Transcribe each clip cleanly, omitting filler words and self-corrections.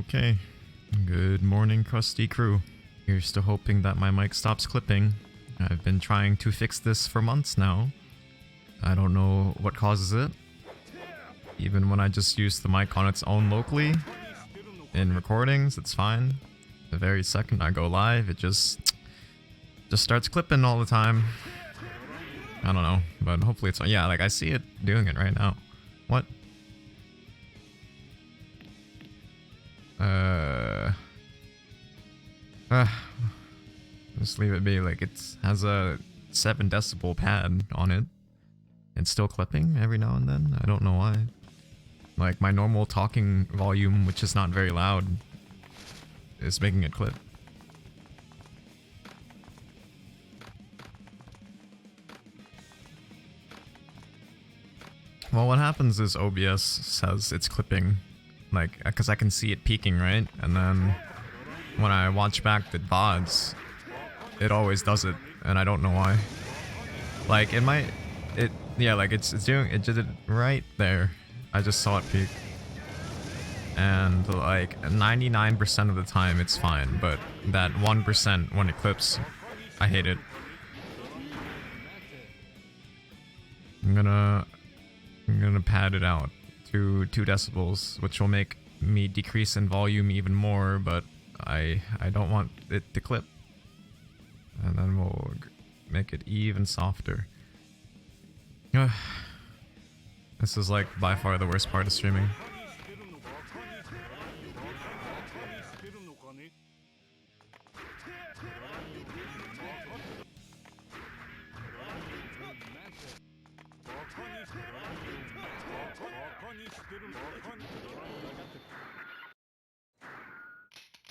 Okay, good morning, crusty crew. Here's to hoping that my mic stops clipping. I've been trying to fix this for months now. I don't know what causes it. Even when I just use the mic on its own locally, in recordings, it's fine. The very second I go live, it just starts clipping all the time. I don't know, but hopefully it's... Yeah, like I see it doing it right now. What? Just leave it be. Like it has a 7 decibel pad on it. It's still clipping every now and then. I don't know why. Like my normal talking volume, which is not very loud, is making it clip. Well, what happens is OBS says it's clipping, like, because I can see it peaking, right? And then when I watch back the VODs, it always does it, and I don't know why. Like, yeah, like it did it right there. I just saw it peak. And like 99% of the time it's fine, but that 1% when it clips, I hate it. I'm gonna pad it out to 2 decibels, which will make me decrease in volume even more, but I don't want it to clip. And then we'll make it even softer. This is like by far the worst part of streaming.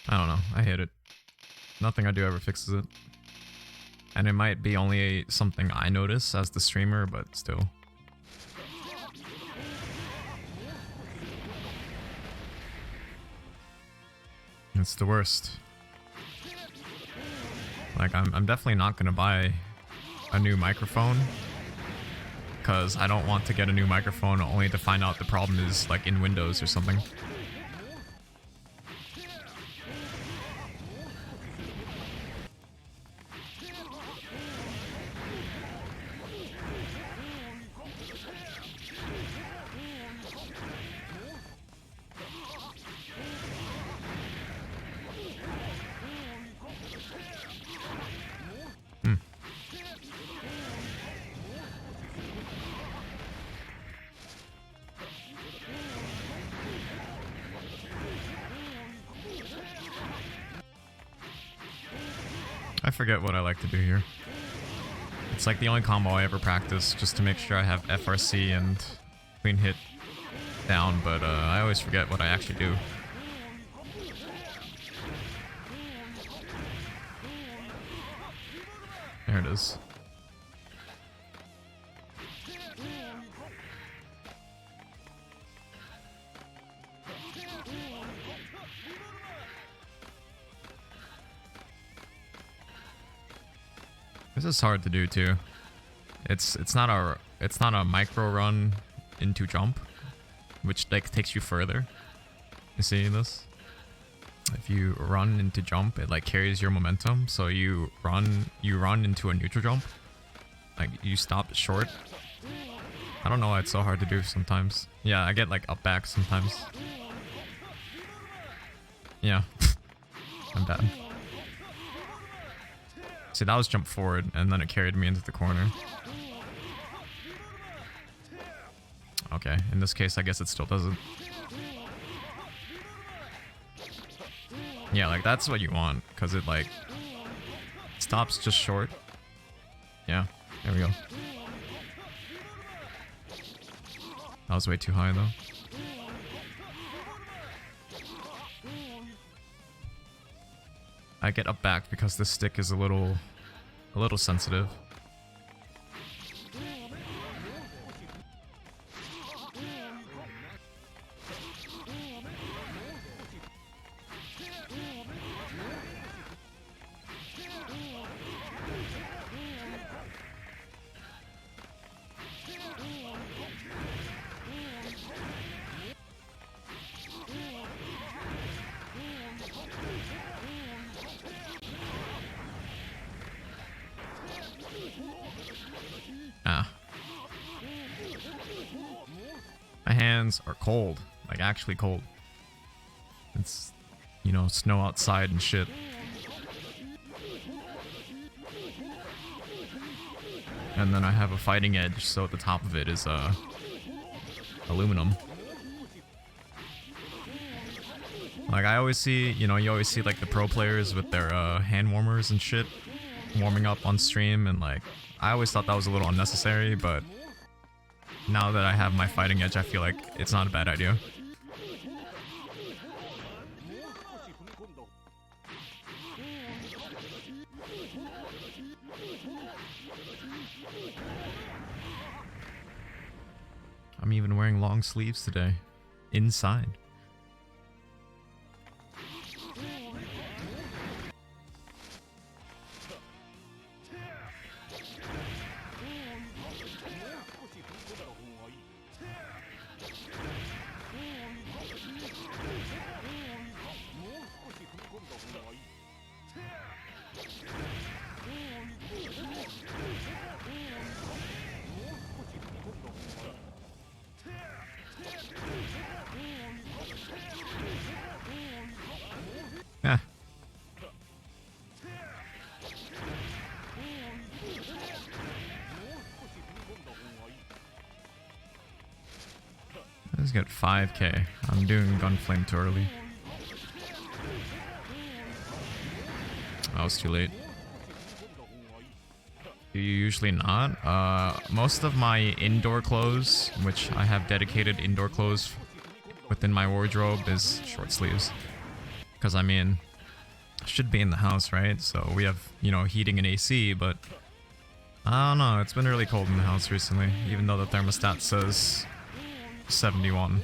I don't know, I hate it. Nothing I do ever fixes it. And it might be only something I notice as the streamer, but still. It's the worst. Like, I'm definitely not gonna buy a new microphone, because I don't want to get a new microphone only to find out the problem is like in Windows or something. I forget what I like to do here. It's like the only combo I ever practice just to make sure I have FRC and clean hit down, but I always forget what I actually do. There it is. This is hard to do too. It's not a micro run into jump, which like takes you further. You see this? If you run into jump, it like carries your momentum. So you run into a neutral jump. Like you stop short. I don't know why it's so hard to do sometimes. Yeah, I get like up back sometimes. Yeah, I'm bad. See, that was jump forward, and then it carried me into the corner. Okay, in this case, I guess it still doesn't. Yeah, like, that's what you want, because it, like, stops just short. Yeah, there we go. That was way too high, though. I get up back because this stick is a little sensitive. Ah. My hands are cold. Like, actually cold. It's, you know, snow outside and shit. And then I have a fighting edge, so the top of it is, aluminum. Like, I always see, you know, you always see, like, the pro players with their, hand warmers and shit warming up on stream, and, like, I always thought that was a little unnecessary, but now that I have my fighting edge, I feel like it's not a bad idea. I'm even wearing long sleeves today. Inside. Yeah. Let's get 5k. I'm doing Gunflame too early. I was too late. Do you usually not? Most of my indoor clothes, which I have dedicated indoor clothes within my wardrobe, is short sleeves. Because, I mean, I should be in the house, right? So we have, you know, heating and AC, but I don't know. It's been really cold in the house recently, even though the thermostat says 71.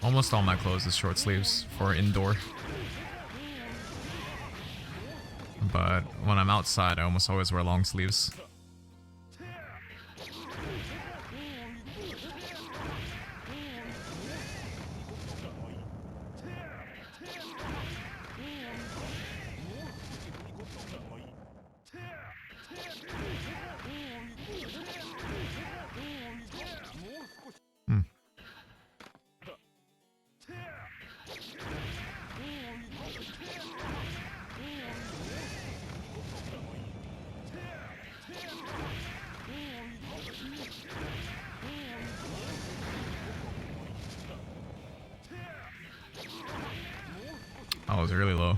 Almost all my clothes is short sleeves for indoor. But when I'm outside, I almost always wear long sleeves. Oh, it was really low.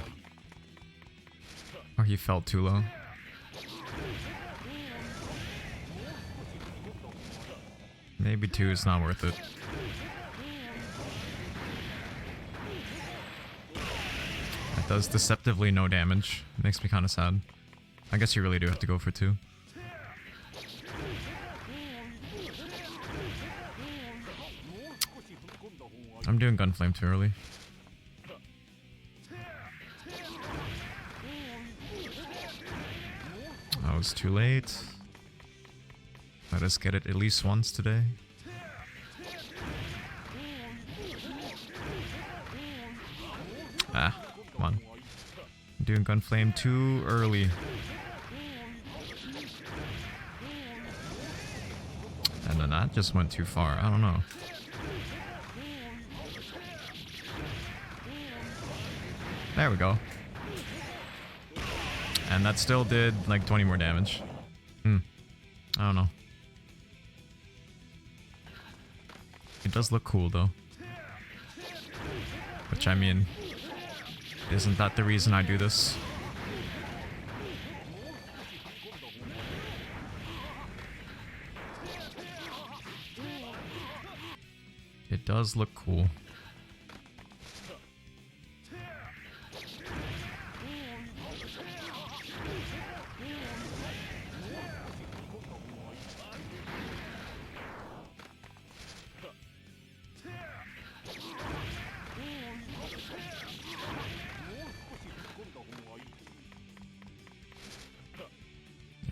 Oh, he felt too low. Maybe 2 is not worth it. It does deceptively no damage. Makes me kind of sad. I guess you really do have to go for 2. I'm doing Gunflame too early. I was too late. Let us get it at least once today. Ah, come on. I'm doing Gunflame too early. And then that just went too far. I don't know. There we go. And that still did like 20 more damage. I don't know. It does look cool though. Which, I mean, isn't that the reason I do this? It does look cool.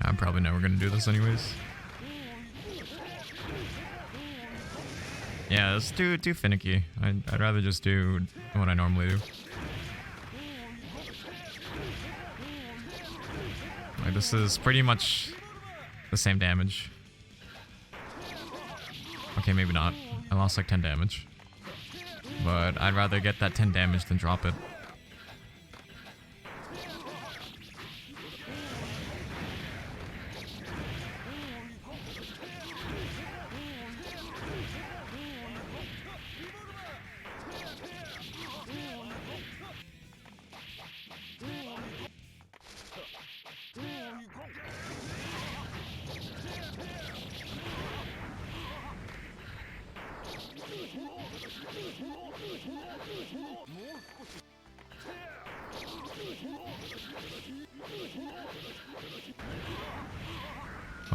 I'm probably never gonna do this anyways. Yeah, it's too finicky. I'd rather just do what I normally do. Like, this is pretty much the same damage. Okay, maybe not. I lost like 10 damage. But I'd rather get that 10 damage than drop it.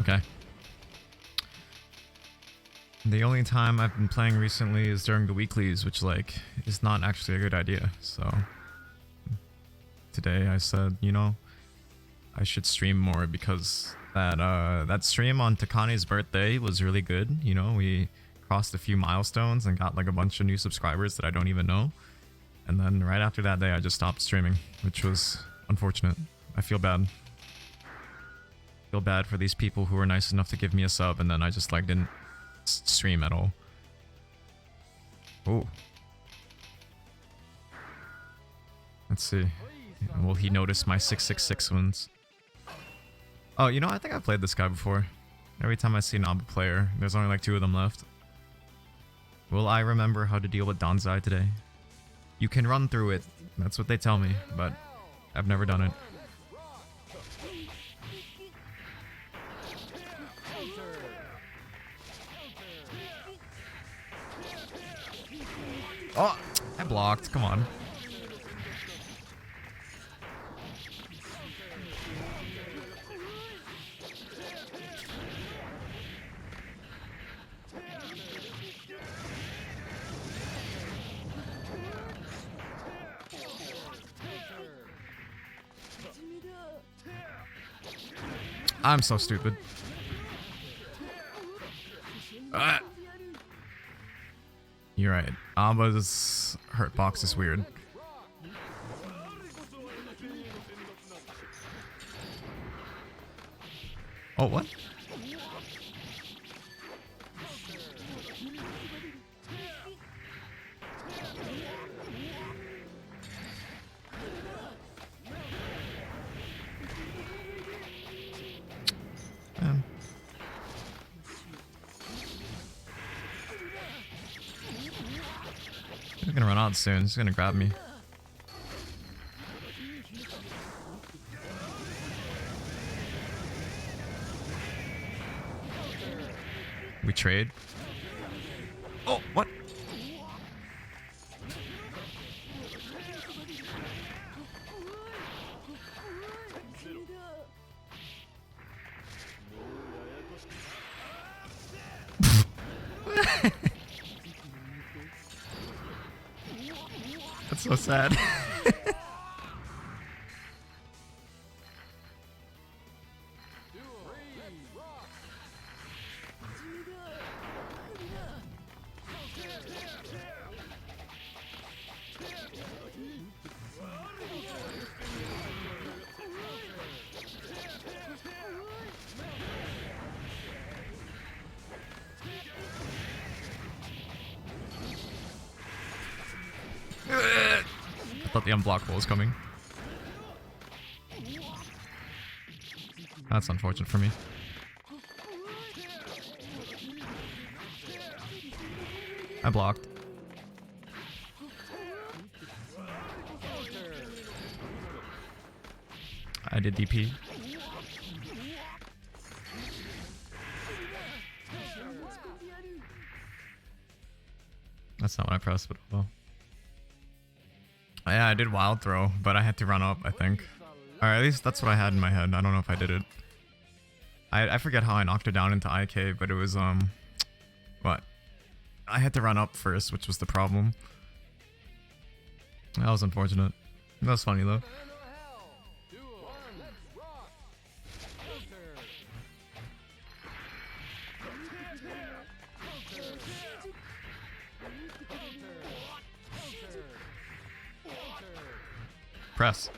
Okay. The only time I've been playing recently is during the weeklies, which like is not actually a good idea. So today I said, you know, I should stream more because that stream on Takane's birthday was really good. You know, we crossed a few milestones and got like a bunch of new subscribers that I don't even know. And then right after that day, I just stopped streaming, which was unfortunate. I feel bad. Feel bad for these people who were nice enough to give me a sub, and then I just like didn't stream at all. Oh. Let's see. Will he notice my 666 wins? Oh, you know, I think I've played this guy before. Every time I see an Abu player, there's only like 2 of them left. Will I remember how to deal with Danzai today? You can run through it. That's what they tell me, but I've never done it. Oh, I blocked. Come on. I'm so stupid. You're right. Amba's hurt box is weird. Oh, what? Man. He's gonna run out soon. He's gonna grab me. We trade. Oh, what? That's so sad. I thought the unblockable was coming. That's unfortunate for me. I blocked. I did DP. That's not what I pressed, but well. Yeah, I did wild throw, but I had to run up, I think. Or at least that's what I had in my head. I don't know if I did it. I forget how I knocked her down into IK, but it was, what? I had to run up first, which was the problem. That was unfortunate. That was funny, though. Press.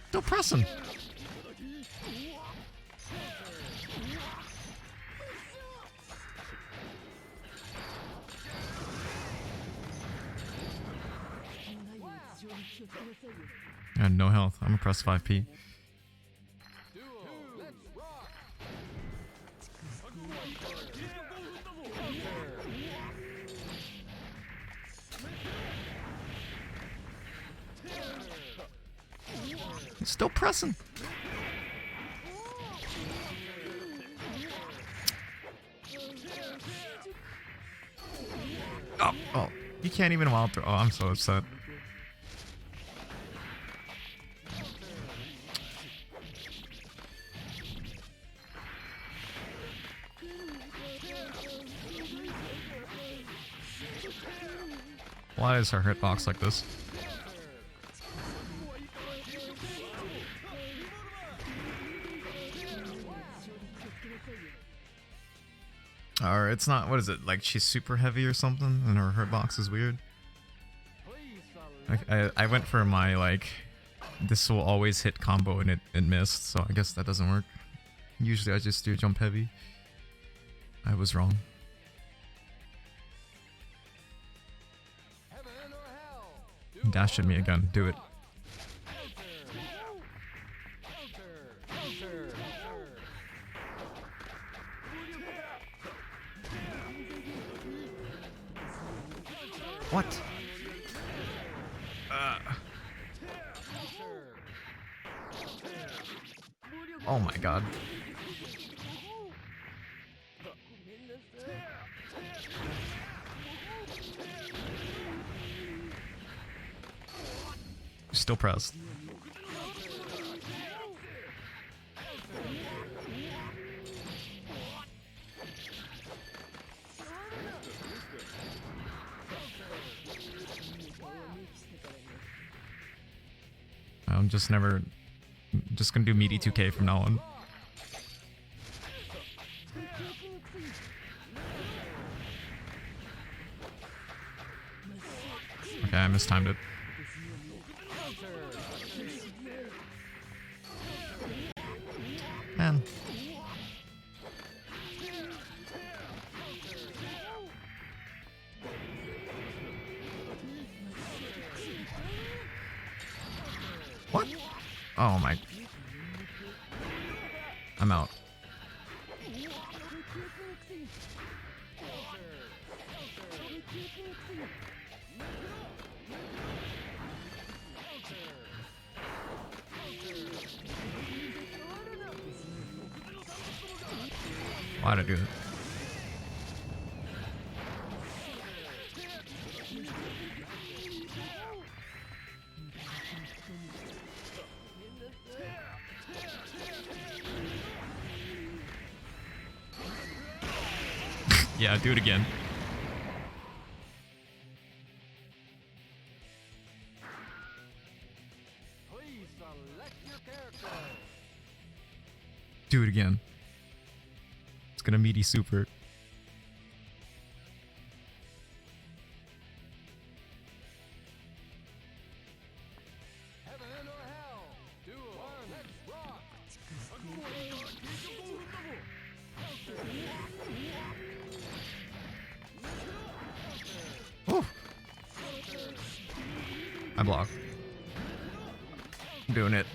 Still pressing. And no health. I'm gonna press 5p. He's still pressing. Oh, you can't even wild throw. Oh, I'm so upset. Why is her hitbox like this? Or it's not, what is it, like she's super heavy or something and her hitbox is weird? I went for my, like, this will always hit combo and it missed, so I guess that doesn't work. Usually I just do jump heavy. I was wrong. Dash at me again, do it. What? Oh my god. Still pressed. I'm just gonna do meaty 2k from now on. Okay, I mistimed it. Man. What? Oh my. I'm out. Why'd I do that? Yeah, do it again. Do it again. It's gonna meaty super. Oh. I blocked. I'm doing it.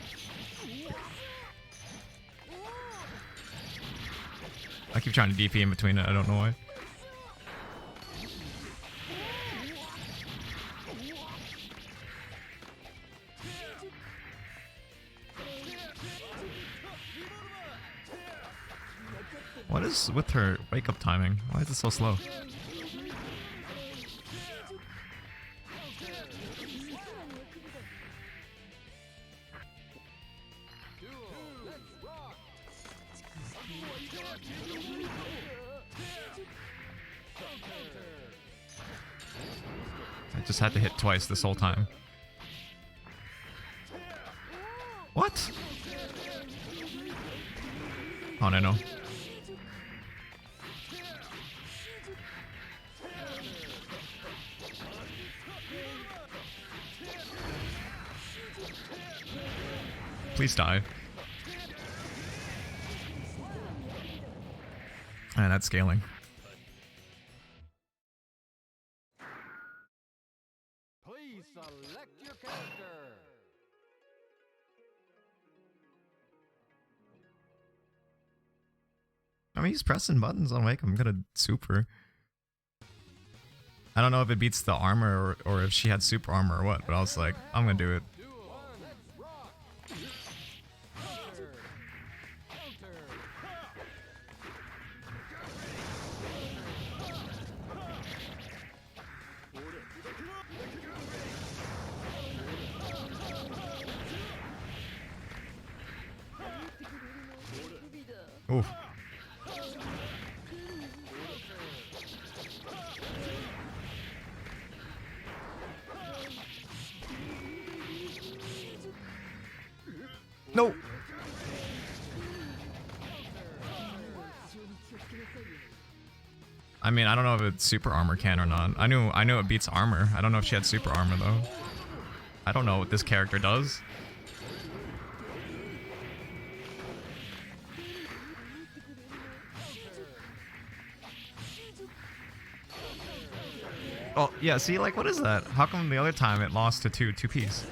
I keep trying to DP in between it, I don't know why. What is with her wake up timing? Why is it so slow? I just had to hit twice this whole time. What? Oh, no. Please die. And that's scaling. Please select your character. I mean, he's pressing buttons on Wake. I'm gonna super. I don't know if it beats the armor or if she had super armor or what, but I was like, I'm gonna do it. Oof. No. I mean, I don't know if it's super armor can or not. I knew it beats armor. I don't know if she had super armor though. I don't know what this character does. Oh, yeah, see, like, what is that? How come the other time it lost to two-piece?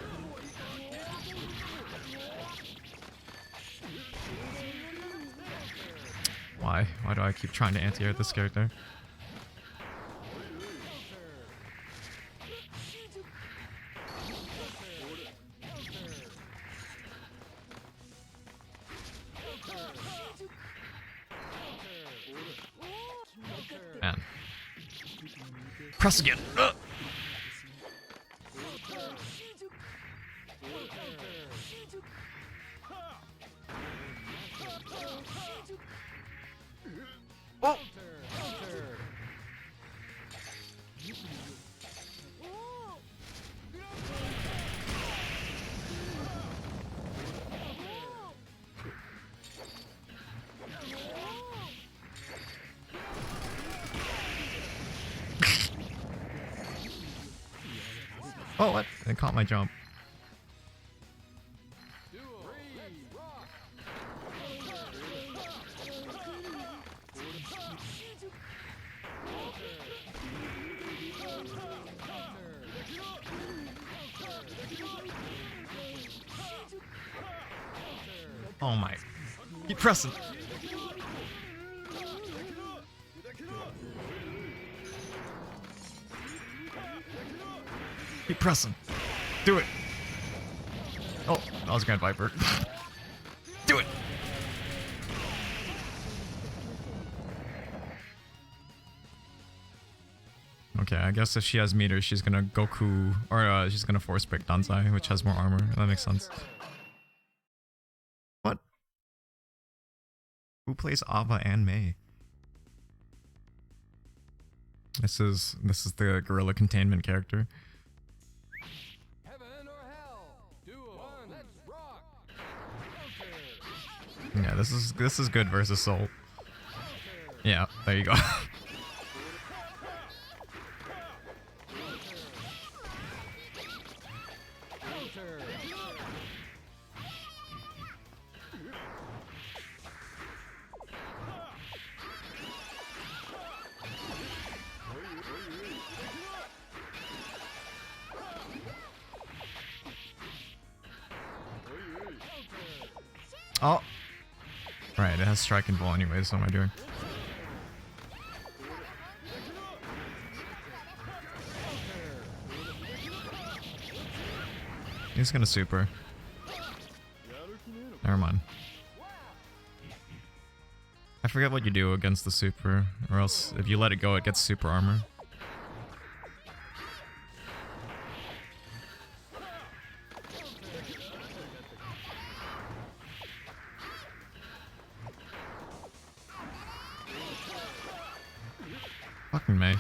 Why? Why do I keep trying to anti-air this character? Man. Press again! Ugh. Oh! Oh, what? It caught my jump. Oh my. Keep pressing. Keep pressing. Do it. Oh, that was Grand Viper. Do it. Okay, I guess if she has meter, she's gonna Goku, or she's gonna force break Danzai, which has more armor. That makes sense. What? Who plays Ava and Mei? This is the gorilla containment character. Heaven or hell. Duo. Let's rock. Yeah, this is good versus Soul. Yeah, there you go. Oh! Right, it has strike and ball anyways, so what am I doing? He's gonna super. Never mind. I forget what you do against the super, or else if you let it go, it gets super armor. Fucking Mei.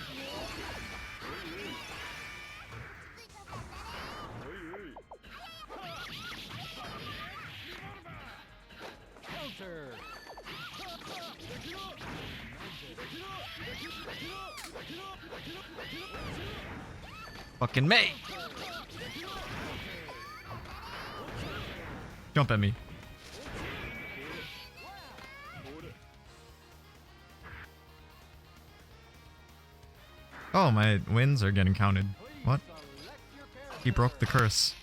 Fucking May! Jump at me. Oh, my wins are getting counted. What? He broke the curse.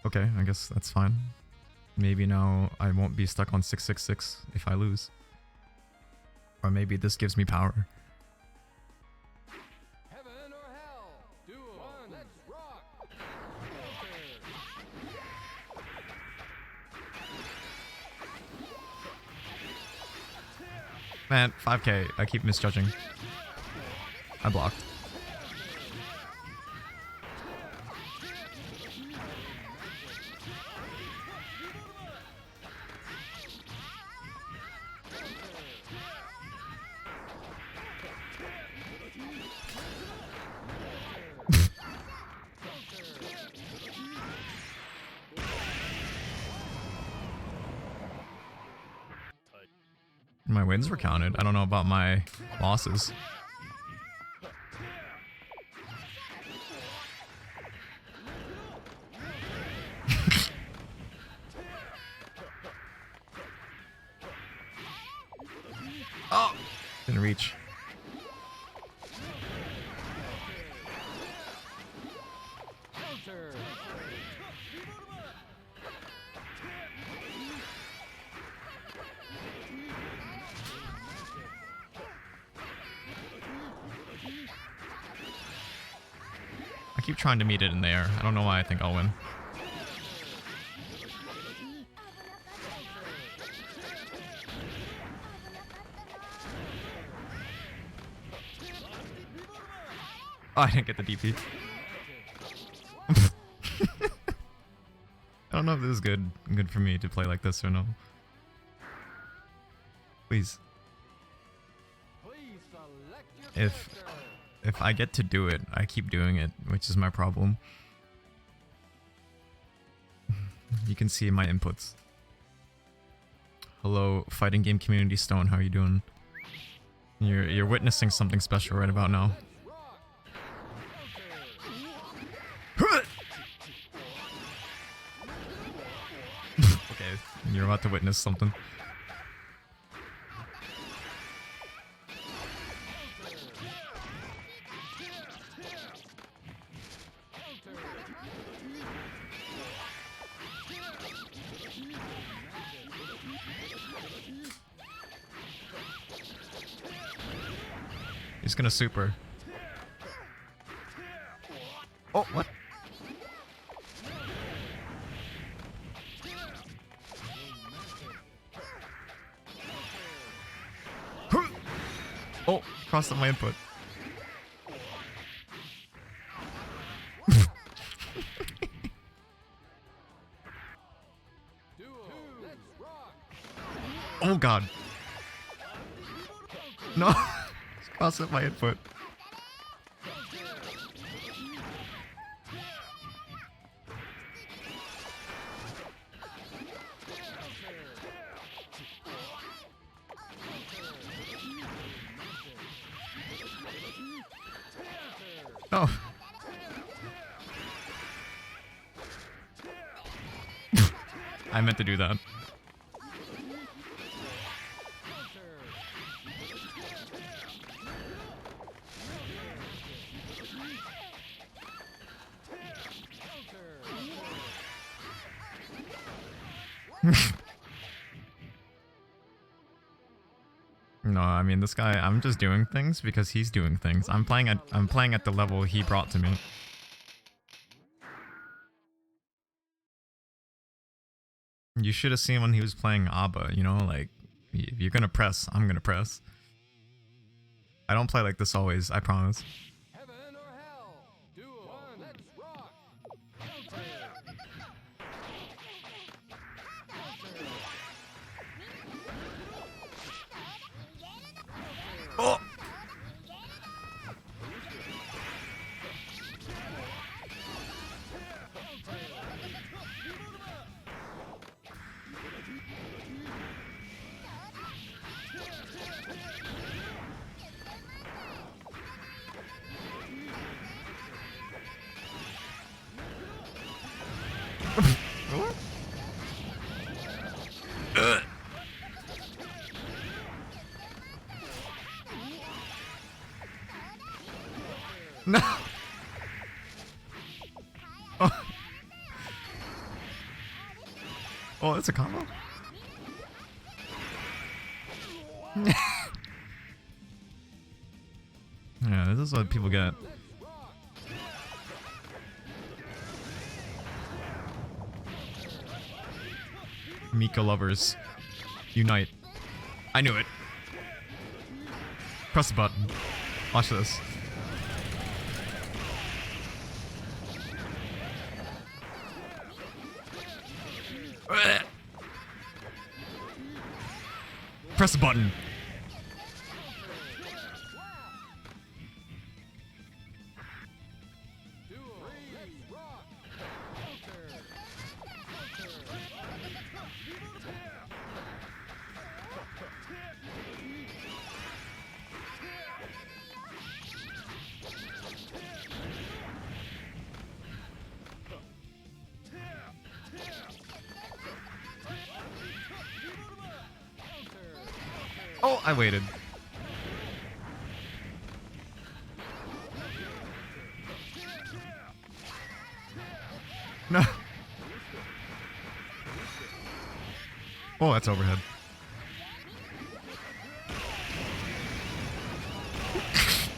Okay, I guess that's fine. Maybe now I won't be stuck on 666 if I lose. Or maybe this gives me power. Heaven or hell? Duo. Let's rock. Man, 5k. I keep misjudging. I blocked. My wins were counted. I don't know about my losses. Oh! Didn't reach. Counter. I keep trying to meet it in the air. I don't know why I think I'll win. Oh, I didn't get the DP. I don't know if this is good for me to play like this or no. Please. Please select your If character. if I get to do it, I keep doing it, which is my problem. You can see my inputs. Hello, fighting game community Stone, how are you doing? You're witnessing something special right about now. Okay, you're about to witness something. He's gonna super. Oh, what? Oh, crossed up my input. Duo. Let's rock. Oh god. No, crossed up my input. Oh. I meant to do that. No, I mean this guy, I'm just doing things because he's doing things. I'm playing at the level he brought to me. You should have seen when he was playing ABBA, you know, like if you're gonna press, I'm gonna press. I don't play like this always, I promise. Heaven or hell? Duo. Let's rock. Oh! No! Oh, oh, that's a combo? Yeah, this is what people get. Mika lovers, unite. I knew it. Press the button. Watch this. Press the button. Oh, I waited. No. Oh, that's overhead.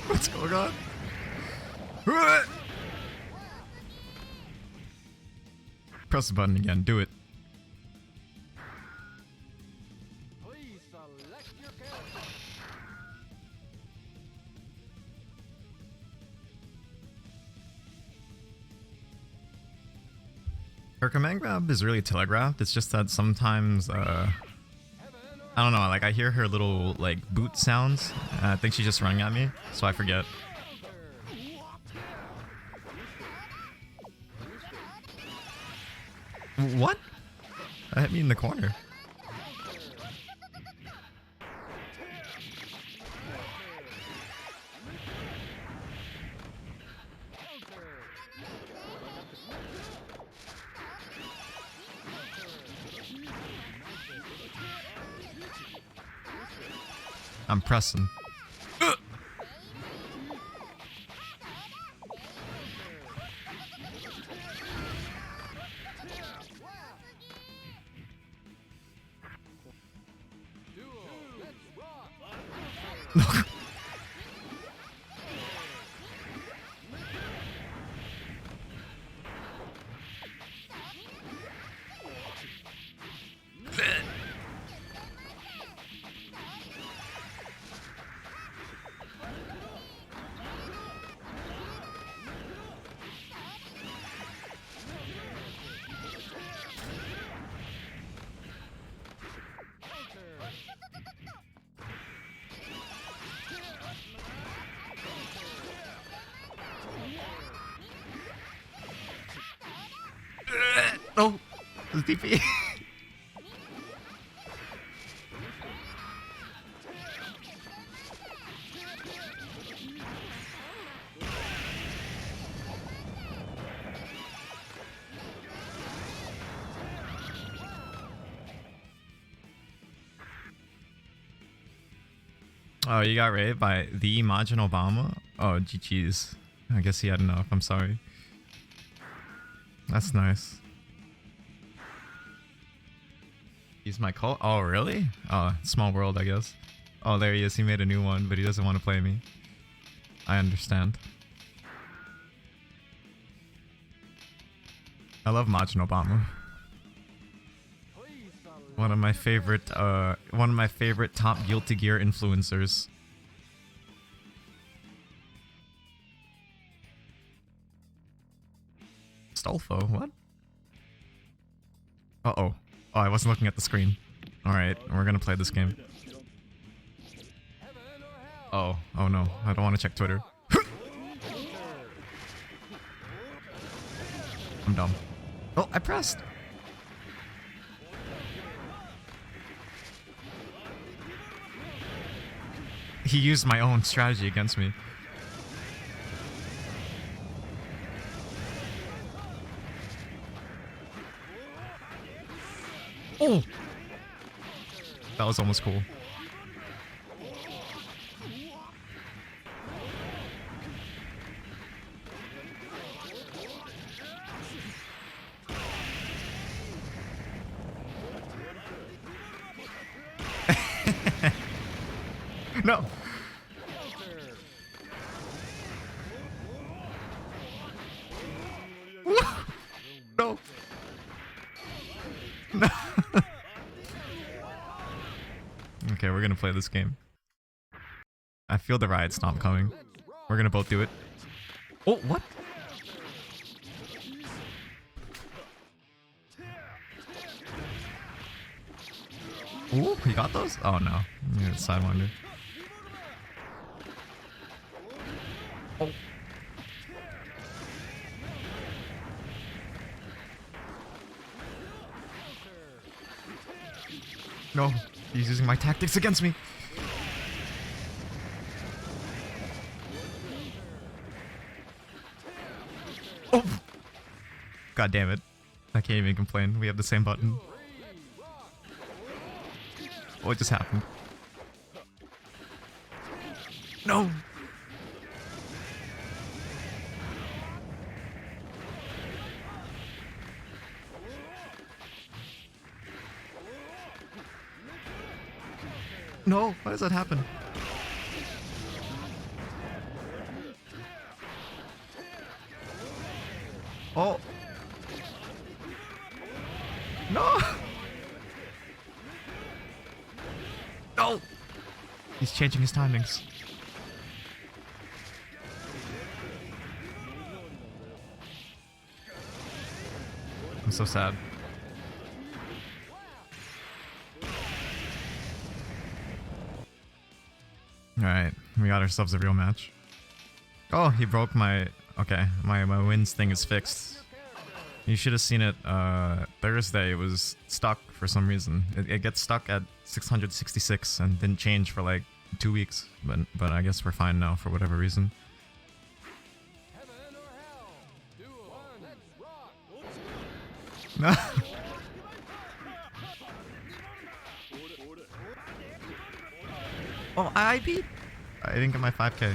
What's going on? Press the button again. Do it. Please select your character. Her command grab is really telegraphed. It's just that sometimes, I don't know, like I hear her little like boot sounds. And I think she's just running at me, so I forget. What? That hit me in the corner. I'm pressing. Oh, it's DP. Oh, you got raided by the Majin Obama? Oh, GG's. I guess he had enough. I'm sorry. That's nice. He's my cult? Oh, really? Oh, small world, I guess. Oh, there he is. He made a new one, but he doesn't want to play me. I understand. I love Majin Obama. One of my favorite top Guilty Gear influencers. Stolfo, what? Uh-oh. Oh, I wasn't looking at the screen. Alright, we're gonna play this game. Oh, oh no. I don't want to check Twitter. I'm dumb. Oh, I pressed! He used my own strategy against me. Oh! That was almost cool. No. No. No. Okay, we're gonna play this game. I feel the riot stomp coming. We're gonna both do it. Oh, what? Ooh, he got those? Oh no. Yeah, Sidewinder. Oh. No, he's using my tactics against me. Oh! God damn it. I can't even complain. We have the same button. What just happened? No! No! Why does that happen? Oh! No! No! He's changing his timings. I'm so sad. Alright, we got ourselves a real match. Oh, he broke my... Okay, my wins thing is fixed. You should have seen it Thursday. It was stuck for some reason. It gets stuck at 666 and didn't change for like 2 weeks. But I guess we're fine now for whatever reason. Heaven or hell? Duel. Let's rock. No. Oh, I beat. I didn't get my 5k.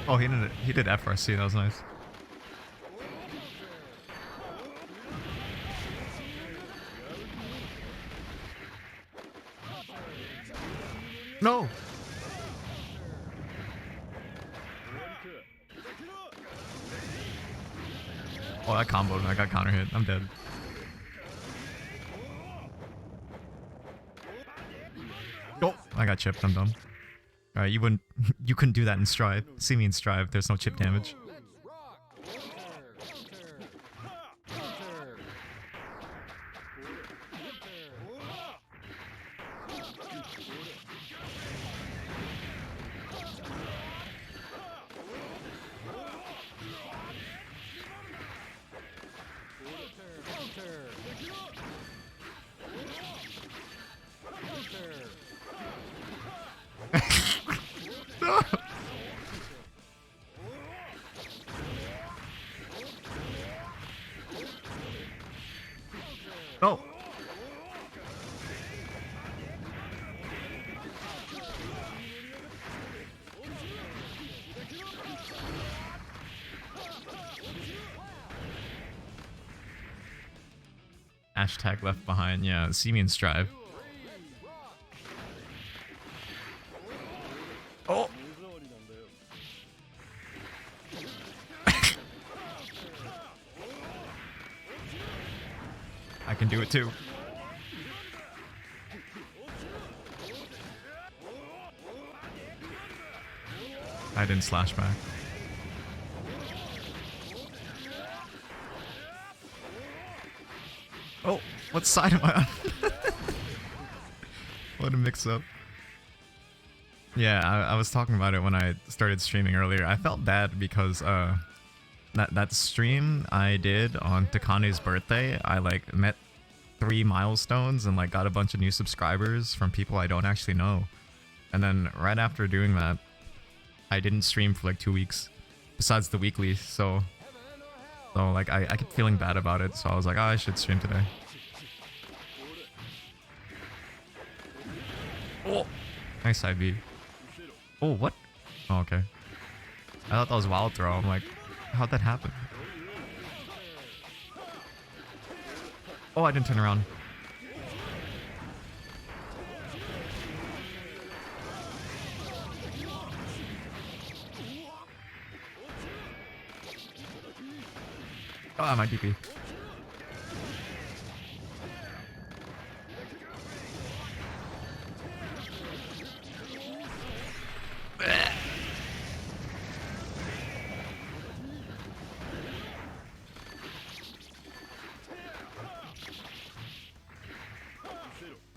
Oh, he did FRC. That was nice. No. Oh, that comboed. I got counter hit. I'm dead. Oh, I got chipped. I'm dumb. Alright, you couldn't do that in Strive. See me in Strive. There's no chip damage. Let's rock. No. No. Hashtag left behind. Yeah, see me in Strive. Oh. I can do it too. I didn't slash back. Oh, what side am I on? What a mix up. Yeah, I was talking about it when I started streaming earlier. I felt bad because that stream I did on Takane's birthday, I like met 3 milestones and like got a bunch of new subscribers from people I don't actually know. And then right after doing that, I didn't stream for like 2 weeks, besides the weekly. So like I kept feeling bad about it. So I was like, oh, I should stream today. Oh, nice IB. Oh, what? Oh, okay. I thought that was wild throw. I'm like, how'd that happen? Oh, I didn't turn around. Oh, my DP.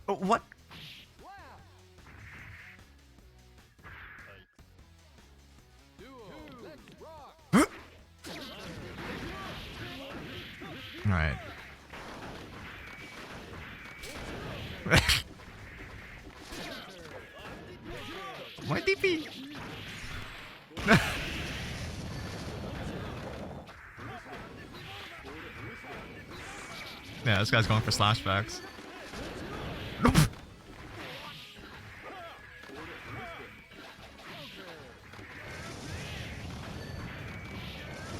Oh, what? Alright. My DP! Yeah, this guy's going for slashbacks. Nope.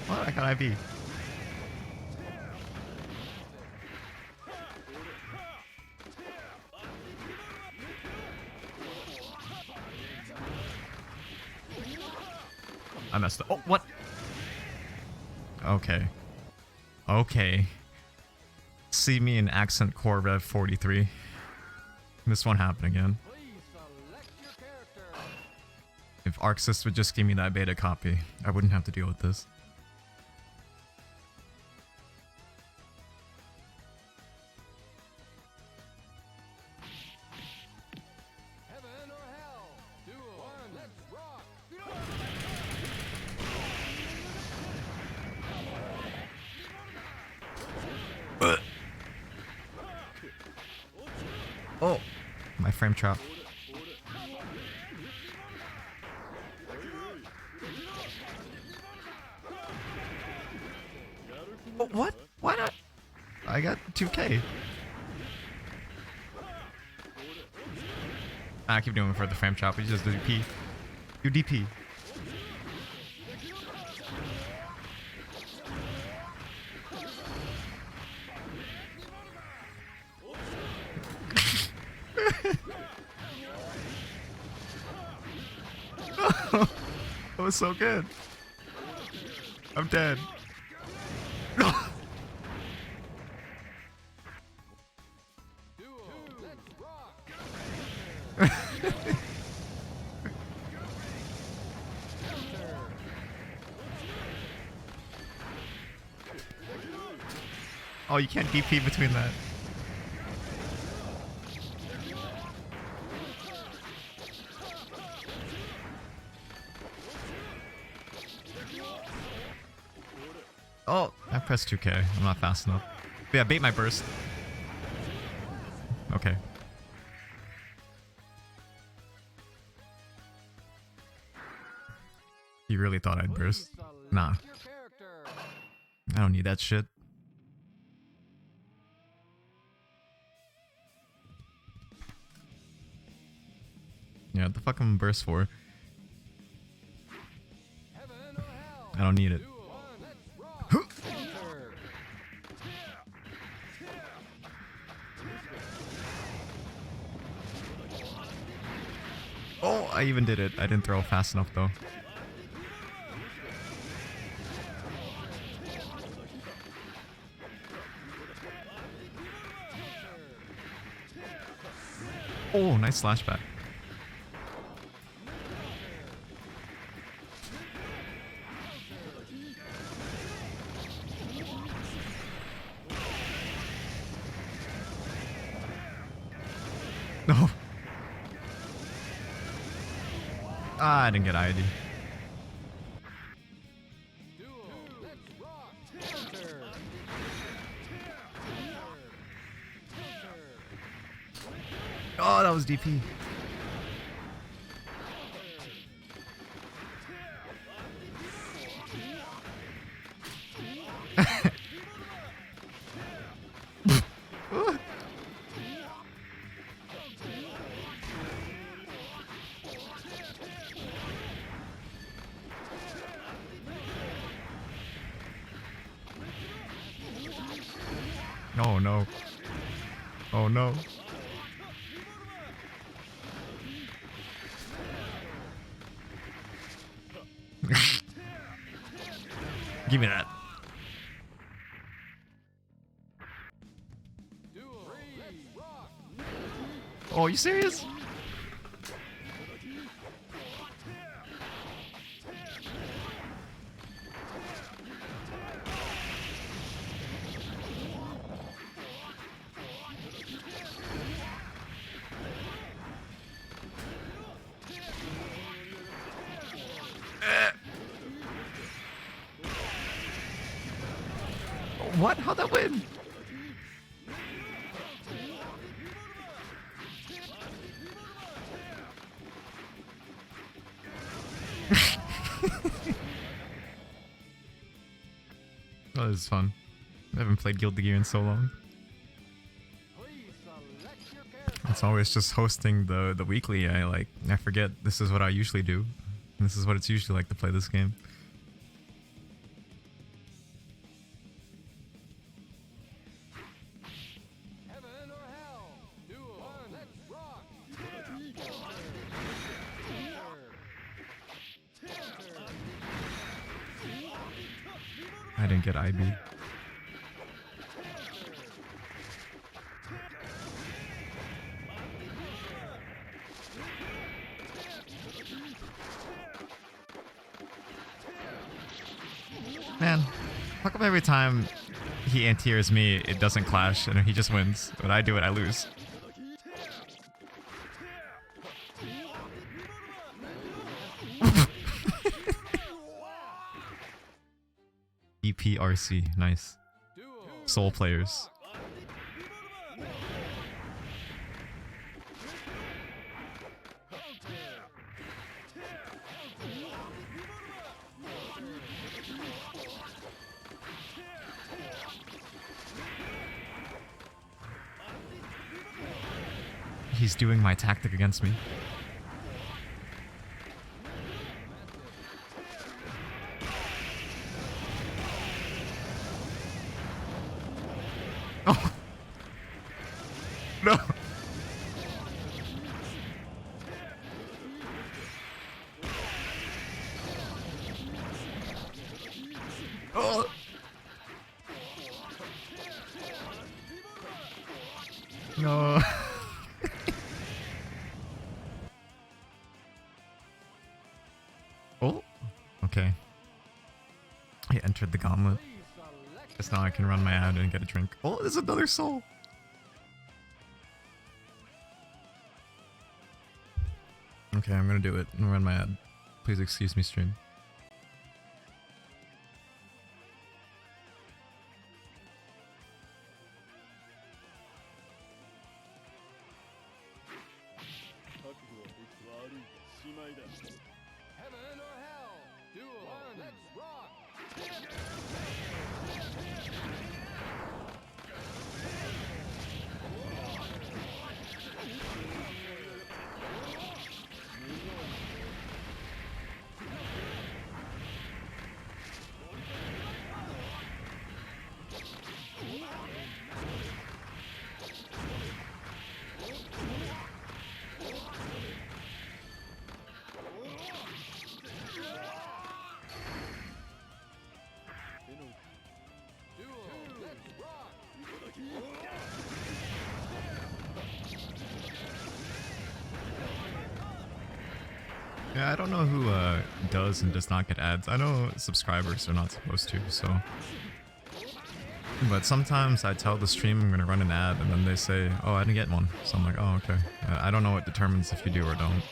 What? I got IB. I messed up. Oh, what? Okay. Okay. See me in accent core rev53. This won't happen again. If arcsys would just give me that beta copy, I wouldn't have to deal with this. Heaven or hell? Duel. One. Let's rock. Oh, my frame trap. Oh, what? Why not? I got 2k. I keep doing it for the frame trap. You just do DP. You DP. That was so good. I'm dead. Oh, you can't DP between that. Oh, I pressed 2k. I'm not fast enough. But yeah, bait my burst. Okay. You really thought I'd burst? Nah. I don't need that shit. Yeah, what the fuck am I burst for? I don't need it. Oh, I even did it. I didn't throw fast enough though. Oh, nice slashback. No. Ah, I didn't get ID. Oh, that was DP. Oh no. Oh no. Give me that. Duel. Let's rock. Oh, are you serious? What? How'd that win? Oh, this is fun. I haven't played Guilty Gear in so long. Please select your character. It's always just hosting the weekly. I forget this is what I usually do. And this is what it's usually like to play this game. Heaven or hell. Duel. One. Let's rock. I didn't get IB. Man, how come every time he anti-airs me, it doesn't clash and he just wins? When I do it, I lose. EPRC, nice. Duel. Soul players. He's doing my tactic against me. Oh! No! Oh! No! Oh! Okay. I entered the gauntlet. Please select. Guess now I can run my ad and get a drink. Oh, there's another soul! Okay, I'm gonna do it and run my ad. Please excuse me, stream. Heaven or hell. Duel. One. Let's rock. Duel. Let's rock. Yeah, I don't know who does and does not get ads. I know subscribers are not supposed to, so. But sometimes I tell the stream I'm gonna run an ad and then they say, oh, I didn't get one. So I'm like, oh, okay. I don't know what determines if you do or don't.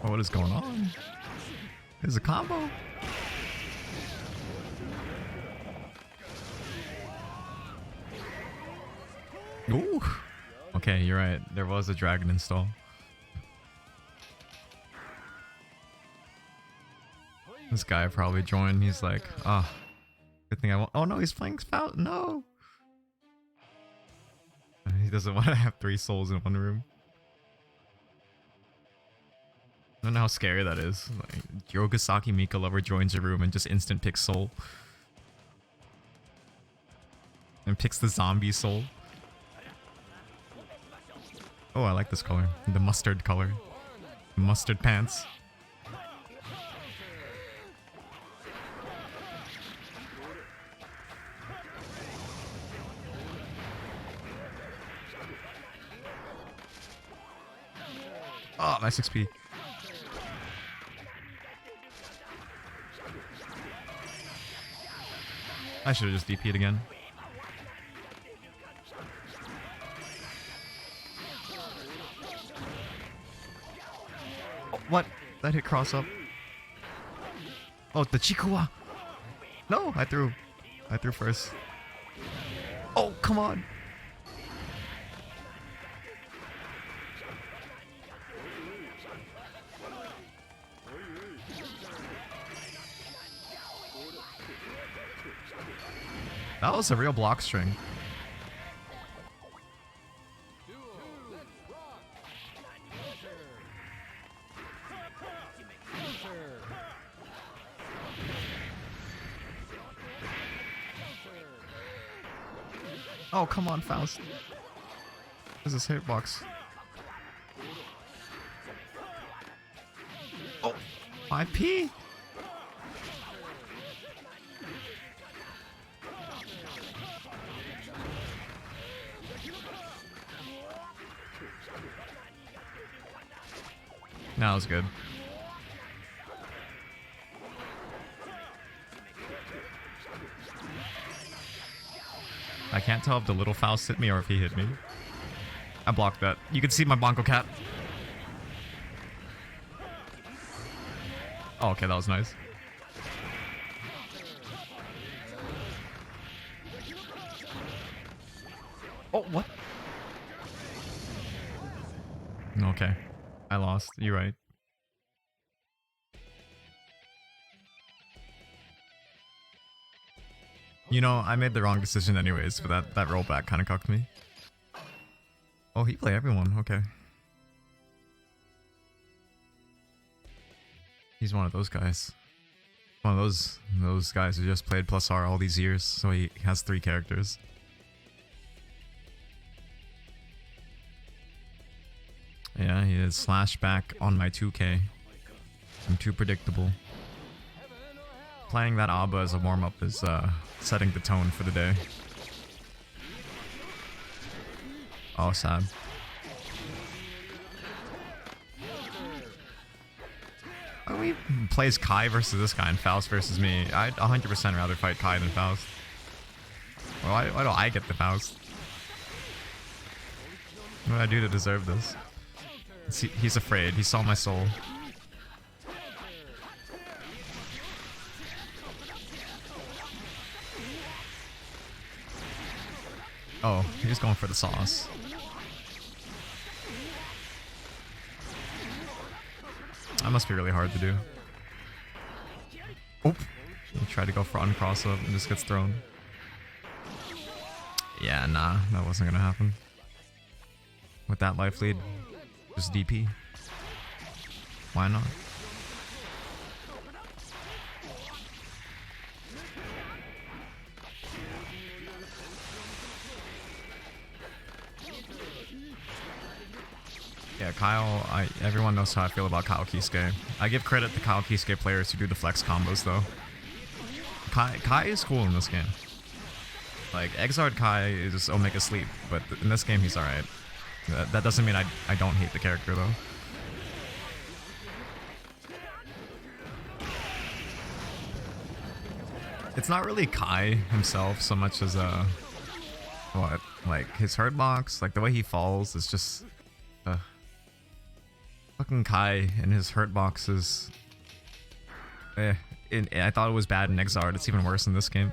Oh, what is going on? There's a combo. Ooh. Okay, you're right. There was a dragon install. This guy probably joined. He's like, ah, good thing I won't. Oh no, he's playing Spout. No. He doesn't want to have 3 souls in one room. don't know how scary that is. Like, Yogasaki Mika lover joins your room and just instant picks soul. And picks the zombie soul. Oh, I like this color. The mustard color. Mustard pants. Oh, nice XP. I should have just DP'd again. Oh, what? That hit cross up. Oh, the Chikuwa! No, I threw. I threw first. Oh, come on! That was a real block string. Oh, come on, Faust. What is this hitbox? Oh, 5P? That was good. I can't tell if the little Faust hit me or if he hit me. I blocked that. You can see my Bonko Cat. Oh, okay, that was nice. Oh, what? Okay. I lost. You're right. You know, I made the wrong decision anyways, but that rollback kind of cucked me. Oh, he played everyone. Okay. He's one of those guys. One of those guys who just played plus R all these years, so he has 3 characters. Yeah, he is slash back on my 2K. I'm too predictable. Playing that ABBA as a warm-up is setting the tone for the day. Oh, sad. Why don't we plays Kai versus this guy and Faust versus me? I'd 100% rather fight Kai than Faust. Why do I get the Faust? What did I do to deserve this? See, he's afraid. He saw my soul. Oh, he's going for the sauce. That must be really hard to do. Oop. He tried to go for uncross up and just gets thrown. Yeah, nah, that wasn't gonna happen. With that life lead, just DP. Why not? Yeah, Kyle, everyone knows how I feel about Kyle Kisuke. I give credit to Kyle Kisuke players who do the flex combos though. Kai is cool in this game. Like, Exard Kai is just Omega Sleep, but in this game he's alright. That doesn't mean I don't hate the character though. It's not really Kai himself so much as what? Like his hurt box, like the way he falls is just fucking Kai and his hurt box is I thought it was bad in Exard. It's even worse in this game.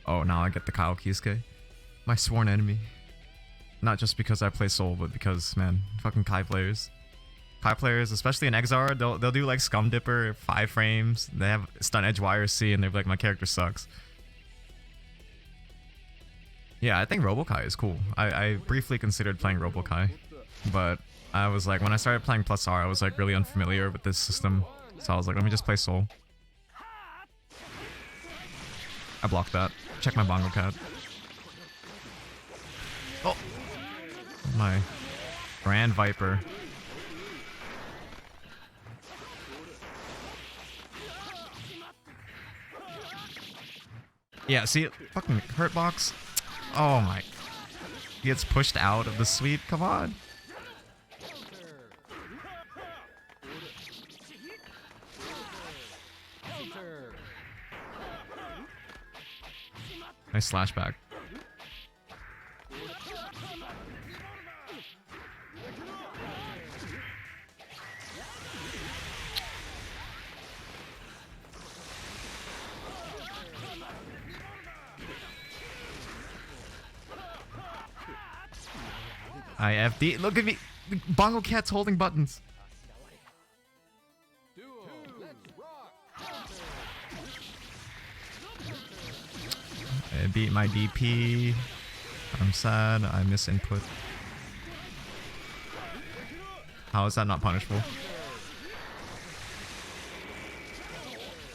Oh, now I get the Kyle Kisuke. My sworn enemy. Not just because I play Soul, but because, man, fucking Kai players. Kai players, especially in Exard, they'll do like Scum Dipper, 5 frames. They have Stun Edge Wire C, and they're like, my character sucks. Yeah, I think RoboKai is cool. I briefly considered playing RoboKai, but I was like, when I started playing Plus R, I was like really unfamiliar with this system. So I was like, let me just play Soul. I blocked that. Check my Bongo Cat. Oh! My Grand Viper. Yeah, see, fucking hurt box. Oh my. He gets pushed out of the sweep. Come on. Nice slash back. IFD. Look at me. Bongo Cat's holding buttons. I beat my DP. I'm sad. I miss input. How is that not punishable?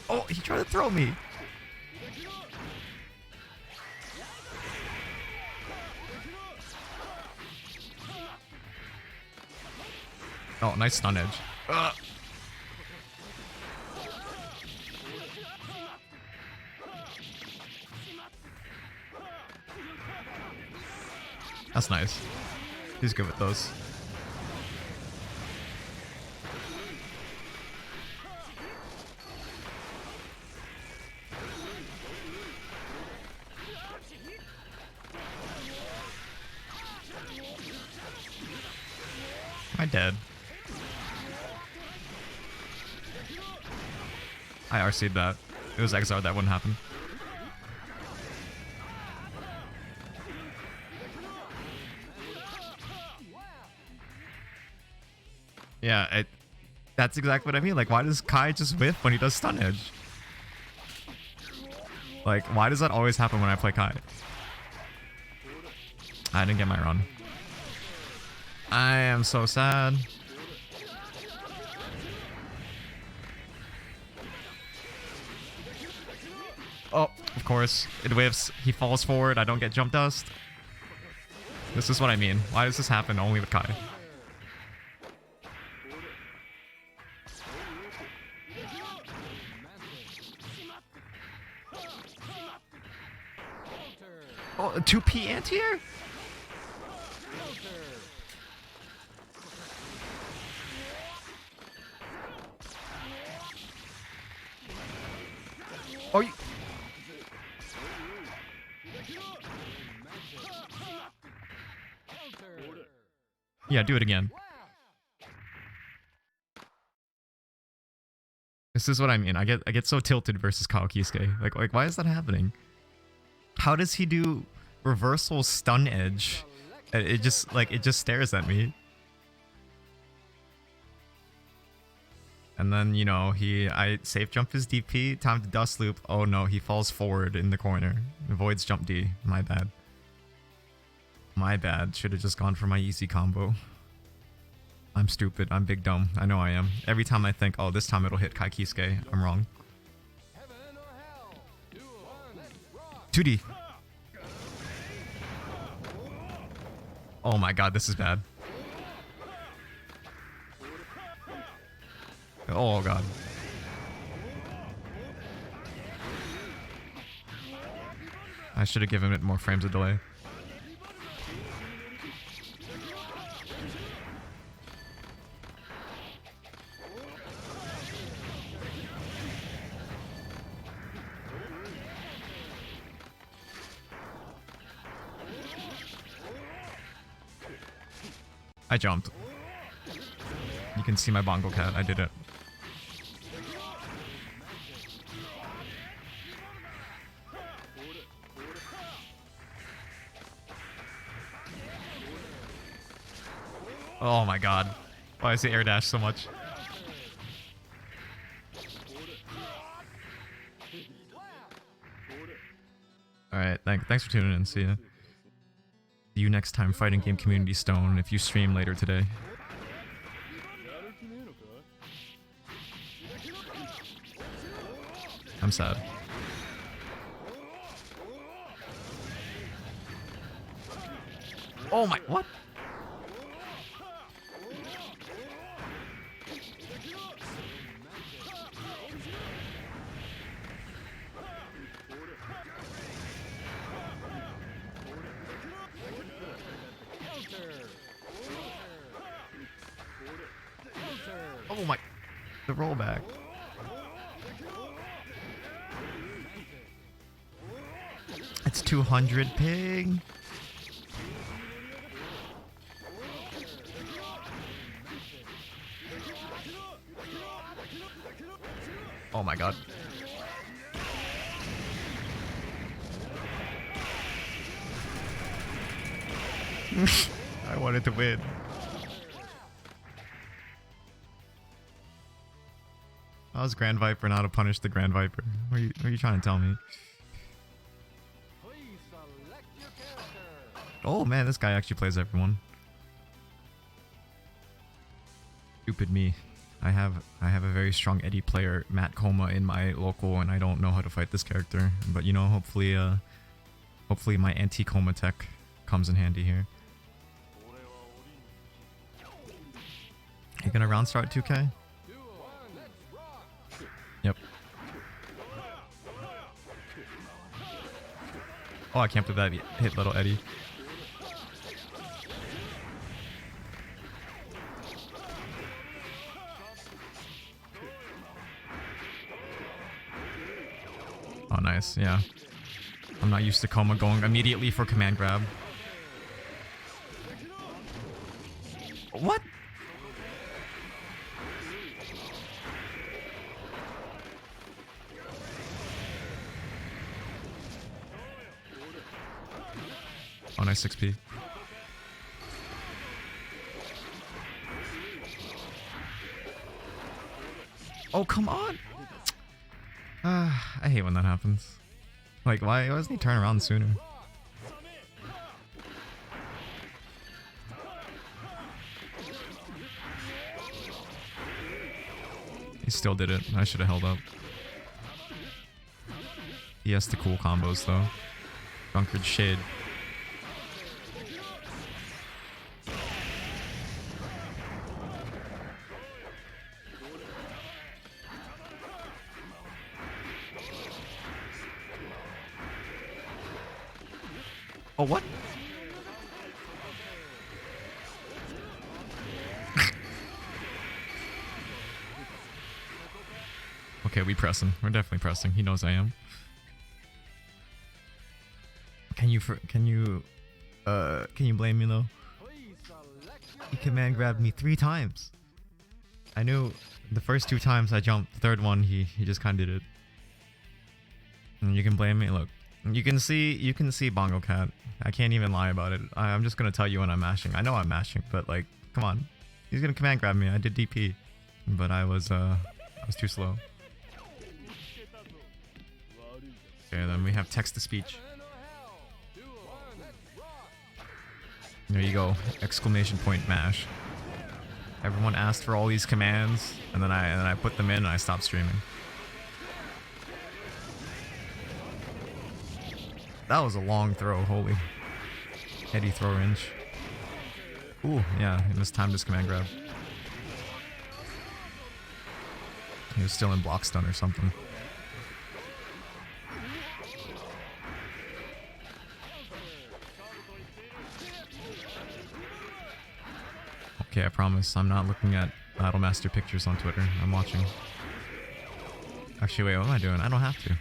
Oh, he tried to throw me. Oh, nice stun edge. Ugh. That's nice. He's good with those. Am I dead? I RC'd that. It was XR, that wouldn't happen. Yeah, that's exactly what I mean. Like, why does Kai just whiff when he does stun edge? Like, why does that always happen when I play Kai? I didn't get my run. I am so sad. Oh, of course. It whiffs. He falls forward. I don't get jump dust. This is what I mean. Why does this happen only with Kai? Oh, a 2P anti-air? Oh, you... Yeah, do it again. This is what I mean. I get so tilted versus Kawakisuke. Like why is that happening? How does he do reversal stun edge? It just stares at me. And then, you know, I safe jump his DP, time to dust loop. Oh no, he falls forward in the corner. Avoids jump D. My bad. My bad. Should have just gone for my easy combo. I'm stupid. I'm big dumb. I know I am. Every time I think, oh, this time it'll hit Kawakisuke, I'm wrong. 2D. Oh my god, this is bad. Oh god. I should have given it more frames of delay. I jumped. You can see my Bongo Cat. I did it. Oh my god. Why is the air dash so much? Alright, thanks for tuning in. See ya. See you next time, Fighting Game Community Stone, if you stream later today. I'm sad. Oh my, what? Oh my, the rollback. It's 200 ping. Oh my god. I wanted to win. How's Grand Viper not to punish the Grand Viper? What are you trying to tell me? Please select your character. Oh man, this guy actually plays everyone. Stupid me. I have a very strong Eddie player, Matt Coma, in my local, and I don't know how to fight this character. But you know, hopefully my anti-Coma tech comes in handy here. You gonna round start 2K? Yep. Oh, I can't believe that hit little Eddie. Oh, nice. Yeah. I'm not used to Coma going immediately for command grab. What? Oh, nice 6P. Oh, come on! I hate when that happens. Like, why doesn't he turn around sooner? He still did it. I should have held up. He has the cool combos, though. Drunkard Shade. Oh, what? Okay, we pressing. We're definitely pressing. He knows I am. Can you blame me though? He command grabbed me 3 times. I knew the first 2 times I jumped. The third one he just kind of did it. And you can blame me. Look, you can see Bongo Cat. I can't even lie about it. I'm just gonna tell you when I'm mashing. I know I'm mashing, but like, come on. He's gonna command grab me. I did DP, but I was too slow. Okay, then we have text to speech. There you go. Exclamation point mash. Everyone asked for all these commands, and then I put them in and I stopped streaming. That was a long throw, holy. Eddie throw range. Ooh, yeah, he mistimed his command grab. He was still in block stun or something. Okay, I promise I'm not looking at Battlemaster pictures on Twitter. I'm watching. Actually, wait, what am I doing? I don't have to.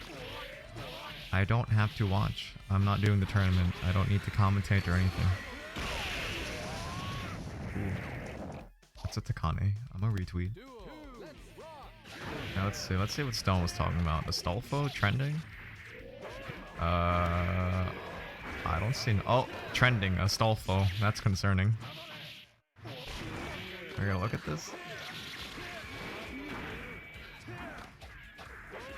I don't have to watch. I'm not doing the tournament. I don't need to commentate or anything. Ooh. What's a Takane? I'm a retweet. Now let's see what Stone was talking about. Astolfo trending? I don't see. Oh, trending Astolfo. That's concerning. We're gonna look at this.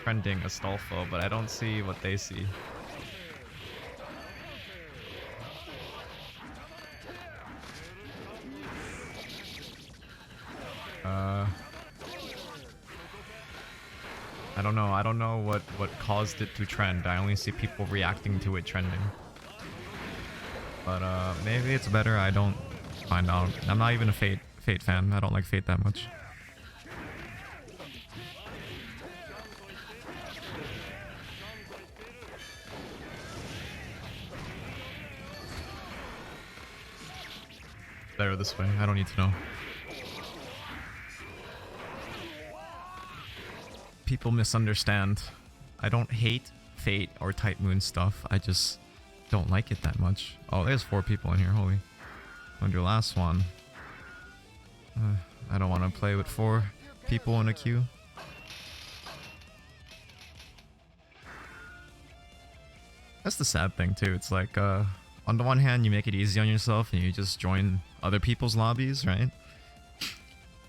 Trending Astolfo, but I don't see what they see. I don't know. I don't know what caused it to trend. I only see people reacting to it trending. But maybe it's better I don't find out. I'm not even a Fate fan. I don't like Fate that much. Better this way. I don't need to know. People misunderstand. I don't hate Fate or Type Moon stuff. I just don't like it that much. Oh, there's 4 people in here. Holy. On your last one. I don't want to play with 4 people in a queue. That's the sad thing too. It's like, on the one hand, you make it easy on yourself and you just join other people's lobbies, right?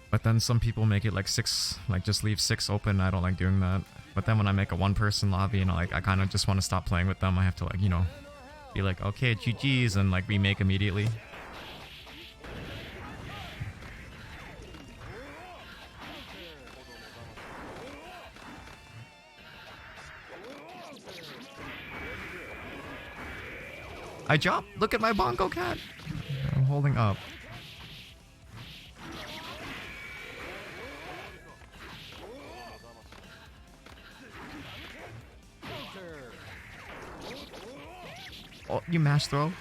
But then some people make it like 6, like just leave 6 open. I don't like doing that. But then when I make a 1-person lobby and I kind of just want to stop playing with them, I have to like, you know, be like, okay, GG's, and like remake immediately. I jumped! Look at my bongo cat! I'm holding up. Oh, you mash throw?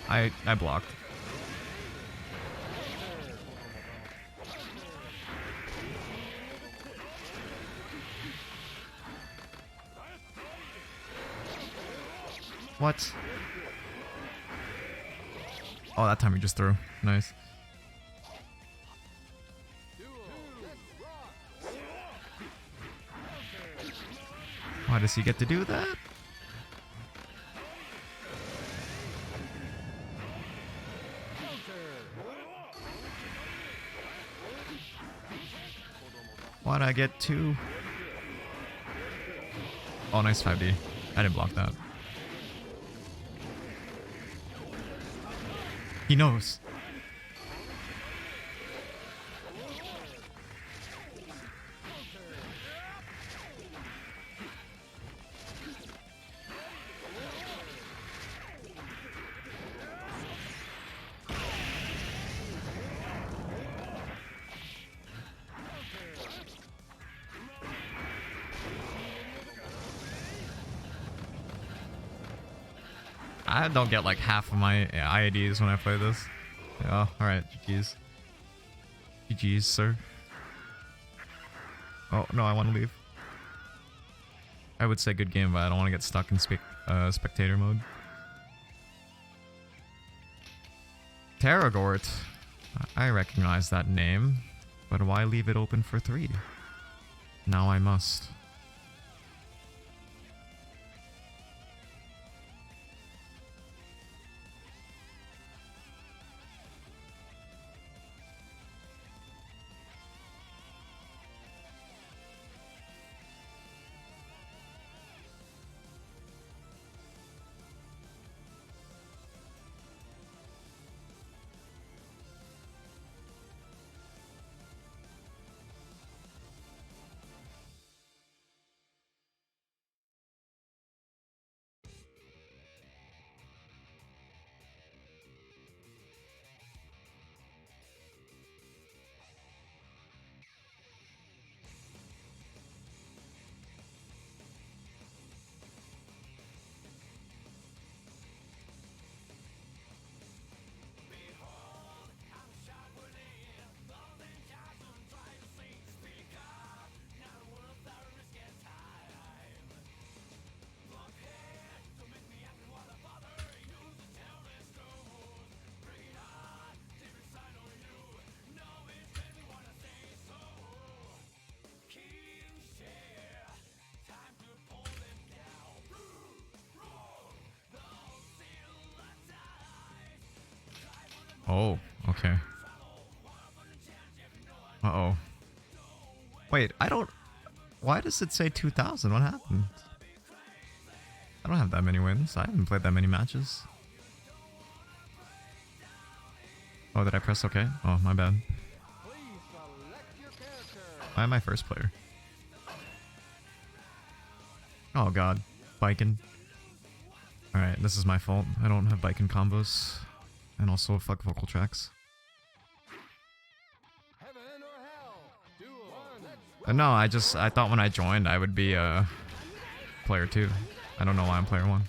I blocked. What? Oh, that time we just threw. Nice. Why does he get to do that? Why'd I get 2? Oh, nice 5D. I didn't block that. He knows. I don't get like half of my IIDs when I play this. Oh, alright, GG's. GG's, sir. Oh, no, I want to leave. I would say good game, but I don't want to get stuck in spectator mode. Terragort. I recognize that name, but why leave it open for 3? Now I must. Oh, okay. Uh-oh. Wait, I don't... Why does it say 2,000? What happened? I don't have that many wins. I haven't played that many matches. Oh, did I press OK? Oh, my bad. Please select your character. Why am I first player? Oh god. Biking. Alright, this is my fault. I don't have biking combos. And also, fuck vocal tracks. Heaven or hell. Duel. Let's No, I thought when I joined I would be player 2. I don't know why I'm player 1.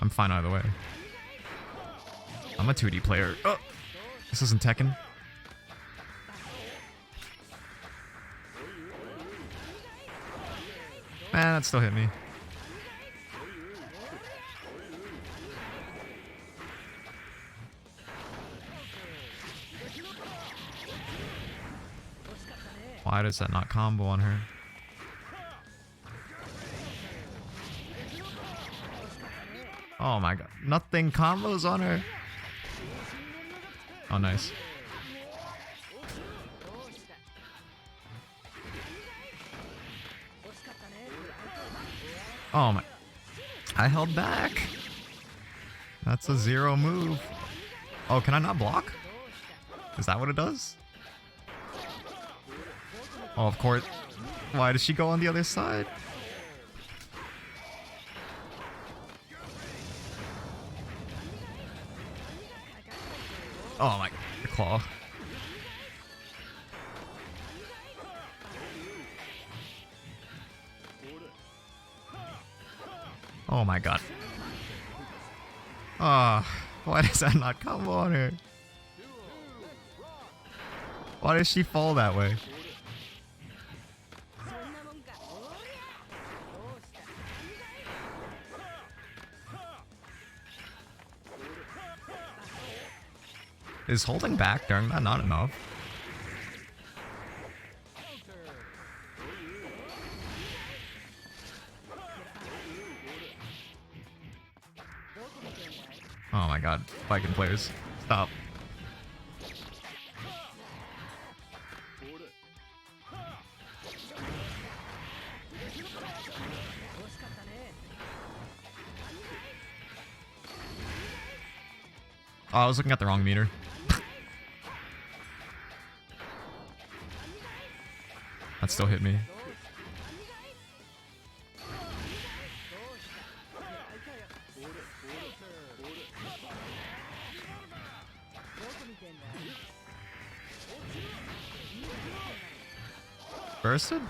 I'm fine either way. I'm a 2D player. Oh! This isn't Tekken. Man, that still hit me. Why does that not combo on her? Oh my god. Nothing combos on her. Oh, nice. Oh my. I held back. That's a 0 move. Oh, can I not block? Is that what it does? Oh, of course. Why does she go on the other side? Oh my, the claw. Oh my god. Ah, why does that not come on her? Why does she fall that way? Is holding back during that not enough? Oh my god, Viking players. Stop. Oh, I was looking at the wrong meter. That still hit me. Bursted?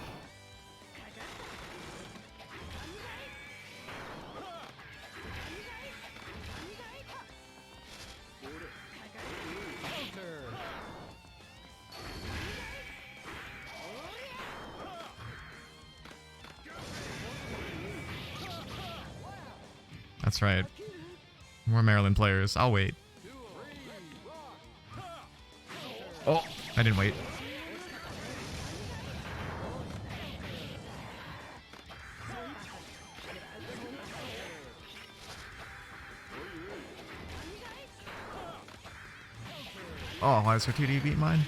That's right. More Maryland players. I'll wait. Oh, I didn't wait. Oh, why does her 2D beat mine?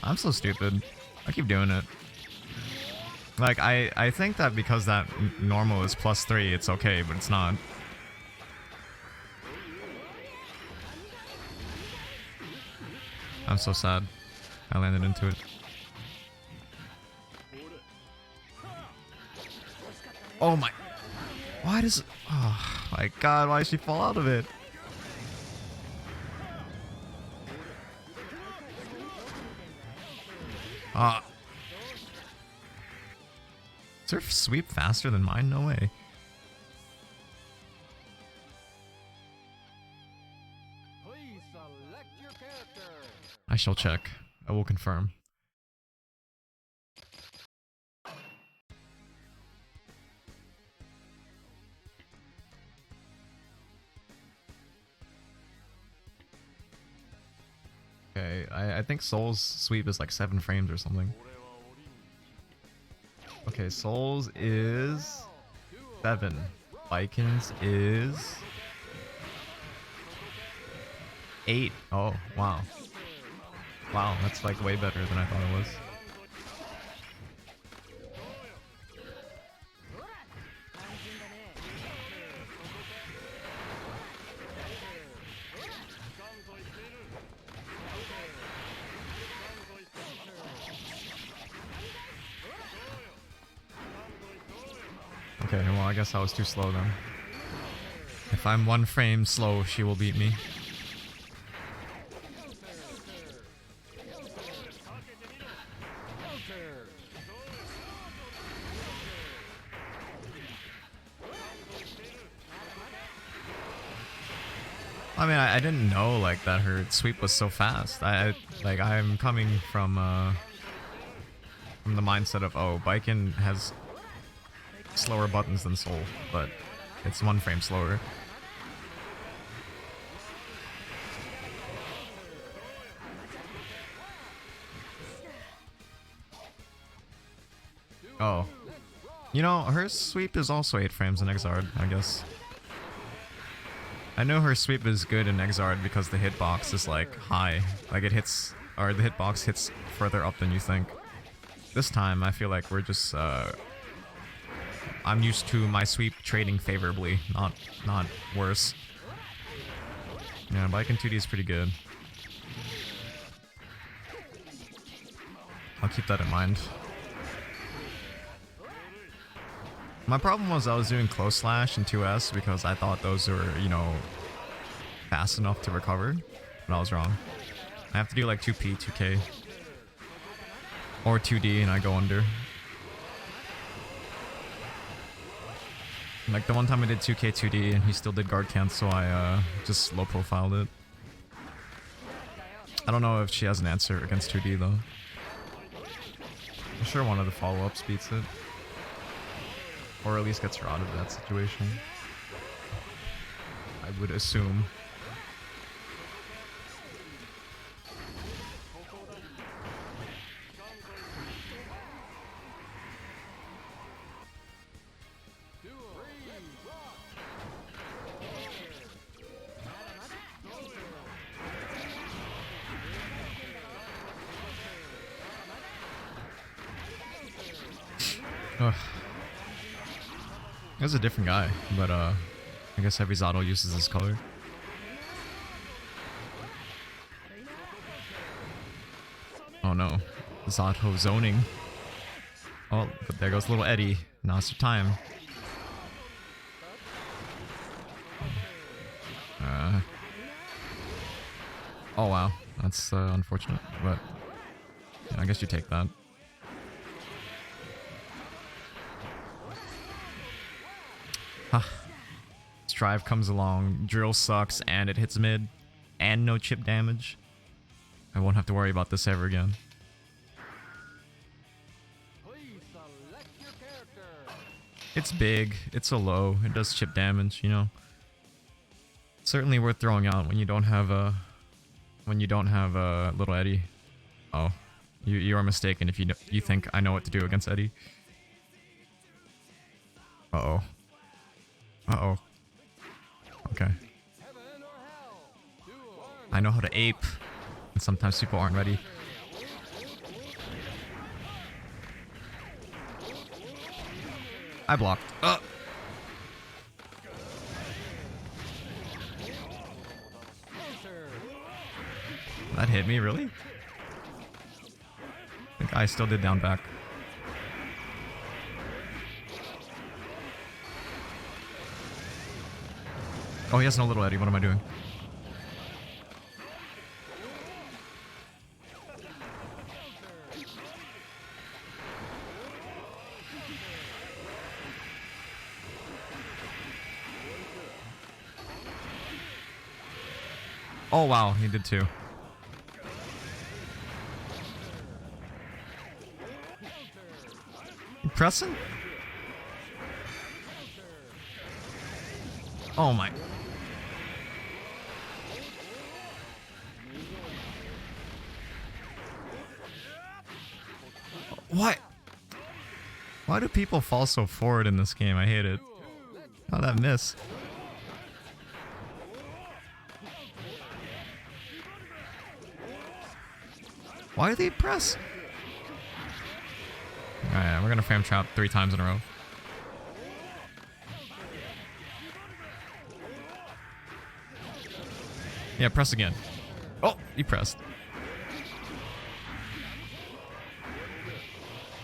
I'm so stupid. I keep doing it. Like, I think that because that normal is +3, it's okay, but it's not. I'm so sad. I landed into it. Oh my... Why does... Oh my god, why did she fall out of it? Is her sweep faster than mine? No way. Please select your character. I shall check. I will confirm. Okay, I think Soul's sweep is like 7 frames or something. Okay, Soul's is 7. Vikings is 8. Oh, wow. Wow, that's like way better than I thought it was. Okay, well, I guess I was too slow then. If I'm 1 frame slow, she will beat me. I mean, I didn't know like that her sweep was so fast. I'm coming from the mindset of, oh, Baiken has slower buttons than Soul, but it's 1 frame slower. Oh. You know, her sweep is also 8 frames in Exard, I guess. I know her sweep is good in Exard because the hitbox is like high. Like it hits, or the hitbox hits further up than you think. This time I feel like we're just, I'm used to my sweep trading favorably, not worse. Yeah, Baiken 2D is pretty good. I'll keep that in mind. My problem was I was doing close slash and 2S because I thought those were, you know, fast enough to recover, but I was wrong. I have to do like 2P, 2K, or 2D and I go under. Like the one time I did 2K, 2D and he still did guard cancel, I just low profiled it. I don't know if she has an answer against 2D though. I'm sure one of the follow-ups beats it. Or at least gets her out of that situation. I would assume. Ugh. It's a different guy, but I guess every Zato uses this color. Oh no, Zato zoning. Oh, but there goes little Eddie. Now it's your time. Oh wow, that's unfortunate, but yeah, I guess you take that. Strive comes along, drill sucks, and it hits mid, and no chip damage. I won't have to worry about this ever again. It's big, it's a low, it does chip damage, you know. Certainly worth throwing out when you don't have a little Eddie. Oh, you are mistaken if you think I know what to do against Eddie. Uh oh. Okay. I know how to ape, and sometimes people aren't ready. I blocked. That hit me, really? The guy still did down back. Oh, he has no little Eddie. What am I doing? Oh wow, he did too. You pressing? Oh my. What? Why do people fall so forward in this game? I hate it. How'd that miss? Why do they press? Alright, we're gonna frame trap 3 times in a row. Yeah, press again. Oh, you pressed.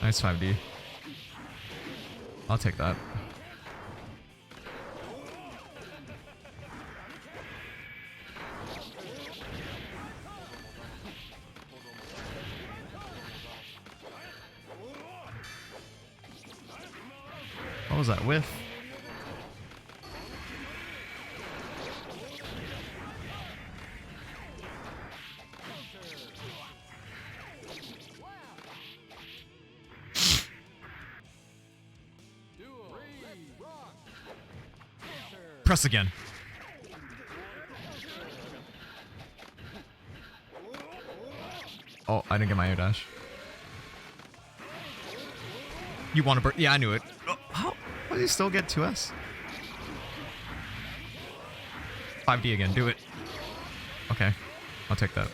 Nice 5D. I'll take that. What was that whiff? Press again. Oh, I didn't get my air dash. You want to burn? Yeah, I knew it. Oh, how do you still get 2S? 5D again. Do it. Okay, I'll take that.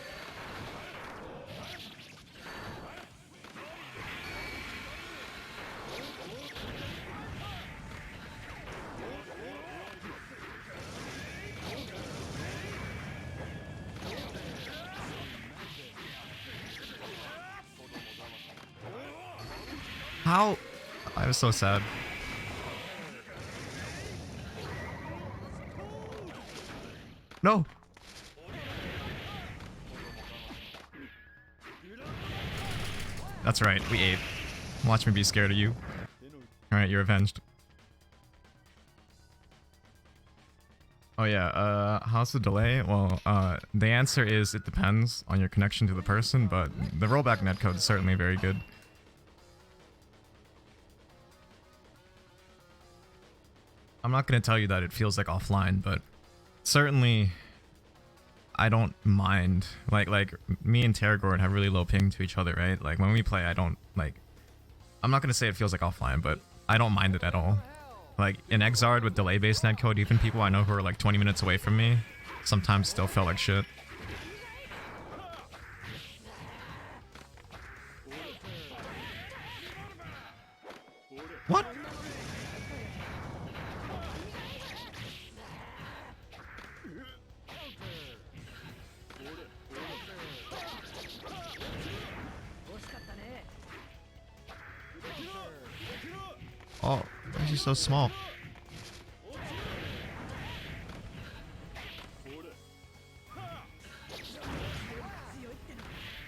How? I was so sad. No. That's right, we ate. Watch me be scared of you. Alright, you're avenged. Oh yeah, how's the delay? Well, the answer is it depends on your connection to the person, but the rollback netcode is certainly very good. I'm not going to tell you that it feels like offline, but certainly I don't mind. Like me and Terragord have really low ping to each other, right? Like when we play, I don't like. I'm not going to say it feels like offline, but I don't mind it at all. Like in Exard with delay-based netcode, even people I know who are like 20 minutes away from me sometimes still felt like shit. What? Oh, why is he so small?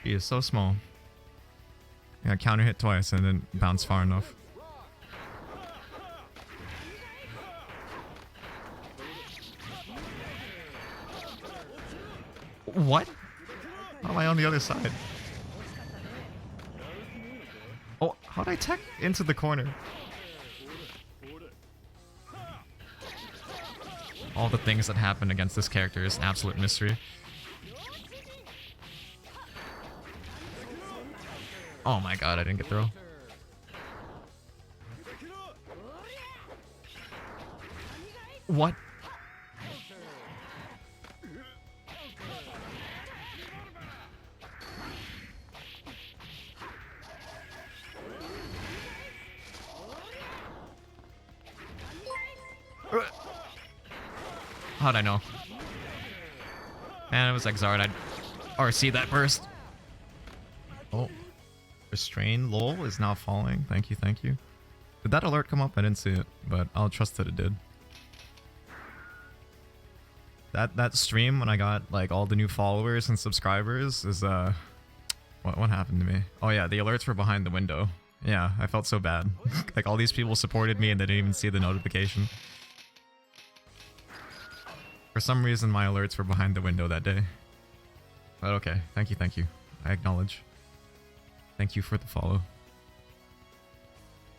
He is so small. Yeah, counter hit twice and then bounce far enough. What? How am I on the other side? Oh, how'd I tech into the corner? All the things that happen against this character is an absolute mystery. Oh my god, I didn't get through. What? How'd I know? Man, it was Exard. I'd RC that burst. Oh. Restrain lol is now falling. Thank you, thank you. Did that alert come up? I didn't see it, but I'll trust that it did. That stream when I got like all the new followers and subscribers is what happened to me? Oh yeah, the alerts were behind the window. Yeah, I felt so bad. Like all these people supported me and they didn't even see the notification. For some reason my alerts were behind the window that day. But okay, thank you, thank you. I acknowledge. Thank you for the follow.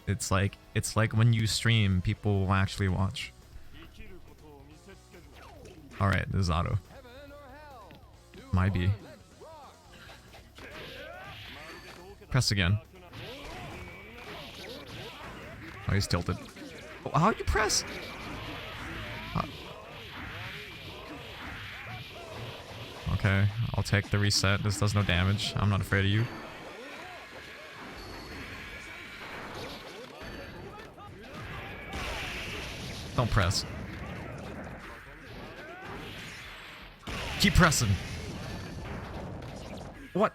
It's like when you stream, people will actually watch. Alright, this is auto. Might be. Press again. Oh, he's tilted. Oh, how'd you press? Okay. Okay, I'll take the reset. This does no damage. I'm not afraid of you. Don't press. Keep pressing. What?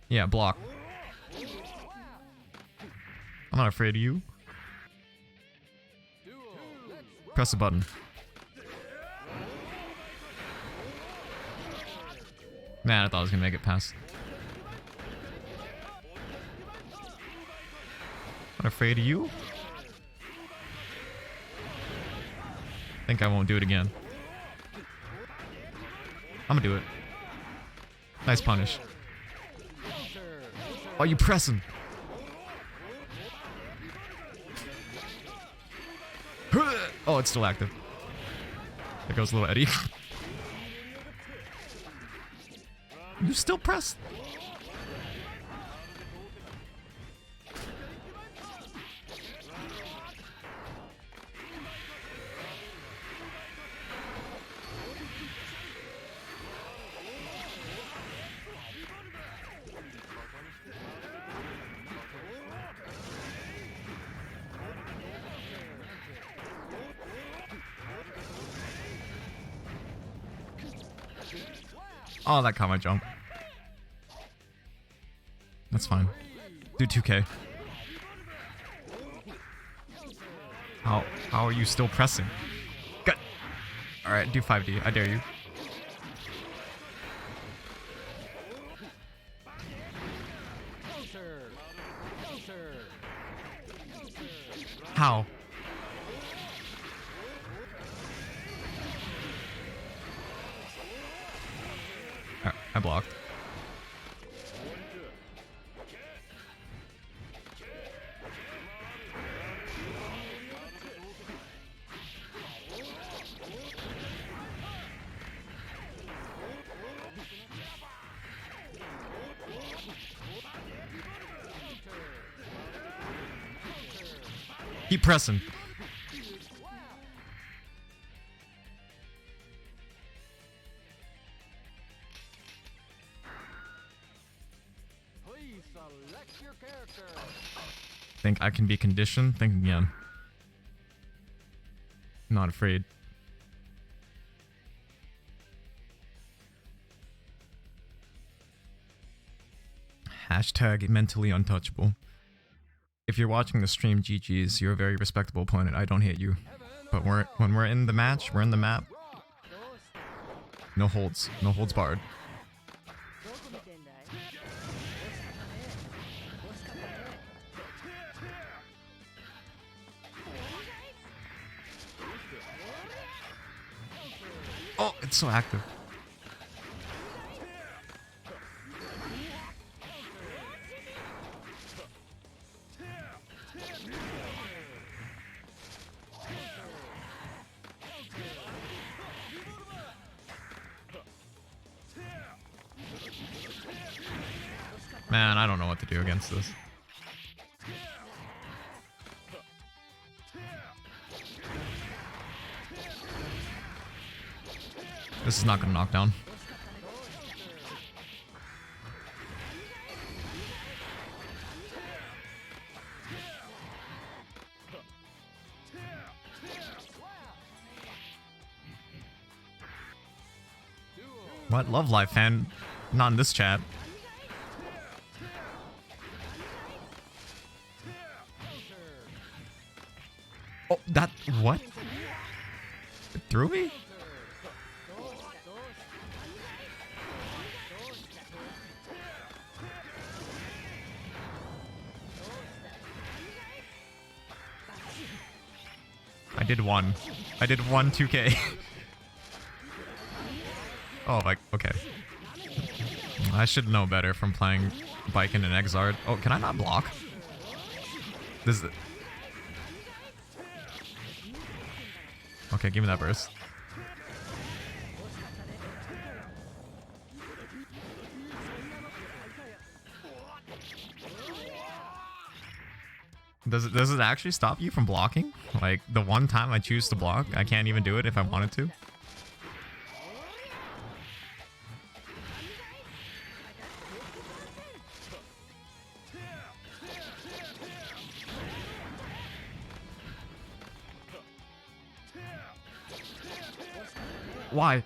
Yeah, block. I'm not afraid of you. Press the button. Man, I thought I was gonna make it past. Not afraid of you? Think I won't do it again. I'm gonna do it. Nice punish. Why are you pressing? Oh, it's still active. There goes little Eddie. You still press? Oh, that caught my jump. That's fine. Do 2k. How are you still pressing? Good. Alright, do 5D. I dare you. How? I blocked. Keep pressing. Please select your character. Think I can be conditioned? Think again. Not afraid. Hashtag mentally untouchable. If you're watching the stream, GG's, you're a very respectable opponent. I don't hate you. But when we're in the match, we're in the map. No holds. No holds barred. Oh, it's so active. Man, I don't know what to do against this. This is not gonna knock down. What? Love Life fan? Not in this chat. Oh, that... what? It threw me? I did one. I did one 2k. Oh, like, okay. I should know better from playing Biken and Exard. Oh, can I not block? This is... okay, give me that burst. Does it actually stop you from blocking? Like, the one time I choose to block, I can't even do it if I wanted to? Why?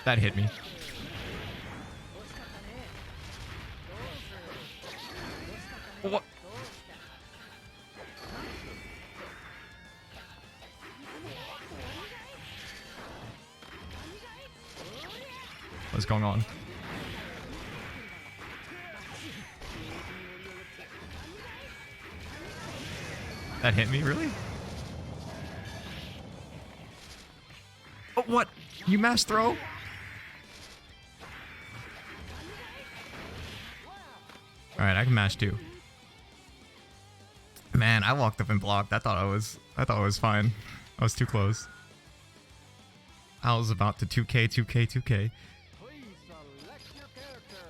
That hit me. What? What's going on? That hit me, really? Oh, what? You mass throw? Alright, I can mash too. Man, I walked up and blocked. I thought I was fine. I was too close. I was about to 2k, 2k, 2k. Please select your character.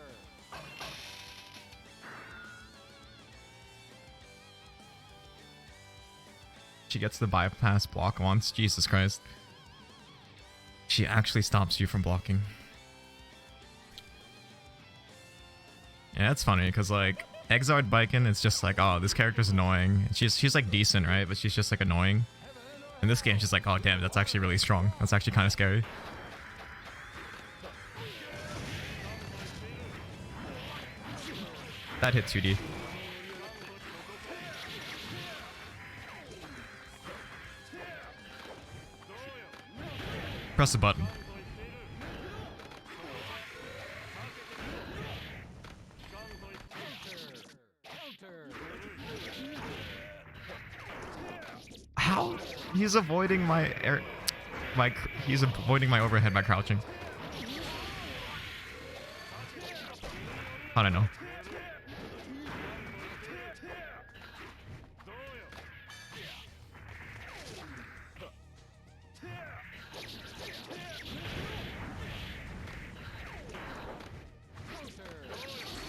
She gets the bypass block once. Jesus Christ. She actually stops you from blocking. Yeah, it's funny because like Exard Biken, it's just like, oh, this character's annoying. She's like decent, right? But she's just like annoying. In this game, she's like, oh damn, that's actually really strong. That's actually kind of scary. That hit 2D. Press the button. How? He's avoiding my air... He's avoiding my overhead by crouching. How'd I know?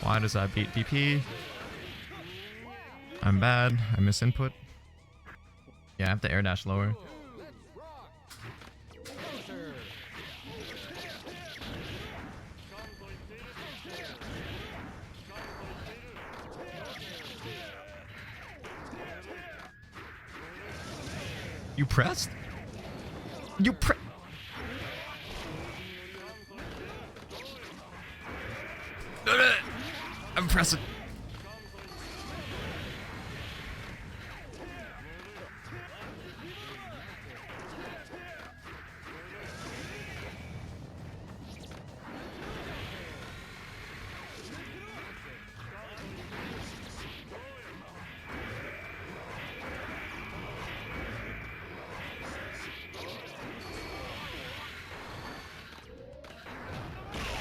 Why does that beat DP? I'm bad. I miss input. Yeah, I have to air dash lower. Let's rock. Counter. You pressed? You pre- I'm pressing.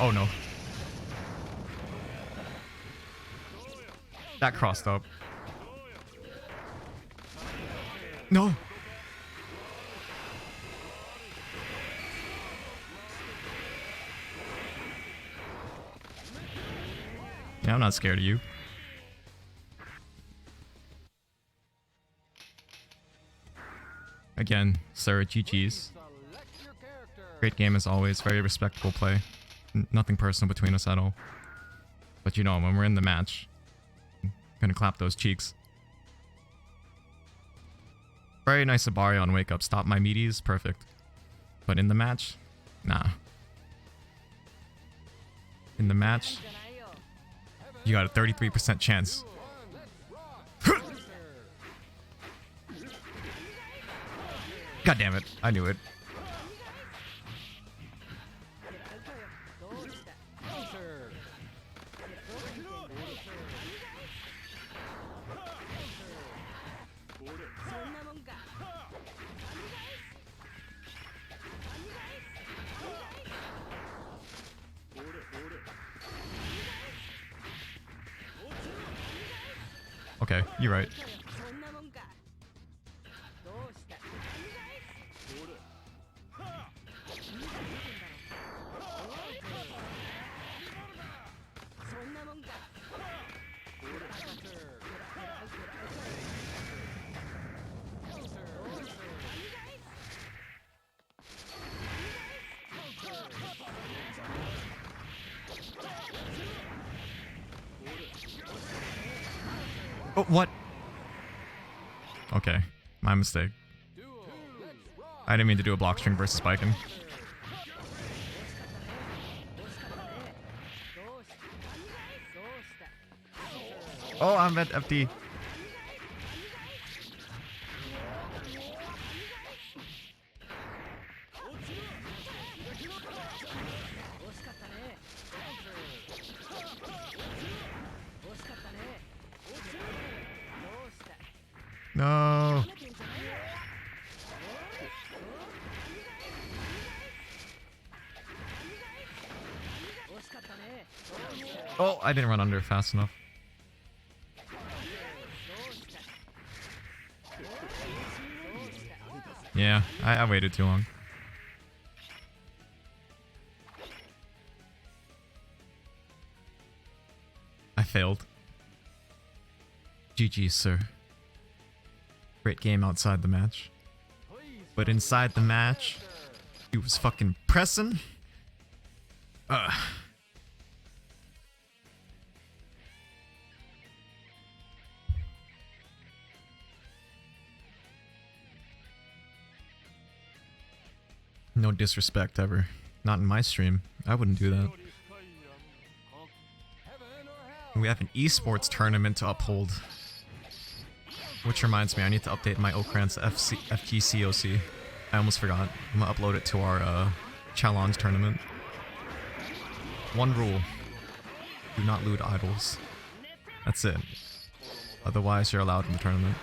Oh no. That crossed up. No. Yeah, I'm not scared of you. Again, sir, GG's. Select your character. Great game as always, very respectable play. Nothing personal between us at all. But you know, when we're in the match, I'm gonna clap those cheeks. Very nice Abari on wake up. Stop my meaties, perfect. But in the match, nah. In the match, you got a 33% chance. God damn it, I knew it. Counter. Okay, you're right. Oh, what? Okay, my mistake. I didn't mean to do a block string versus spiking. Oh, I'm at FD. No. Oh, I didn't run under fast enough. Yeah, I waited too long. I failed. GG, sir. Great game outside the match. But inside the match, he was fucking pressing. No disrespect ever. Not in my stream. I wouldn't do that. We have an esports tournament to uphold. Which reminds me, I need to update my Okrant's FGCOC. I almost forgot. I'm gonna upload it to our challenge tournament. One rule. Do not loot idols. That's it. Otherwise, you're allowed in the tournament.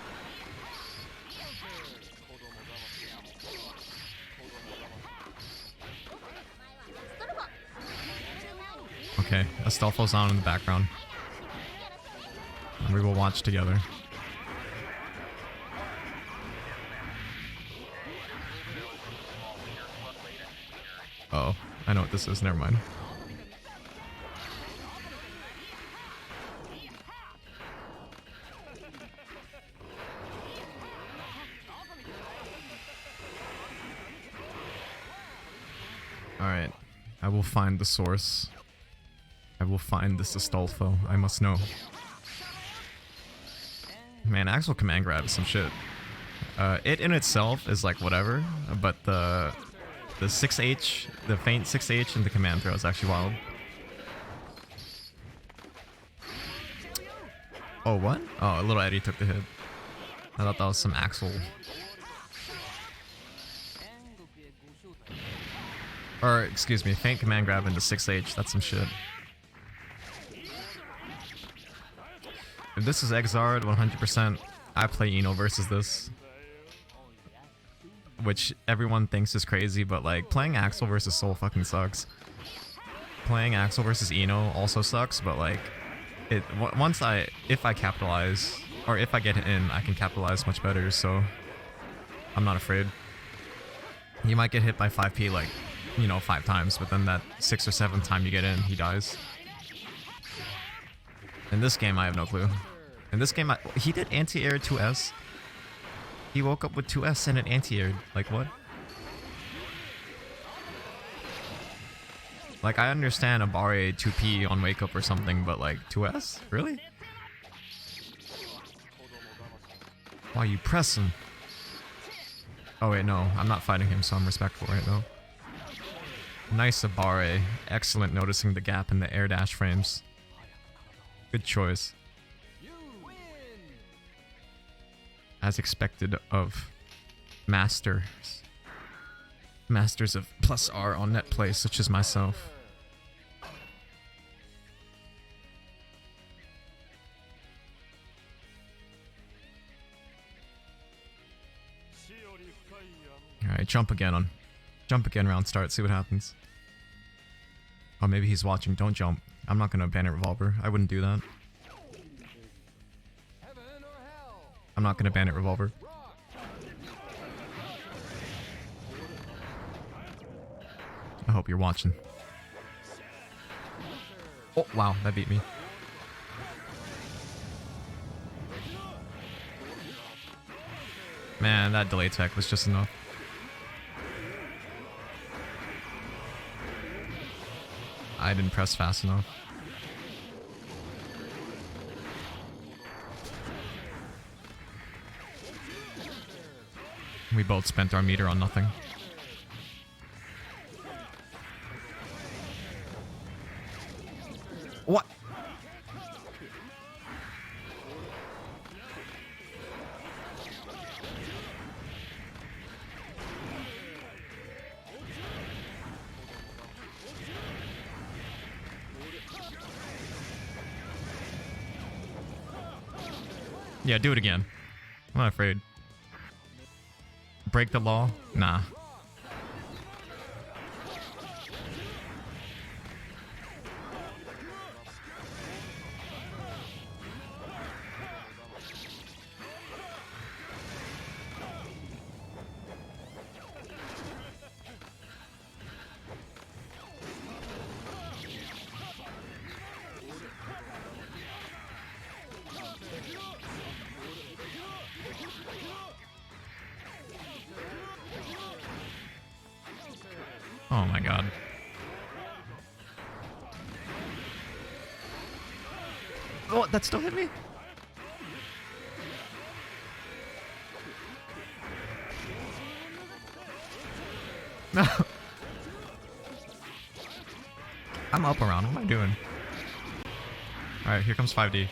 Okay, Astolfo's on in the background. And we will watch together. Uh oh, I know what this is, never mind. Alright, I will find the source. I will find this Astolfo, I must know. Man, actual command grab is some shit. It in itself is like whatever, but the 6H, the feint 6H and the command throw is actually wild. Oh, what? Oh, little Eddie took the hit. I thought that was some Axel. Or, excuse me, feint command grab into 6H, that's some shit. If this is Exard, 100%, I play Eno versus this. Which everyone thinks is crazy, but like, playing Axel versus Soul fucking sucks. Playing Axel versus Eno also sucks, but like, if I capitalize, or if I get it in, I can capitalize much better, so I'm not afraid. You might get hit by 5p like, you know, 5 times, but then that 6th or 7th time you get in, he dies. In this game, I have no clue. In this game, he did anti-air 2S. He woke up with 2S and it anti-aired. Like, what? Like, I understand a Barre 2P on wake up or something, but like, 2S? Really? Why are you pressing? Oh wait, no. I'm not fighting him, so I'm respectful right now. Nice Barre. Excellent noticing the gap in the air dash frames. Good choice. As expected of masters. Masters of plus R on net play, such as myself. Alright, jump again round start, see what happens. Oh, maybe he's watching, don't jump. I'm not gonna ban a revolver, I wouldn't do that. Heaven I'm not gonna ban it revolver. I hope you're watching. Oh, wow, that beat me. Man, that delay tech was just enough. I didn't press fast enough. We both spent our meter on nothing. What? Yeah, do it again. I'm not afraid. Break the law? Nah. Oh my god. Oh, that still hit me? No. I'm up around. What am I doing? Alright, here comes 5D.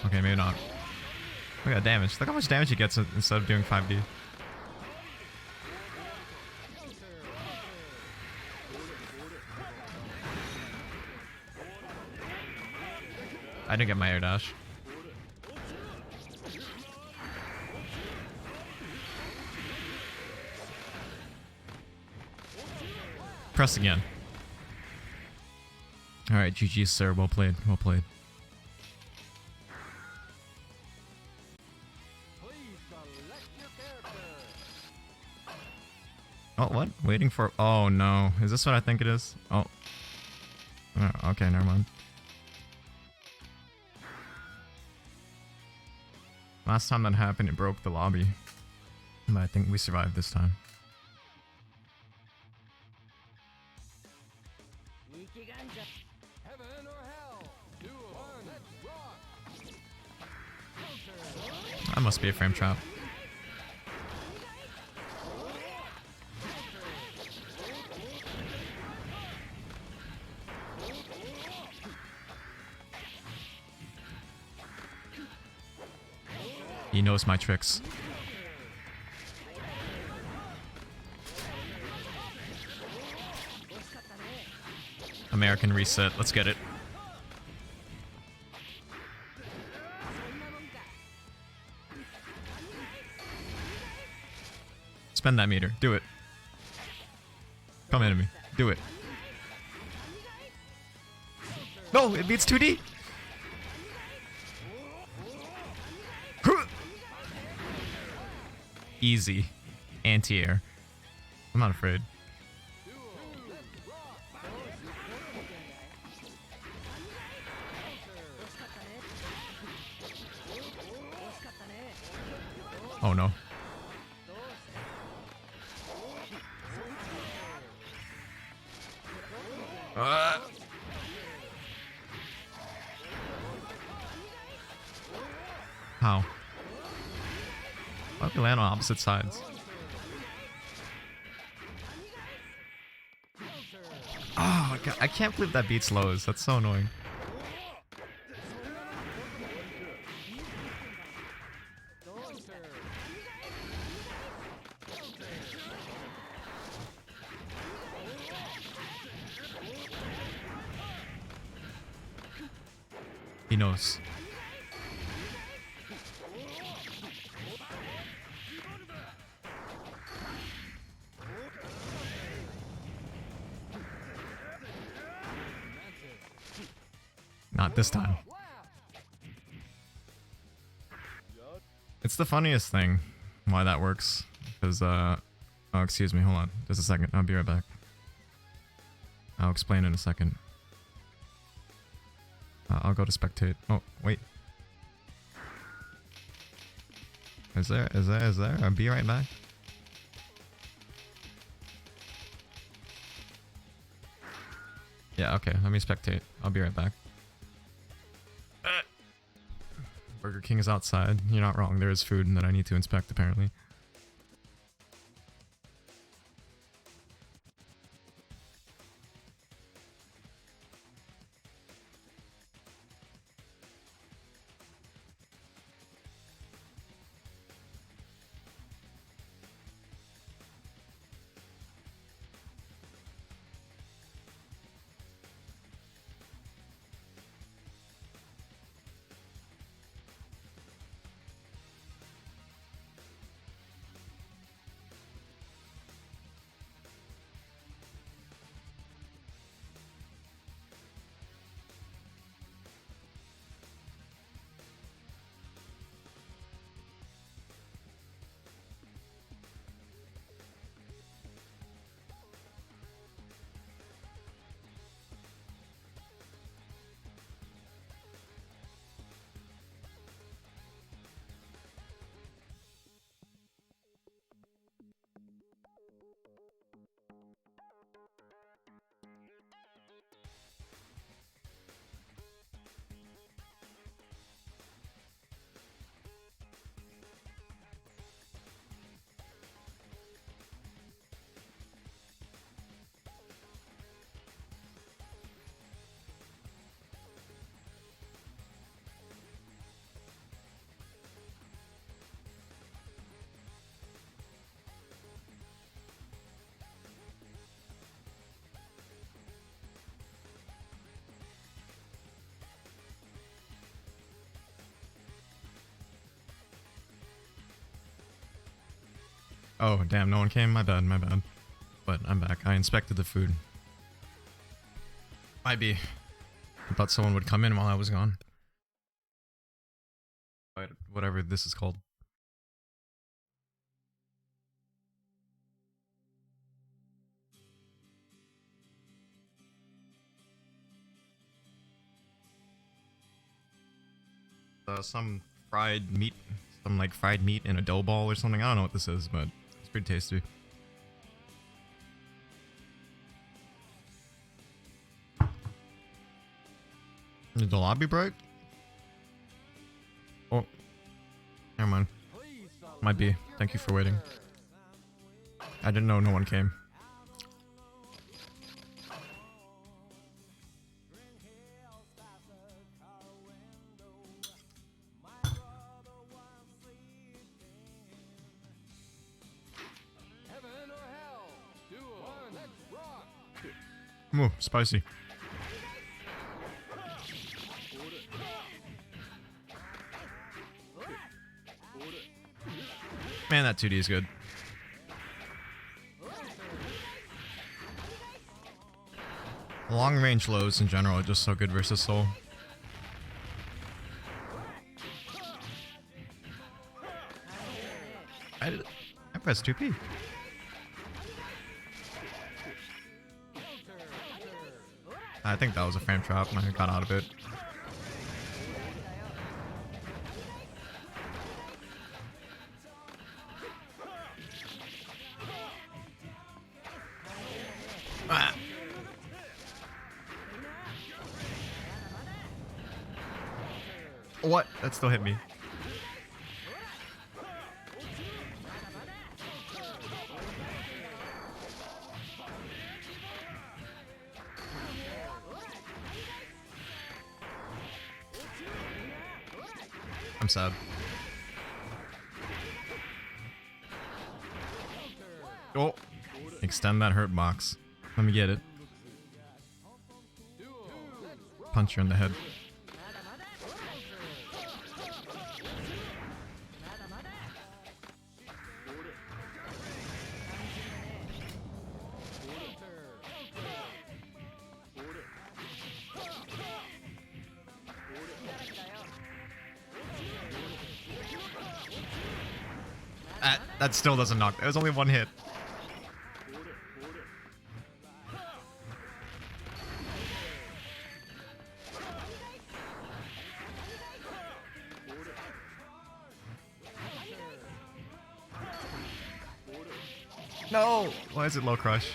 Okay, maybe not. Look at that damage. Look how much damage he gets instead of doing 5D. I didn't get my air dash. Press again. Alright, GG, sir. Well played. Well played. Oh, what? Waiting for... Oh, no. Is this what I think it is? Oh. Oh, okay, never mind. Last time that happened, it broke the lobby. But I think we survived this time. Heaven or hell? Duel. One. Let's rock. That must be a frame trap. He knows my tricks. American reset. Let's get it. Spend that meter. Do it. Come into me. Do it. No, it beats 2D. Easy. Anti-air. I'm not afraid. Oh no. How? Why do we land on opposite sides? Oh, God, I can't believe that beats lows. That's so annoying. He knows. Not this time. It's the funniest thing why that works. Because, oh, excuse me, hold on. Just a second. I'll be right back. I'll explain in a second. I'll go to spectate. Oh, wait. Is there? I'll be right back. Yeah, okay. Let me spectate. I'll be right back. Burger King is outside. You're not wrong. There is food that I need to inspect, apparently. Oh, damn, no one came? My bad, my bad. But I'm back. I inspected the food. Might be. I thought someone would come in while I was gone. Whatever this is called. Some fried meat. Some like fried meat in a dough ball or something. I don't know what this is, but it's pretty tasty. Did the lobby break? Oh. Never mind. Might be. Thank you for waiting. I didn't know no one came. Heaven or hell? Duel. One. Let's rock. Ooh, spicy. Man, that 2D is good. Long range lows in general are just so good versus Soul. I pressed 2P. I think that was a frame trap and I got out of it. Ah. What? That still hit me. I'm sad. Oh, extend that hurt box. Let me get it. Punch you in the head. That still doesn't knock. It was only one hit. No! Why is it low crush?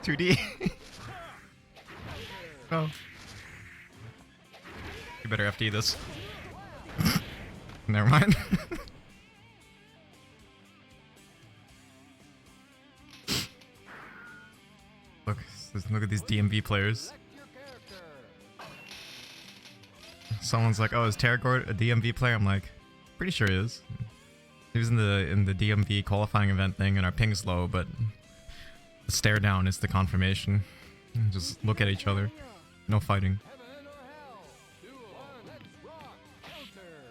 $2D. Oh. You better FD this. Never mind. Look at these DMV players. Someone's like, "Oh, is Terragord a DMV player?" I'm like, pretty sure he is. He was in the DMV qualifying event thing, and our ping's low, but the stare down is the confirmation. Just look at each other. No fighting. Heaven or hell. Duel. Let's rock. Counter.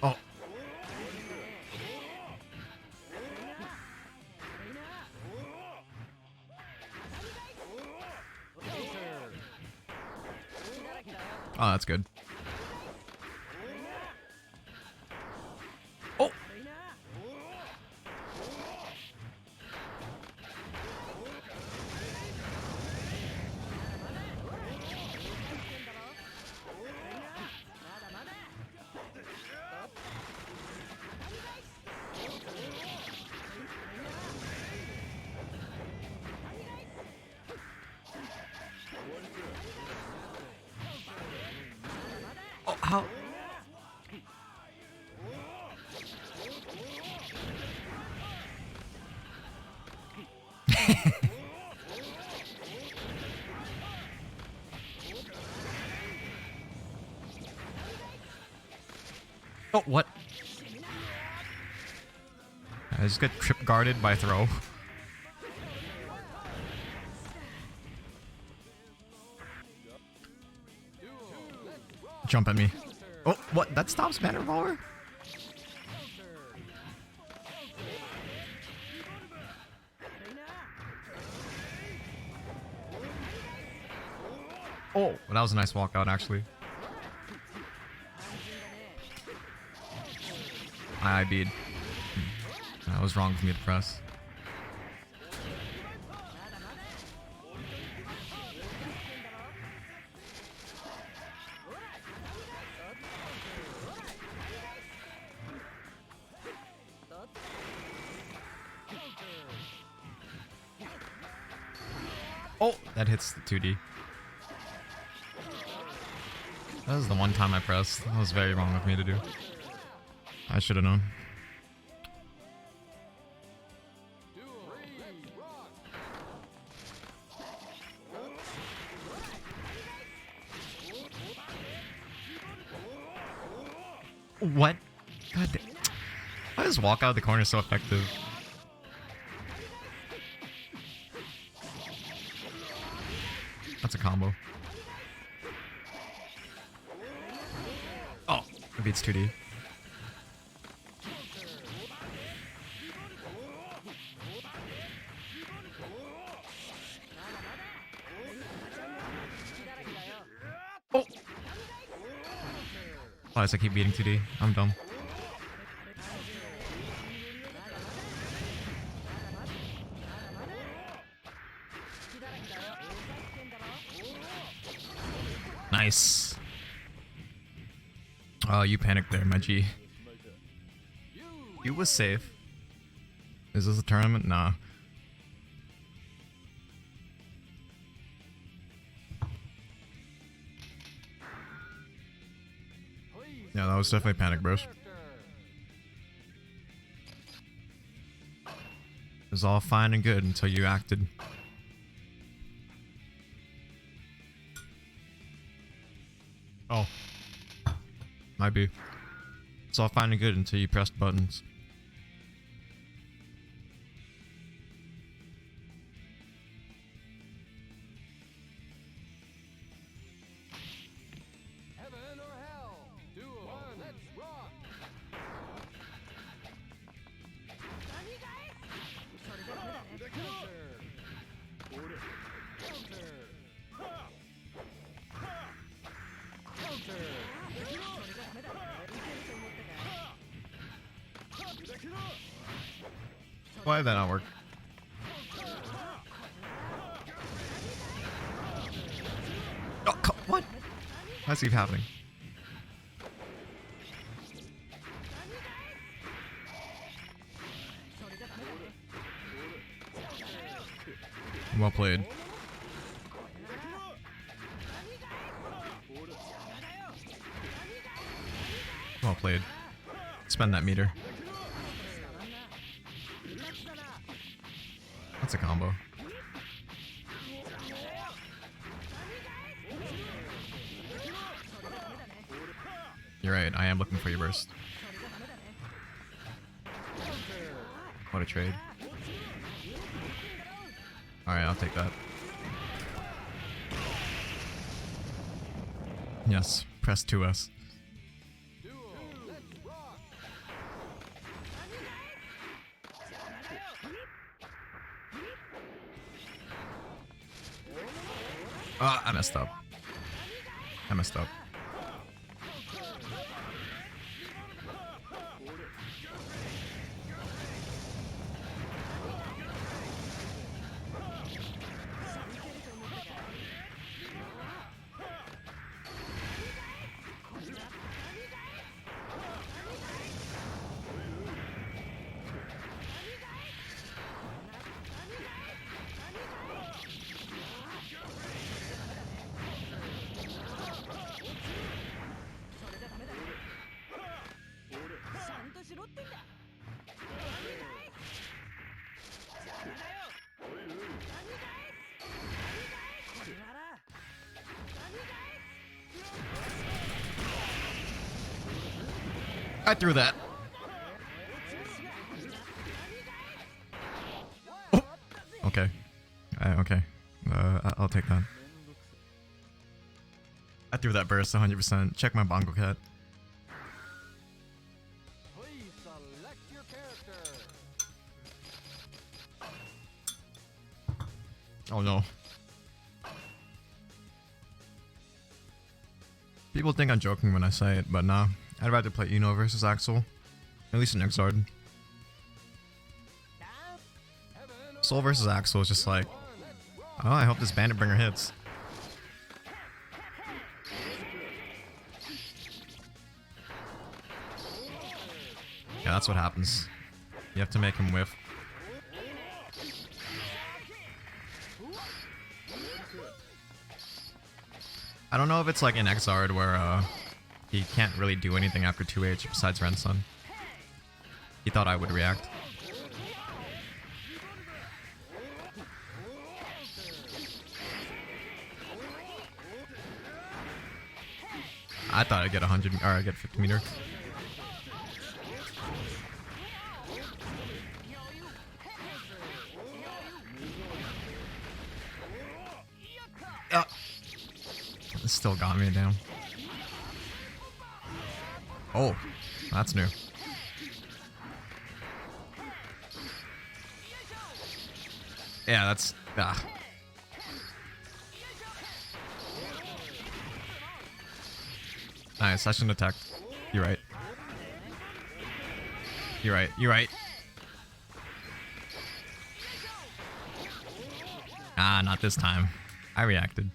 Oh. Oh, that's good. Oh! Oh, how? Oh, what? I just got trip guarded by throw. Jump at me. Oh, what? That stops banner roller? Oh, that was a nice walkout, actually. I IB'd. That was wrong for me to press. Oh, that hits the 2D. That was the one time I pressed. That was very wrong of me to do. I should have known. What? God damn. Why does walk out of the corner so effective? That's a combo. Oh, it beats 2D. Oh! Why does I keep beating 2D? I'm dumb. Nice. Oh, you panicked there, my G. You was safe. Is this a tournament? Nah. Yeah, that was definitely panic, bros. It was all fine and good until you acted. Oh. Might be. It's all fine and good until you pressed buttons. Heaven or hell. Duel. Let's rock. Why did that not work? Oh, what? Why's it keep happening? Well played. Well played. Spend that meter. That's a combo. You're right, I am looking for your burst. What a trade. Alright, I'll take that. Yes, press 2S. Ah, I messed up. I messed up. I threw that. Oh. Okay. Okay. I'll take that. I threw that burst 100%. Check my bongo cat. Please select your character. Oh no. People think I'm joking when I say it, but nah. I'd rather play Eno versus Axel. At least in Exard. Soul versus Axel is just like, oh, I hope this Bandit Bringer hits. Yeah, that's what happens. You have to make him whiff. I don't know if it's like in Exard where he can't really do anything after 2H besides Rensun. He thought I would react. I thought I'd get 100 or I'd get 50 meter. It still got me down. Oh, that's new. Yeah, that's nice. I shouldn't attack. You're right. You're right. You're right. Ah, not this time. I reacted.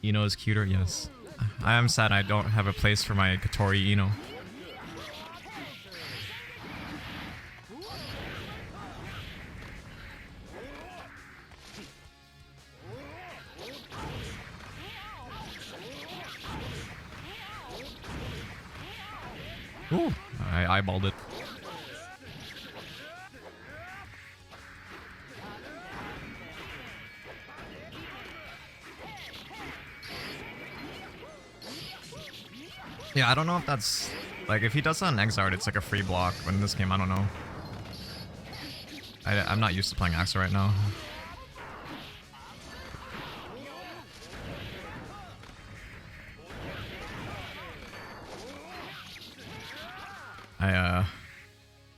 Eno is cuter, yes. I am sad I don't have a place for my Katori Eno. Ooh, I eyeballed it. Yeah, I don't know if that's... Like, if he does that on Exard, it's like a free block, but in this game, I don't know. I'm not used to playing Axel right now.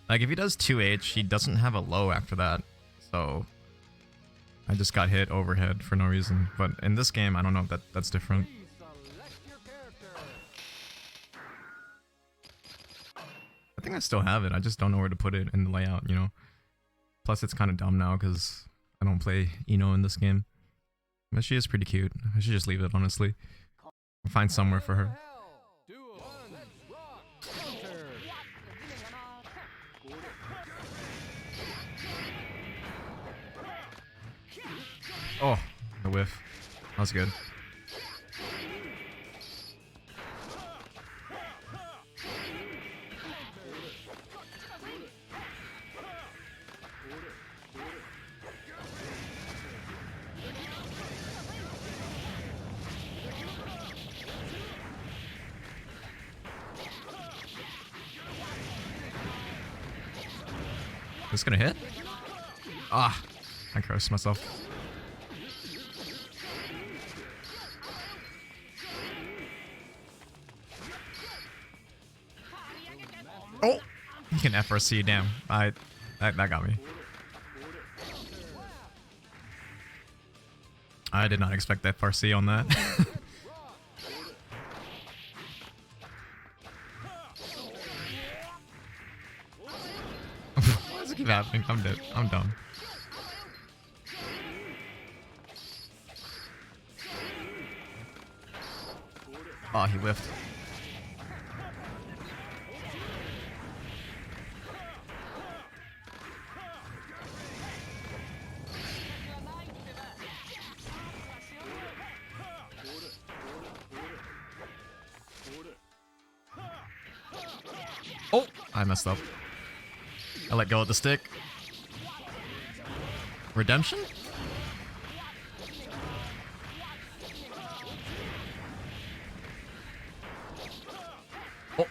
Like, if he does 2H, he doesn't have a low after that, so... I just got hit overhead for no reason, but in this game, I don't know if that's different. Please select your character. I think think I still have it. I just don't know where to put it in the layout, you know. Plus, it's kind of dumb now because I don't play Ino in this game. But she is pretty cute. I should just leave it, honestly. I'll find somewhere for her. Oh, the whiff. That was good. This gonna hit? Ah, I cursed myself. Oh, you can FRC. Damn, that got me. I did not expect that FRC on that. Why does it keep happening? I'm dead. I'm dumb. Oh, he whiffed. Oh, I messed up. I let go of the stick. Redemption? Oh.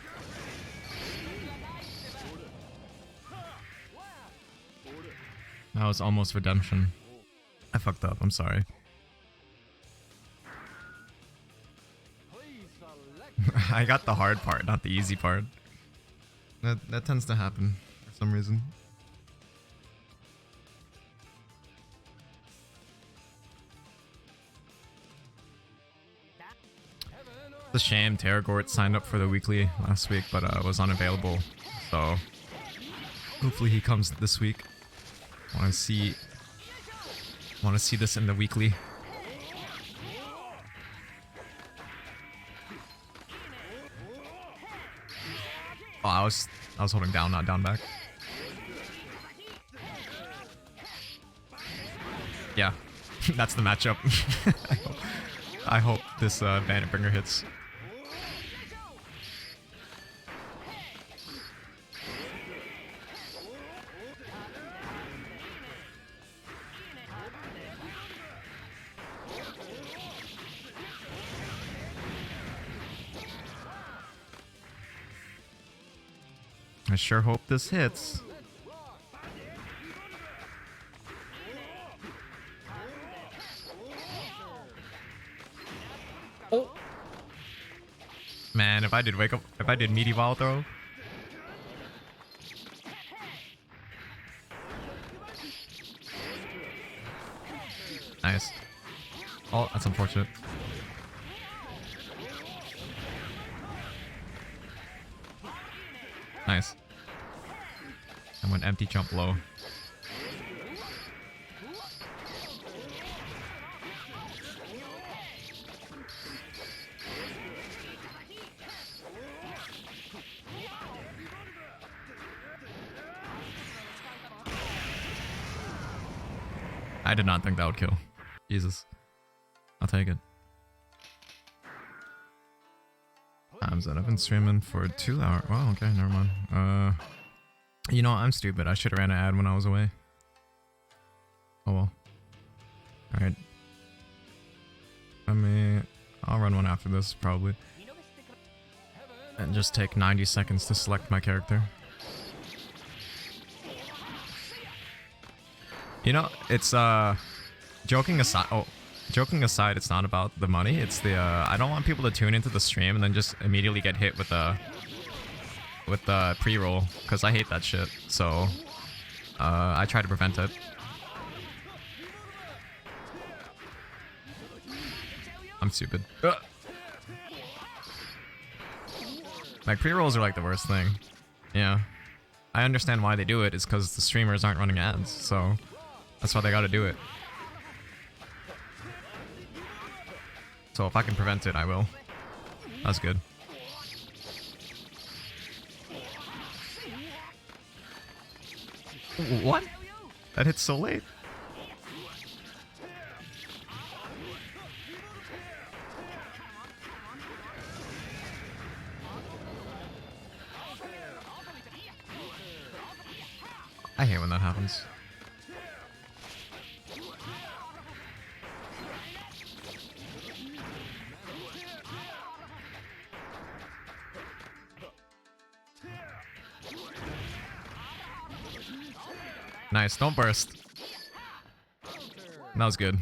That was almost redemption. I fucked up, I'm sorry. I got the hard part, not the easy part. That tends to happen for some reason. It's a shame Terragort signed up for the weekly last week, but was unavailable. So hopefully he comes this week. Want to see this in the weekly. Oh, I was holding down, not down back. Yeah, that's the matchup. I hope this Bandit Bringer hits. I sure hope this hits. Oh! Man, if I did meaty ball throw. Nice. Oh, that's unfortunate. Nice. I went empty jump low. I did not think that would kill. Jesus. I'll take it. Times that I've been streaming for 2 hours. Wow, okay, never mind. You know, I'm stupid. I should have ran an ad when I was away. Oh well. Alright. I'll run one after this, probably. And just take 90 seconds to select my character. You know, it's, joking aside, it's not about the money. It's the, I don't want people to tune into the stream and then just immediately get hit with the pre-roll, because I hate that shit. So, I try to prevent it. I'm stupid. Ugh. Like, pre-rolls are like the worst thing. Yeah. I understand why they do it, is because the streamers aren't running ads, so that's why they gotta do it. So if I can prevent it, I will. That's good. What? That hit so late. I hate when that happens. Nice, don't burst. That was good.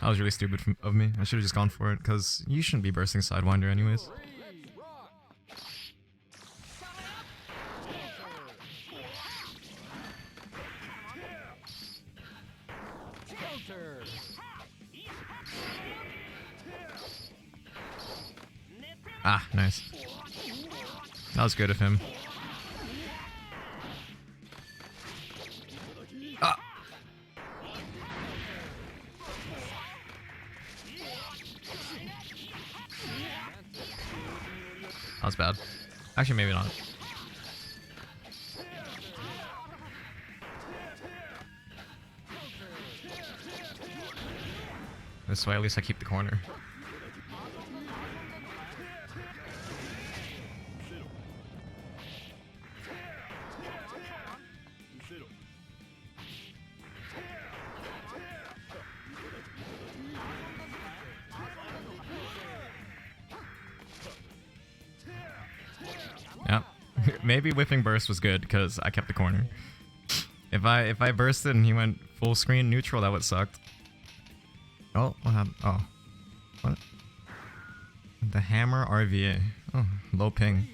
That was really stupid of me. I should have just gone for it, because you shouldn't be bursting Sidewinder anyways. Ah, nice. That was good of him. Ah! That was bad. Actually, maybe not. This way, at least I keep the corner. Yep. Maybe whipping burst was good because I kept the corner. If I bursted and he went full screen neutral, that would sucked. Oh, what happened? Oh. What? The hammer RVA. Oh, low ping.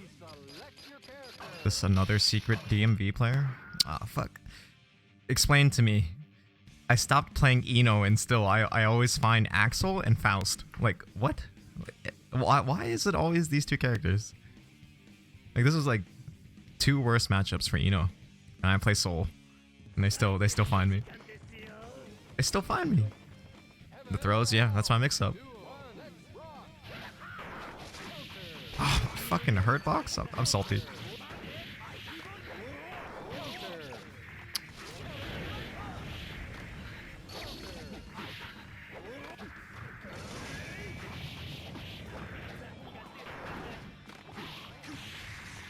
This another secret DMV player? Ah, fuck. Explain to me. I stopped playing Eno and still I always find Axel and Faust. Like, what? Why is it always these two characters? Like, this is like two worst matchups for Eno. And I play Soul. And they still find me. They still find me. The throws, yeah, that's my mix-up. Oh, fucking hurt box? I'm salty.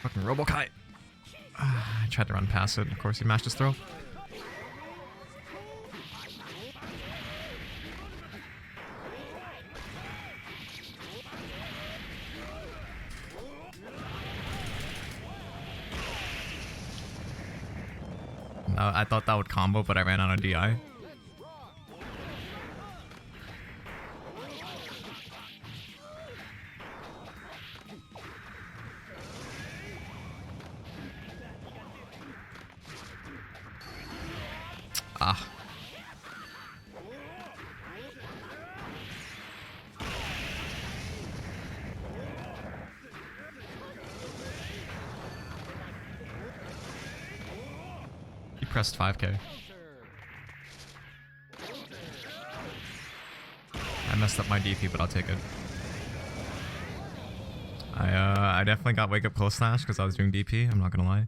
Fucking Robo-Kite. I tried to run past it. Of course, he mashed his throw. I thought that would combo, but I ran out of DI. Ah. He pressed 5k. I messed up my DP, but I'll take it. I definitely got wake up close slash because I was doing DP, I'm not gonna lie.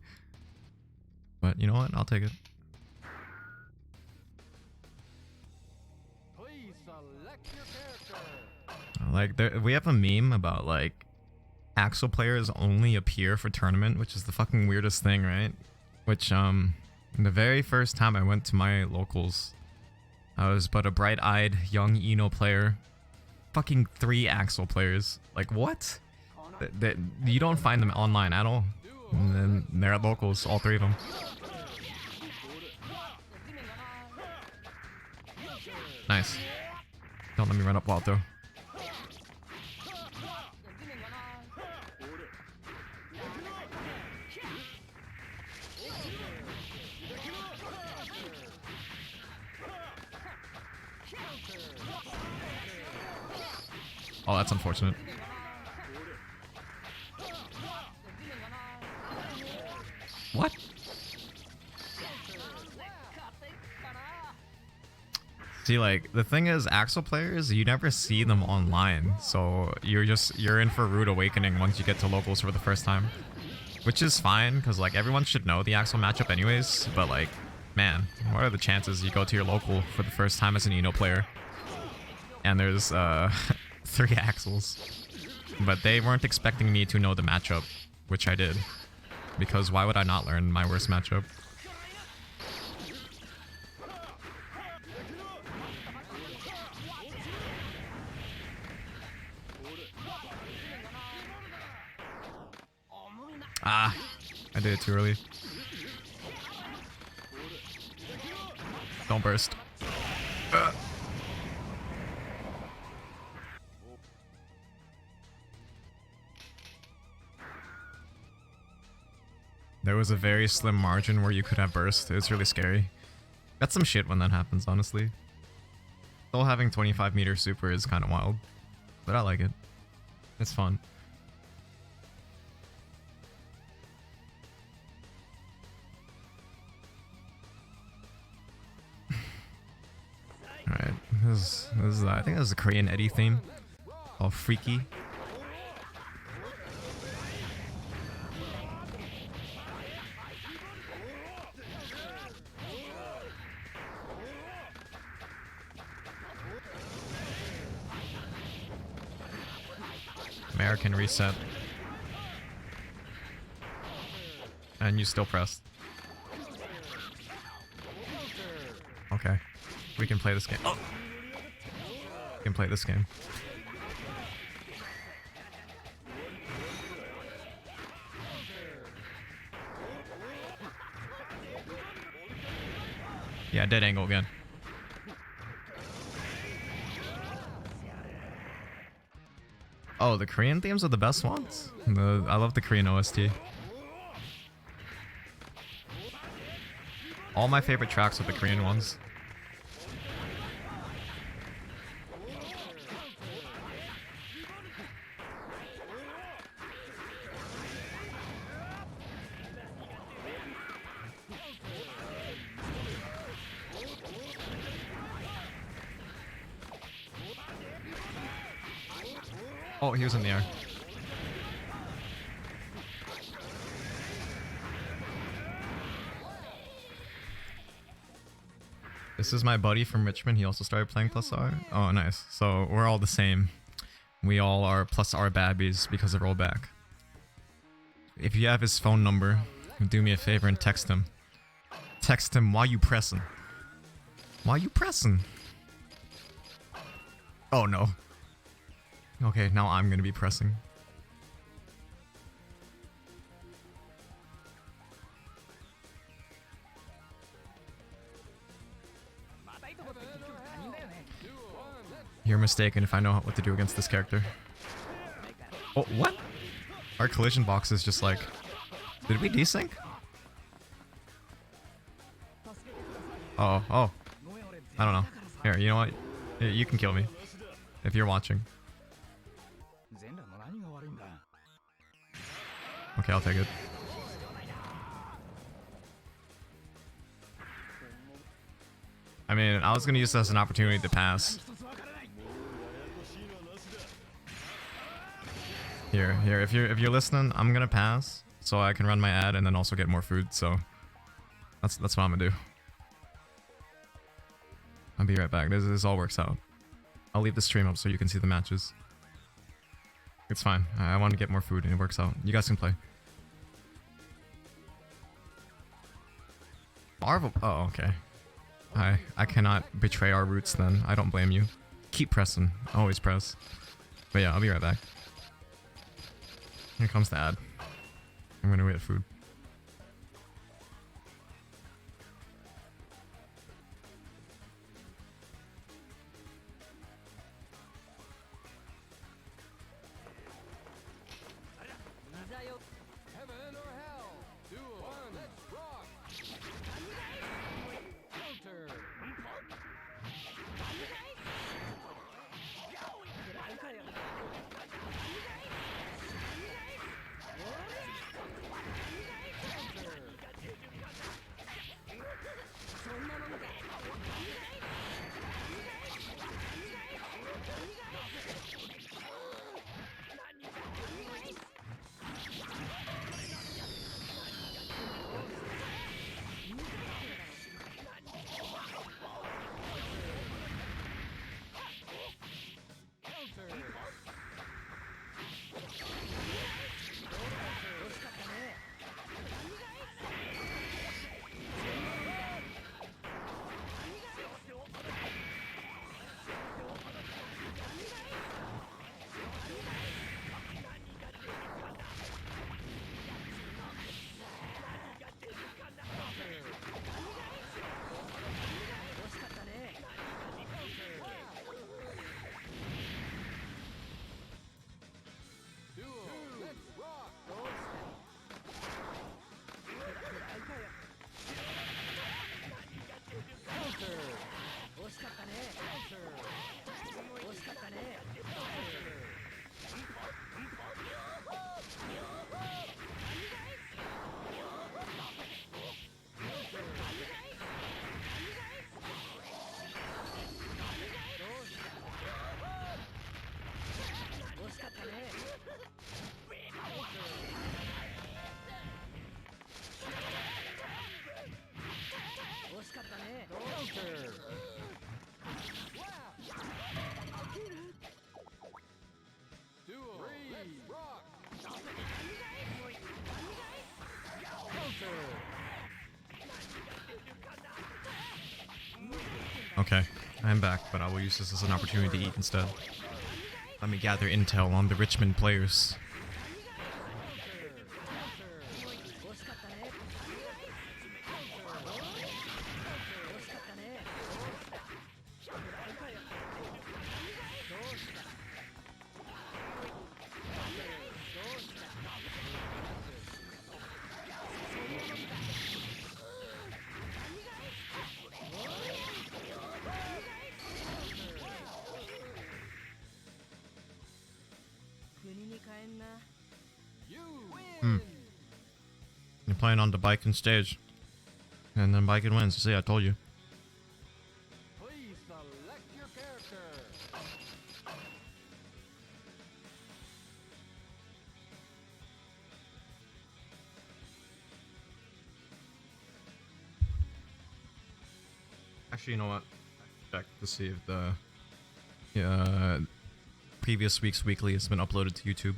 But you know what? I'll take it. Please select your character. Like, we have a meme about, like, Axel players only appear for tournament, which is the fucking weirdest thing, right? Which, the very first time I went to my locals, I was but a bright-eyed young Eno player. Fucking 3 Axel players. Like, what? You don't find them online at all. And then they're at locals, all 3 of them. Nice. Don't let me run up wild though. Oh, that's unfortunate. What? See, like, the thing is, Axel players, you never see them online, so you're in for a rude awakening once you get to locals for the first time. Which is fine, because, like, everyone should know the Axel matchup anyways, but, like, man, what are the chances you go to your local for the first time as an Eno player? And there's, 3 Axels. But they weren't expecting me to know the matchup, which I did. Because why would I not learn my worst matchup? Ah, I did it too early. Don't burst. There was a very slim margin where you could have burst. It was really scary. That's some shit when that happens, honestly. Still having 25-meter super is kind of wild. But I like it. It's fun. Alright, this is I think this is a Korean Eddie theme. All freaky. American reset. And you still pressed. Okay. We can play this game. Oh! We can play this game. Yeah, dead angle again. Oh, the Korean themes are the best ones? I love the Korean OST. All my favorite tracks are the Korean ones. Oh, he was in the air. This is my buddy from Richmond. He also started playing plus R. Oh, nice. So we're all the same. We all are plus R babbies because of rollback. If you have his phone number, do me a favor and text him. Text him, why you pressing? Why you pressing? Oh no. Okay, now I'm gonna be pressing. You're mistaken if I know what to do against this character. Oh, what? Our collision box is just like... Did we desync? Oh, oh. I don't know. Here, you know what? You can kill me. If you're watching. Okay, I'll take it. I mean, I was gonna use this as an opportunity to pass. Here, if you're listening, I'm gonna pass so I can run my ad and then also get more food. So that's what I'm gonna do. I'll be right back. This all works out. I'll leave the stream up so you can see the matches. It's fine. I want to get more food and it works out. You guys can play. Marvel. Oh, okay. I cannot betray our roots then. I don't blame you. Keep pressing. Always press. But yeah, I'll be right back. Here comes the ad. I'm gonna get food. Heaven or hell? Duel. One. Let's rock. Counter. Okay, I'm back, but I will use this as an opportunity to eat instead. Let me gather intel on the Richmond players. You're playing on the Baiken stage. And then Baiken wins. See, I told you. Please select your character. Actually, you know what? Check to see if the previous week's weekly has been uploaded to YouTube.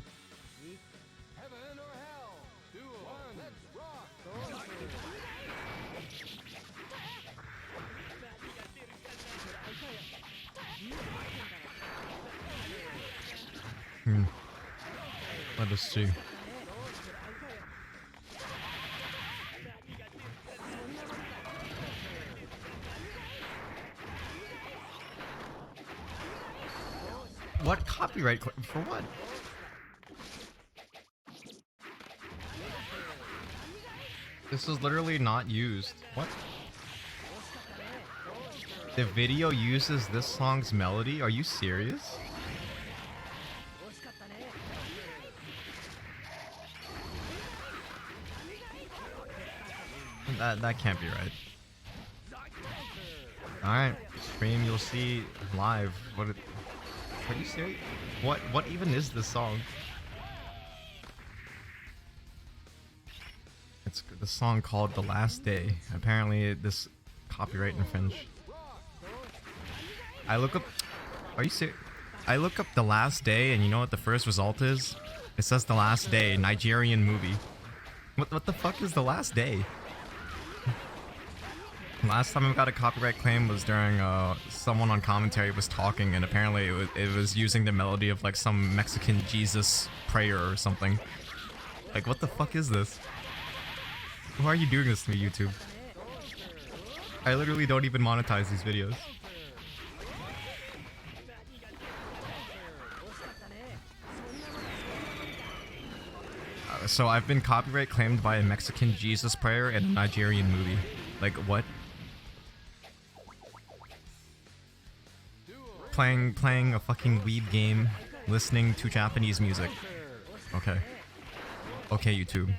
Heaven or hell. Duel. One. Let's rock. Let us see. What copyright for what? This is literally not used. What? The video uses this song's melody? Are you serious? That can't be right. Alright, stream, you'll see live. Are you serious? What even is this song? It's the song called The Last Day. Apparently this copyright infringe. I look up... Are you serious? I look up The Last Day and you know what the first result is? It says The Last Day, Nigerian movie. What the fuck is The Last Day? Last time I got a copyright claim was during someone on commentary was talking and apparently it was using the melody of like some Mexican Jesus prayer or something. Like what the fuck is this? Why are you doing this to me, YouTube? I literally don't even monetize these videos. So I've been copyright claimed by a Mexican Jesus prayer and a Nigerian movie. Like what? Playing a fucking weeb game, listening to Japanese music. Okay. Okay, YouTube.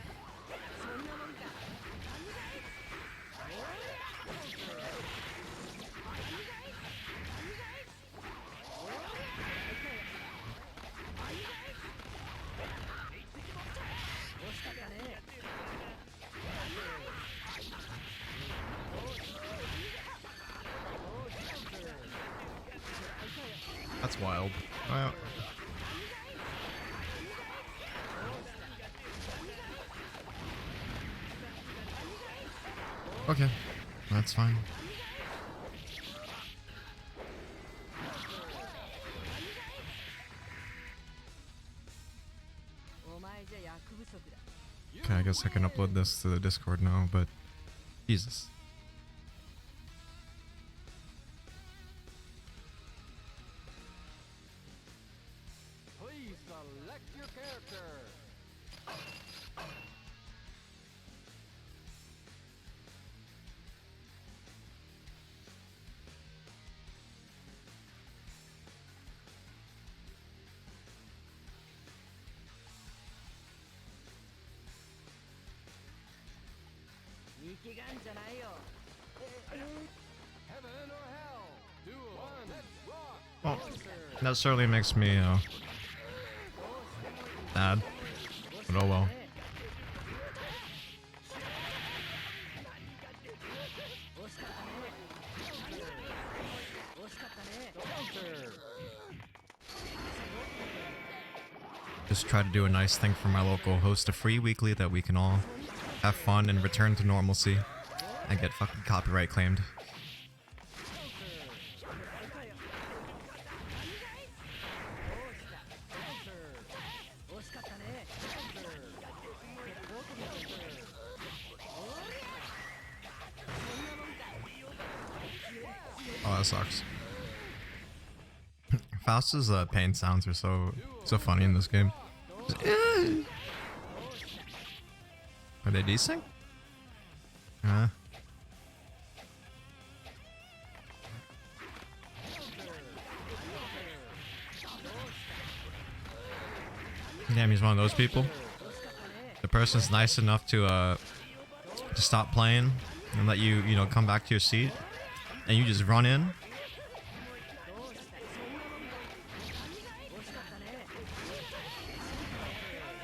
That's wild. Well, okay, that's fine. Okay, I guess I can upload this to the Discord now, but Jesus. Please select your character. Heaven or hell. Duel. One. Let's rock. Well, that certainly makes me sad. But oh well. Just try to do a nice thing for my local host, a free weekly that we can all have fun and return to normalcy and get fucking copyright claimed. Oh, that sucks. Faust's pain sounds are so funny in this game. Are they decent? Huh? Damn, he's one of those people. The person's nice enough to stop playing and let you, you know, come back to your seat, and you just run in.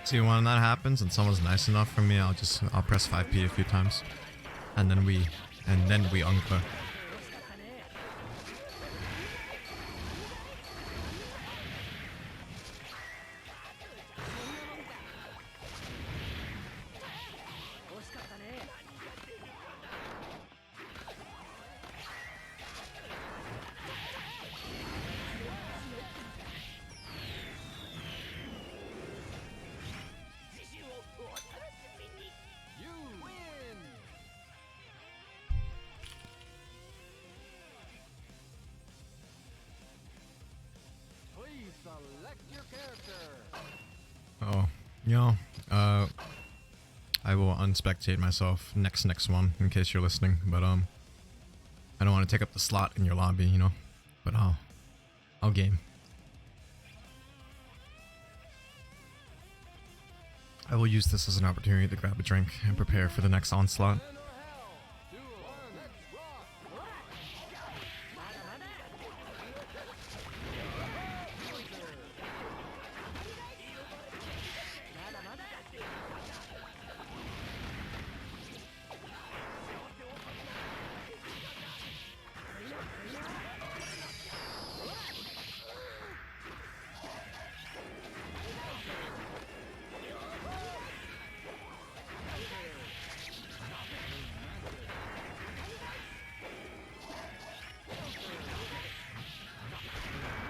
See, when that happens and someone's nice enough for me, I'll press 5P a few times, and then we uncle. You win. Please select your character. Oh, you know, I will unspectate myself next one in case you're listening, but I don't want to take up the slot in your lobby, you know, but I'll game. I will use this as an opportunity to grab a drink and prepare for the next onslaught.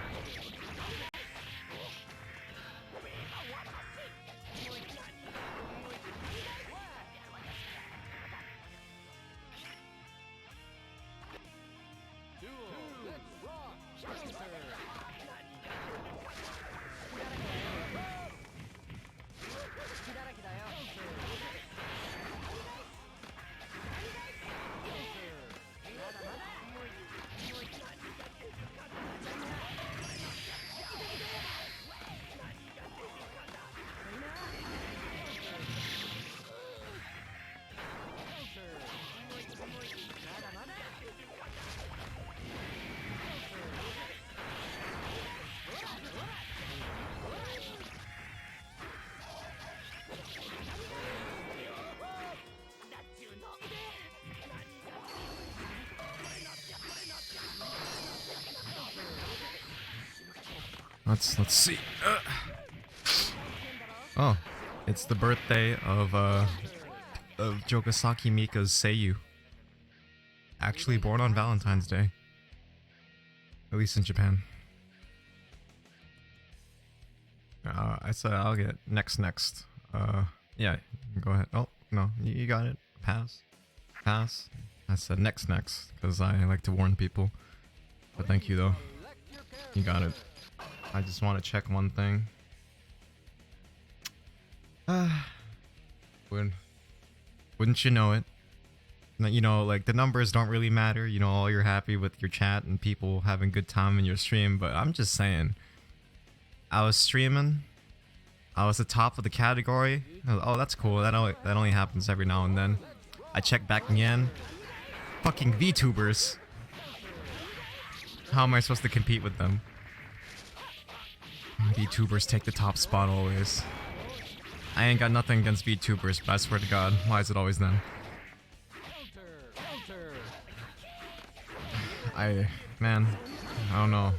Heaven or hell. Duel. Let's rock. Duel. Let's rock. Counter. Let's see. Oh, it's the birthday of Jogasaki Mika's Seiyu. Actually born on Valentine's Day. At least in Japan. I said I'll get next. Yeah, go ahead. Oh, no, you got it. Pass. I said next, because I like to warn people. But thank you, though. You got it. I just want to check one thing. Wouldn't you know it? You know, like, the numbers don't really matter. You know, all you're happy with your chat and people having good time in your stream. But I'm just saying, I was streaming. I was the top of the category. Oh, that's cool. That only happens every now and then. I check back again. Fucking VTubers. How am I supposed to compete with them? VTubers take the top spot always. I ain't got nothing against VTubers, but I swear to God, why is it always them? Man, I don't know.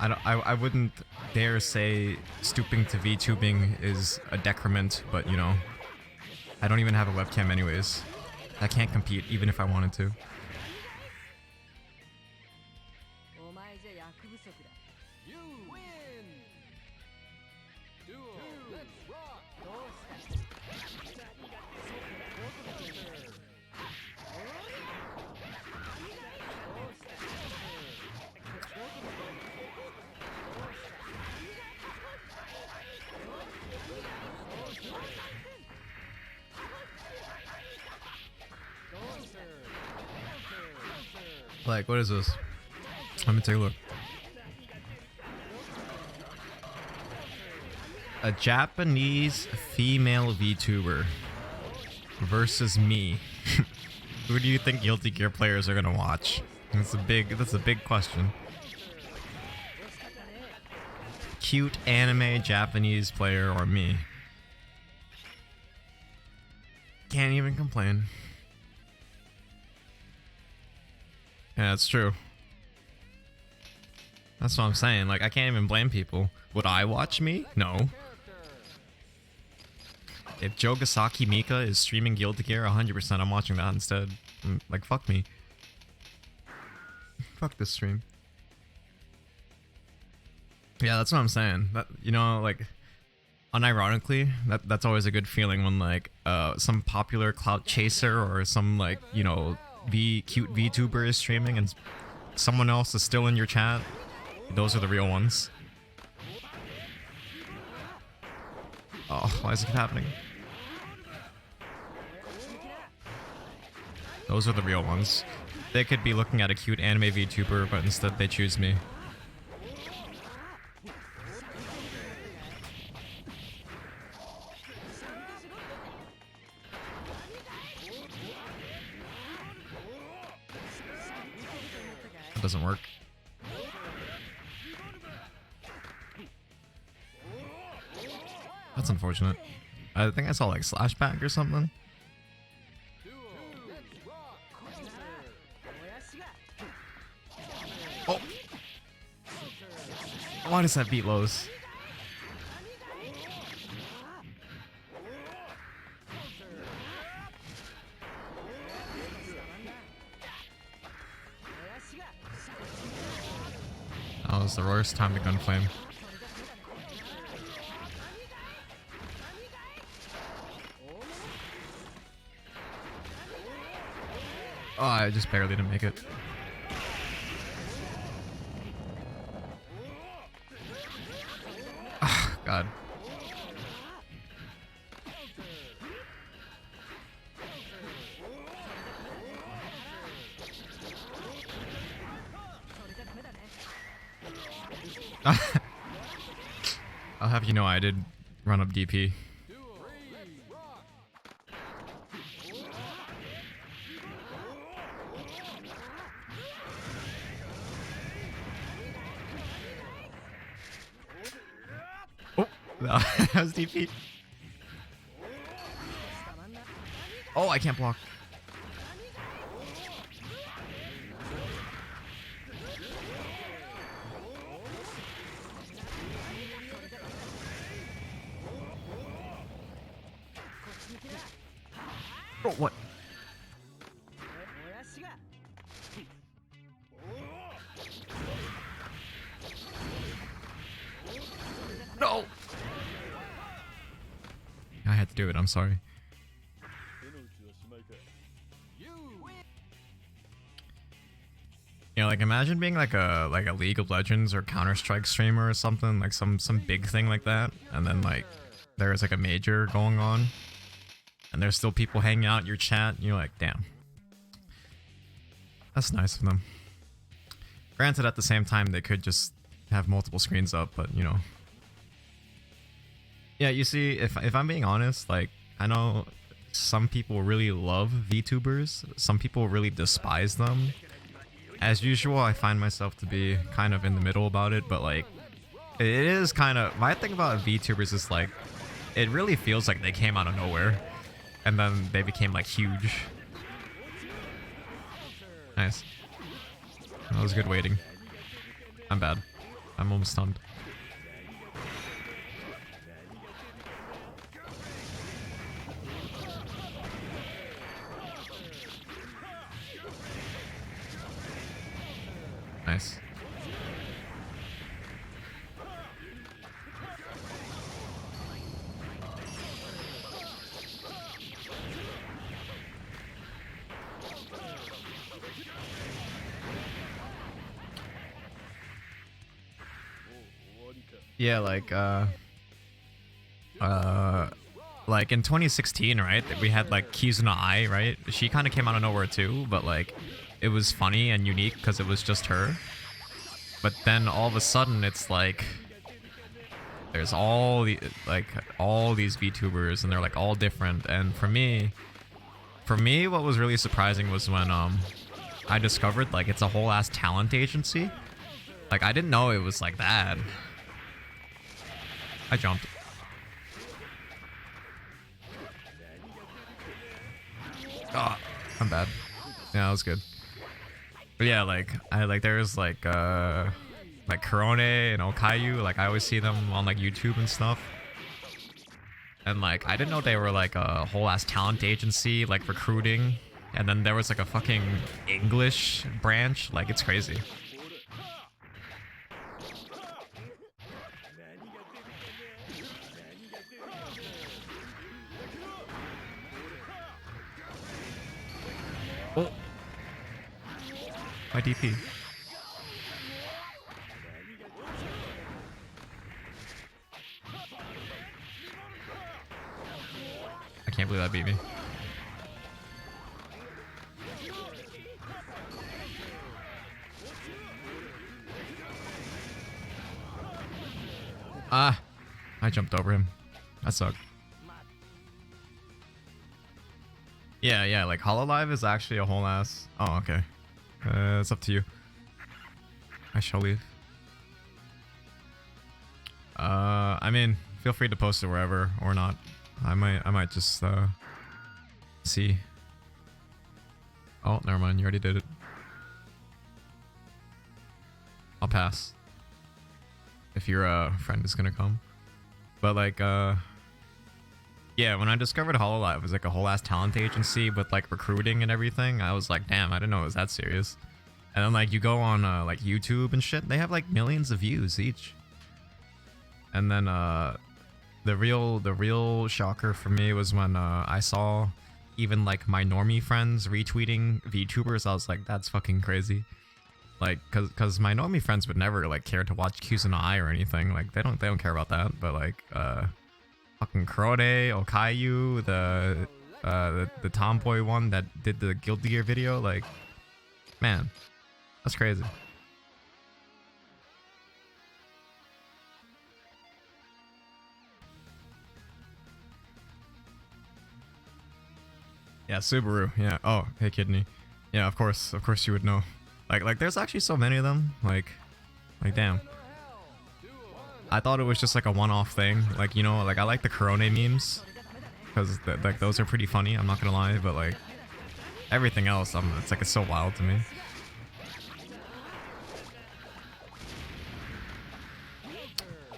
I wouldn't dare say stooping to VTubing is a decrement, but you know, I don't even have a webcam anyways. I can't compete even if I wanted to. You win. Duel. Let's rock. Like, what is this? Let me take a look. A Japanese female VTuber versus me. Who do you think Guilty Gear players are gonna watch? That's a big question. Cute anime Japanese player or me? Can't even complain. Yeah, it's true. That's what I'm saying. Like, I can't even blame people. Would I watch me? No. If Jogasaki Mika is streaming Guilty Gear, 100% I'm watching that instead. Like, fuck me. Fuck this stream. Yeah, that's what I'm saying. That, you know, like, unironically, that's always a good feeling when, like, some popular clout chaser or some, like, you know, cute VTuber is streaming and someone else is still in your chat. Those are the real ones. Oh, why does it keep happening? Those are the real ones. They could be looking at a cute anime VTuber, but instead they choose me. It doesn't work. That's unfortunate. I think I saw like Slashback or something. Oh! Why does that beat lows? That was the worst time to gunflame. Oh, I just barely didn't make it. Oh, God. I'll have you know I did run up DP. Oh, that was DP. Oh, I can't block. Oh, what? No! I had to do it, I'm sorry. Yeah, like imagine being like a League of Legends or Counter-Strike streamer or something, like some big thing like that, and then like there's like a major going on and there's still people hanging out in your chat, and you're like, damn. That's nice of them. Granted, at the same time, they could just have multiple screens up, but you know. Yeah, you see, if I'm being honest, like, I know some people really love VTubers, some people really despise them. As usual, I find myself to be kind of in the middle about it, but like, it is kind of, my thing about VTubers is like, it really feels like they came out of nowhere, and then they became like huge. Nice. That was good waiting. I'm bad. I'm almost stunned. Nice. Yeah, like in 2016, right? We had like Kizuna Ai, right? She kind of came out of nowhere too, but like it was funny and unique because it was just her. But then all of a sudden it's like there's all these VTubers and they're like all different. And for me what was really surprising was when I discovered like it's a whole ass talent agency. Like I didn't know it was like that. I jumped. Oh, I'm bad. Yeah, that was good. But yeah, like there's like Kurone and Okayu, like I always see them on like YouTube and stuff. And like I didn't know they were like a whole ass talent agency, like recruiting. And then there was like a fucking English branch, like it's crazy. Oh. My DP. I can't believe that beat me. Ah, I jumped over him. That sucked. Yeah, like Hololive is actually a whole ass. Oh, okay. It's up to you. I shall leave. I mean, feel free to post it wherever or not. I might just see. Oh, never mind. You already did it. I'll pass. If your friend is gonna come. But like, yeah, when I discovered Hololive, it was like a whole ass talent agency with like recruiting and everything. I was like, damn, I didn't know it was that serious. And then like you go on like YouTube and shit, they have like millions of views each. And then the real shocker for me was when I saw even like my normie friends retweeting VTubers. I was like, that's fucking crazy. Like, cause my normie friends would never like care to watch Q's and I or anything. Like they don't care about that. But like fucking Kurode, Okayu, the tomboy one that did the Guilty Gear video, like, man, that's crazy. Yeah, Subaru. Yeah. Oh, hey, Kidney. Yeah, of course you would know. Like, there's actually so many of them. Like, damn. I thought it was just like a one-off thing. Like, you know, like I like the Kurone memes because like those are pretty funny. I'm not gonna lie, but like everything else, it's like it's so wild to me.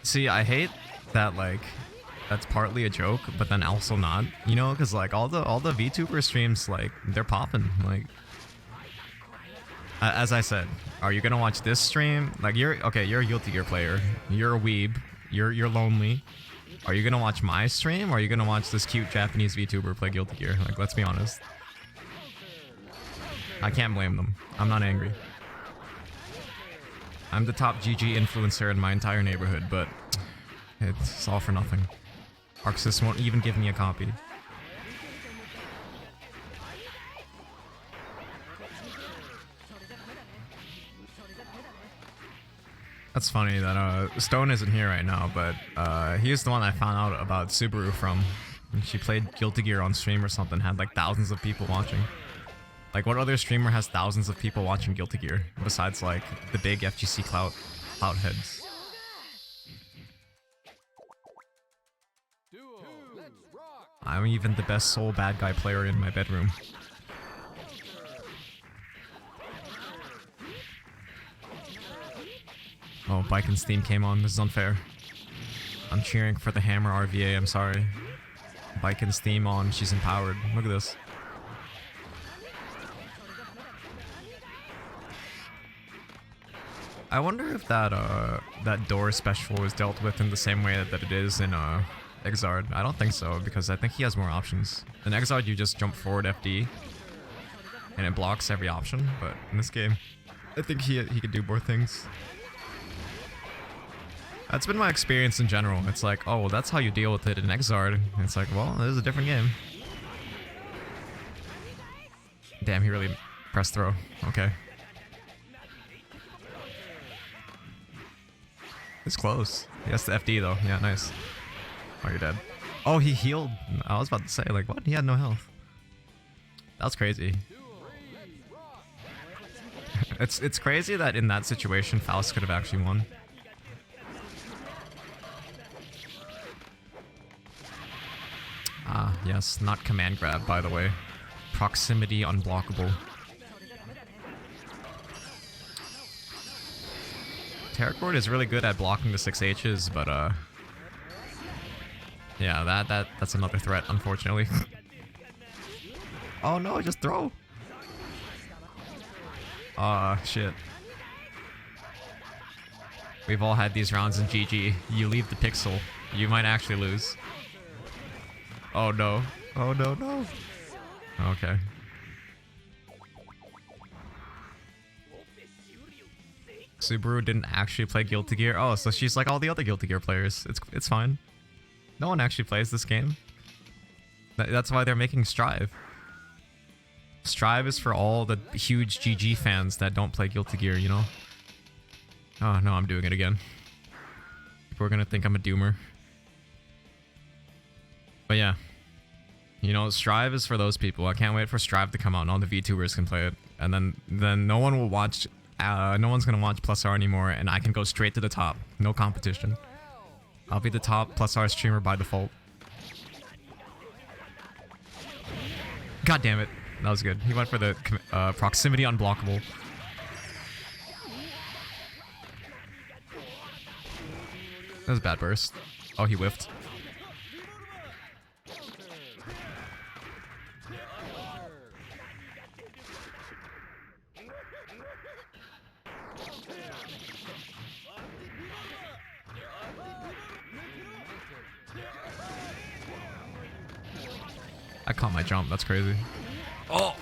See, I hate that like that's partly a joke, but then also not. You know, because like all the VTuber streams, like they're popping. Like, as I said, are you gonna watch this stream? Like you're a Guilty Gear player. You're a weeb. You're lonely. Are you gonna watch my stream or are you gonna watch this cute Japanese VTuber play Guilty Gear? Like, let's be honest. I can't blame them. I'm not angry. I'm the top GG influencer in my entire neighborhood, but it's all for nothing. Arcsys won't even give me a copy. That's funny that Stone isn't here right now, but he's the one I found out about Subaru from. She played Guilty Gear on stream or something, had like thousands of people watching. Like, what other streamer has thousands of people watching Guilty Gear besides like the big FGC clout heads? I'm even the best soul bad guy player in my bedroom. Oh, Biken's theme came on. This is unfair. I'm cheering for the Hammer RVA. I'm sorry. Biken's theme on. She's empowered. Look at this. I wonder if that door special is dealt with in the same way that it is in Exard. I don't think so, because I think he has more options. In Exard, you just jump forward FD, and it blocks every option. But in this game, I think he could do more things. That's been my experience in general. It's like, oh, well, that's how you deal with it in Exard. And it's like, well, this is a different game. Damn, he really Press throw. Okay. It's close. He has the FD though. Yeah, nice. Oh, you're dead. Oh, he healed. I was about to say, like, what? He had no health. That was crazy. It's crazy that in that situation, Faust could have actually won. Ah, yes, not command grab, by the way. Proximity unblockable. Terracord is really good at blocking the 6Hs, but yeah, that's another threat, unfortunately. Oh no, just throw. Shit. We've all had these rounds in GG. You leave the pixel, you might actually lose. Oh no. Oh no, no. Okay. Subaru didn't actually play Guilty Gear. Oh, so she's like all the other Guilty Gear players. It's fine. No one actually plays this game. That's why they're making Strive. Strive is for all the huge GG fans that don't play Guilty Gear, you know? Oh, no, I'm doing it again. People are gonna think I'm a doomer. But yeah. You know, Strive is for those people. I can't wait for Strive to come out and all the VTubers can play it. And then no one will watch... no one's gonna watch Plus R anymore, and I can go straight to the top. No competition. I'll be the top Plus R streamer by default. God damn it. That was good. He went for the proximity unblockable. That was a bad burst. Oh, he whiffed. I caught my jump. That's crazy. Oh!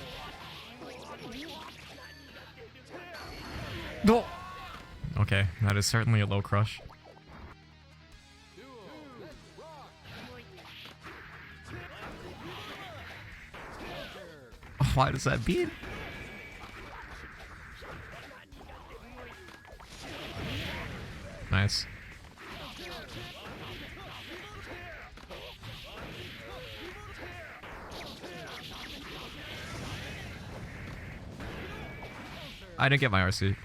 No! Okay, that is certainly a low crush. Oh, why does that beat? Nice. I didn't get my RC.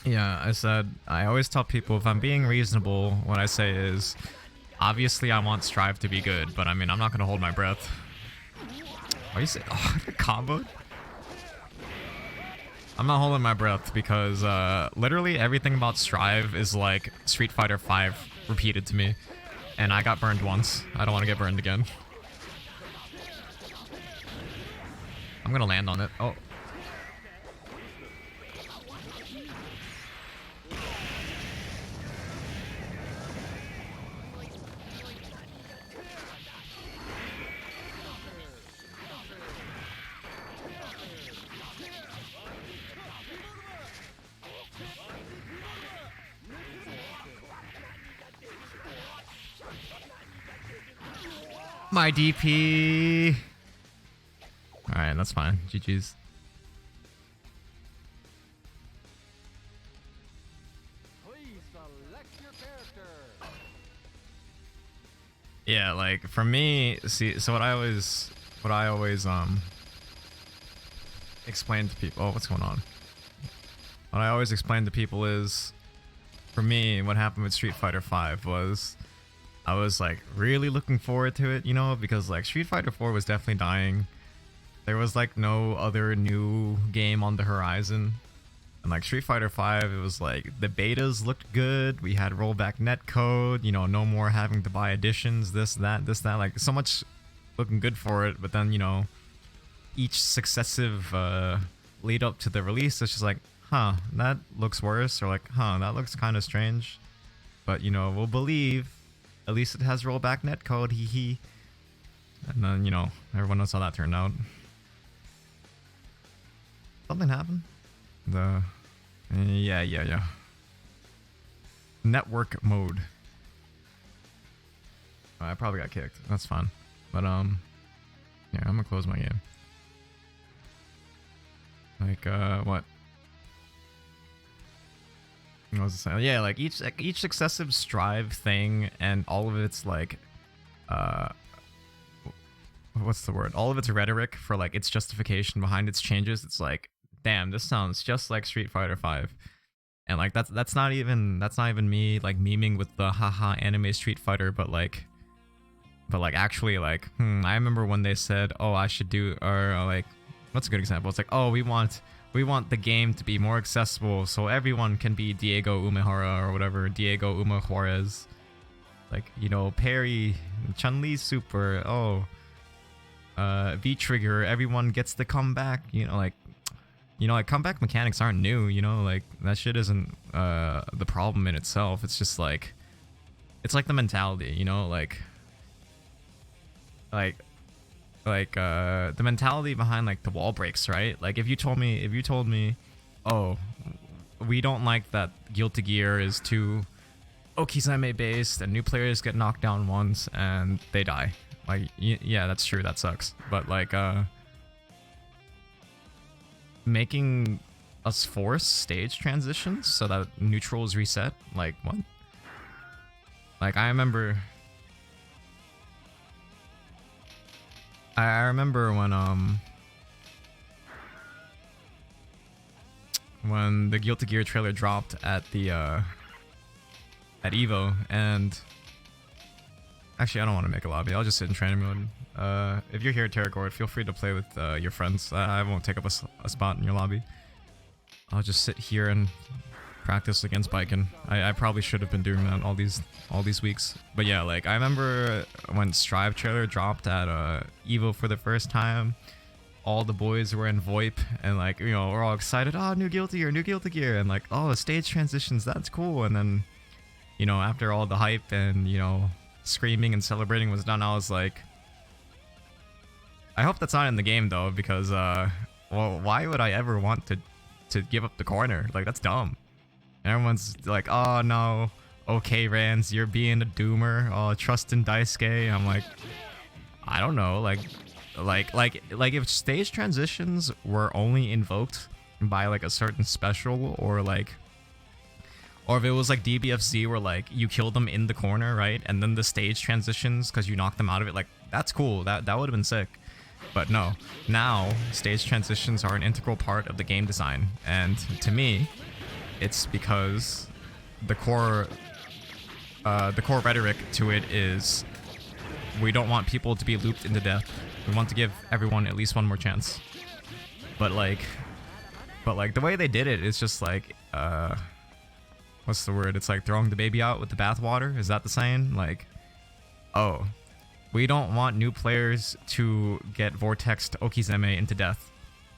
Yeah, I always tell people if I'm being reasonable, what I say is, obviously I want Strive to be good, but I mean, I'm not gonna hold my breath. Why you say, oh, combo? I'm not holding my breath because literally everything about Strive is like Street Fighter V repeated to me. And I got burned once. I don't want to get burned again. I'm gonna land on it. Oh. My DP. Alright, that's fine. GG's. Please select your character. Yeah, like for me, see, so what I always explain to people. Oh, what's going on? What I always explain to people is, for me, what happened with Street Fighter V was, I was like really looking forward to it, you know, because like Street Fighter 4 was definitely dying. There was like no other new game on the horizon. And like Street Fighter 5, it was like the betas looked good. We had rollback netcode, you know, no more having to buy additions, this, that, like so much looking good for it. But then, you know, each successive lead up to the release, it's just like, huh, that looks worse, or like, huh, that looks kind of strange. But, you know, we'll believe. At least it has rollback netcode, hee hee. And then, you know, everyone knows how that turned out. Something happened? Yeah. Network mode. I probably got kicked. That's fine. But yeah, I'm gonna close my game. Like what? What was I saying? Yeah, like each successive strive thing and all of its like what's the word? All of its rhetoric for like its justification behind its changes. It's like, damn, this sounds just like Street Fighter 5. And like that's not even me like memeing with the haha anime Street Fighter, but like actually like I remember when they said, oh, I should do, or like what's a good example? It's like, oh, we want the game to be more accessible so everyone can be Diego Umehara or whatever, Diego Uma Juarez. Like, you know, Parry, Chun-Li super, oh, V-Trigger, everyone gets to come back, you know, like comeback mechanics aren't new, you know, like that shit isn't the problem in itself. It's just like, it's like the mentality, you know, like the mentality behind like the wall breaks, right? Like if you told me, oh, we don't like that Guilty Gear is too Okizeme based and new players get knocked down once and they die. Like, yeah, that's true, that sucks. But like making us force stage transitions so that neutral is reset, like what? Like I remember when the Guilty Gear trailer dropped at the at Evo, and actually I don't want to make a lobby, I'll just sit in training mode. If you're here at Terragord, feel free to play with your friends. I won't take up a spot in your lobby. I'll just sit here and practice against Biken. I probably should have been doing that all these weeks. But yeah, like I remember when Strive trailer dropped at Evo for the first time, all the boys were in VoIP and like, you know, we're all excited, oh, new Guilty Gear, and like, oh, stage transitions, that's cool. And then, you know, after all the hype and, you know, screaming and celebrating was done, I was like, I hope that's not in the game though, because well, why would I ever want to give up the corner? Like, that's dumb. And everyone's like, oh no, okay Rans, you're being a doomer, oh, trust in Daisuke. I'm like, I don't know, like if stage transitions were only invoked by like a certain special, or if it was like DBFZ where like you killed them in the corner, right, and then the stage transitions because you knocked them out of it, like that's cool, that would have been sick. But no, now stage transitions are an integral part of the game design, and to me it's because the core rhetoric to it is, we don't want people to be looped into death. We want to give everyone at least one more chance. But like the way they did it is just like, what's the word? It's like throwing the baby out with the bathwater. Is that the saying? Like, oh, we don't want new players to get vortexed Okizeme into death.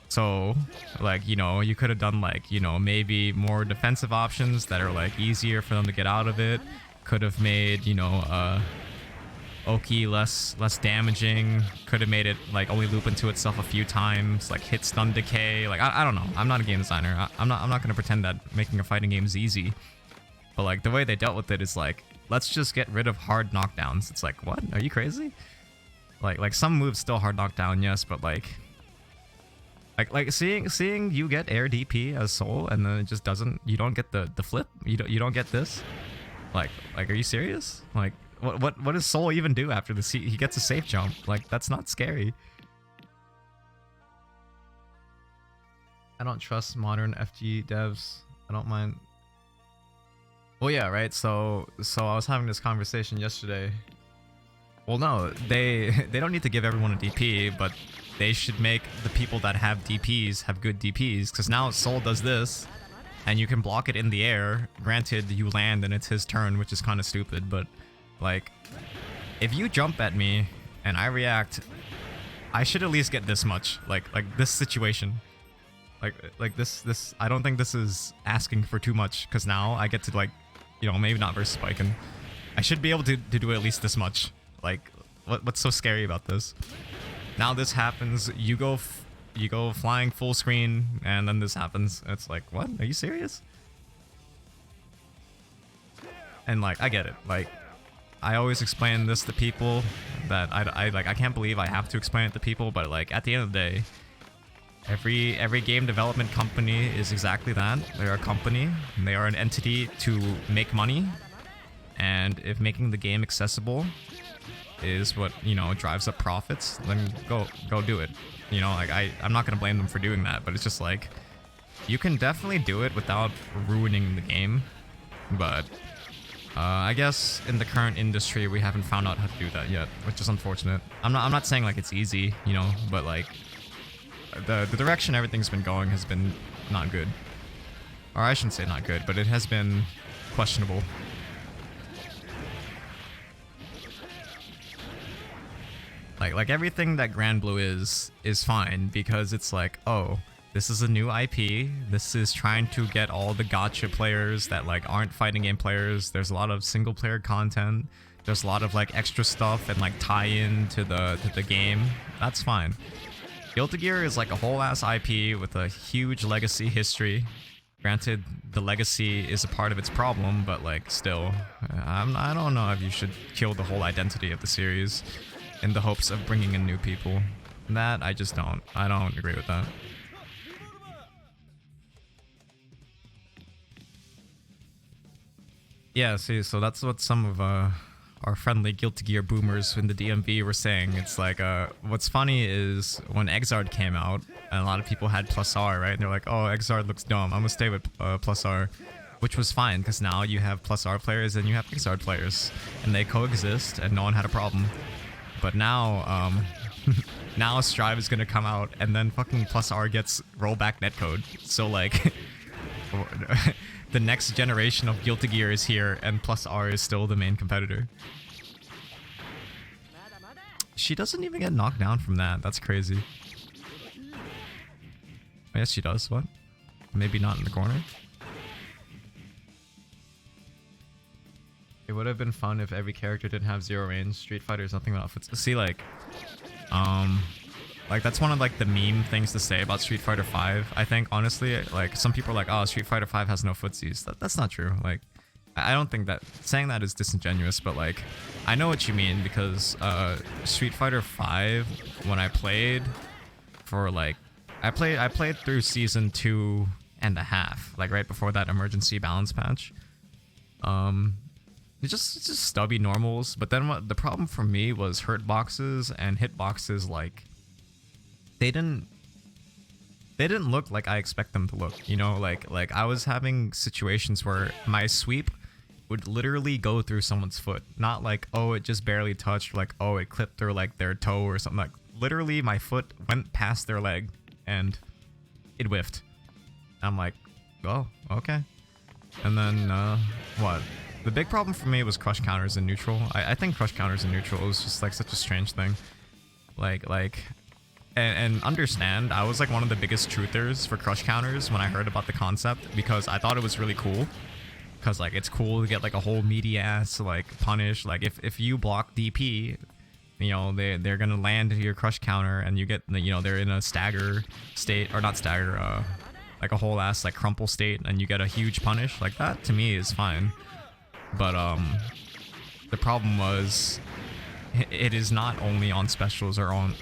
So, like, you know, you could have done like, you know, maybe more defensive options that are like easier for them to get out of it. Could have made, you know, Oki less damaging. Could have made it like only loop into itself a few times, like hit stun decay. Like I don't know. I'm not a game designer. I'm not gonna pretend that making a fighting game is easy. But like the way they dealt with it is like, let's just get rid of hard knockdowns. It's like, what? Are you crazy? Like some moves still hard knockdown, yes, but like seeing you get air DP as Soul and then it just doesn't. You don't get the flip. You don't get this. Like are you serious? Like. What does Soul even do after this? He gets a safe jump. Like, that's not scary. I don't trust modern FG devs. I don't mind. Well, yeah, right. So I was having this conversation yesterday. Well, no, they don't need to give everyone a DP, but they should make the people that have DPs have good DPs. Because now Soul does this, and you can block it in the air. Granted, you land and it's his turn, which is kind of stupid, but. Like, if you jump at me and I react, I should at least get this much. Like this situation. Like this. I don't think this is asking for too much, because now I get to, like, you know, maybe not versus Spiken. I should be able to do at least this much. Like, what's so scary about this? Now this happens. You go flying full screen, and then this happens. It's like, what? Are you serious? And like, I get it. Like. I always explain this to people that I can't believe I have to explain it to people, but like at the end of the day, every game development company is exactly that. They're a company. They are an entity to make money, and if making the game accessible is what, you know, drives up profits, then go do it. You know, like I'm not gonna blame them for doing that, but it's just like you can definitely do it without ruining the game. But I guess in the current industry we haven't found out how to do that yet, which is unfortunate. I'm not saying like it's easy, you know, but like the direction everything's been going has been not good. Or I shouldn't say not good, but it has been questionable. Like everything that Grand Blue is fine because it's like, oh, this is a new IP. This is trying to get all the gacha players that like aren't fighting game players. There's a lot of single player content. There's a lot of like extra stuff and like tie-in to the game. That's fine. Guilty Gear is like a whole ass IP with a huge legacy history. Granted, the legacy is a part of its problem, but like still, I don't know if you should kill the whole identity of the series in the hopes of bringing in new people. That I just don't. I don't agree with that. Yeah, see, so that's what some of our friendly Guilty Gear boomers in the DMV were saying. It's like, what's funny is when Exard came out, and a lot of people had Plus R, right? And they're like, oh, Exard looks dumb. I'm gonna stay with Plus R. Which was fine, because now you have Plus R players and you have Exard players. And they coexist, and no one had a problem. But now, now Strive is gonna come out, and then fucking Plus R gets rollback netcode. So like, the next generation of Guilty Gear is here, and Plus R is still the main competitor. She doesn't even get knocked down from that. That's crazy. I guess she does. What? Maybe not in the corner. It would have been fun if every character didn't have zero range. Street Fighter is nothing without footsies. See, like that's one of like the meme things to say about Street Fighter 5. I think honestly, like some people are like, oh, Street Fighter 5 has no footsies. That's not true. Like, I don't think that saying that is disingenuous, but like, I know what you mean because Street Fighter 5, when I played for like, I played through season 2.5, like right before that emergency balance patch. It's just stubby normals, but then what the problem for me was hurt boxes and hit boxes. Like they didn't look like I expect them to look, you know, like I was having situations where my sweep would literally go through someone's foot, not like, oh, it just barely touched, like, oh, it clipped through like their toe or something. Like literally my foot went past their leg and it whiffed. I'm like, oh, okay. And then what? The big problem for me was crush counters in neutral. I think crush counters in neutral is just like such a strange thing. And understand, I was like one of the biggest truthers for crush counters when I heard about the concept because I thought it was really cool. Because like it's cool to get like a whole meaty ass like punish. Like if you block DP, you know they're gonna land into your crush counter and you get, you know, they're in a stagger state, or not stagger, like a whole ass like crumple state, and you get a huge punish. Like that to me is fine. But the problem was it is not only on specials or on,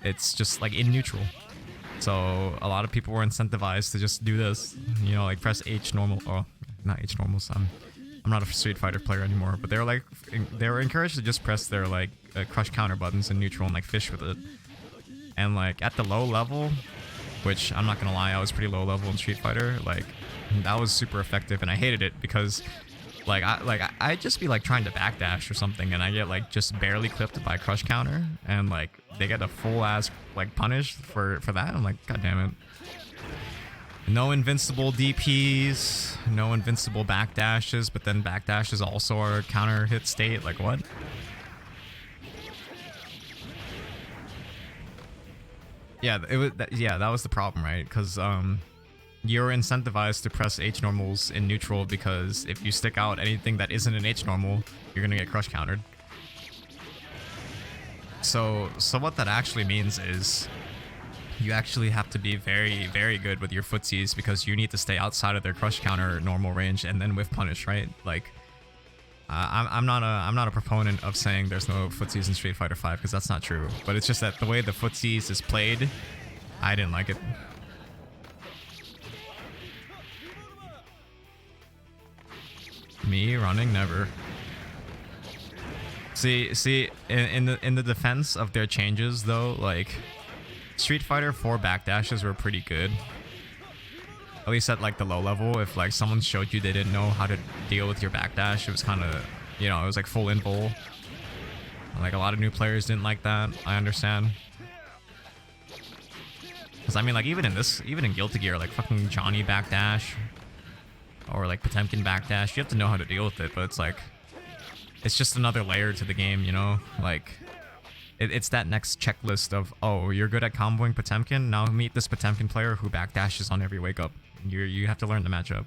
it's just like in neutral. So a lot of people were incentivized to just do this, you know, like press H normal. Oh, not H normals. I'm not a Street Fighter player anymore, but they were encouraged to just press their like crush counter buttons in neutral and like fish with it. And like at the low level, which I'm not gonna lie, I was pretty low level in Street Fighter. Like that was super effective, and I hated it because like I'd just be like trying to backdash or something, and I get like just barely clipped by crush counter, and like they get a full ass like punish for that. I'm like, god damn it. No invincible DPs, no invincible backdashes, but then backdashes also are counter hit state. Like what? Yeah, that was the problem, right? Because you're incentivized to press H normals in neutral because if you stick out anything that isn't an H normal, you're gonna get crush countered. So what that actually means is you actually have to be very, very good with your footsies because you need to stay outside of their crush counter normal range and then whiff punish, right? Like I'm not a proponent of saying there's no footsies in Street Fighter 5 because that's not true. But it's just that the way the footsies is played, I didn't like it. Me running, never. See, in the defense of their changes though, like Street Fighter 4 backdashes were pretty good. At least at like the low level, if like someone showed you they didn't know how to deal with your backdash, it was kind of, you know, it was like full invul. Like a lot of new players didn't like that. I understand. Cause I mean, like even in Guilty Gear, like fucking Johnny backdash or like Potemkin backdash, you have to know how to deal with it. But it's like, it's just another layer to the game, you know? Like, it's that next checklist of, oh, you're good at comboing Potemkin. Now meet this Potemkin player who backdashes on every wake up. You have to learn the matchup.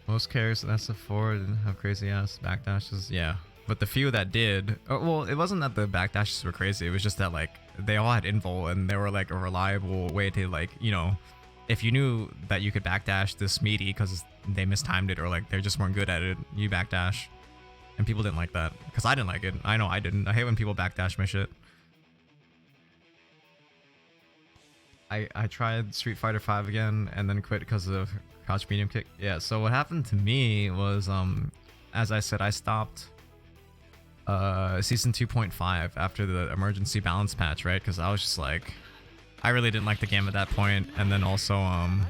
Most characters in SF4 didn't have crazy ass backdashes. Yeah, but the few that did, well, it wasn't that the backdashes were crazy. It was just that like they all had invul and they were like a reliable way to like, you know, if you knew that you could backdash this meaty because they mistimed it or like they just weren't good at it, you backdash. And people didn't like that because I didn't like it. I know I didn't. I hate when people backdash my shit. I tried Street Fighter 5 again and then quit because of crouch medium kick. Yeah, so what happened to me was, as I said, I stopped Season 2.5 after the emergency balance patch, right? Because I was just like, I really didn't like the game at that point. And then also, I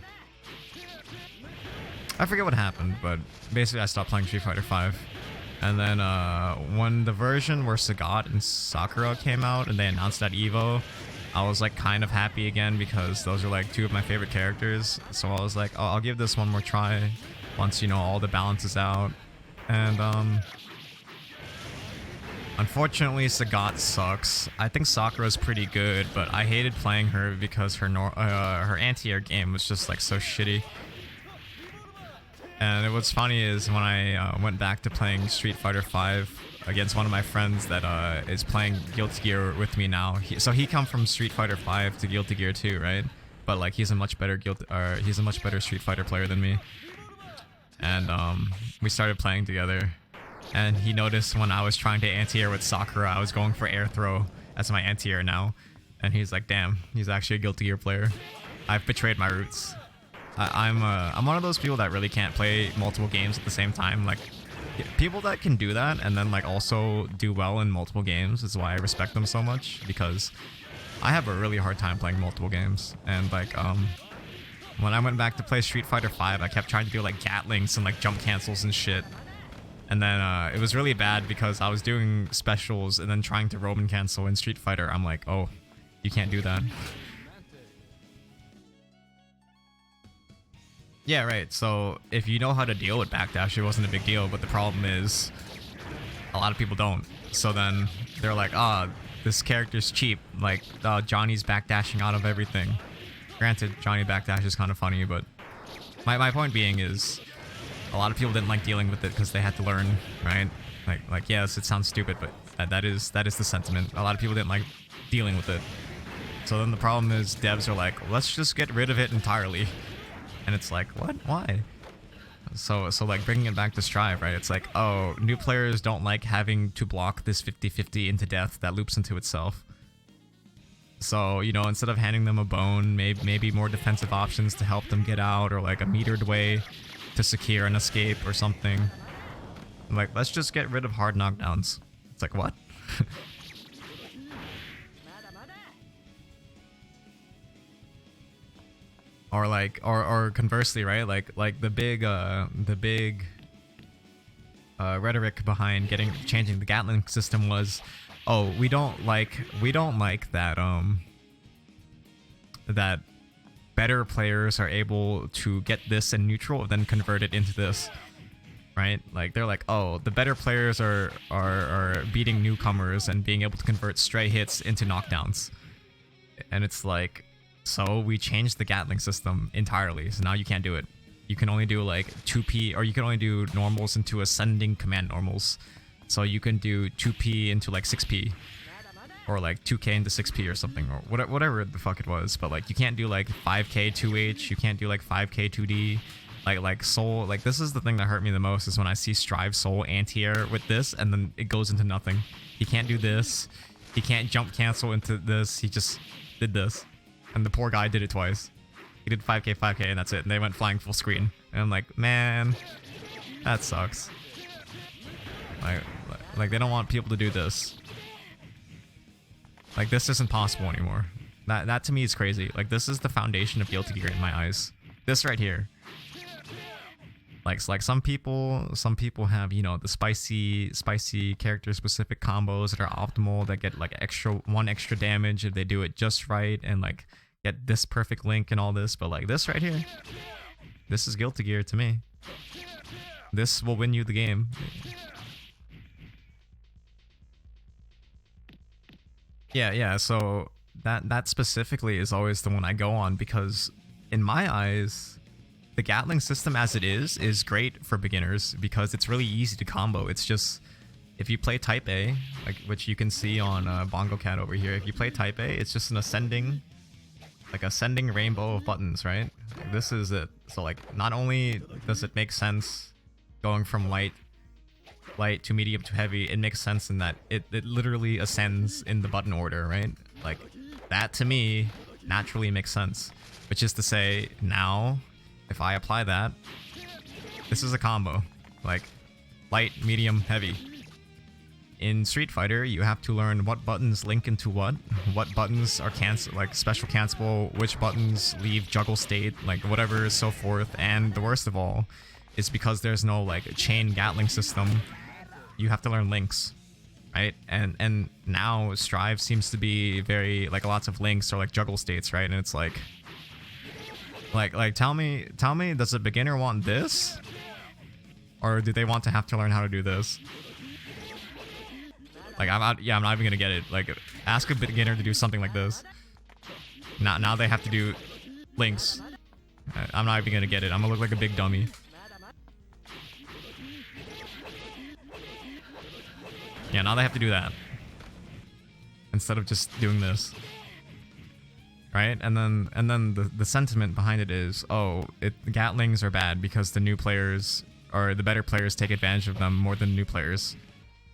forget what happened, but basically I stopped playing Street Fighter 5. And then when the version where Sagat and Sakura came out and they announced that EVO, I was like kind of happy again because those are like two of my favorite characters. So I was like, oh, I'll give this one more try once, you know, all the balance is out. And unfortunately, Sagat sucks. I think Sakura's pretty good, but I hated playing her because her anti-air game was just like so shitty. And what's funny is when I went back to playing Street Fighter 5 against one of my friends that is playing Guilty Gear with me now. So he come from Street Fighter 5 to Guilty Gear 2, right? But like he's a much better Street Fighter player than me. And we started playing together. And he noticed when I was trying to anti-air with Sakura, I was going for air throw as my anti-air now. And he's like, damn, he's actually a Guilty Gear player. I've betrayed my roots. I'm one of those people that really can't play multiple games at the same time. Like, people that can do that and then like also do well in multiple games is why I respect them so much, because I have a really hard time playing multiple games. And like when I went back to play Street Fighter 5, I kept trying to do like Gatlings and like jump cancels and shit. And then it was really bad because I was doing specials and then trying to Roman cancel in Street Fighter. I'm like, oh, you can't do that. Yeah, right. So if you know how to deal with backdash, it wasn't a big deal. But the problem is a lot of people don't. So then they're like, ah, this character's cheap. Like, Johnny's backdashing out of everything. Granted, Johnny backdash is kind of funny, but my point being is a lot of people didn't like dealing with it because they had to learn, right? Like yes, it sounds stupid, but that is the sentiment. A lot of people didn't like dealing with it. So then the problem is devs are like, let's just get rid of it entirely. And it's like, what? Why? So like bringing it back to Strive, right? It's like, oh, new players don't like having to block this 50-50 into death that loops into itself. So, you know, instead of handing them a bone, maybe more defensive options to help them get out, or like a metered way to secure an escape or something. Like, let's just get rid of hard knockdowns. It's like, what? Or like, or conversely, right? Like the big rhetoric behind changing the Gatling system was, oh, we don't like that that better players are able to get this in neutral and then convert it into this, right? Like they're like, oh, the better players are beating newcomers and being able to convert stray hits into knockdowns. And it's like, so we changed the Gatling system entirely. So now you can't do it. You can only do like 2P, or you can only do normals into ascending command normals. So you can do 2P into like 6P. or like 2k into 6p or something, or whatever the fuck it was. But like you can't do like 5k 2h, you can't do like 5k 2d. Like Soul, like this is the thing that hurt me the most, is when I see Strive Soul anti-air with this and then it goes into nothing. He can't do this, he can't jump cancel into this, he just did this. And the poor guy did it twice. He did 5k and that's it, and they went flying full screen. And I'm like, man, that sucks. Like they don't want people to do this. Like this isn't possible anymore. That to me is crazy. Like this is the foundation of Guilty Gear in my eyes. This right here. Like some people have, you know, the spicy character specific combos that are optimal, that get like one extra damage if they do it just right, and like get this perfect link and all this. But like this right here, this is Guilty Gear to me. This will win you the game. Yeah, so that specifically is always the one I go on, because in my eyes, the Gatling system as it is great for beginners because it's really easy to combo. It's just, if you play Type A, like which you can see on Bongo Cat over here, if you play Type A, it's just an ascending rainbow of buttons, right? Like, this is it. So like, not only does it make sense going from light to medium to heavy, it makes sense in that it literally ascends in the button order, right? Like, that to me naturally makes sense. Which is to say, now, if I apply that, this is a combo. Like, light, medium, heavy. In Street Fighter, you have to learn what buttons link into what buttons are special cancelable, which buttons leave juggle state, like whatever, so forth. And the worst of all is because there's no like chain Gatling system, you have to learn links, right? And now Strive seems to be very like lots of links or like juggle states, right? And it's like tell me, does a beginner want this, or do they want to have to learn how to do this? Like, I'm not even gonna get it. Like, ask a beginner to do something like this. Now they have to do links. I'm not even gonna get it. I'm gonna look like a big dummy. Yeah, now they have to do that instead of just doing this, right? And then the sentiment behind it is, oh, Gatlings are bad because the new players or the better players take advantage of them more than new players.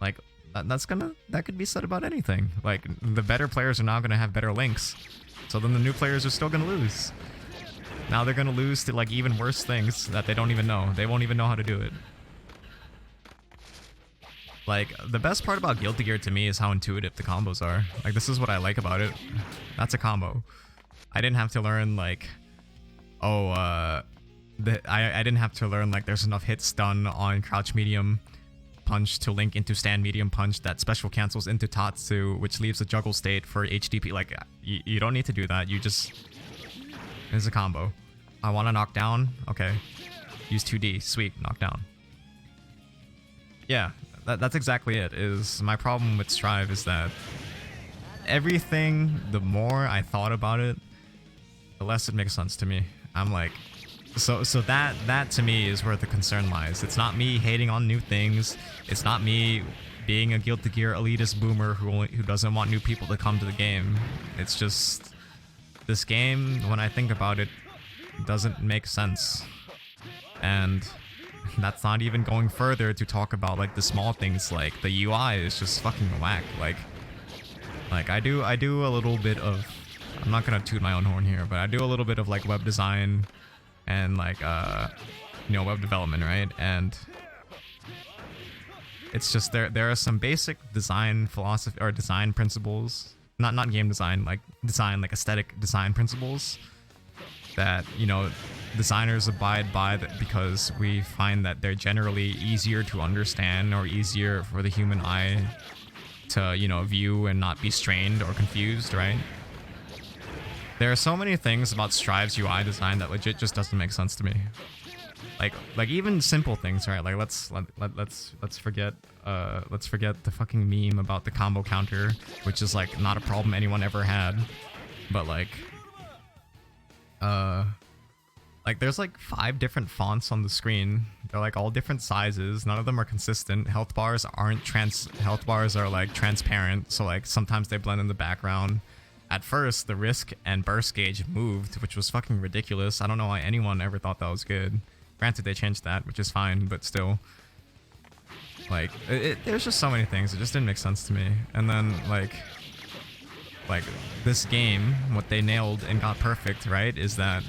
Like, that could be said about anything. Like, the better players are now gonna have better links, so then the new players are still gonna lose. Now they're gonna lose to like even worse things that they don't even know. They won't even know how to do it. Like, the best part about Guilty Gear to me is how intuitive the combos are. Like, this is what I like about it. That's a combo. I didn't have to learn like, oh, I didn't have to learn like there's enough hit stun on crouch medium punch to link into stand medium punch that special cancels into Tatsu, which leaves a juggle state for HDP. Like, you don't need to do that. You just, it's a combo. I want to knock down. Okay, use 2D. Sweet, knock down. Yeah, that's exactly it. Is my problem with Strive is that everything, the more I thought about it, the less it makes sense to me. I'm like, so that to me is where the concern lies. It's not me hating on new things. It's not me being a Guilty Gear elitist boomer who doesn't want new people to come to the game. It's just, this game, when I think about it, doesn't make sense. And that's not even going further to talk about like the small things, like the UI is just fucking whack. Like I do a little bit of, I'm not gonna toot my own horn here, but I do a little bit of like web design and like you know, web development, right? And it's just there are some basic design philosophy or design principles, not game design, like aesthetic design principles that, you know, designers abide by, that because we find that they're generally easier to understand or easier for the human eye to, you know, view and not be strained or confused, right? There are so many things about Strive's UI design that legit just doesn't make sense to me. Like even simple things, right? Like let's forget the fucking meme about the combo counter, which is like not a problem anyone ever had, but like Like there's like 5 different fonts on the screen. They're like all different sizes. None of them are consistent. Health bars are like transparent, so like sometimes they blend in the background. At first, the risk and burst gauge moved, which was fucking ridiculous. I don't know why anyone ever thought that was good. Granted, they changed that, which is fine, but still. Like, there's just so many things. It just didn't make sense to me. And then, like this game, what they nailed and got perfect, right, is that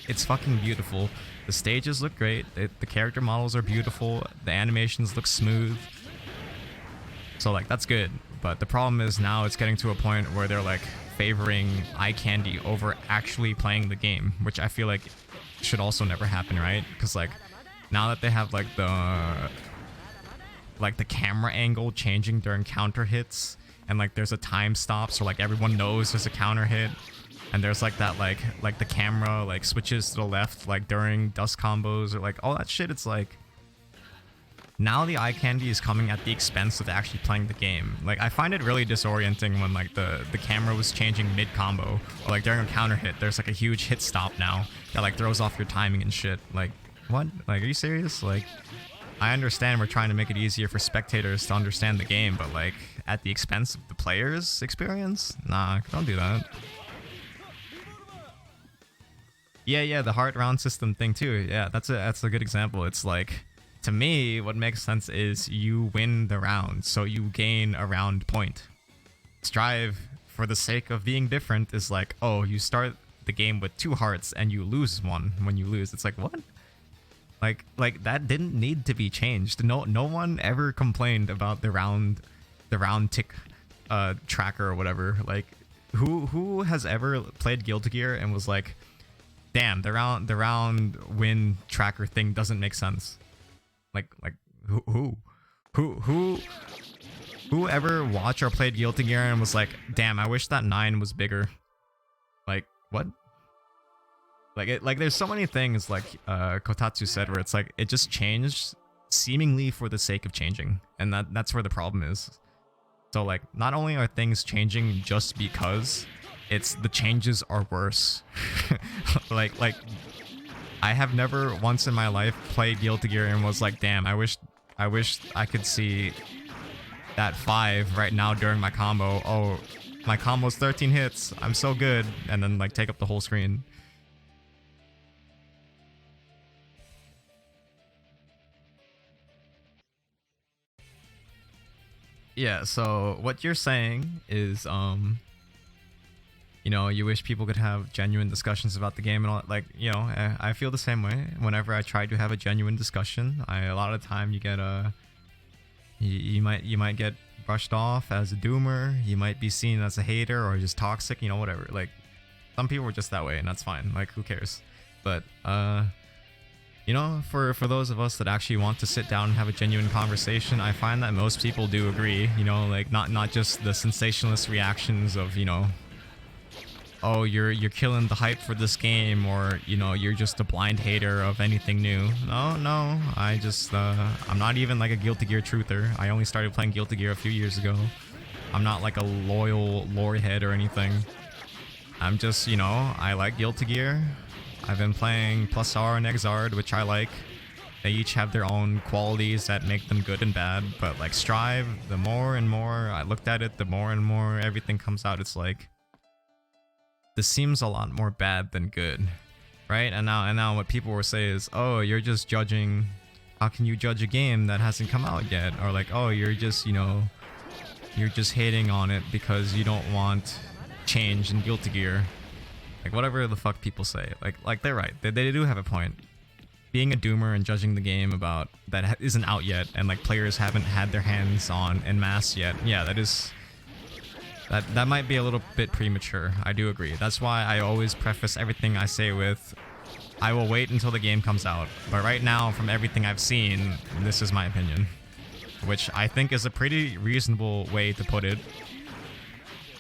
it's fucking beautiful. The stages look great. The character models are beautiful. The animations look smooth. So, like, that's good. But the problem is now it's getting to a point where they're, like, favoring eye candy over actually playing the game, which I feel like should also never happen, right? Because, like, now that they have, like, the camera angle changing during counter hits, and like there's a time stop, so like everyone knows there's a counter hit, and there's like that like the camera like switches to the left like during dust combos or like all that shit. It's like now the eye candy is coming at the expense of actually playing the game. Like I find it really disorienting when like the camera was changing mid combo, or like during a counter hit there's like a huge hit stop now that like throws off your timing and shit. Like what? Like are you serious? Like I understand we're trying to make it easier for spectators to understand the game, but like at the expense of the player's experience? Nah, don't do that. Yeah, the heart round system thing too. Yeah, that's a good example. It's like, to me, what makes sense is you win the round, so you gain a round point. Strive, for the sake of being different, is like, oh, you start the game with 2 hearts and you lose 1 when you lose. It's like, what? Like that didn't need to be changed. No one ever complained about the round tick tracker or whatever. Like who has ever played Guilty Gear and was like, damn, the round win tracker thing doesn't make sense. Like who ever watched or played Guilty Gear and was like, damn, I wish that 9 was bigger. Like what? Like there's so many things like Kotatsu said where it's like it just changed seemingly for the sake of changing, and that's where the problem is. So like not only are things changing just because, it's the changes are worse. like I have never once in my life played Guilty Gear and was like, damn, I wish I could see that 5 right now during my combo. Oh, my combo's 13 hits, I'm so good, and then like take up the whole screen. Yeah, so what you're saying is, you know, you wish people could have genuine discussions about the game and all. Like, you know, I feel the same way. Whenever I try to have a genuine discussion, a lot of the time you get you might get brushed off as a doomer. You might be seen as a hater or just toxic. You know, whatever. Like, some people are just that way, and that's fine. Like, who cares? But you know, for those of us that actually want to sit down and have a genuine conversation, I find that most people do agree, you know, like not just the sensationalist reactions of, you know, oh, you're killing the hype for this game, or, you know, you're just a blind hater of anything new. No, I just, I'm not even like a Guilty Gear truther. I only started playing Guilty Gear a few years ago. I'm not like a loyal lore head or anything. I'm just, you know, I like Guilty Gear. I've been playing Plus R and Exard, which I like. They each have their own qualities that make them good and bad, but like Strive, the more and more I looked at it, the more and more everything comes out, it's like, this seems a lot more bad than good, right? And now what people will say is, oh, you're just judging, how can you judge a game that hasn't come out yet? Or like, oh, you're just, you know, you're just hating on it because you don't want change in Guilty Gear. Like, whatever the fuck people say. Like they're right. They do have a point. Being a doomer and judging the game about that isn't out yet, and like players haven't had their hands on en masse yet. Yeah, that might be a little bit premature. I do agree. That's why I always preface everything I say with, I will wait until the game comes out. But right now, from everything I've seen, this is my opinion. Which I think is a pretty reasonable way to put it.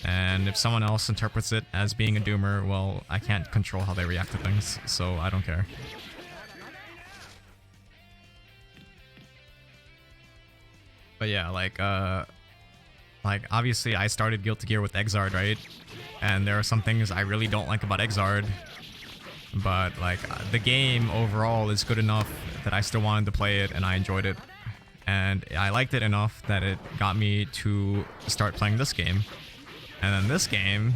And if someone else interprets it as being a doomer, well, I can't control how they react to things, so I don't care. But yeah, like obviously I started Guilty Gear with Exard, right? And there are some things I really don't like about Exard. but like the game overall is good enough that I still wanted to play it and I enjoyed it. And I liked it enough that it got me to start playing this game. And then this game,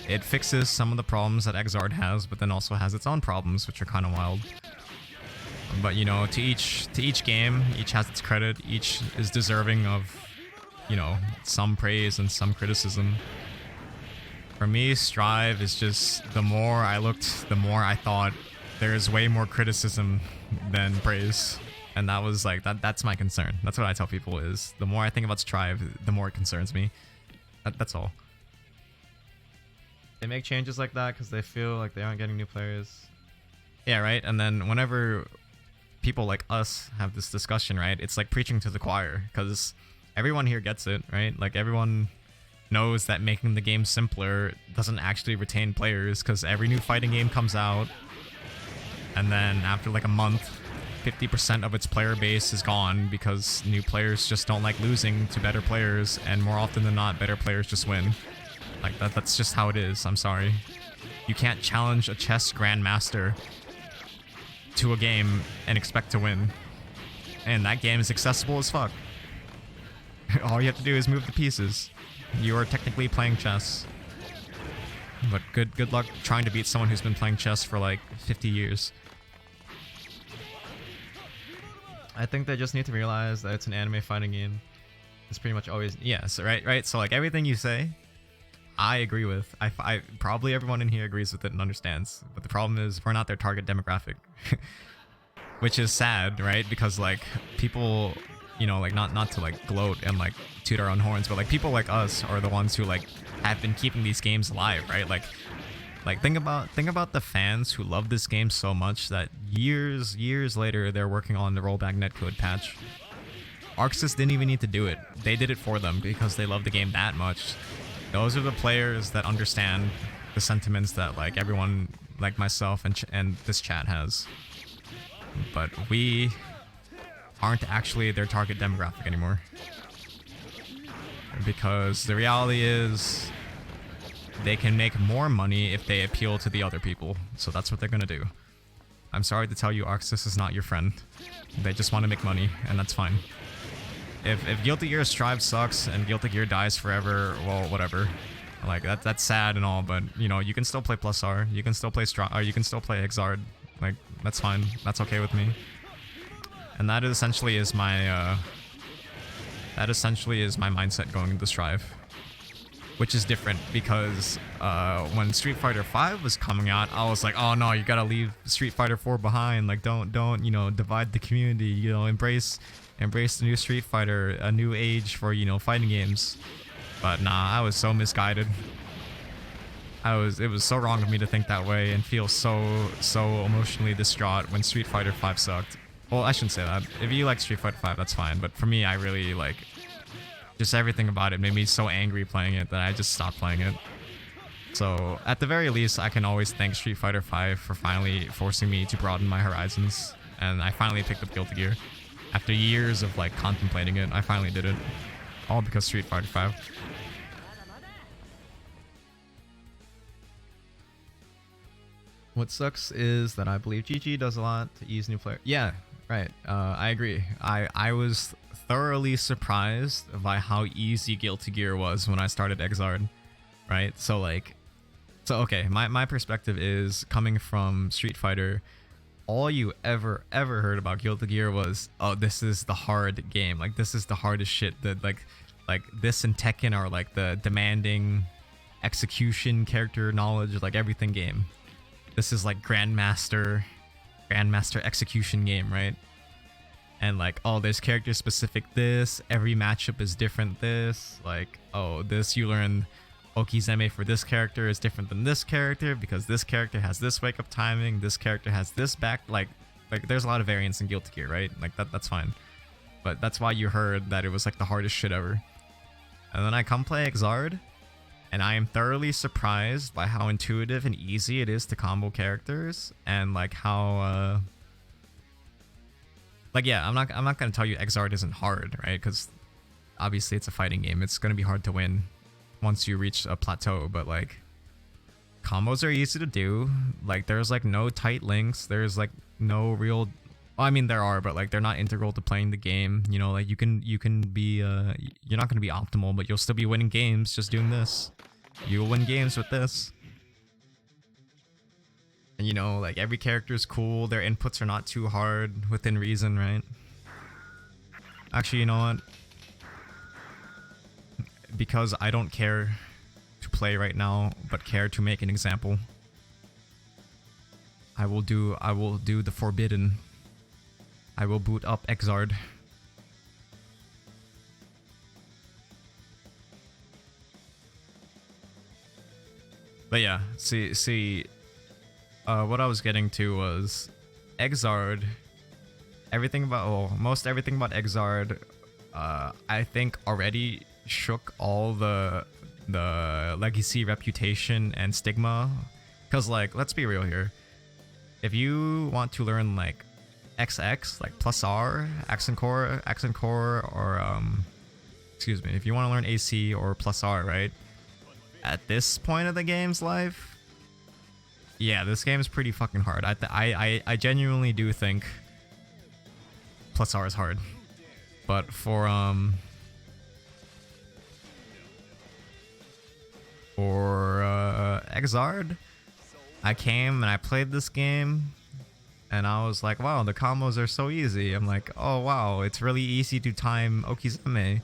it fixes some of the problems that Exard has, but then also has its own problems, which are kind of wild. But you know, to each game, each has its credit, each is deserving of, you know, some praise and some criticism. For me, Strive is just, the more I looked, the more I thought there's way more criticism than praise. And that was like, that's my concern. That's what I tell people is, the more I think about Strive, the more it concerns me. That's all. They make changes like that because they feel like they aren't getting new players. Yeah, right? And then whenever people like us have this discussion, right, it's like preaching to the choir, because everyone here gets it, right? Like everyone knows that making the game simpler doesn't actually retain players, because every new fighting game comes out, and then after like a month, 50% of its player base is gone because new players just don't like losing to better players, and more often than not, better players just win. Like that's just how it is. I'm sorry. You can't challenge a chess grandmaster to a game and expect to win. And that game is accessible as fuck. All you have to do is move the pieces. You are technically playing chess. But good luck trying to beat someone who's been playing chess for like 50 years. I think they just need to realize that it's an anime fighting game. It's pretty much always, yes, right. So like everything you say, I agree with. I probably everyone in here agrees with it and understands. But the problem is we're not their target demographic, which is sad, right? Because like people, you know, like not to like gloat and like toot our own horns, but like people like us are the ones who like have been keeping these games alive, right? Like think about the fans who love this game so much that years later they're working on the rollback netcode patch. Arcsys didn't even need to do it. They did it for them because they love the game that much. Those are the players that understand the sentiments that like everyone like myself and this chat has. But we aren't actually their target demographic anymore. Because the reality is they can make more money if they appeal to the other people. So that's what they're gonna do. I'm sorry to tell you, Arcsys is not your friend. They just want to make money, and that's fine. If Guilty Gear Strive sucks and Guilty Gear dies forever, well, whatever. Like that's sad and all, but you know, you can still play Plus R, you can still play you can still play Exard. Like that's fine. That's okay with me. And that essentially is my mindset going into Strive. Which is different because when Street Fighter 5 was coming out, I was like, oh no, you gotta leave Street Fighter 4 behind. Like don't you know, divide the community. You know, embrace the new Street Fighter, a new age for, you know, fighting games. But nah, I was so misguided. It was so wrong of me to think that way and feel so emotionally distraught when Street Fighter 5 sucked. Well, I shouldn't say that. If you like Street Fighter 5, that's fine. But for me, I really like. Just everything about it made me so angry playing it that I just stopped playing it. So at the very least, I can always thank Street Fighter 5 for finally forcing me to broaden my horizons. And I finally picked up Guilty Gear. After years of like contemplating it, I finally did it. All because Street Fighter 5. What sucks is that I believe GG does a lot to ease new players. Yeah, right. I agree. I was thoroughly surprised by how easy Guilty Gear was when I started Exard, right? So okay, my perspective is coming from Street Fighter. All you ever heard about Guilty Gear was, oh, this is the hard game. Like this is the hardest shit. That like this and Tekken are like the demanding execution, character knowledge, like everything game. This is like Grandmaster execution game, right? And like, oh, there's character specific this, every matchup is different this, like, oh, this you learn Okizeme for this character is different than this character because this character has this wake up timing, this character has this back, like there's a lot of variance in Guilty Gear, right? Like that's fine. But that's why you heard that it was like the hardest shit ever. And then I come play Exard, and I am thoroughly surprised by how intuitive and easy it is to combo characters, and like how like, yeah, I'm not gonna tell you Exard isn't hard, right? Because obviously it's a fighting game. It's gonna be hard to win once you reach a plateau. But like, Combos are easy to do. Like there's like no tight links. There's like no real. Well, I mean there are, but like they're not integral to playing the game. You know, like you can be you're not gonna be optimal, but you'll still be winning games just doing this. You'll win games with this. And you know, like every character is cool. Their inputs are not too hard, within reason, right? Actually, you know what? Because I don't care to play right now, but care to make an example, I will do the forbidden. I will boot up Exard. But yeah, see, what I was getting to was Exard. Everything about, well, most everything about Exard, I think already shook all the legacy, reputation, and stigma. Cause like, let's be real here. If you want to learn like XX, like plus R, accent core, or excuse me, if you want to learn AC or plus R, right? At this point of the game's life, yeah, this game is pretty fucking hard. I genuinely do think plus R is hard, but for Exard, I came and I played this game and I was like, wow, the combos are so easy. I'm like, oh wow, it's really easy to time Okizeme.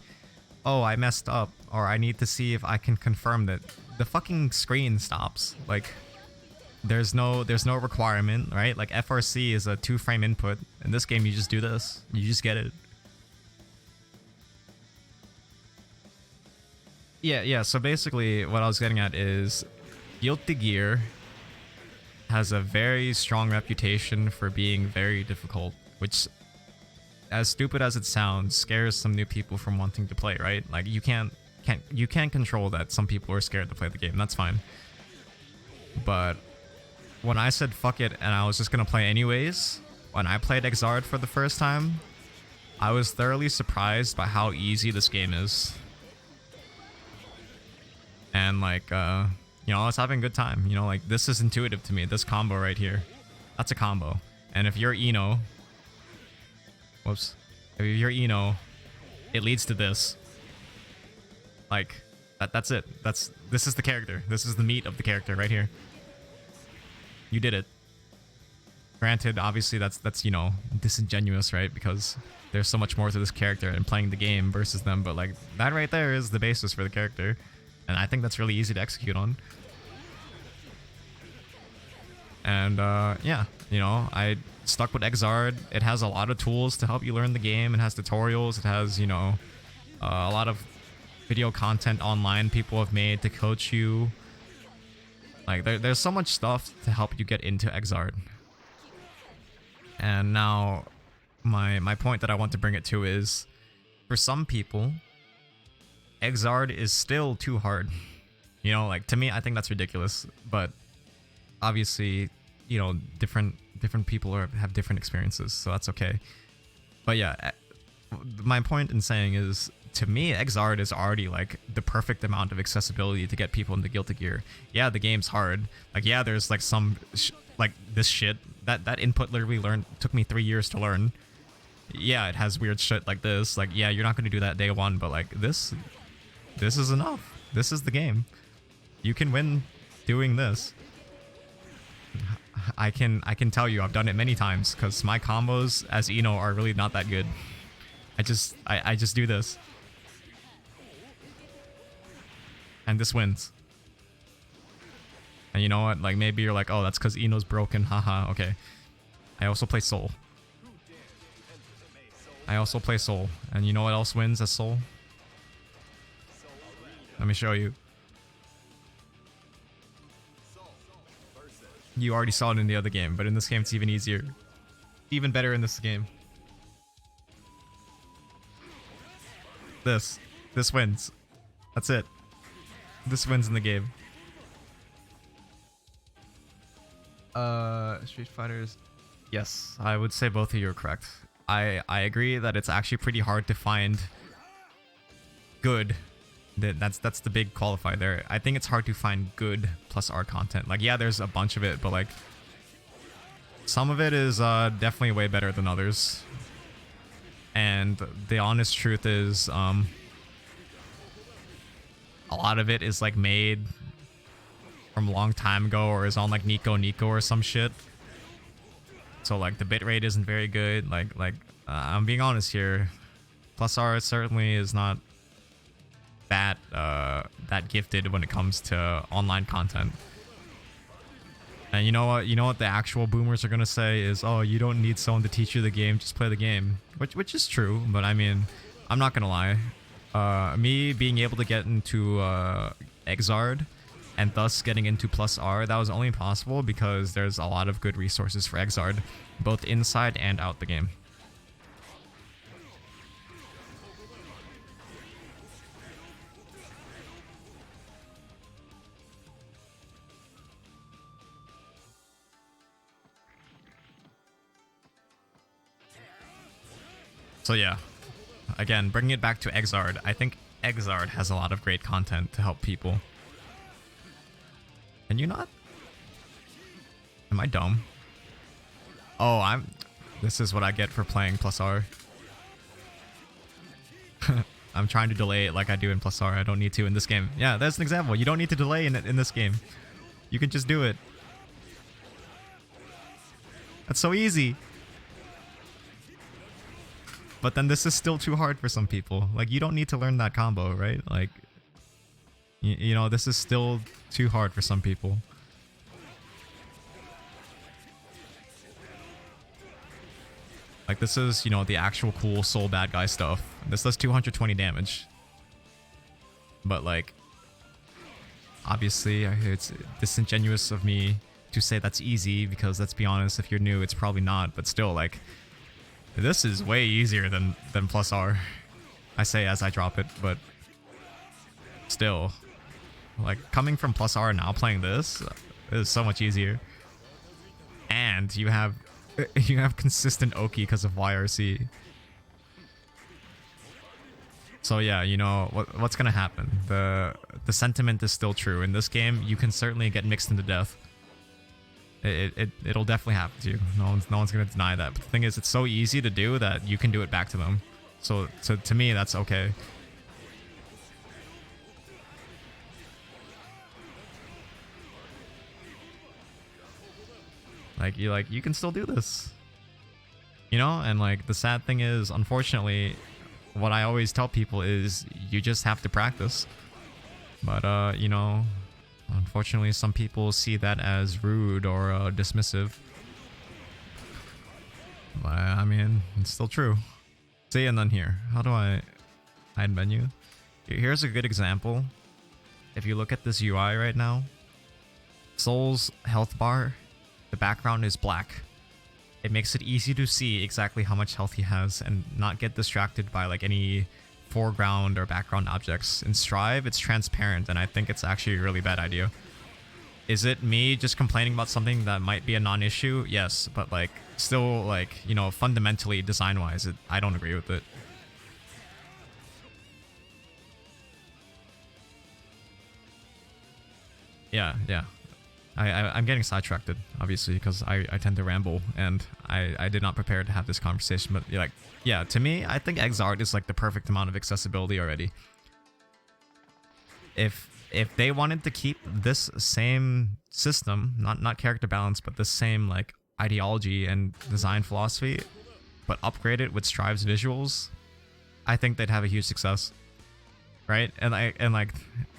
Oh, I messed up, or I need to see if I can confirm that. The fucking screen stops. Like, there's no requirement, right? Like FRC is a 2-frame input. In this game, you just do this. You just get it. Yeah, so basically what I was getting at is Guilty Gear has a very strong reputation for being very difficult, which, as stupid as it sounds, scares some new people from wanting to play, right? Like you can't control that some people are scared to play the game. That's fine. But when I said fuck it and I was just gonna play anyways, when I played Exard for the first time, I was thoroughly surprised by how easy this game is. And like, you know, I was having a good time. You know, like this is intuitive to me. This combo right here, that's a combo. And if you're Eno, whoops, if you're Eno, it leads to this. Like that's it. This is the character. This is the meat of the character right here. You did it. Granted, obviously that's you know, disingenuous, right? Because there's so much more to this character and playing the game versus them. But like that right there is the basis for the character. And I think that's really easy to execute on. And yeah, you know, I stuck with Exard. It has a lot of tools to help you learn the game. It has tutorials. It has, you know, a lot of video content online people have made to coach you. Like there's so much stuff to help you get into Exard. And now my point that I want to bring it to is, for some people, Exard is still too hard. You know, like to me, I think that's ridiculous. But obviously, you know, different people have different experiences, so that's okay. But yeah, my point in saying is, to me, Exard is already like the perfect amount of accessibility to get people into Guilty Gear. Yeah, the game's hard. Like yeah, there's like some like this shit that input literally took me 3 years to learn. Yeah, it has weird shit like this. Like yeah, you're not gonna do that day one, but like this is enough. This is the game. You can win doing this. I can tell you I've done it many times because my combos as Eno are really not that good. I just do this. And this wins. And you know what? Like maybe you're like, oh, that's because Eno's broken. Haha, okay. I also play Soul. And you know what else wins as Soul? Let me show you. You already saw it in the other game, but in this game it's even easier. Even better in this game. This wins. That's it. This wins in the game. Street Fighters. Yes, I would say both of you are correct. I agree that it's actually pretty hard to find good That's the big qualifier there. I think it's hard to find good plus R content. Like, yeah, there's a bunch of it, but like some of it is definitely way better than others. And the honest truth is, a lot of it is like made from a long time ago or is on like Nico or some shit. So like the bitrate isn't very good. I'm being honest here. Plus R certainly is not that gifted when it comes to online content. And you know what? You know what the actual boomers are gonna say is, "Oh, you don't need someone to teach you the game. Just play the game," which is true. But I mean, I'm not gonna lie. Me being able to get into Exard and thus getting into plus R, that was only possible because there's a lot of good resources for Exard, both inside and out the game. So yeah, again, bringing it back to Exard, I think Exard has a lot of great content to help people. Can you not? Am I dumb? Oh, this is what I get for playing plus R. I'm trying to delay it like I do in plus R. I don't need to in this game. Yeah, that's an example. You don't need to delay in this game. You can just do it. That's so easy. But then this is still too hard for some people. Like, you don't need to learn that combo, right? Like, you know, this is still too hard for some people. Like, this is, you know, the actual cool soul bad guy stuff. This does 220 damage. But, like, obviously, it's disingenuous of me to say that's easy, because let's be honest, if you're new, it's probably not. But still, like, this is way easier than plus R. I say as I drop it, but still. Like, coming from plus R now playing this is so much easier. And you have consistent Oki because of YRC. So yeah, you know what's gonna happen. The sentiment is still true. In this game, you can certainly get mixed into death. It'll definitely happen to you. No one's gonna deny that. But the thing is, it's so easy to do that you can do it back to them. So to me, that's okay. You can still do this, you know. And like, the sad thing is, unfortunately, what I always tell people is you just have to practice. But you know, unfortunately, some people see that as rude or dismissive. But I mean, it's still true. See, and then here, how do I hide menu? Here's a good example. If you look at this UI right now, Soul's health bar, the background is black. It makes it easy to see exactly how much health he has and not get distracted by like any foreground or background objects. In Strive, it's transparent, and I think it's actually a really bad idea. Is it me just complaining about something that might be a non-issue? Yes, but like, still, like, you know, fundamentally, design-wise, I don't agree with it. Yeah. I'm getting sidetracked, obviously, because I tend to ramble, and I did not prepare to have this conversation. But like, yeah, to me, I think Exard is like the perfect amount of accessibility already. If they wanted to keep this same system, not character balance, but the same like ideology and design philosophy, but upgrade it with Strive's visuals, I think they'd have a huge success, right? And like,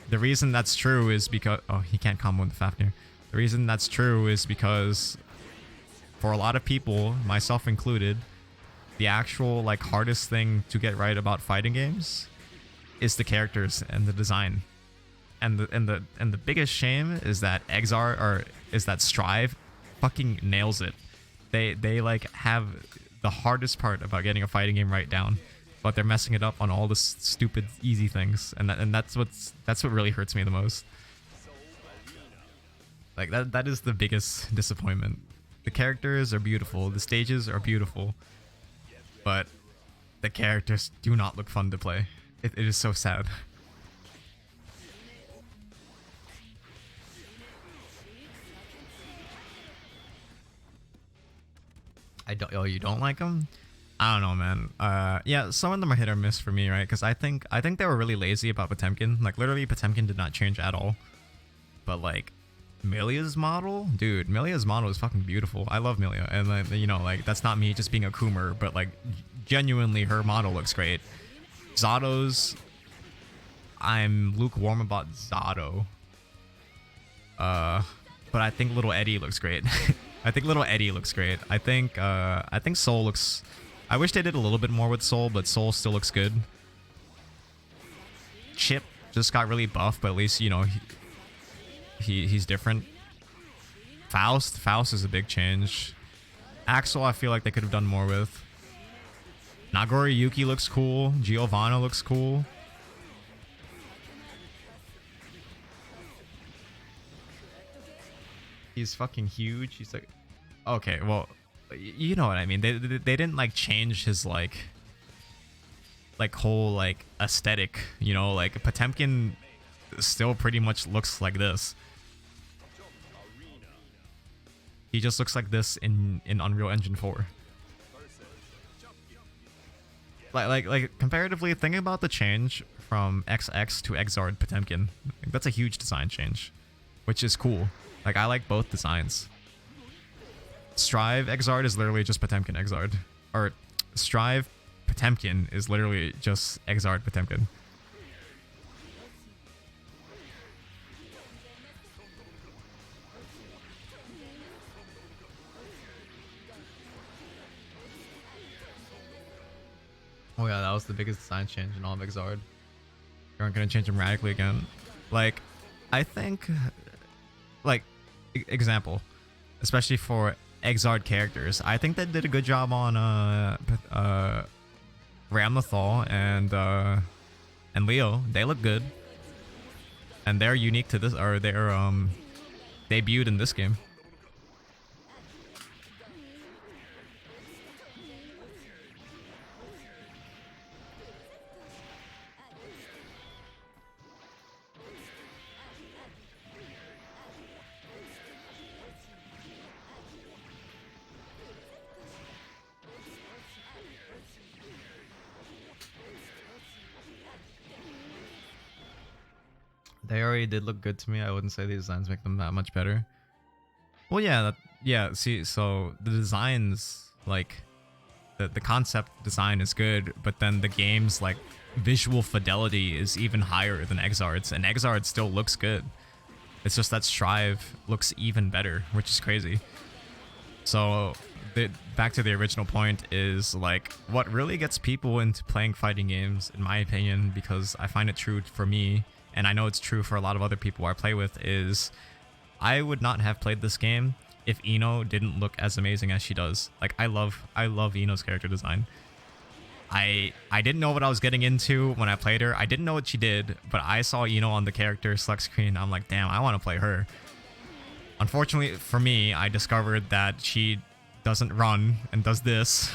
the reason that's true is because he can't combo with Fafnir. The reason that's true is because for a lot of people, myself included, the actual like hardest thing to get right about fighting games is the characters and the design. And the biggest shame is that that Strive fucking nails it. They like have the hardest part about getting a fighting game right down, but they're messing it up on all the stupid easy things, and that's what really hurts me the most. Like, that is the biggest disappointment. The characters are beautiful, the stages are beautiful, but the characters do not look fun to play. It is so sad. Oh, you don't like them? I don't know, man. Yeah, some of them are hit or miss for me, right? Because I think they were really lazy about Potemkin. Like literally, Potemkin did not change at all. But like, Milia's model, dude, Milia's model is fucking beautiful. I love Milia, and like, you know, like that's not me just being a coomer, but like, genuinely, her model looks great. Zato's, I'm lukewarm about Zato. But I think little Eddie looks great. I think little Eddie looks great. I think Soul looks. I wish they did a little bit more with Soul, but Soul still looks good. Chip just got really buff, but at least, you know, he's different. Faust is a big change. Axel, I feel like they could have done more with. Nagori Yuki looks cool. Giovanna looks cool. He's fucking huge. He's like, okay, well, you know what I mean. They didn't like change his like whole like aesthetic. You know, like Potemkin still pretty much looks like this. He just looks like this in Unreal Engine 4. Like comparatively, thinking about the change from XX to Exard Potemkin, that's a huge design change, which is cool. Like, I like both designs. Strive Exard is literally just Potemkin Exard. Or Strive Potemkin is literally just Exard Potemkin. Oh yeah, that was the biggest design change in all of Exard. They aren't gonna change them radically again. Like, I think, like, example, especially for Exard characters, I think they did a good job on Ramlethal and Leo. They look good, and they're unique to this, or they're debuted in this game. They already did look good to me. I wouldn't say the designs make them that much better. Well, yeah, yeah. See, so the designs, like, the concept design is good, but then the game's like visual fidelity is even higher than Exard's, and Exard still looks good. It's just that Strive looks even better, which is crazy. So, back to the original point is like what really gets people into playing fighting games, in my opinion, because I find it true for me. And I know it's true for a lot of other people I play with, is I would not have played this game if Ino didn't look as amazing as she does. Like, I love Ino's character design. I didn't know what I was getting into when I played her. I didn't know what she did, but I saw Ino on the character select screen. I'm like, damn, I want to play her. Unfortunately for me, I discovered that she doesn't run and does this.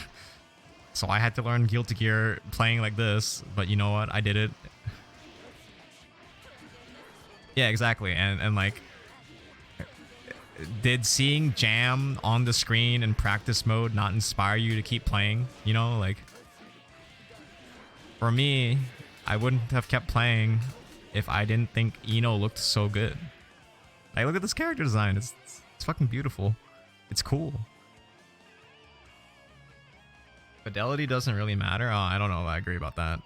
So I had to learn Guilty Gear playing like this, but you know what? I did it. Yeah, exactly. And like, did seeing Jam on the screen in practice mode not inspire you to keep playing? You know, like, for me, I wouldn't have kept playing if I didn't think Ino looked so good. Like, look at this character design. It's fucking beautiful. It's cool. Fidelity doesn't really matter. Oh, I don't know. I agree about that.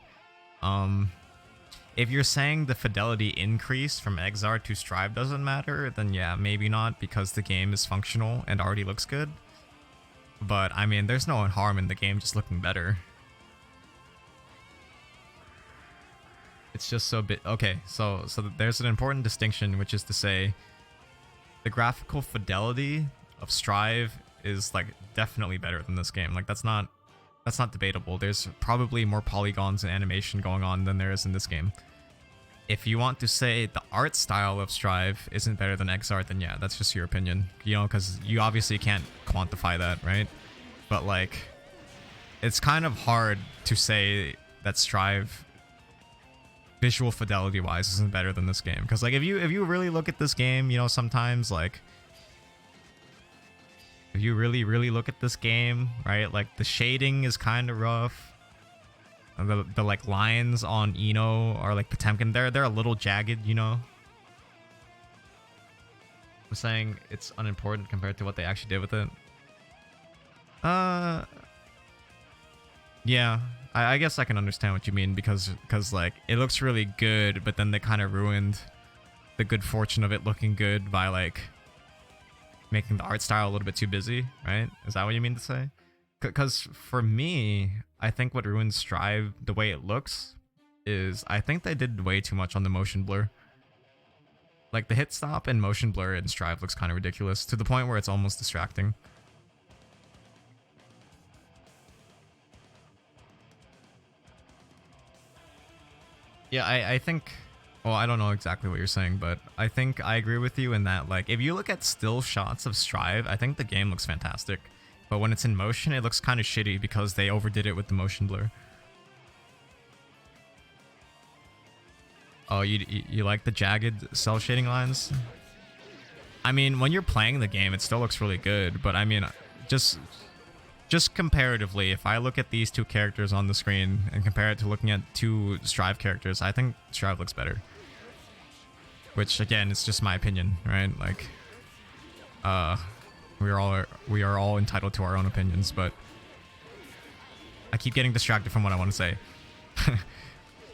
If you're saying the fidelity increase from Exard to Strive doesn't matter, then yeah, maybe not, because the game is functional and already looks good. But, I mean, there's no harm in the game just looking better. It's just so bit. Okay, so there's an important distinction, which is to say, the graphical fidelity of Strive is like definitely better than this game. Like, that's not debatable. There's probably more polygons and animation going on than there is in this game. If you want to say the art style of Strive isn't better than Exart, then yeah, that's just your opinion. You know, because you obviously can't quantify that, right? But like, it's kind of hard to say that Strive, visual fidelity wise, isn't better than this game. Because like, if you really look at this game, you know, sometimes like, if you really look at this game, right, like the shading is kind of rough. The like lines on Eno are like Potemkin. They're a little jagged, you know. I'm saying it's unimportant compared to what they actually did with it. Yeah, I guess I can understand what you mean because like it looks really good, but then they kind of ruined the good fortune of it looking good by like making the art style a little bit too busy, right? Is that what you mean to say? Because for me, I think what ruins Strive the way it looks is I think they did way too much on the motion blur. Like the hit stop and motion blur in Strive looks kind of ridiculous to the point where it's almost distracting. Yeah, I think, well, I don't know exactly what you're saying, but I think I agree with you in that, like, if you look at still shots of Strive, I think the game looks fantastic. But when it's in motion, it looks kind of shitty because they overdid it with the motion blur. Oh, you like the jagged cell shading lines? I mean, when you're playing the game, it still looks really good, but I mean, just comparatively, if I look at these two characters on the screen and compare it to looking at two Strive characters, I think Strive looks better. Which, again, it's just my opinion, right? Like, we are all entitled to our own opinions, but I keep getting distracted from what I want to say.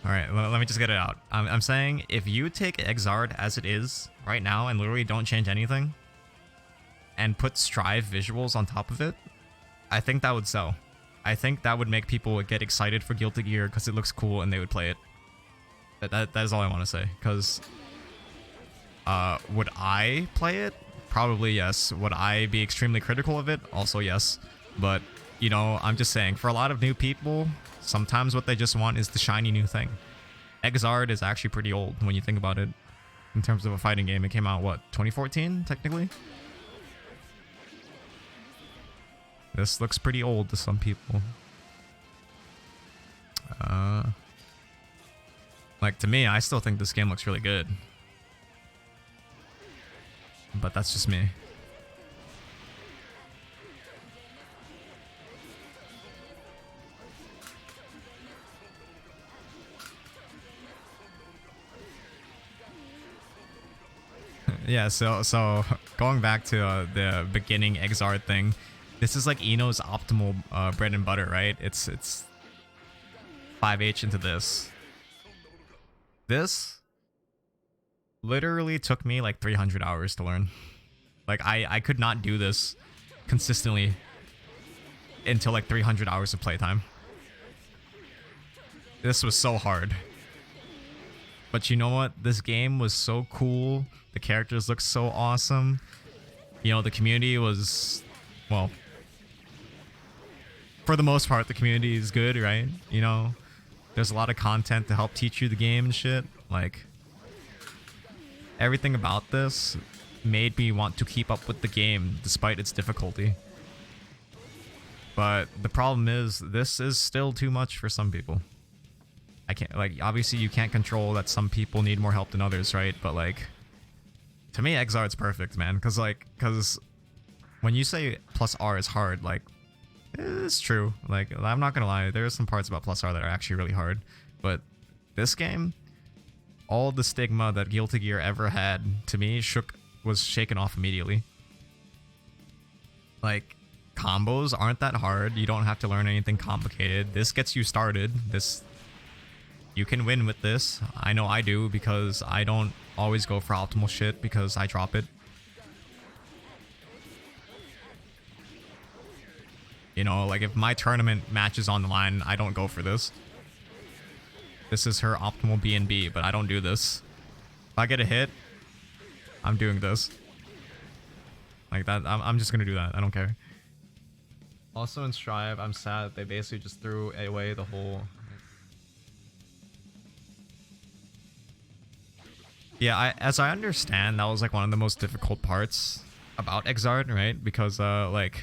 All right, let me just get it out. I'm saying if you take Exard as it is right now and literally don't change anything and put Strive visuals on top of it, I think that would sell. I think that would make people get excited for Guilty Gear because it looks cool and they would play it. That is all I want to say. Because would I play it? Probably yes. Would I be extremely critical of it? Also yes. But, you know, I'm just saying, for a lot of new people, sometimes what they just want is the shiny new thing. Exard is actually pretty old when you think about it. In terms of a fighting game, it came out, what, 2014, technically? This looks pretty old to some people. Like, to me, I still think this game looks really good. But that's just me. Yeah, so going back to the beginning Exard thing, this is like Eno's optimal bread and butter, right? It's 5H into this. This literally took me like 300 hours to learn. Like I could not do this consistently until like 300 hours of playtime. This was so hard. But you know what? This game was so cool. The characters looked so awesome. You know, the community was, well, for the most part, the community is good, right? You know, there's a lot of content to help teach you the game and shit. Like, everything about this made me want to keep up with the game despite its difficulty. But the problem is, this is still too much for some people. I can't, like, obviously you can't control that some people need more help than others, right? But like, to me, Exard's perfect, man. Cause when you say plus R is hard, like, it's true. Like, I'm not gonna lie, there are some parts about plus R that are actually really hard. But this game, all the stigma that Guilty Gear ever had, to me, was shaken off immediately. Like, combos aren't that hard. You don't have to learn anything complicated. This gets you started. You can win with this. I know I do, because I don't always go for optimal shit because I drop it. You know, like if my tournament match is on the line, I don't go for this. This is her optimal B&B, but I don't do this. If I get a hit, I'm doing this. Like that, I'm just gonna do that. I don't care. Also in Strive, I'm sad that they basically just threw away the whole... Yeah, as I understand, that was like one of the most difficult parts about Exard, right? Because like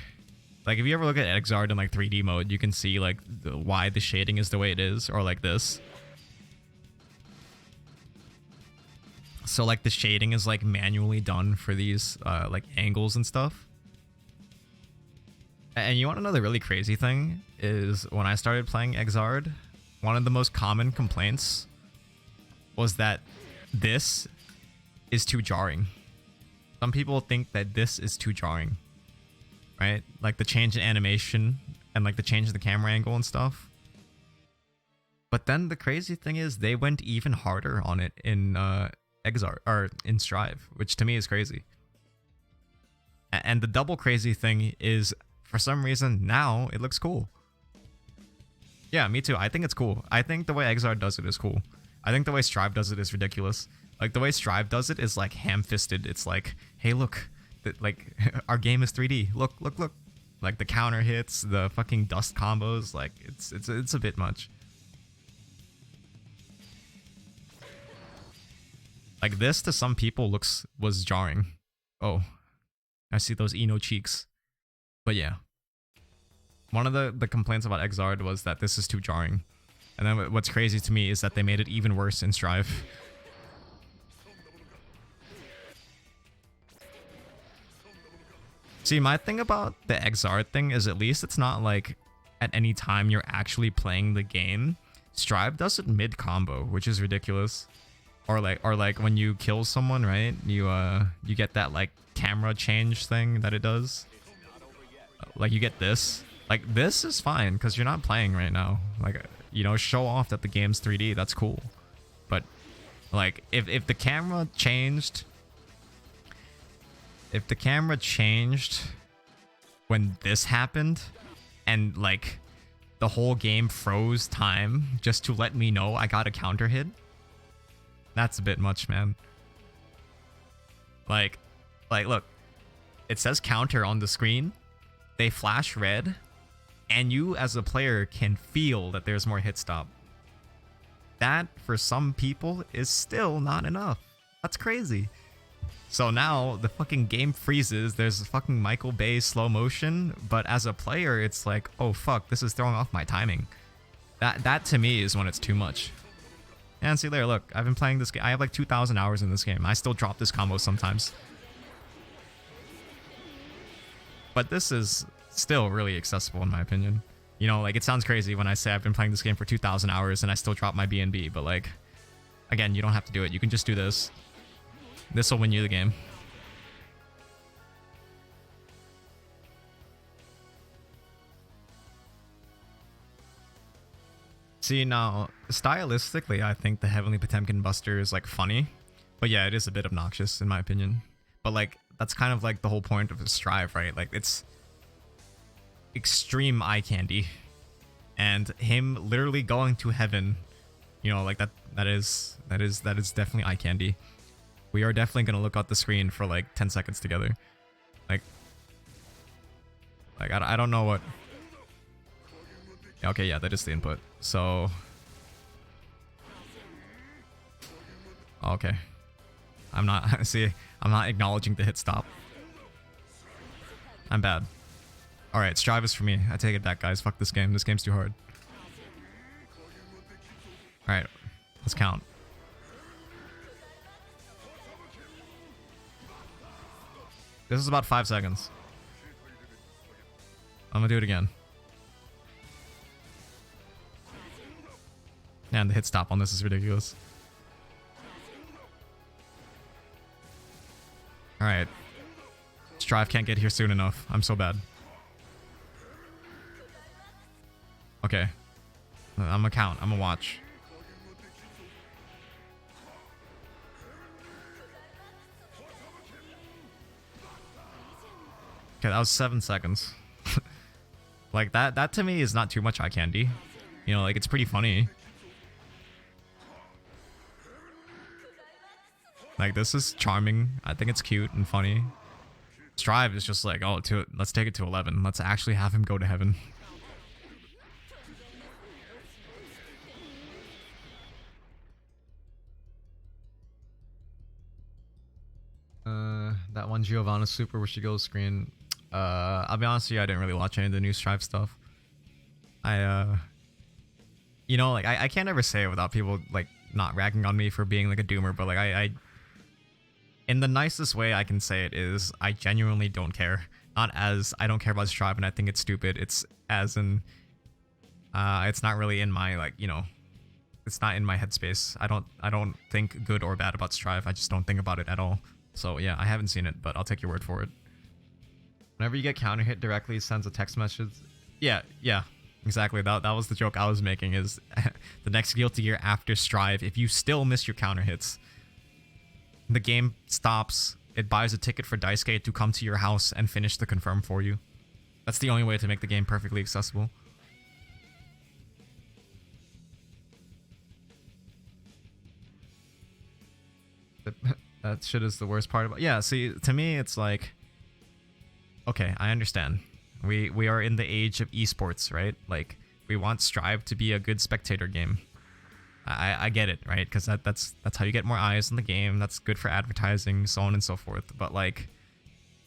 if you ever look at Exard in like 3D mode, you can see like why the shading is the way it is, or like this. So like the shading is like manually done for these like angles and stuff. And you want to know the really crazy thing is when I started playing Exard, one of the most common complaints was that this is too jarring. Some people think that this is too jarring, right? Like the change in animation and like the change in the camera angle and stuff. But then the crazy thing is they went even harder on it in Exard or in Strive, which to me is crazy. And the double crazy thing is, for some reason, now it looks cool. Yeah, me too. I think it's cool. I think the way Exard does it is cool. I think the way Strive does it is ridiculous. Like, the way Strive does it is, like, ham-fisted. It's like, hey, look. Like, our game is 3D. Look, look, look. Like, the counter hits, the fucking dust combos. Like, it's a bit much. Like, this to some people was jarring. Oh. I see those Eno cheeks. But yeah. One of the complaints about Exard was that this is too jarring. And then what's crazy to me is that they made it even worse in Strive. See, my thing about the Exard thing is at least it's not like at any time you're actually playing the game. Strive does it mid-combo, which is ridiculous. Or like when you kill someone, right? You get that like camera change thing that it does. Like you get this. Like this is fine because you're not playing right now. Like, you know, show off that the game's 3D. That's cool. But like if the camera changed, when this happened, and like the whole game froze time just to let me know I got a counter hit, that's a bit much, man. Like look, it says counter on the screen, they flash red, and you as a player can feel that there's more hit stop. That, for some people, is still not enough. That's crazy. So now the fucking game freezes, there's fucking Michael Bay slow motion, but as a player, it's like, oh fuck, this is throwing off my timing. That to me is when it's too much. And see there, look, I've been playing this game. I have like 2,000 hours in this game. I still drop this combo sometimes. But this is still really accessible in my opinion. You know, like it sounds crazy when I say I've been playing this game for 2,000 hours and I still drop my BNB, but like, again, you don't have to do it. You can just do this. This will win you the game. See, now, stylistically, I think the Heavenly Potemkin Buster is, like, funny. But yeah, it is a bit obnoxious, in my opinion. But, like, that's kind of, like, the whole point of Strive, right? Like, it's extreme eye candy. And him literally going to heaven, you know, like, that is definitely eye candy. We are definitely gonna look at the screen for, like, 10 seconds together. Like, I don't know what... Okay, yeah, that is the input. So... Okay. I'm not... See, I'm not acknowledging the hit stop. I'm bad. Alright, Strive is for me. I take it back, guys. Fuck this game. This game's too hard. Alright, let's count. This is about 5 seconds. I'm gonna do it again. And the hit stop on this is ridiculous. Alright. Strive can't get here soon enough. I'm so bad. Okay. I'm gonna count. I'm gonna watch. Okay, that was 7 seconds. Like, that to me is not too much eye candy. You know, like, it's pretty funny. Like, this is charming. I think it's cute and funny. Strive is just like, oh, let's take it to 11. Let's actually have him go to heaven. That one Giovanna Super where she goes screen. I'll be honest with you, I didn't really watch any of the new Strive stuff. You know, like, I can't ever say it without people, like, not ragging on me for being, like, a doomer, but, like, in the nicest way I can say it is, I genuinely don't care. Not as I don't care about Strive and I think it's stupid. It's as in it's not really in my like, you know, it's not in my headspace. I don't think good or bad about Strive. I just don't think about it at all. So yeah, I haven't seen it, but I'll take your word for it. Whenever you get counter hit directly, it sends a text message. Yeah, exactly. That was the joke I was making, is the next Guilty Gear after Strive, if you still miss your counter hits, the game stops, it buys a ticket for Daisuke to come to your house and finish the confirm for you. That's the only way to make the game perfectly accessible. That shit is the worst part about. Yeah, see, to me, it's like, okay, I understand. We are in the age of esports, right? Like, we want Strive to be a good spectator game. I get it, right? Because that's how you get more eyes in the game. That's good for advertising, so on and so forth. But like,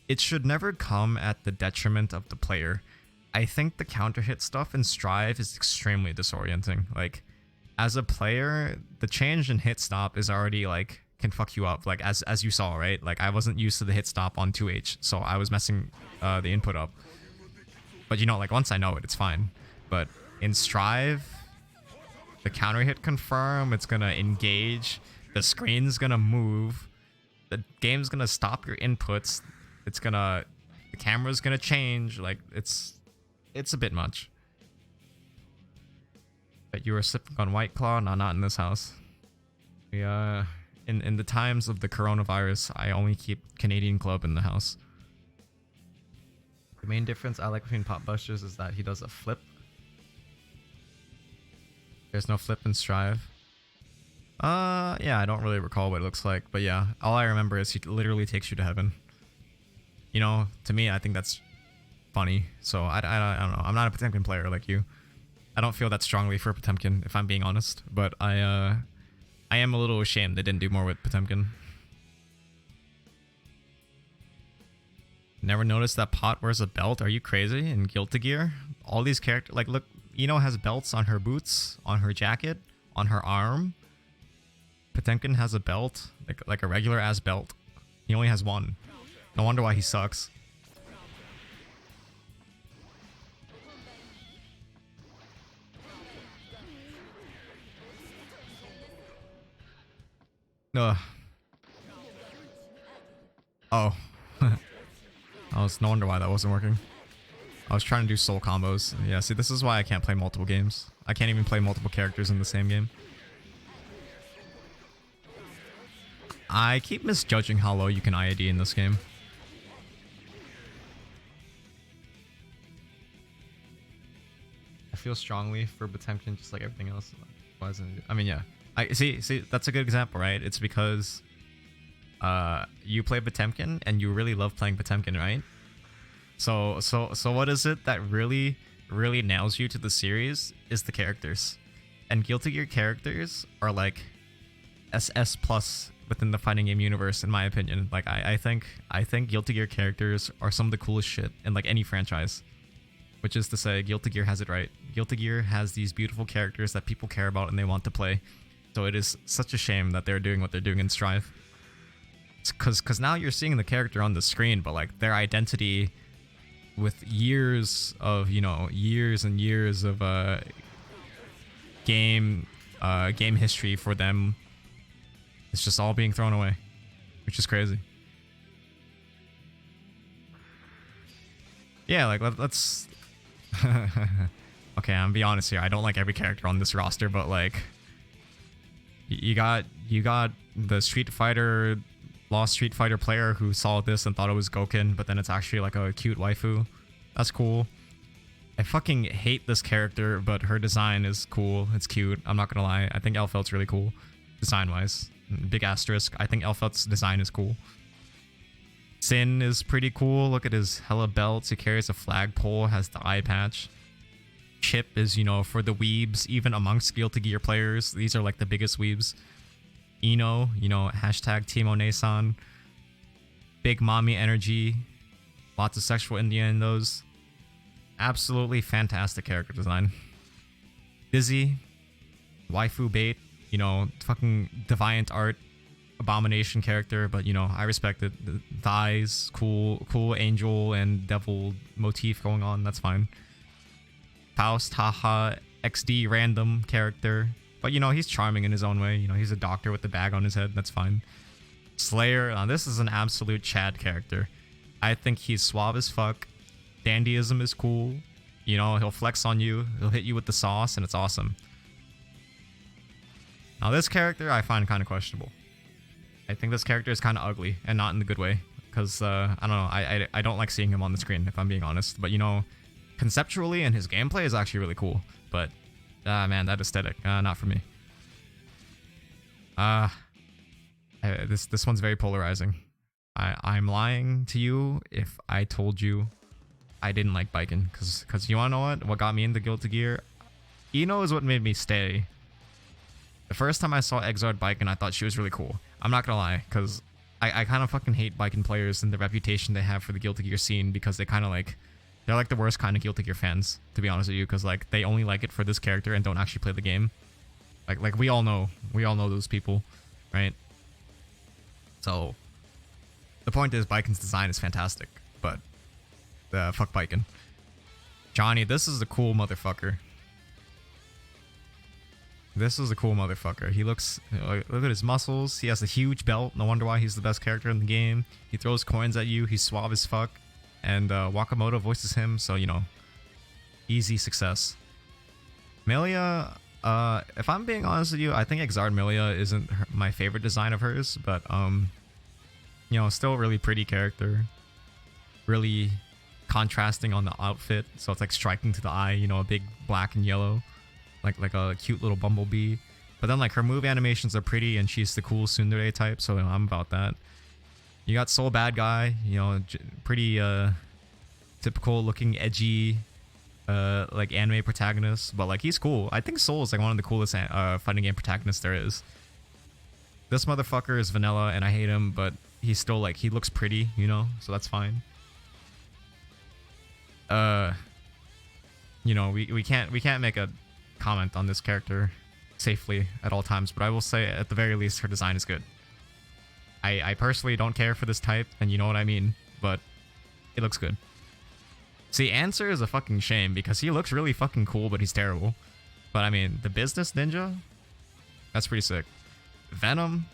it should never come at the detriment of the player. I think the counter hit stuff in Strive is extremely disorienting. Like, as a player, the change in hit stop is already like, can fuck you up, like as you saw, right? Like, I wasn't used to the hit stop on 2H, so I was messing the input up. But you know, like, once I know it, it's fine. But in Strive, the counter hit confirm, it's gonna engage, the screen's gonna move, the game's gonna stop your inputs, the camera's gonna change. Like, it's a bit much. But you were sipping on White Claw? No, not in this house. We in the times of the coronavirus, I only keep Canadian Club in the house. The main difference I like between Pop Busters is that he does a flip. There's no flip in Strive. Yeah, I don't really recall what it looks like, but yeah, all I remember is he literally takes you to heaven. You know, to me, I think that's funny. So I don't know. I'm not a Potemkin player like you. I don't feel that strongly for Potemkin, if I'm being honest. But I am a little ashamed they didn't do more with Potemkin. Never noticed that Pot wears a belt? Are you crazy? In Guilty Gear? All these characters, like, look, Ino has belts on her boots, on her jacket, on her arm. Potemkin has a belt, like a regular ass belt. He only has one. No wonder why he sucks. Ugh. Oh. No wonder why that wasn't working. I was trying to do soul combos. Yeah, see, this is why I can't play multiple games. I can't even play multiple characters in the same game. I keep misjudging how low you can IAD in this game. I feel strongly for Potemkin, just like everything else. Why isn't it? I mean, yeah. I see, that's a good example, right? It's because you play Potemkin and you really love playing Potemkin, right? So what is it that really nails you to the series is the characters. And Guilty Gear characters are like SS plus within the fighting game universe, in my opinion. Like, I think Guilty Gear characters are some of the coolest shit in like any franchise. Which is to say, Guilty Gear has it right. Guilty Gear has these beautiful characters that people care about and they want to play. So it is such a shame that they're doing what they're doing in Strive. Because now you're seeing the character on the screen, but like their identity with years of, you know, years and years of game history for them, it's just all being thrown away, which is crazy. Yeah, like let's okay, I'm gonna be honest here. I don't like every character on this roster, but like you got the lost Street Fighter player who saw this and thought it was Gouken, but then it's actually like a cute waifu. That's cool. I fucking hate this character, but her design is cool. It's cute. I'm not gonna lie. I think Elfelt's really cool, design-wise. Big asterisk. I think Elfelt's design is cool. Sin is pretty cool. Look at his hella belts. He carries a flagpole, has the eye patch. Chip is, you know, for the weebs, even amongst Guilty Gear players. These are like the biggest weebs. Ino, you know, hashtag Team Onesan. Big mommy energy. Lots of sexual innuendos. Absolutely fantastic character design. Dizzy. Waifu bait. You know, fucking deviant art. abomination character, but you know, I respect it. The eyes, cool angel and devil motif going on, that's fine. Faust, haha, XD random character. But you know, he's charming in his own way. You know, he's a doctor with the bag on his head, that's fine. Slayer, this is an absolute Chad character. I think he's suave as fuck. Dandyism is cool. You know, he'll flex on you, he'll hit you with the sauce, and it's awesome. Now this character I find kind of questionable. I think this character is kind of ugly, and not in the good way. Because, I don't know, I don't like seeing him on the screen, if I'm being honest. But, you know, conceptually and his gameplay is actually really cool. But, man, that aesthetic, not for me. This one's very polarizing. I'm lying to you if I told you I didn't like Biken. Because you wanna know what? What got me into Guilty Gear? Ino is what made me stay. The first time I saw Exard Biken, I thought she was really cool. I'm not gonna lie, because I kind of fucking hate Biken players and the reputation they have for the Guilty Gear scene, because they kind of like, they're like the worst kind of Guilty Gear fans, to be honest with you, because like they only like it for this character and don't actually play the game. Like we all know those people, right? So the point is, Biken's design is fantastic, but fuck Biken. Johnny, this is a cool motherfucker. This is a cool motherfucker. He looks, look at his muscles. He has a huge belt. No wonder why he's the best character in the game. He throws coins at you. He's suave as fuck. And Wakamoto voices him, so, you know, easy success. Milia, if I'm being honest with you, I think Exard Milia isn't my favorite design of hers, but, you know, still a really pretty character. Really contrasting on the outfit, so it's like striking to the eye, you know, a big black and yellow. Like a cute little bumblebee. But then like her move animations are pretty, and she's the cool tsundere type, so you know, I'm about that. You got Soul Bad Guy, you know, pretty typical looking edgy like anime protagonist, but like he's cool. I think Soul is like one of the coolest fighting game protagonists there is. This motherfucker is vanilla and I hate him, but he's still like, he looks pretty, you know, so that's fine. You know, we can't make a comment on this character safely at all times, but I will say at the very least her design is good. I personally don't care for this type, and you know what I mean, but it looks good. See, Answer is a fucking shame because he looks really fucking cool, but he's terrible. But I mean, the business ninja, that's pretty sick. Venom,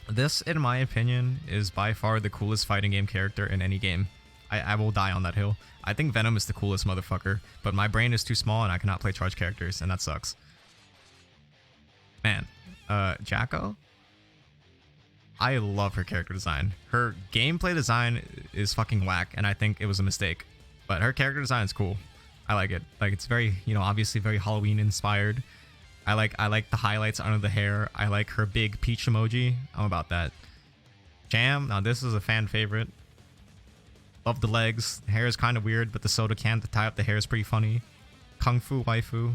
this in my opinion is by far the coolest fighting game character in any game. I will die on that hill. I think Venom is the coolest motherfucker, but my brain is too small and I cannot play charge characters, and that sucks. Man, Jacko? I love her character design. Her gameplay design is fucking whack, and I think it was a mistake. But her character design is cool. I like it. Like, it's very, you know, obviously very Halloween inspired. I like the highlights under the hair. I like her big peach emoji. I'm about that. Jam, now this is a fan favorite. Love the legs. The hair is kind of weird, but the soda can to tie up the hair is pretty funny. Kung Fu waifu.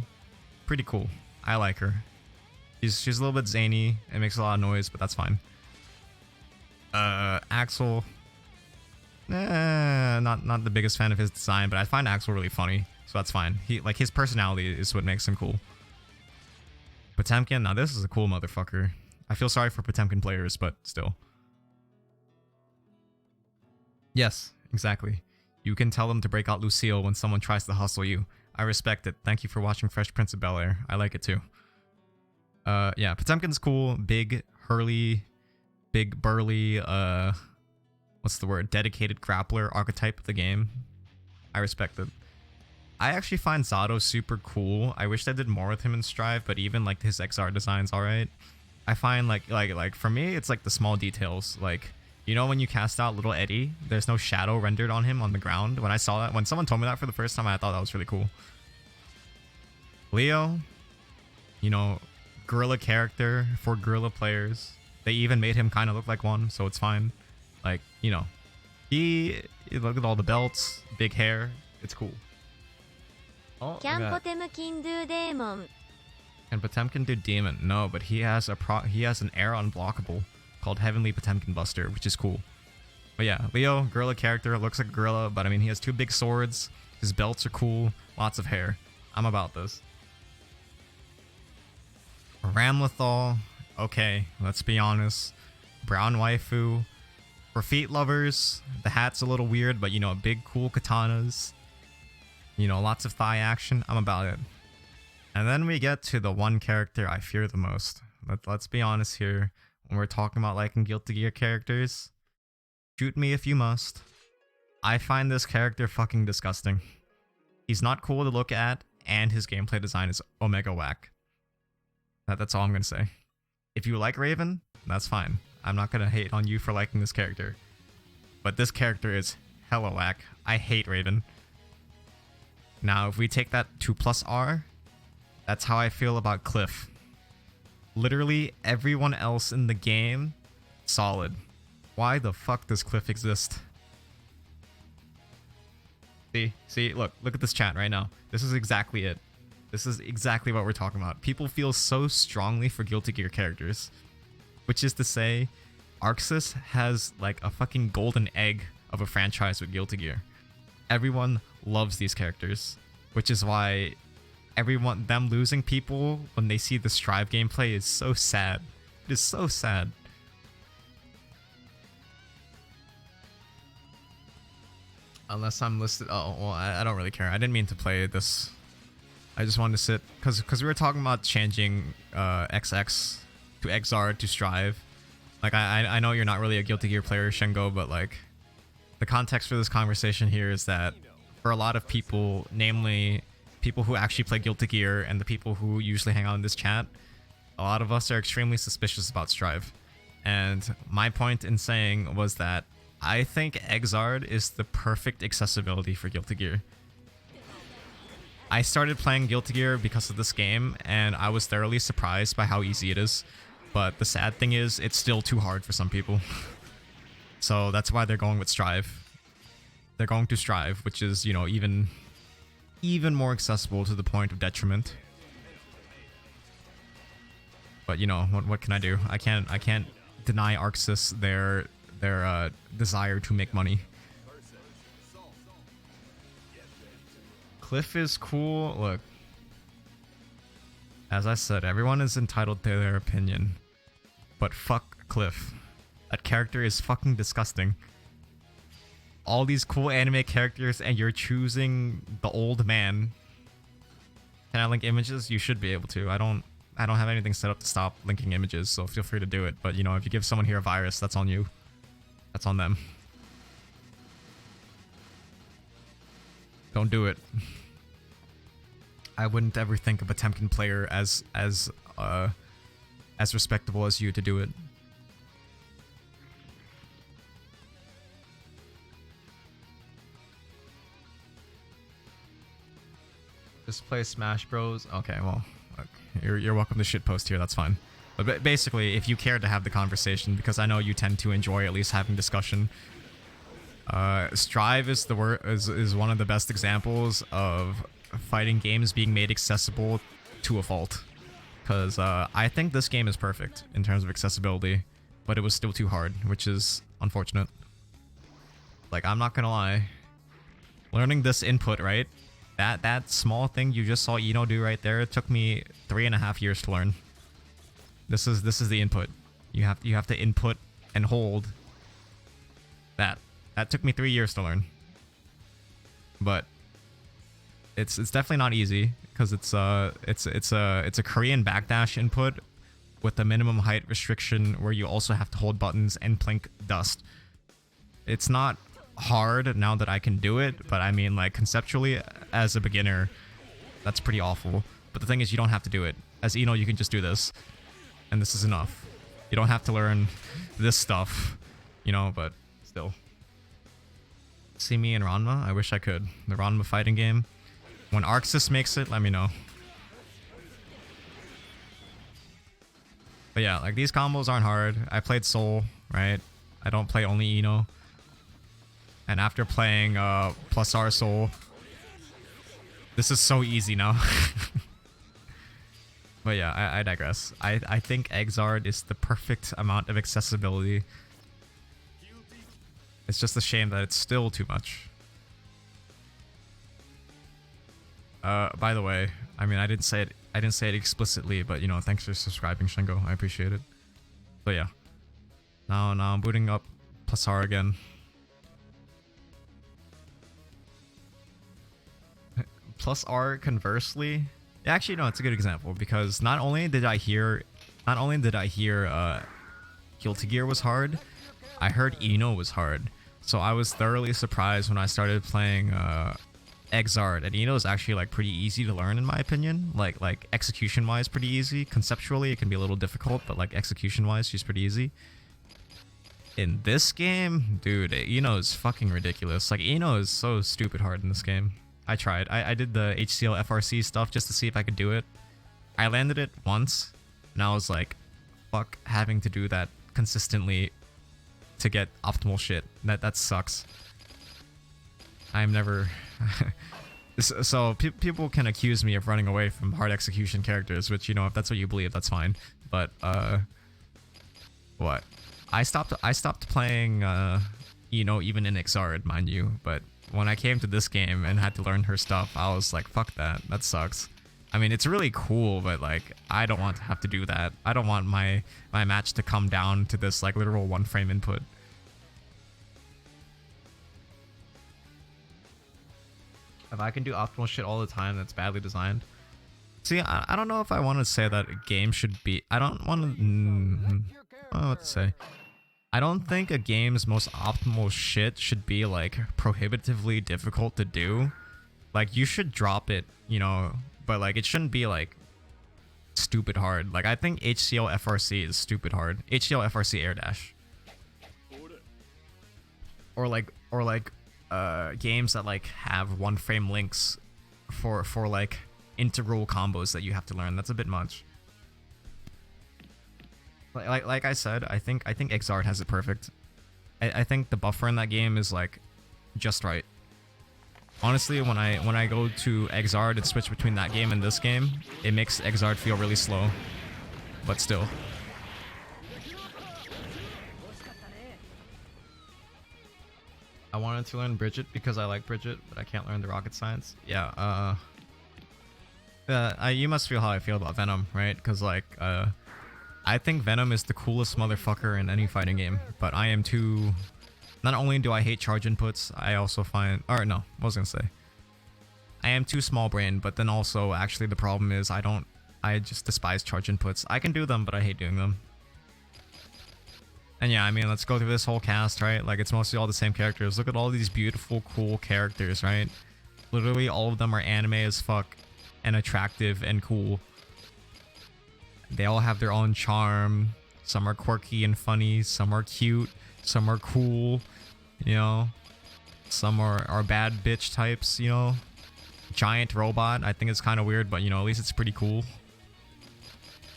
Pretty cool. I like her. She's a little bit zany. It makes a lot of noise, but that's fine. Axel. Not the biggest fan of his design, but I find Axel really funny, so that's fine. His personality is what makes him cool. Potemkin, now this is a cool motherfucker. I feel sorry for Potemkin players, but still. Yes, exactly. You can tell them to break out Lucille when someone tries to hustle you. I respect it. Thank you for watching Fresh Prince of Bel-Air. I like it too. Yeah, Potemkin's cool. Big, hurly, big, burly, what's the word? Dedicated grappler archetype of the game. I respect it. I actually find Zato super cool. I wish they did more with him in Strive, but even like his XR design's alright. I find like for me, it's like the small details. Like, you know, when you cast out Little Eddie, there's no shadow rendered on him on the ground. When I saw that, when someone told me that for the first time, I thought that was really cool. Leo, you know, gorilla character for gorilla players. They even made him kind of look like one, so it's fine. Like, you know, look at all the belts, big hair. It's cool. Oh, Can Potemkin do Demon? Can Potemkin do Demon? No, but he has an air unblockable called Heavenly Potemkin Buster, which is cool. But yeah, Leo, gorilla character, looks like a gorilla, but I mean, he has two big swords. His belts are cool. Lots of hair. I'm about this. Ramlethal. Okay, let's be honest. brown waifu. For feet lovers, the hat's a little weird, but you know, big cool katanas. You know, lots of thigh action. I'm about it. And then we get to the one character I fear the most. Let's be honest here. When we're talking about liking Guilty Gear characters, shoot me if you must. I find this character fucking disgusting. He's not cool to look at, and his gameplay design is omega whack. That's all I'm gonna say. If you like Raven, that's fine. I'm not gonna hate on you for liking this character. But this character is hella whack. I hate Raven. Now, if we take that to +R, that's how I feel about Cliff. Literally everyone else in the game, solid. Why the fuck does Cliff exist? See, look at this chat right now. This is exactly it. This is exactly what we're talking about. People feel so strongly for Guilty Gear characters. Which is to say, Arcsys has like a fucking golden egg of a franchise with Guilty Gear. Everyone loves these characters, which is why them losing people when they see the Strive gameplay is so sad. It is so sad. Unless I'm listed. Oh, well, I don't really care. I didn't mean to play this. I just wanted to sit because we were talking about changing XX to Exard to Strive. Like I know you're not really a Guilty Gear player, Shengo, but like the context for this conversation here is that for a lot of people, namely people who actually play Guilty Gear and the people who usually hang out in this chat, a lot of us are extremely suspicious about Strive. And my point in saying was that I think Exard is the perfect accessibility for Guilty Gear. I started playing Guilty Gear because of this game, and I was thoroughly surprised by how easy it is. But the sad thing is, it's still too hard for some people. So that's why they're going with Strive. They're going to Strive, which is, you know, even more accessible to the point of detriment. But you know, what can I do? I can't deny Arcsys their desire to make money. Cliff is cool. Look, as I said, everyone is entitled to their opinion, but fuck Cliff. That character is fucking disgusting. All these cool anime characters, and you're choosing the old man. Can I link images? You should be able to. I don't have anything set up to stop linking images, so feel free to do it. But you know, if you give someone here a virus, that's on you. That's on them. Don't do it. I wouldn't ever think of a Temkin player as respectable as you to do it. Just play Smash Bros. Okay, well, you're welcome to shitpost here. That's fine. But basically, if you care to have the conversation, because I know you tend to enjoy at least having discussion, Strive is one of the best examples of fighting games being made accessible to a fault. Because I think this game is perfect in terms of accessibility, but it was still too hard, which is unfortunate. Like, I'm not gonna lie. Learning this input, right? That small thing you just saw Eno do right there, it took me 3.5 years to learn. This is the input. You have to input and hold that. That took me 3 years to learn. But it's definitely not easy because it's a Korean backdash input with a minimum height restriction where you also have to hold buttons and plink dust. It's not hard now that I can do it, but I mean, like, conceptually as a beginner, that's pretty awful. But the thing is, you don't have to do it. As Eno, you can just do this, and this is enough. You don't have to learn this stuff, you know, but still. See me in Ranma? I wish I could. The Ranma fighting game. When Arcsys makes it, let me know. But yeah, like, these combos aren't hard. I played Soul, right? I don't play only Eno. And after playing +R Soul, this is so easy now. But yeah, I digress. I think Exard is the perfect amount of accessibility. It's just a shame that it's still too much. By the way, I mean, I didn't say it explicitly, but you know, thanks for subscribing, Shingo. I appreciate it. So yeah. Now I'm booting up plus R again. Plus R conversely. Actually, no, it's a good example because not only did I hear Guilty Gear was hard, I heard Eno was hard. So I was thoroughly surprised when I started playing Exard, and Eno is actually like pretty easy to learn in my opinion. Like execution wise, pretty easy. Conceptually, it can be a little difficult, but like execution wise, she's pretty easy. In this game, dude, Eno is fucking ridiculous. Like Eno is so stupid hard in this game. I tried. I did the HCL FRC stuff just to see if I could do it. I landed it once, and I was like, fuck having to do that consistently to get optimal shit. That sucks. I'm never... So people can accuse me of running away from hard execution characters, which, you know, if that's what you believe, that's fine. But, what? I stopped playing, you know, even in Exard, mind you, but when I came to this game and had to learn her stuff, I was like, fuck that. That sucks. I mean, it's really cool, but like, I don't want to have to do that. I don't want my match to come down to this like literal one frame input. If I can do optimal shit all the time, that's badly designed. See, I don't know if I want to say that a game should be... I don't want to... I don't know what to say. I don't think a game's most optimal shit should be like prohibitively difficult to do. Like, you should drop it, you know, but like it shouldn't be like stupid hard. Like, I think HCL FRC is stupid hard. HCL FRC air dash. Or like games that like have one frame links for like integral combos that you have to learn. That's a bit much. Like I said, I think Exard has it perfect. I think the buffer in that game is like just right. Honestly, when I go to Exard and switch between that game and this game, it makes Exard feel really slow. But still. I wanted to learn Bridget because I like Bridget, but I can't learn the rocket science. Yeah, you must feel how I feel about Venom, right? Because like, I think Venom is the coolest motherfucker in any fighting game, but I am too... Not only do I hate charge inputs, I also find... Or no, what was I gonna say? I am too small brained, but then also actually the problem is I just despise charge inputs. I can do them, but I hate doing them. And yeah, I mean, let's go through this whole cast, right? Like, it's mostly all the same characters. Look at all these beautiful, cool characters, right? Literally all of them are anime as fuck and attractive and cool. They all have their own charm. Some are quirky and funny. Some are cute. Some are cool. You know? Some are bad bitch types, you know? Giant robot. I think it's kind of weird, but, you know, at least it's pretty cool.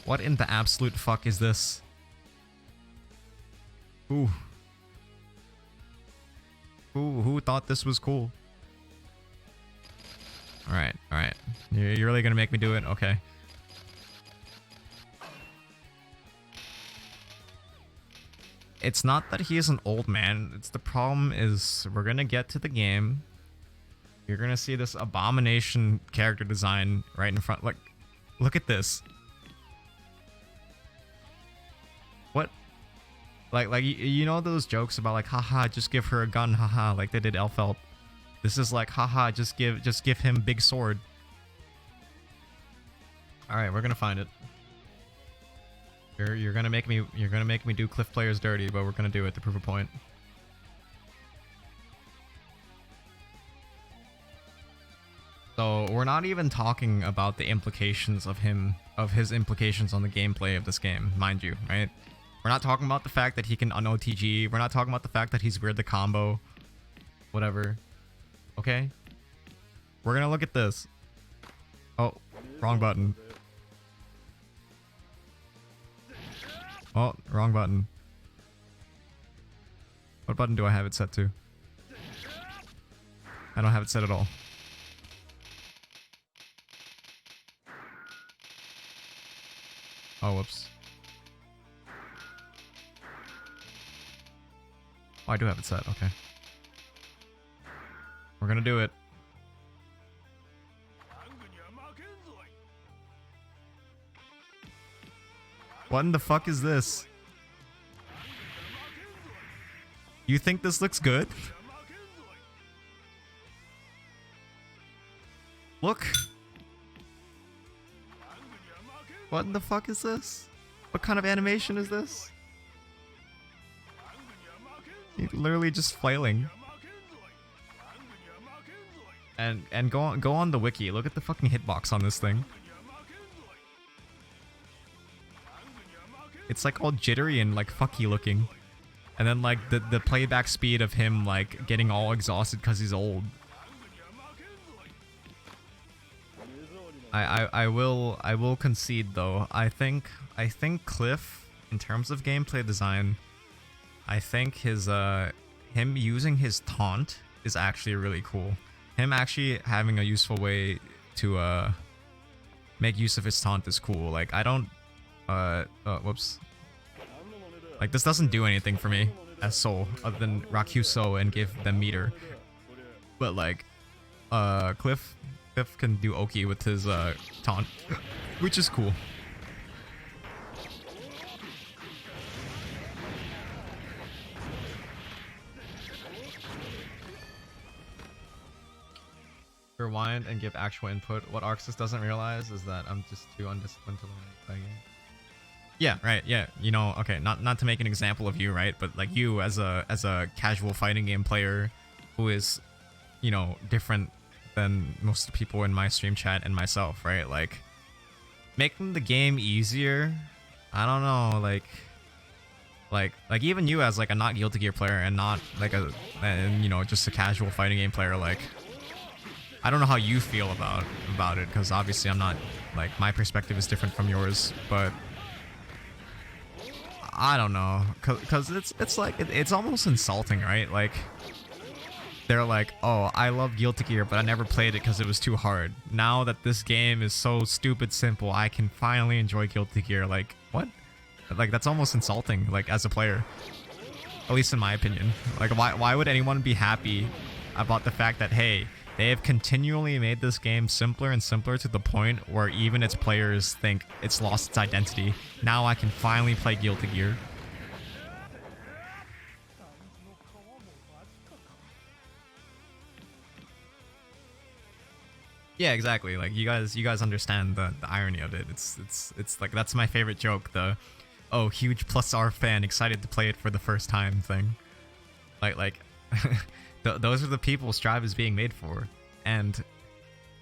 What in the absolute fuck is this? Who thought this was cool? Alright. You're really gonna make me do it? Okay. It's not that he is an old man. It's the problem is we're gonna get to the game. You're gonna see this abomination character design right in front. Like, look at this. What? Like you know those jokes about like, haha, just give her a gun, haha, like they did Elfelt. This is like, haha, just give him big sword. All right, we're gonna find it. You're gonna make me do Cliff players dirty, but we're gonna do it to prove a point. So we're not even talking about the implications of his implications on the gameplay of this game, mind you, right? We're not talking about the fact that he can un-OTG. We're not talking about the fact that he's weird the combo. Whatever. Okay? We're gonna look at this. Oh, wrong button. Oh, wrong button. What button do I have it set to? I don't have it set at all. Oh, whoops. Oh, I do have it set. Okay. We're gonna do it. What in the fuck is this? You think this looks good? Look. What in the fuck is this? What kind of animation is this? He's literally just flailing. And go on the wiki. Look at the fucking hitbox on this thing. It's like all jittery and like fucky looking. And then like the playback speed of him like getting all exhausted because he's old. I will concede though. I think Cliff, in terms of gameplay design, I think his him using his taunt is actually really cool. Him actually having a useful way to make use of his taunt is cool. Like I don't whoops. Like this doesn't do anything for me as Soul other than Rakuso and give them meter. But like Cliff can do Oki with his taunt, which is cool. Rewind and give actual input. What arcsys doesn't realize is that I'm just too undisciplined to learn playing it. Yeah, right. Yeah, you know, okay, not to make an example of you, right? But like you as a casual fighting game player who is, you know, different than most of the people in my stream chat and myself, right? Like making the game easier. I don't know, like even you as like a not Guilty Gear player and not like and you know, just a casual fighting game player, like I don't know how you feel about it, because obviously I'm not, like, my perspective is different from yours, but I don't know, because it's like it's almost insulting, right? Like they're like, oh, I love Guilty Gear, but I never played it because it was too hard. Now that this game is so stupid simple, I can finally enjoy Guilty Gear. Like, what? Like, that's almost insulting, like, as a player. At least in my opinion. Like, why would anyone be happy about the fact that, hey, they have continually made this game simpler and simpler to the point where even its players think it's lost its identity. Now I can finally play Guilty Gear. Yeah, exactly. Like you guys understand the irony of it. It's like, that's my favorite joke. The, oh, huge plus R fan excited to play it for the first time thing. Like those are the people Strive is being made for, and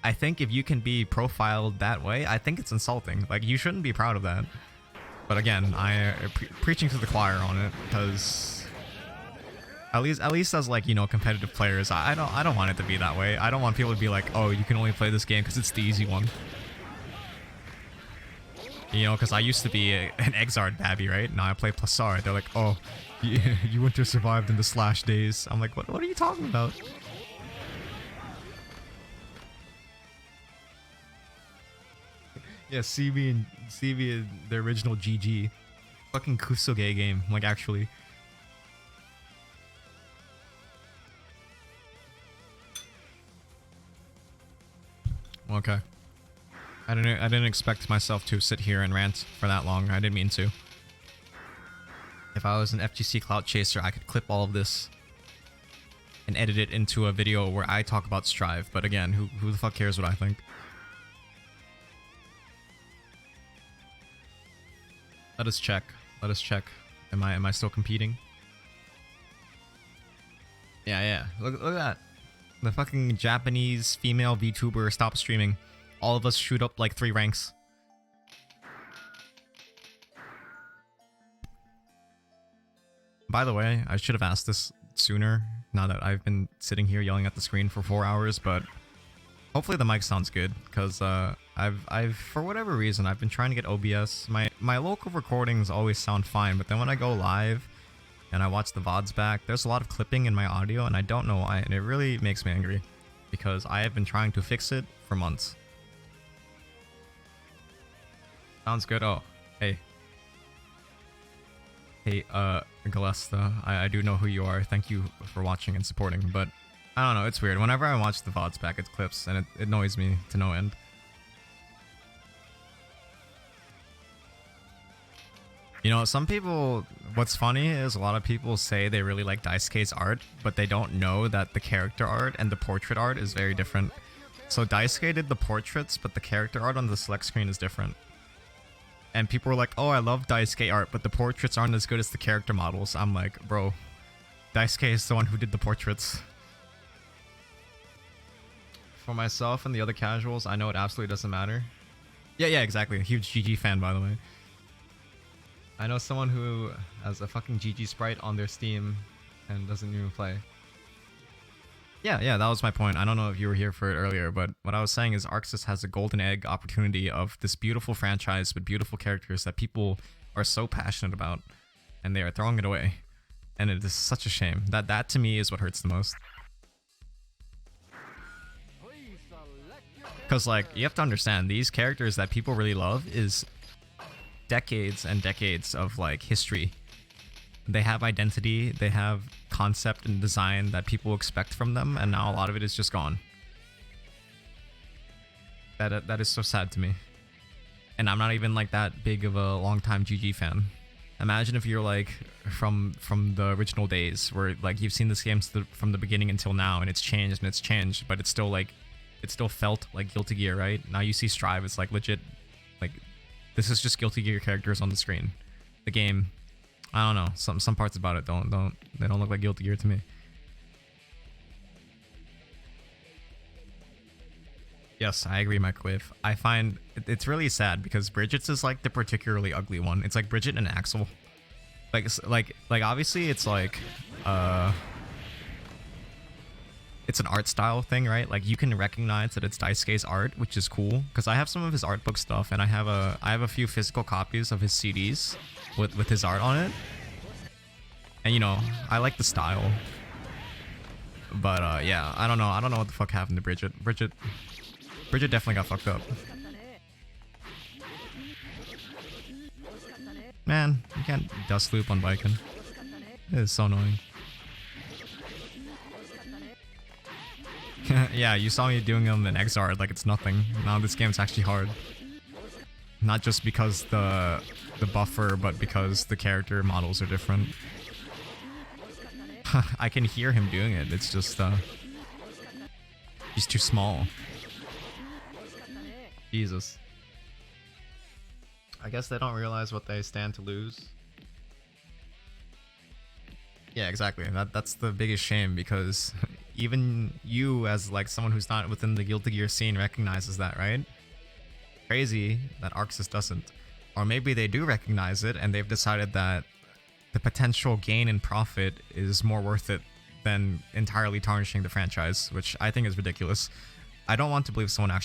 I think if you can be profiled that way, I think it's insulting. Like, you shouldn't be proud of that. But again, I preaching to the choir on it, because at least as, like, you know, competitive players, I don't want it to be that way. I don't want people to be like, oh, you can only play this game because it's the easy one. You know, because I used to be an Exard babby, right? Now I play plus R. They're like, oh, you wouldn't have survived in the Slash days. I'm like, what are you talking about? Yeah, CB and the original GG. Fucking Kusoge game, like, actually. Okay. I didn't expect myself to sit here and rant for that long. I didn't mean to. If I was an FGC clout chaser, I could clip all of this and edit it into a video where I talk about Strive. But again, who the fuck cares what I think? Let us check. Let us check. Am I still competing? Yeah. Look at that. The fucking Japanese female VTuber stopped streaming. All of us shoot up like 3 ranks. By the way, I should have asked this sooner, now that I've been sitting here yelling at the screen for 4 hours, but hopefully the mic sounds good, because I've for whatever reason, I've been trying to get OBS. My local recordings always sound fine, but then when I go live and I watch the VODs back, there's a lot of clipping in my audio, and I don't know why, and it really makes me angry, because I have been trying to fix it for months. Sounds good. Oh, hey. Hey, Galesta, I do know who you are. Thank you for watching and supporting, but I don't know, it's weird. Whenever I watch the VODs back, it clips, and it annoys me to no end. You know, some people, what's funny is a lot of people say they really like Daisuke's art, but they don't know that the character art and the portrait art is very different. So Daisuke did the portraits, but the character art on the select screen is different. And people were like, oh, I love Daisuke art, but the portraits aren't as good as the character models. I'm like, bro, Daisuke is the one who did the portraits. For myself and the other casuals, I know it absolutely doesn't matter. Yeah, exactly. A huge GG fan, by the way. I know someone who has a fucking GG sprite on their Steam and doesn't even play. Yeah, that was my point. I don't know if you were here for it earlier, but what I was saying is arcsys has a golden egg opportunity of this beautiful franchise with beautiful characters that people are so passionate about, and they are throwing it away. And it is such a shame. That to me is what hurts the most. Because, like, you have to understand, these characters that people really love is decades and decades of, like, history. They have identity, they have concept and design that people expect from them, and now a lot of it is just gone. That is so sad to me. And I'm not even, like, that big of a long-time GG fan. Imagine if you're, like, from the original days, where, like, you've seen this game from the beginning until now, and it's changed, but it's still, like, it still felt like Guilty Gear, right? Now you see Strive, it's like legit, like, this is just Guilty Gear characters on the screen. The game, I don't know, some parts about it don't look like Guilty Gear to me. Yes, I agree, Microwave. I find it's really sad because Bridget's is like the particularly ugly one. It's like Bridget and Axel. Like obviously it's like it's an art style thing, right? Like you can recognize that it's Daisuke's art, which is cool because I have some of his art book stuff and I have a few physical copies of his CDs with his art on it. And you know, I like the style. But yeah, I don't know what the fuck happened to Bridget. Bridget definitely got fucked up. Man, you can't dust loop on Viking. It is so annoying. Yeah, you saw me doing them in Xrd like it's nothing. Now this game's actually hard. Not just because the buffer, but because the character models are different. I can hear him doing it. It's just he's too small. Jesus. I guess they don't realize what they stand to lose. Yeah, exactly. That's the biggest shame because even you as like someone who's not within the Guilty Gear scene recognizes that, right? Crazy that arcsys doesn't. Or maybe they do recognize it and they've decided that the potential gain in profit is more worth it than entirely tarnishing the franchise, which I think is ridiculous. I don't want to believe someone at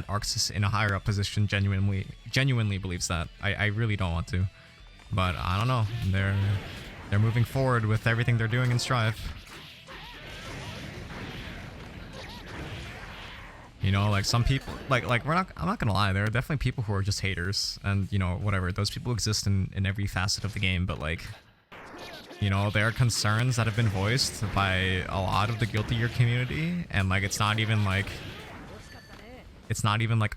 arcsys in a higher up position genuinely believes that. I really don't want to. But I don't know. They're moving forward with everything they're doing in Strive. You know, like some people, like I'm not gonna lie, there are definitely people who are just haters, and you know, whatever. Those people exist in every facet of the game, but like, you know, there are concerns that have been voiced by a lot of the Guilty Gear community, and like it's not even like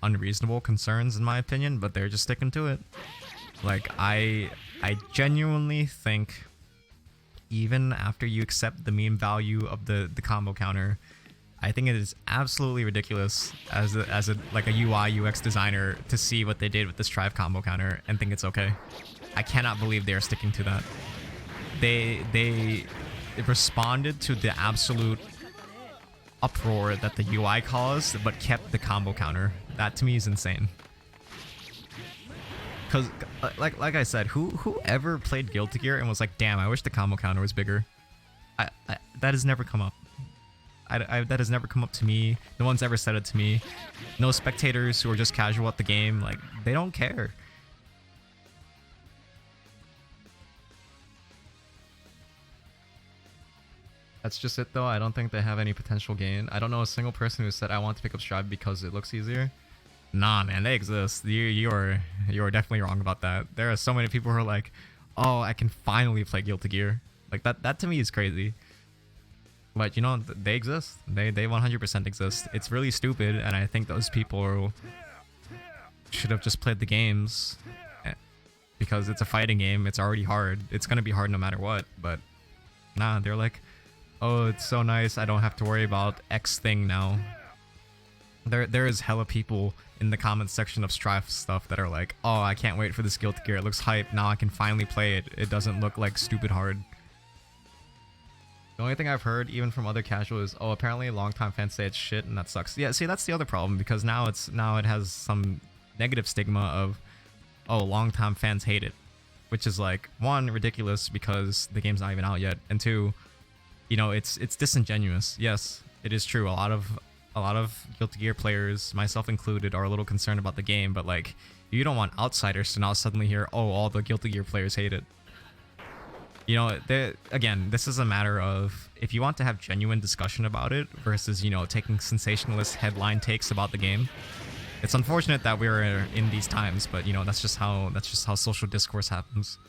unreasonable concerns in my opinion, but they're just sticking to it. Like I genuinely think even after you accept the meme value of the combo counter, I think it is absolutely ridiculous as a like a UI UX designer to see what they did with this Strive combo counter and think it's okay. I cannot believe they are sticking to that. They responded to the absolute uproar that the UI caused, but kept the combo counter. That to me is insane. Cause like I said, whoever played Guilty Gear and was like, damn, I wish the combo counter was bigger. That has never come up. That has never come up to me. No one's ever said it to me. No spectators who are just casual at the game, like, they don't care. That's just it though. I don't think they have any potential gain. I don't know a single person who said I want to pick up Strive because it looks easier. Nah, man, they exist. You are definitely wrong about that. There are so many people who are like, oh, I can finally play Guilty Gear. Like that to me is crazy. But you know, they exist. They 100% exist. It's really stupid, and I think those people should have just played the games because because it's a fighting game. It's already hard. It's gonna be hard no matter what. But nah, they're like, oh, it's so nice. I don't have to worry about X thing now. There is hella people in the comments section of Strife stuff that are like, oh, I can't wait for this Guilty Gear. It looks hype. Now I can finally play it. It doesn't look like stupid hard. The only thing I've heard, even from other casuals, is, oh, apparently longtime fans say it's shit, and that sucks. Yeah, see, that's the other problem, because now it has some negative stigma of, oh, longtime fans hate it, which is like, one, ridiculous because the game's not even out yet, and two, you know, it's disingenuous. Yes, it is true. A lot of Guilty Gear players, myself included, are a little concerned about the game, but like, you don't want outsiders to now suddenly hear, oh, all the Guilty Gear players hate it. You know, again, this is a matter of, if you want to have genuine discussion about it versus, you know, taking sensationalist headline takes about the game. It's unfortunate that we're in these times, but you know, that's just how social discourse happens.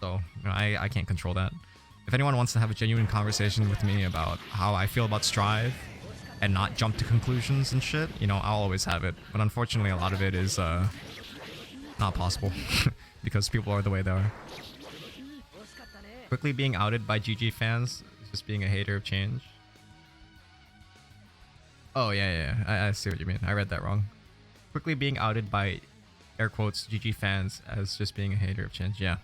So, you know, I can't control that. If anyone wants to have a genuine conversation with me about how I feel about Strive and not jump to conclusions and shit, you know, I'll always have it. But unfortunately, a lot of it is not possible because people are the way they are. Quickly being outed by GG fans is just being a hater of change. Oh, yeah. I see what you mean. I read that wrong. Quickly being outed by, air quotes, GG fans as just being a hater of change. Yeah.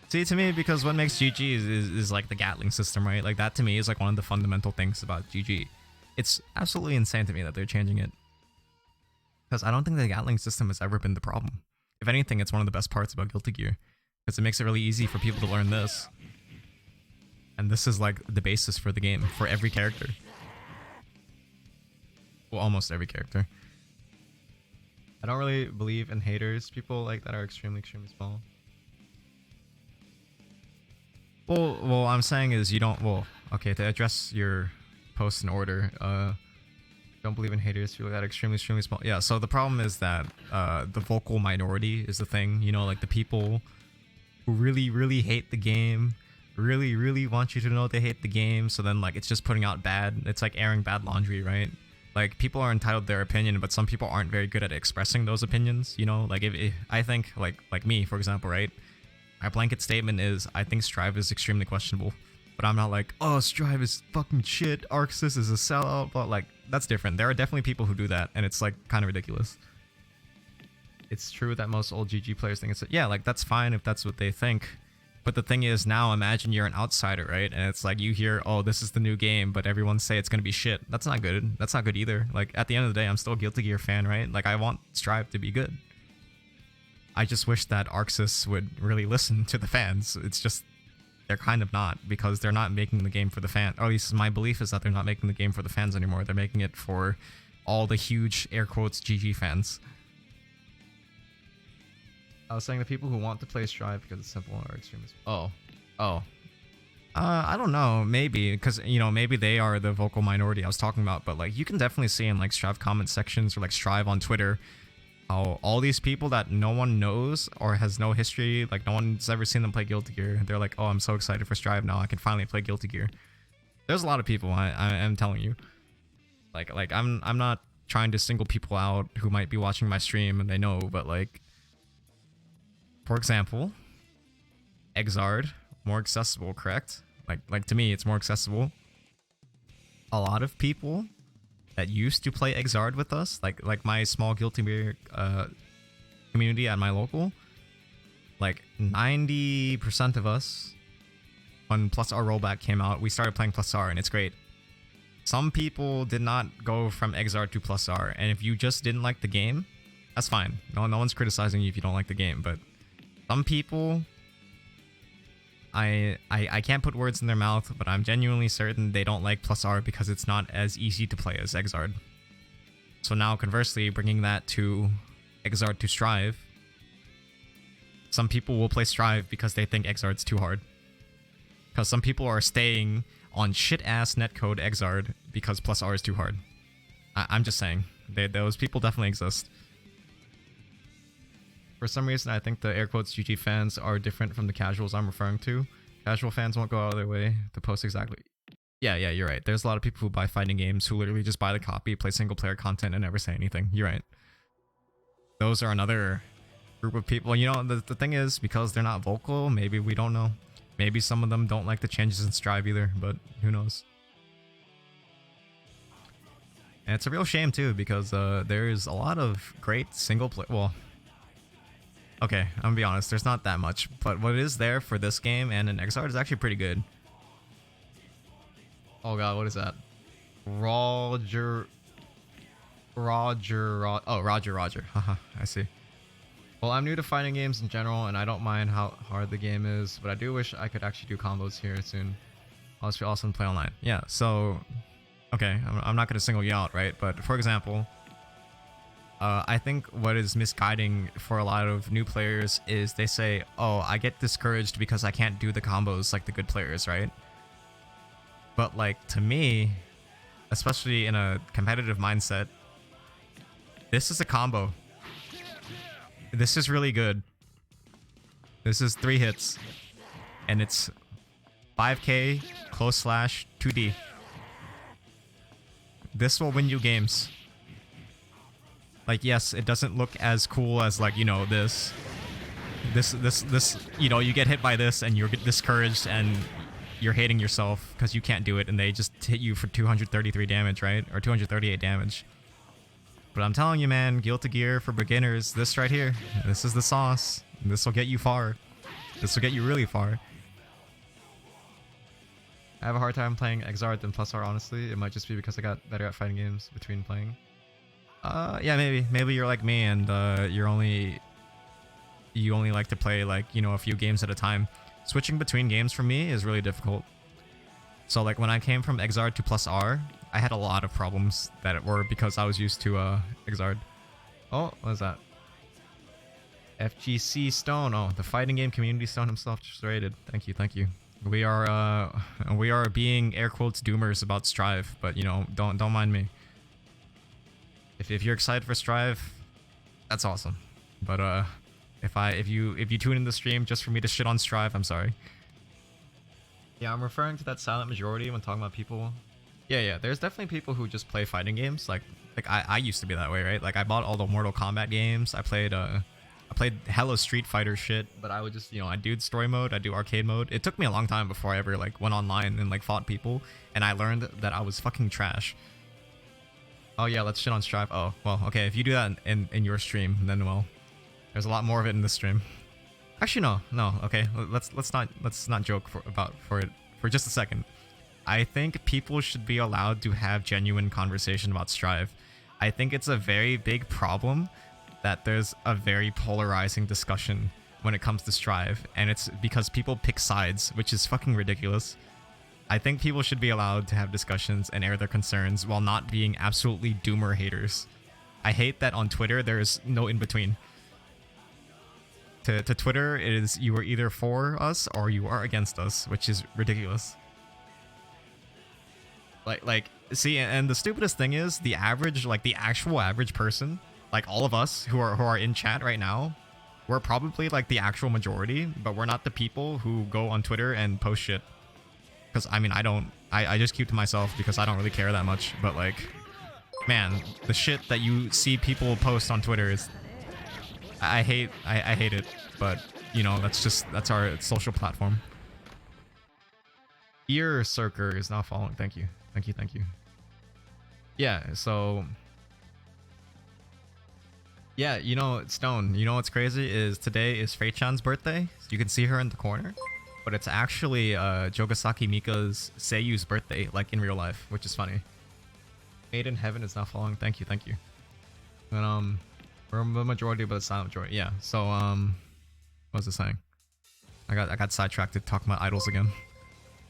See, to me, because what makes GG is like the Gatling system, right? Like, that to me is like one of the fundamental things about GG. It's absolutely insane to me that they're changing it. Because I don't think the Gatling system has ever been the problem. If anything, it's one of the best parts about Guilty Gear. Because it makes it really easy for people to learn this. And this is like the basis for the game, for every character. Well, almost every character. I don't really believe in haters. People like that are extremely small. Well, I'm saying is you don't, well, okay, to address your post in order, don't believe in haters, people that are extremely small. Yeah, so the problem is that the vocal minority is the thing, you know, like the people who really hate the game, really want you to know they hate the game, so then like it's just putting out it's like airing bad laundry, right? Like, people are entitled to their opinion, but some people aren't very good at expressing those opinions, you know? Like, if I think, like me, for example, right? My blanket statement is, I think Strive is extremely questionable. But I'm not like, oh, Strive is fucking shit, arcsys is a sellout, but like, that's different. There are definitely people who do that, and it's like, kind of ridiculous. It's true that most old GG players think it's, yeah, like, that's fine if that's what they think. But the thing is, now imagine you're an outsider, right? And it's like you hear, oh, this is the new game, but everyone say it's gonna be shit. That's not good. That's not good either. Like, at the end of the day, I'm still a Guilty Gear fan, right? Like, I want Strive to be good. I just wish that arcsys would really listen to the fans. It's just, they're kind of not, because they're not making the game for the fans. Or at least my belief is that they're not making the game for the fans anymore. They're making it for all the huge, air quotes, GG fans. I was saying the people who want to play Strive because it's simple are extremists. Oh. I don't know. Maybe, because, you know, maybe they are the vocal minority I was talking about. But, like, you can definitely see in, like, Strive comment sections or, like, Strive on Twitter how all these people that no one knows or has no history, like, no one's ever seen them play Guilty Gear. They're like, oh, I'm so excited for Strive now. I can finally play Guilty Gear. There's a lot of people, I am telling you. Like, I'm not trying to single people out who might be watching my stream and they know, but, like, for example, Exard, more accessible, correct? Like to me, it's more accessible. A lot of people that used to play Exard with us, like my small Guilty Gear community at my local, like 90% of us, when Plus R rollback came out, we started playing Plus R, and it's great. Some people did not go from Exard to Plus R, and if you just didn't like the game, that's fine. No one's criticizing you if you don't like the game, but some people, I can't put words in their mouth, but I'm genuinely certain they don't like Plus R because it's not as easy to play as Exard. So now, conversely, bringing that to Exard to Strive, some people will play Strive because they think Exard's too hard. Because some people are staying on shit-ass netcode Exard because Plus R is too hard. I'm just saying, those people definitely exist. For some reason, I think the air quotes GG fans are different from the casuals I'm referring to. Casual fans won't go out of their way to post exactly. Yeah, you're right. There's a lot of people who buy fighting games who literally just buy the copy, play single player content, and never say anything. You're right. Those are another group of people. You know, the thing is, because they're not vocal, maybe we don't know. Maybe some of them don't like the changes in Strive either, but who knows. And it's a real shame too, because there's a lot of great single player. Well, okay, I'm gonna be honest, there's not that much, but what is there for this game and in Exart is actually pretty good. Oh god, what is that? Roger. Haha, I see. Well, I'm new to fighting games in general, and I don't mind how hard the game is, but I do wish I could actually do combos here soon. Also, awesome to play online. Yeah, so okay, I'm not gonna single you out, right? But for example, I think what is misguiding for a lot of new players is they say, oh, I get discouraged because I can't do the combos like the good players, right? But like, to me, especially in a competitive mindset, this is a combo. This is really good. This is 3 hits. And it's 5k, close slash, 2D. This will win you games. Like, yes, it doesn't look as cool as, like, you know, this, you know, you get hit by this and you're discouraged and you're hating yourself because you can't do it and they just hit you for 233 damage, right? Or 238 damage. But I'm telling you, man, Guilty Gear for beginners, this right here, this is the sauce. This will get you far. This will get you really far. I have a hard time playing Exart than Plus R, honestly. It might just be because I got better at fighting games between playing. Yeah, maybe you're like me and you only like to play, like, you know, a few games at a time. Switching between games for me is really difficult. So like when I came from Exart to Plus R, I had a lot of problems that were because I was used to Exart. Oh, what is that? FGC Stone. Oh, the fighting game community Stone himself just rated. Thank you, thank you. We are being air quotes doomers about Strive, but you know, don't mind me. If you're excited for Strive, that's awesome. But if you tune in the stream just for me to shit on Strive, I'm sorry. Yeah, I'm referring to that silent majority when talking about people. Yeah, there's definitely people who just play fighting games. Like I used to be that way, right? Like I bought all the Mortal Kombat games. I played hella Street Fighter shit, but I would just, you know, I do story mode, I do arcade mode. It took me a long time before I ever like went online and like fought people, and I learned that I was fucking trash. Oh yeah, let's shit on Strive. Oh, well, okay, if you do that in your stream, then well, there's a lot more of it in this stream. Actually, no, okay, let's not joke for it for just a second. I think people should be allowed to have genuine conversation about Strive. I think it's a very big problem that there's a very polarizing discussion when it comes to Strive, and it's because people pick sides, which is fucking ridiculous. I think people should be allowed to have discussions and air their concerns while not being absolutely doomer haters. I hate that on Twitter there's no in between. To Twitter, it is you are either for us or you are against us, which is ridiculous. Like see, and the stupidest thing is the average, like the actual average person, like all of us who are in chat right now, we're probably like the actual majority, but we're not the people who go on Twitter and post shit. Because I mean, I just keep to myself because I don't really care that much. But like, man, the shit that you see people post on Twitter is, I hate it. But you know, that's our social platform. Ear Circer is now following. Thank you. Yeah, so yeah, you know, Stone, you know what's crazy is today is Fei-chan's birthday. So you can see her in the corner, but it's actually Jogasaki Mika's Seiyu's birthday, like in real life, which is funny. Made in Heaven is now following. Thank you. And we're the majority, but a silent majority. Yeah. So what was I saying? I got sidetracked to talk about idols again.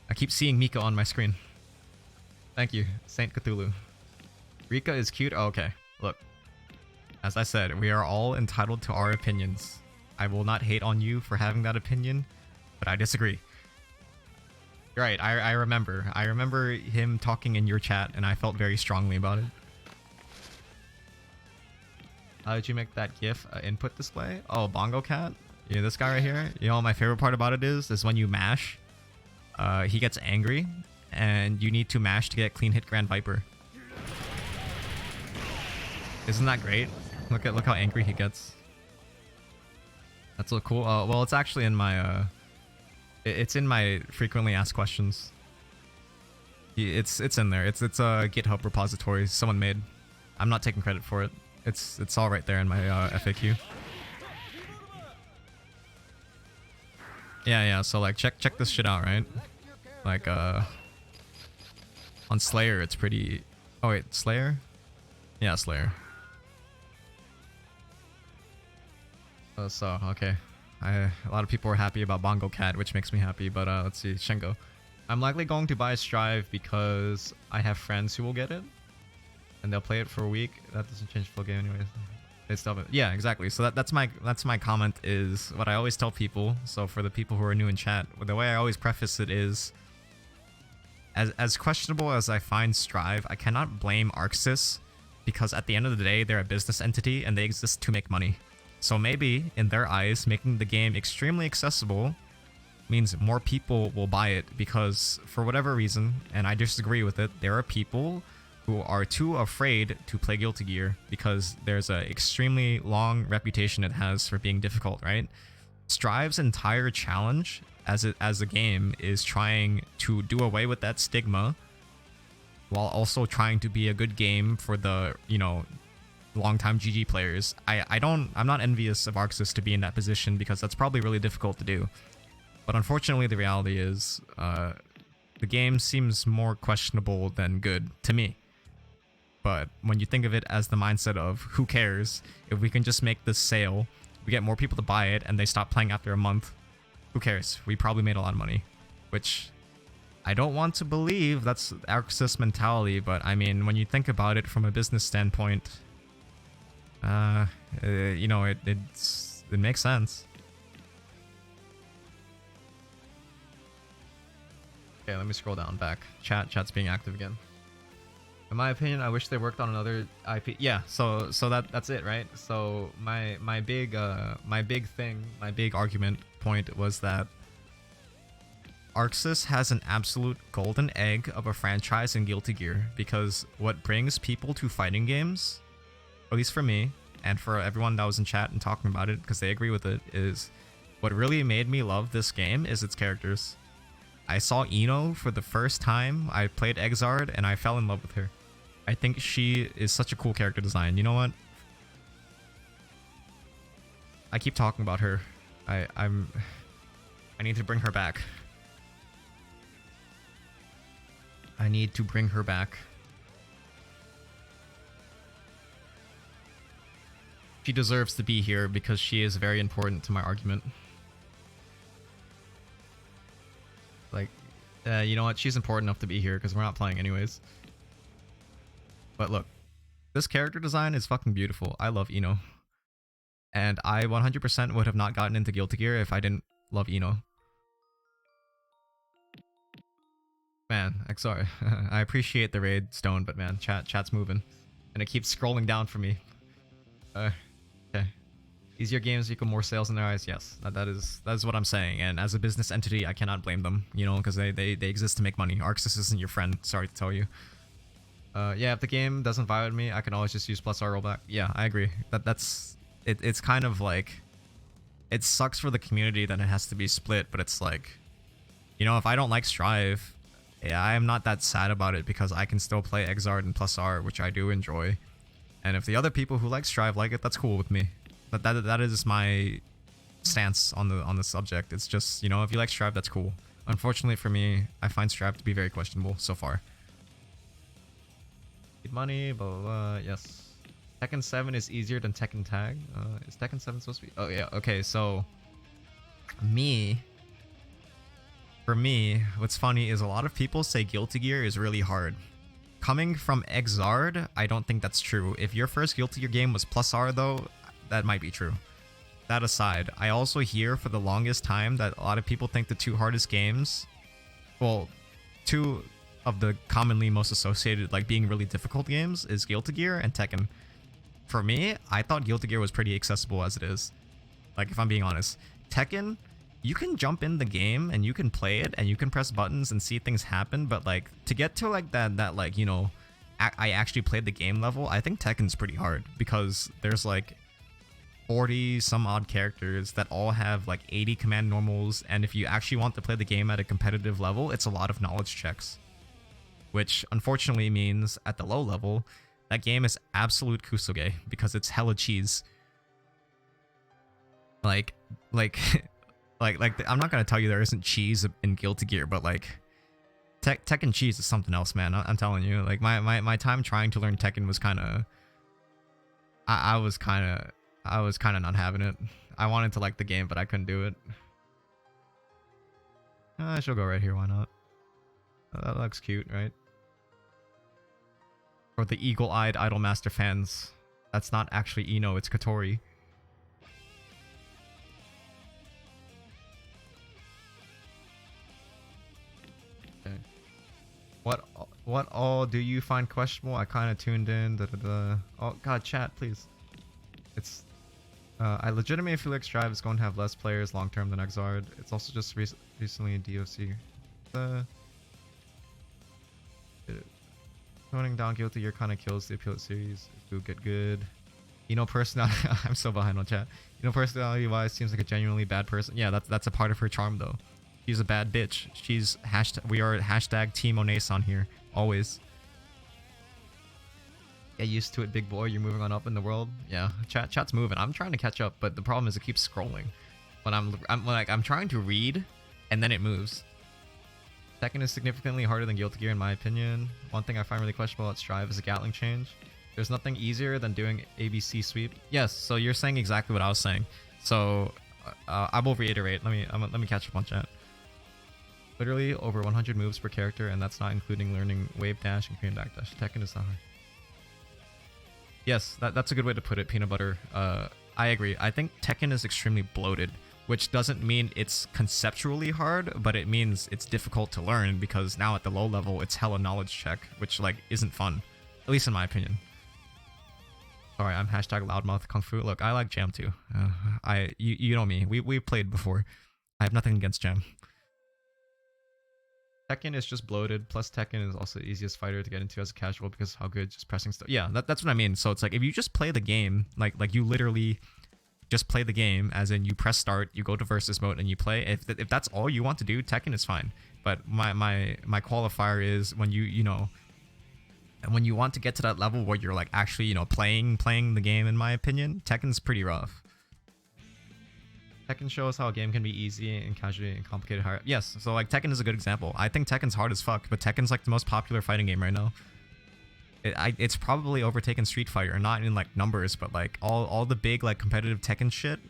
I keep seeing Mika on my screen. Thank you, Saint Cthulhu. Rika is cute. Oh, okay, look. As I said, we are all entitled to our opinions. I will not hate on you for having that opinion, but I disagree. You're right. I remember him talking in your chat, and I felt very strongly about it. How did you make that GIF input display? Oh, Bongo Cat. Yeah, this guy right here. You know, my favorite part about it is when you mash, he gets angry, and you need to mash to get clean hit Grand Viper. Isn't that great? Look how angry he gets. That's so cool. Well, it's actually in my it's in my frequently asked questions. It's in there. It's a GitHub repository someone made. I'm not taking credit for it. It's all right there in my FAQ. Yeah. So like check this shit out, right? Like on Slayer, it's pretty. Oh wait, Slayer? Yeah, Slayer. So okay, a lot of people are happy about Bongo Cat, which makes me happy. But let's see, Shengo. I'm likely going to buy Strive because I have friends who will get it, and they'll play it for a week. That doesn't change the full game anyways. They still have it. Yeah, exactly. So that's my comment is what I always tell people. So for the people who are new in chat, the way I always preface it is, as questionable as I find Strive, I cannot blame arcsys because at the end of the day, they're a business entity and they exist to make money. So maybe in their eyes, making the game extremely accessible means more people will buy it because for whatever reason, and I disagree with it, there are people who are too afraid to play Guilty Gear because there's an extremely long reputation it has for being difficult, right? Strive's entire challenge as a game is trying to do away with that stigma while also trying to be a good game for the, you know, long-time GG players. I'm not envious of arcsys to be in that position because that's probably really difficult to do. But unfortunately, the reality is the game seems more questionable than good to me. But when you think of it as the mindset of who cares, if we can just make this sale, we get more people to buy it and they stop playing after a month, who cares? We probably made a lot of money, which I don't want to believe that's arcsys mentality, but I mean, when you think about it from a business standpoint, you know, it makes sense. Okay, let me scroll down back. Chat's being active again. In my opinion, I wish they worked on another IP. Yeah, so that's it, right? So my big argument point was that arcsys has an absolute golden egg of a franchise in Guilty Gear because what brings people to fighting games, at least for me and for everyone that was in chat and talking about it because they agree with it, is what really made me love this game is its characters. I saw Ino for the first time. I played Exard and I fell in love with her. I think she is such a cool character design. You know what? I keep talking about her. I need to bring her back. I need to bring her back. She deserves to be here because she is very important to my argument. Like, you know what? She's important enough to be here because we're not playing anyways. But look, this character design is fucking beautiful. I love Ino. And I 100% would have not gotten into Guilty Gear if I didn't love Ino. Man, I'm sorry. I appreciate the raid, Stone, but man, chat's moving. And it keeps scrolling down for me. Okay. Easier games equal more sales in their eyes. Yes, that is what I'm saying. And as a business entity, I cannot blame them, you know, because they exist to make money. arcsys isn't your friend, sorry to tell you. Yeah, if the game doesn't vibe with me, I can always just use +R rollback. Yeah, I agree. It's kind of like, it sucks for the community that it has to be split, but it's like, you know, if I don't like Strive, yeah, I am not that sad about it because I can still play Exard and +R, which I do enjoy. And if the other people who like Strive like it, that's cool with me. But that is my stance on the subject. It's just, you know, if you like Strive, that's cool. Unfortunately for me, I find Strive to be very questionable so far. Need money, blah blah blah. Yes. Tekken 7 is easier than Tekken Tag. Is Tekken 7 supposed to be? Oh yeah. Okay, so for me, what's funny is a lot of people say Guilty Gear is really hard. Coming from Exard, I don't think that's true. If your first Guilty Gear game was +R though, that might be true. That aside, I also hear for the longest time that a lot of people think the two hardest games, well, two of the commonly most associated like being really difficult games is Guilty Gear and Tekken. For me, I thought Guilty Gear was pretty accessible as it is. Like, if I'm being honest. Tekken, you can jump in the game and you can play it and you can press buttons and see things happen, but like to get to like that like, you know, I actually played the game level, I think Tekken's pretty hard because there's like 40 some odd characters that all have like 80 command normals, and if you actually want to play the game at a competitive level, it's a lot of knowledge checks. Which unfortunately means at the low level, that game is absolute kusoge because it's hella cheese. Like I'm not gonna tell you there isn't cheese in Guilty Gear, but like Tekken cheese is something else, man. I'm telling you. Like my time trying to learn Tekken was kind of, I was kind of not having it. I wanted to like the game, but I couldn't do it. I should go right here. Why not? That looks cute, right? For the eagle-eyed Idolmaster fans, that's not actually Ino, it's Kotori. Okay. What all do you find questionable? I kind of tuned in. Oh god, chat, please. It's I legitimately feel like Strive is going to have less players long term than Exard. It's also just recently in DOC. Toning down Guilty Gear kind of kills the appeal of the series. It will get good. You know, personality. I'm so behind on chat. You know, personality wise, seems like a genuinely bad person. Yeah, that's a part of her charm though. She's a bad bitch. She's we are hashtag Team Onason here always. Get used to it, big boy. You're moving on up in the world. Yeah, chat's moving. I'm trying to catch up, but the problem is it keeps scrolling. When I'm trying to read, and then it moves. Tekken is significantly harder than Guilty Gear in my opinion. One thing I find really questionable at Strive is a Gatling change. There's nothing easier than doing ABC sweep. Yes, so you're saying exactly what I was saying. So I will reiterate. Let me catch up on chat. Literally over 100 moves per character, and that's not including learning wave dash and Korean backdash. Tekken is not hard. Yes, that's a good way to put it, Peanut Butter. I agree. I think Tekken is extremely bloated, which doesn't mean it's conceptually hard, but it means it's difficult to learn because now at the low level, it's hella knowledge check, which like isn't fun, at least in my opinion. Sorry, I'm hashtag loudmouth kung fu. Look, I like Jam too. You know me. We've played before. I have nothing against Jam. Tekken is just bloated. Plus, Tekken is also the easiest fighter to get into as a casual because of how good just pressing stuff. Yeah, that's what I mean. So it's like if you just play the game, like you literally just play the game, as in you press start, you go to versus mode, and you play. If that's all you want to do, Tekken is fine. But my qualifier is when you know, when you want to get to that level where you're like actually playing the game. In my opinion, Tekken's pretty rough. Tekken shows how a game can be easy and casually and complicated hard. Yes, so like Tekken is a good example. I think Tekken's hard as fuck, but Tekken's like the most popular fighting game right now. It's probably overtaken Street Fighter, not in like numbers, but like all the big like competitive Tekken shit.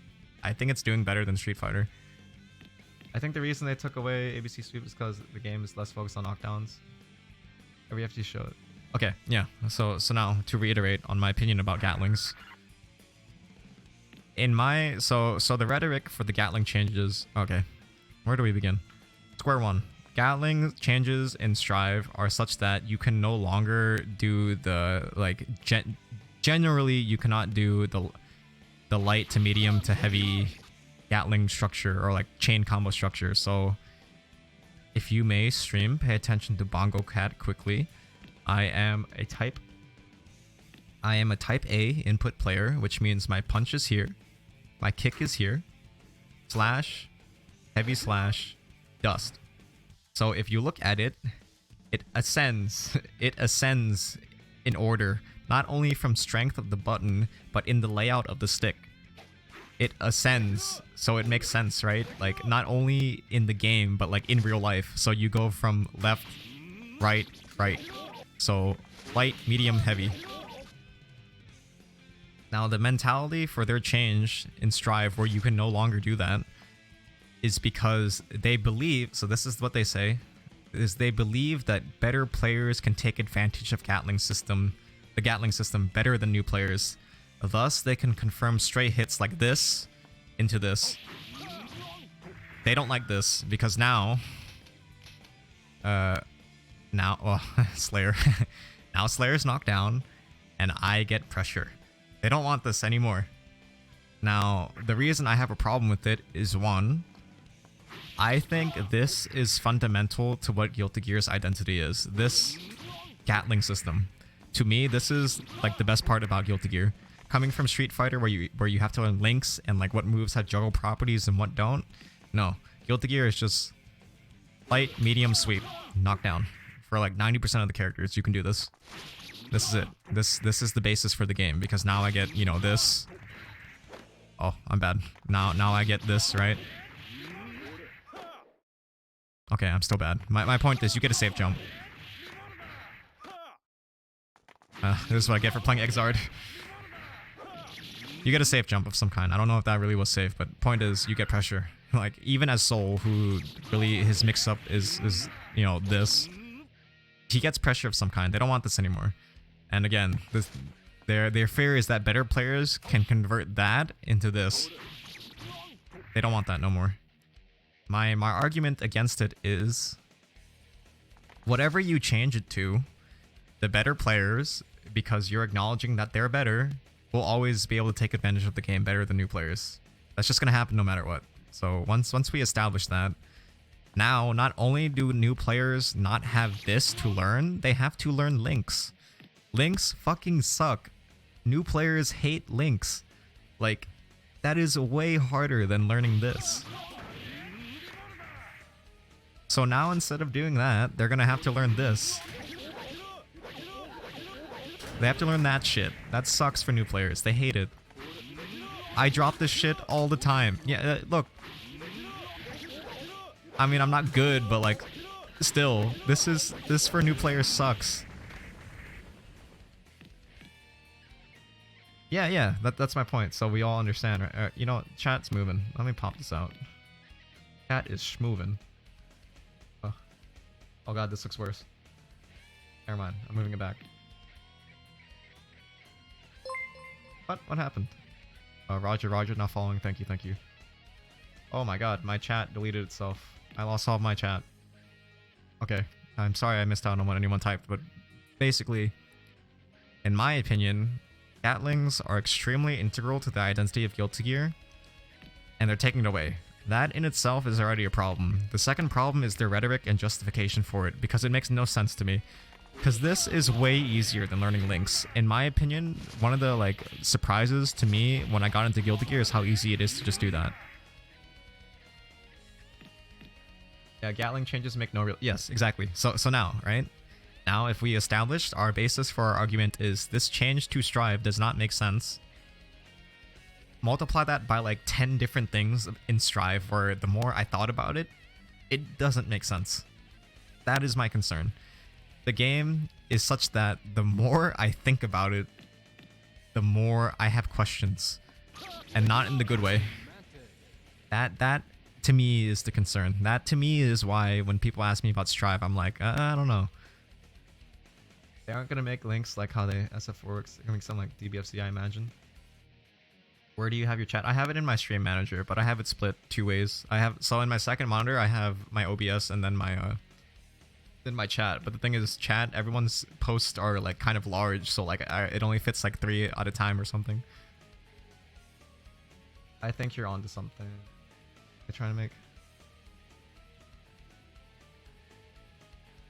I think it's doing better than Street Fighter. I think the reason they took away ABC Sweep is because the game is less focused on knockdowns. Every FT show it. Okay, yeah. So now to reiterate on my opinion about Gatlings. In my so the rhetoric for the Gatling changes. Okay, where do we begin? Square one. Gatling changes in Strive are such that you can no longer do the like generally you cannot do the light to medium to heavy Gatling structure or like chain combo structure. So if you may stream, pay attention to Bongo Cat quickly. I am a type A input player, which means my punch is here, my kick is here, slash, heavy slash, dust. So if you look at it, it ascends in order, not only from strength of the button, but in the layout of the stick. It ascends, so it makes sense, right? Like not only in the game, but like in real life. So you go from left, right, right. So light, medium, heavy. Now the mentality for their change in Strive, where you can no longer do that, is because they believe, so this is what they say, is they believe that better players can take advantage of the Gatling system better than new players. Thus, they can confirm stray hits like this into this. They don't like this because now, Slayer. Now Slayer's knocked down and I get pressure. They don't want this anymore. Now, the reason I have a problem with it is one, I think this is fundamental to what Guilty Gear's identity is. This Gatling system. To me, this is like the best part about Guilty Gear. coming from Street Fighter where you have to learn links and like what moves have juggle properties and what don't. No, Guilty Gear is just light, medium, sweep, knockdown. For like 90% of the characters, you can do this. This is it. This is the basis for the game, because now I get, you know, this. Oh, I'm bad. Now I get this, right? Okay, I'm still bad. My point is, you get a safe jump. This is what I get for playing Exard. You get a safe jump of some kind. I don't know if that really was safe, but point is, you get pressure. Like, even as Soul, who really, his mix-up is, you know, this. He gets pressure of some kind. They don't want this anymore. And again, their fear is that better players can convert that into this. They don't want that no more. My argument against it is, whatever you change it to, the better players, because you're acknowledging that they're better, will always be able to take advantage of the game better than new players. That's just gonna happen no matter what. So once we establish that, now not only do new players not have this to learn, they have to learn links. Links fucking suck. New players hate links. Like, that is way harder than learning this. So now instead of doing that, they're gonna have to learn this. They have to learn that shit. That sucks for new players. They hate it. I drop this shit all the time. Yeah, look. I mean, I'm not good, but like, still, this for new players sucks. Yeah, that's my point. So we all understand, right? You know, chat's moving. Let me pop this out. Chat is schmoving. Oh god, this looks worse. Never mind, I'm moving it back. What happened? Roger, not following. Thank you. Oh my god, my chat deleted itself. I lost all of my chat. Okay, I'm sorry I missed out on what anyone typed, but basically, in my opinion, Gatlings are extremely integral to the identity of Guilty Gear, and they're taking it away. That in itself is already a problem. The second problem is their rhetoric and justification for it, because it makes no sense to me. Because this is way easier than learning links. In my opinion, one of the like surprises to me when I got into Guilty Gear is how easy it is to just do that. Yeah, Gatling changes make no real... Yes, exactly. So now, right? Now, if we established our basis for our argument is this change to Strive does not make sense, multiply that by like 10 different things in Strive where the more I thought about it, it doesn't make sense. That is my concern. The game is such that the more I think about it, the more I have questions. And not in the good way. That to me is the concern. That to me is why when people ask me about Strive, I'm like, I don't know. They aren't gonna make links like how they SF works. They're gonna make something like DBFC, I imagine. Where do you have your chat? I have it in my stream manager, but I have it split two ways. So in my second monitor, I have my OBS and then my chat. But the thing is, chat, everyone's posts are like kind of large, so like it only fits like 3 at a time or something. I think you're onto something. They're trying to make...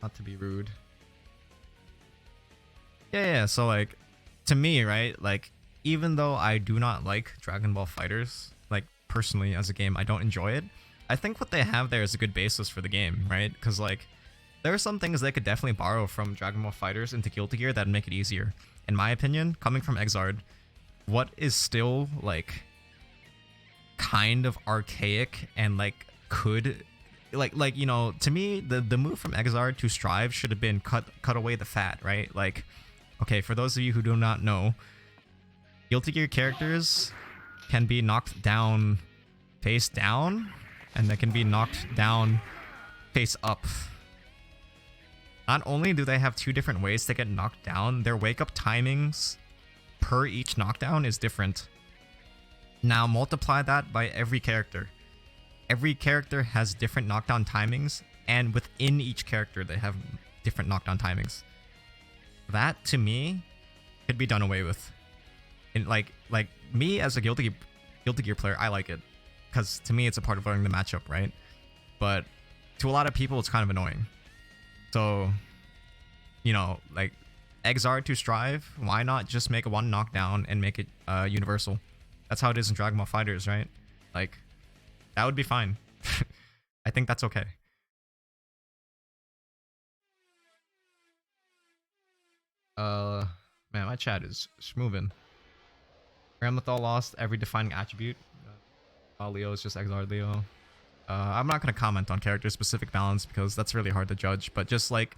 Not to be rude. Yeah, so like, to me, right, like, even though I do not like Dragon Ball FighterZ, like, personally, as a game, I don't enjoy it, I think what they have there is a good basis for the game, right? Because, like, there are some things they could definitely borrow from Dragon Ball FighterZ into Guilty Gear that'd make it easier. In my opinion, coming from Exard, what is still, like, kind of archaic and, like, could... Like you know, to me, the move from Exard to Strive should have been cut away the fat, right? Like, okay, for those of you who do not know, Guilty Gear characters can be knocked down face down, and they can be knocked down face up. Not only do they have 2 different ways to get knocked down, their wake-up timings per each knockdown is different. Now multiply that by every character. Every character has different knockdown timings, and within each character they have different knockdown timings. That, to me, could be done away with. And like me as a Guilty Gear player, I like it. Because to me it's a part of learning the matchup, right? But to a lot of people it's kind of annoying. So, you know, like, Exard to Strive, why not just make one knockdown and make it universal? That's how it is in Dragon Ball Fighters, right? Like, that would be fine. I think that's okay. Man, my chat is moving. Ramlethal lost every defining attribute. Leo is just Exard Leo. I'm not going to comment on character-specific balance because that's really hard to judge, but just like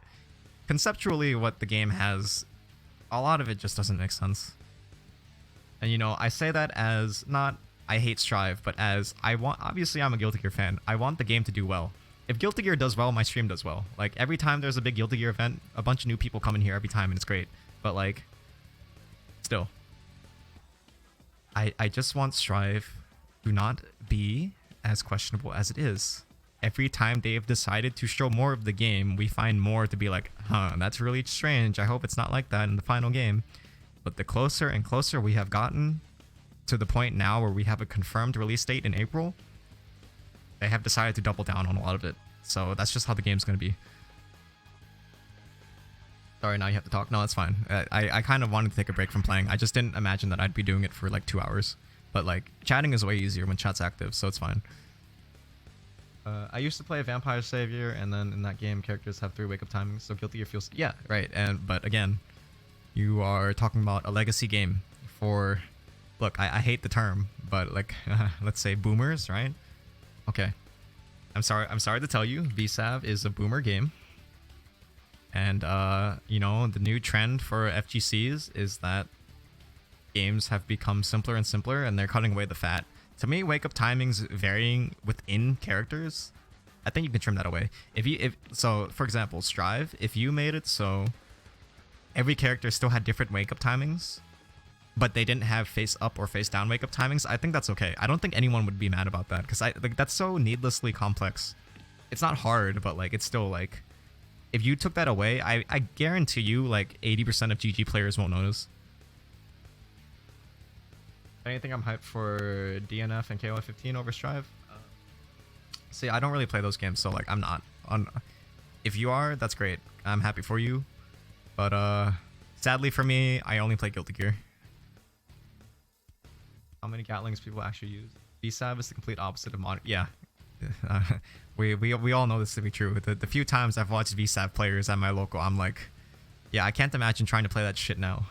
conceptually what the game has, a lot of it just doesn't make sense. And you know, I say that as not I hate Strive, but as obviously I'm a Guilty Gear fan. I want the game to do well. If Guilty Gear does well, my stream does well. Like every time there's a big Guilty Gear event, a bunch of new people come in here every time and it's great. But like, still, I just want Strive to not be as questionable as it is. Every time they've decided to show more of the game, we find more to be like, huh, that's really strange. I hope it's not like that in the final game. But the closer and closer we have gotten to the point now where we have a confirmed release date in April, they have decided to double down on a lot of it. So that's just how the game's going to be. Sorry, now you have to talk. No, that's fine. I kind of wanted to take a break from playing. I just didn't imagine that I'd be doing it for like 2 hours. But like, chatting is way easier when chat's active, so it's fine. I used to play Vampire Savior, and then in that game, characters have 3 wake-up timings, so Guilty Gear feels... Yeah, right. But again, you are talking about a legacy game for... Look, I hate the term, but like, let's say boomers, right? Okay. I'm sorry to tell you, VSAV is a boomer game. And, you know, the new trend for FGCs is that games have become simpler and simpler, and they're cutting away the fat. To me, wake-up timings varying within characters, I think you can trim that away. So, for example, Strive, if you made it so every character still had different wake-up timings, but they didn't have face-up or face-down wake-up timings, I think that's okay. I don't think anyone would be mad about that, because like, that's so needlessly complex. It's not hard, but like, it's still like... If you took that away, I guarantee you like 80% of GG players won't notice. Anything I'm hyped for DNF and KOF 15 over Strive? See, I don't really play those games, so like I'm not. If you are, that's great. I'm happy for you. But sadly for me, I only play Guilty Gear. How many Gatlings people actually use? VSAV is the complete opposite of modern. Yeah. We all know this to be true. The few times I've watched VSAV players at my local, I'm like, yeah, I can't imagine trying to play that shit now.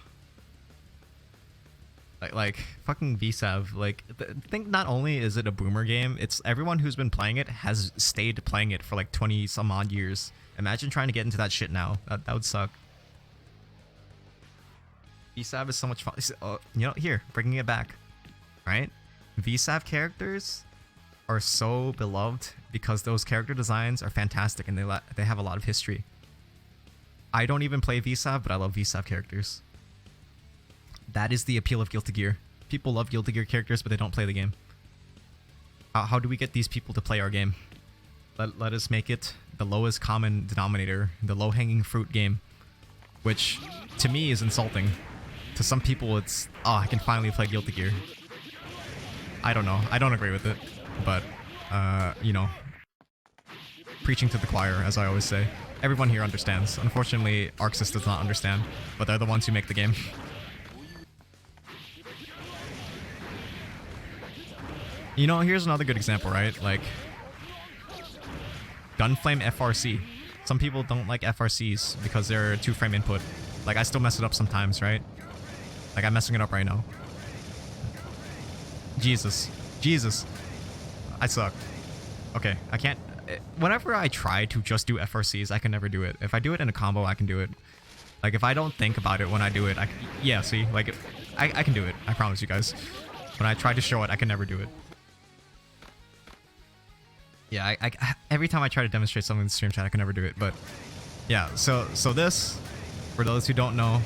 Like fucking VSAV. Like, I think not only is it a boomer game, it's everyone who's been playing it has stayed playing it for like 20 some odd years. Imagine trying to get into that shit now. That would suck. VSAV is so much fun. You know, here, bringing it back, right? VSAV characters are so beloved because those character designs are fantastic and they have a lot of history. I don't even play VSAV, but I love VSAV characters. That is the appeal of Guilty Gear. People love Guilty Gear characters, but they don't play the game. How do we get these people to play our game? Let us make it the lowest common denominator, the low-hanging fruit game, which to me is insulting. To some people, it's, oh, I can finally play Guilty Gear. I don't know. I don't agree with it, but, you know, preaching to the choir, as I always say. Everyone here understands. Unfortunately, arcsys does not understand, but they're the ones who make the game. You know, here's another good example, right? Like, Gunflame FRC. Some people don't like FRCs because they're 2-frame input. Like, I still mess it up sometimes, right? Like, I'm messing it up right now. Jesus. I suck. Okay, I can't... Whenever I try to just do FRCs, I can never do it. If I do it in a combo, I can do it. Like, if I don't think about it when I do it, yeah, see? Like, I can do it. I promise you guys. When I try to show it, I can never do it. Yeah, every time I try to demonstrate something in the stream chat, I can never do it. But yeah, so this, for those who don't know,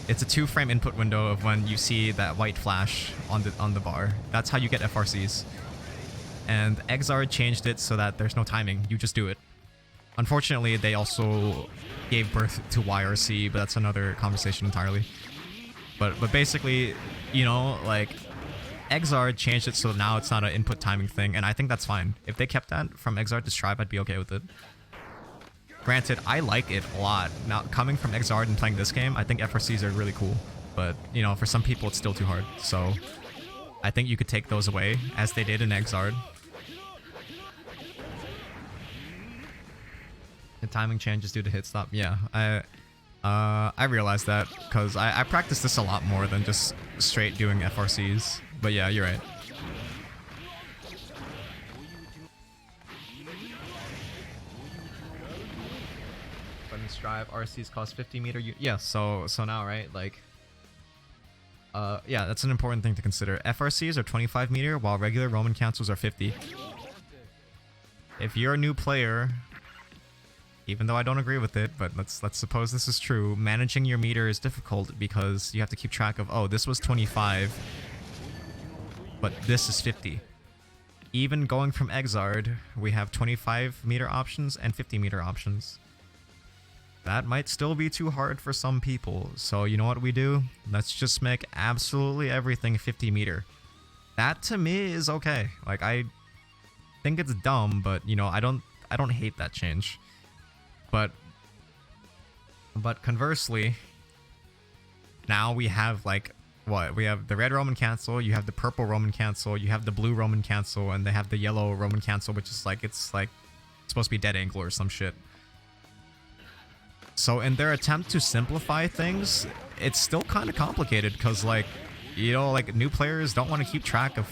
it's a 2-frame input window of when you see that white flash on the bar. That's how you get FRCs. And Exard changed it so that there's no timing. You just do it. Unfortunately, they also gave birth to YRC, but that's another conversation entirely. But basically, you know, like, Exard changed it so now it's not an input timing thing, and I think that's fine. If they kept that from Exard to Strive, I'd be okay with it. Granted, I like it a lot. Now, coming from Exard and playing this game, I think FRCs are really cool. But, you know, for some people, it's still too hard. So, I think you could take those away, as they did in Exard. The timing changes due to hit stop. Yeah, I realized that because I practice this a lot more than just straight doing FRCs. But yeah, you're right. But in Strive, RCs cost 50 meter. Yeah, so now, right? Like, yeah, that's an important thing to consider. FRCs are 25 meter, while regular Roman cancels are 50. If you're a new player, even though I don't agree with it, but let's suppose this is true, managing your meter is difficult because you have to keep track of, oh, this was 25, but this is 50. Even going from Exard, we have 25 meter options and 50 meter options. That might still be too hard for some people, so you know what we do? Let's just make absolutely everything 50 meter. That to me is okay. Like, I think it's dumb, but you know, I don't hate that change. But conversely, now we have like what? We have the red Roman cancel, you have the purple Roman cancel, you have the blue Roman cancel, and they have the yellow Roman cancel, which is like it's supposed to be dead angle or some shit. So in their attempt to simplify things, it's still kind of complicated because, like, you know, like new players don't want to keep track of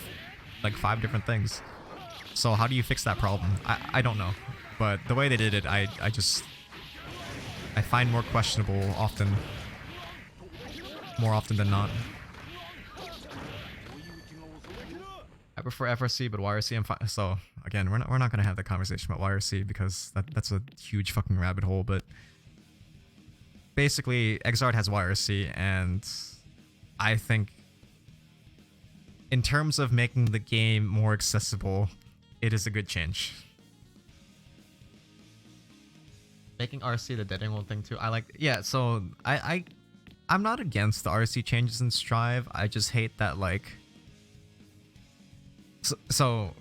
like 5 different things. So how do you fix that problem? I don't know. But the way they did it, I find more questionable often. More often than not. I prefer FRC, but YRC I'm fine. So again, we're not gonna have that conversation about YRC because that's a huge fucking rabbit hole. But basically, Exard has YRC, and I think in terms of making the game more accessible, it is a good change. Making RC the dead angle thing too. I like, yeah. So I'm not against the RC changes in Strive. I just hate that, like. So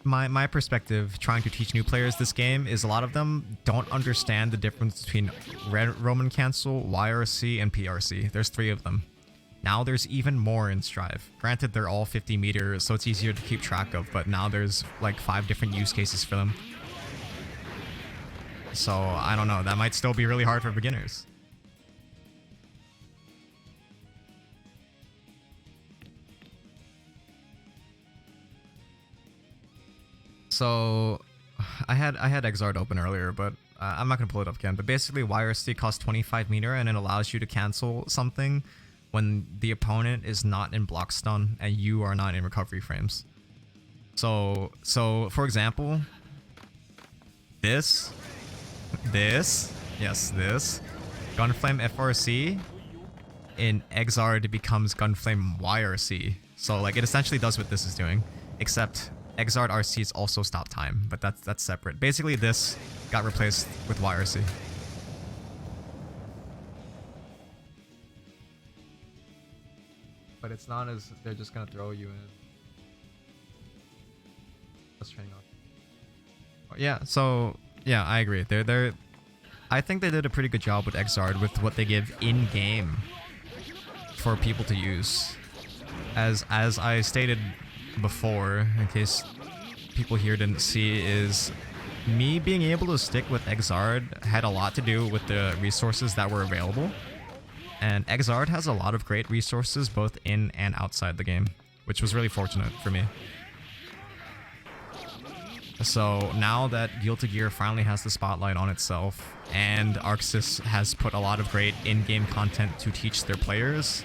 my perspective trying to teach new players this game is a lot of them don't understand the difference between red Roman cancel, YRC, and PRC. There's 3 of them. Now there's even more in Strive. Granted, they're all 50 meters, so it's easier to keep track of, but now there's like 5 different use cases for them. So, I don't know, that might still be really hard for beginners. So, I had Exard open earlier, but I'm not going to pull it up again. But basically, YRC costs 25 meter, and it allows you to cancel something when the opponent is not in block stun and you are not in recovery frames. So for example, this Gunflame FRC in Exard becomes Gunflame YRC. So like it essentially does what this is doing, except Exard RCs also stop time, but that's separate. Basically, this got replaced with YRC. But it's not as they're just gonna throw you in. Let's training off. Yeah, so yeah, I agree. They're I think they did a pretty good job with Exard with what they give in game for people to use. As I stated before, in case people here didn't see, is me being able to stick with Exard had a lot to do with the resources that were available. And Exard has a lot of great resources both in and outside the game, which was really fortunate for me. So now that Guilty Gear finally has the spotlight on itself, and arcsys has put a lot of great in-game content to teach their players,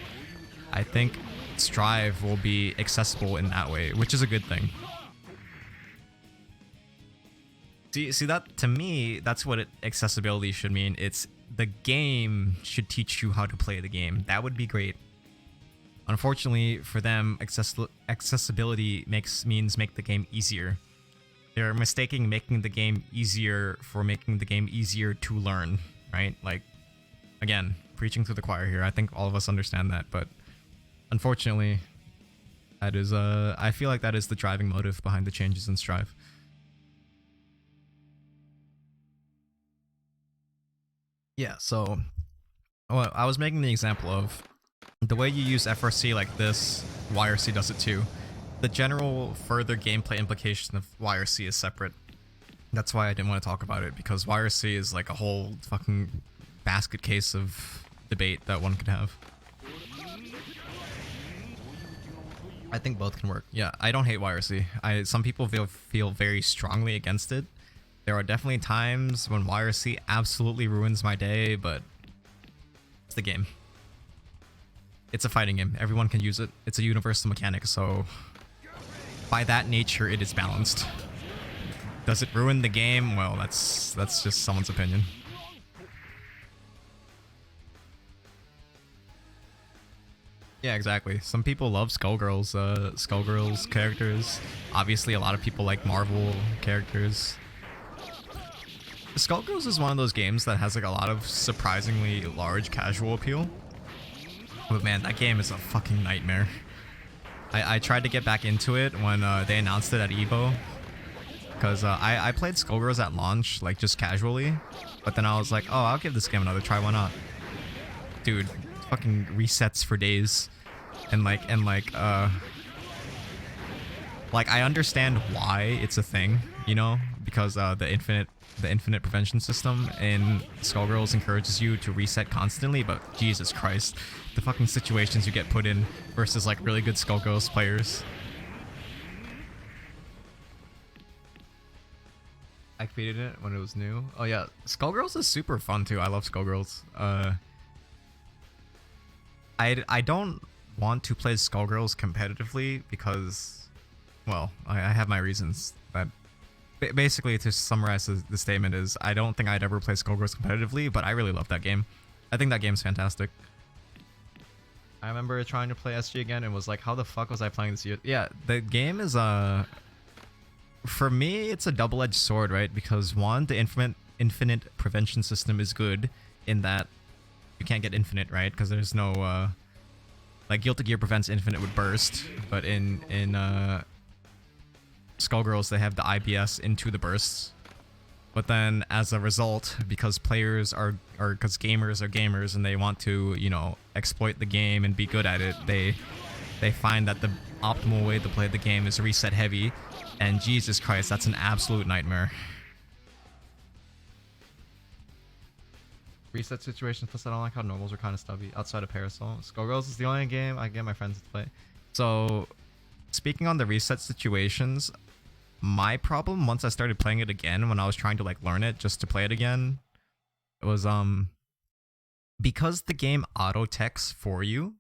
I think Strive will be accessible in that way, which is a good thing. See that, to me, that's what accessibility should mean. It's the game should teach you how to play the game. That would be great. Unfortunately for them, accessibility means make the game easier. They're mistaking making the game easier for making the game easier to learn, right? Like, again, preaching to the choir here. I think all of us understand that, but unfortunately, that is I feel like that is the driving motive behind the changes in Strive. Yeah, so well, I was making the example of the way you use FRC like this, YRC does it too. The general further gameplay implication of YRC is separate. That's why I didn't want to talk about it, because YRC is like a whole fucking basket case of debate that one could have. I think both can work. Yeah, I don't hate YRC. Some people feel very strongly against it. There are definitely times when YRC absolutely ruins my day, but it's the game. It's a fighting game. Everyone can use it. It's a universal mechanic, so by that nature, it is balanced. Does it ruin the game? Well, that's just someone's opinion. Yeah, exactly. Some people love Skullgirls characters. Obviously, a lot of people like Marvel characters. Skullgirls is one of those games that has like a lot of surprisingly large casual appeal. But man, that game is a fucking nightmare. I tried to get back into it when they announced it at EVO. Because I played Skullgirls at launch, like just casually. But then I was like, oh, I'll give this game another try, why not? Dude, fucking resets for days. And like I understand why it's a thing, you know, because the infinite prevention system in Skullgirls encourages you to reset constantly, but Jesus Christ, the fucking situations you get put in versus like really good Skullgirls players. I created it when it was new. Oh yeah, Skullgirls is super fun too. I love Skullgirls. I don't want to play Skullgirls competitively because, well, I have my reasons. That basically, to summarize the statement, is I don't think I'd ever play Skullgirls competitively, but I really love that game. I think that game's fantastic. I remember trying to play SG again and was like, how the fuck was I playing this? Yeah, the game is for me, it's a double-edged sword, right? Because one, the infinite prevention system is good in that you can't get infinite, right? Because there's no like Guilty Gear prevents infinite with burst, but in Skullgirls they have the IBS into the bursts. But then as a result, because gamers are gamers and they want to, you know, exploit the game and be good at it, they find that the optimal way to play the game is reset heavy, and Jesus Christ, that's an absolute nightmare. Reset situations, plus I don't like how normals are kind of stubby outside of Parasol. Skullgirls is the only game I get my friends to play. So, speaking on the reset situations, my problem once I started playing it again, when I was trying to like learn it just to play it again, it was because the game auto techs for you,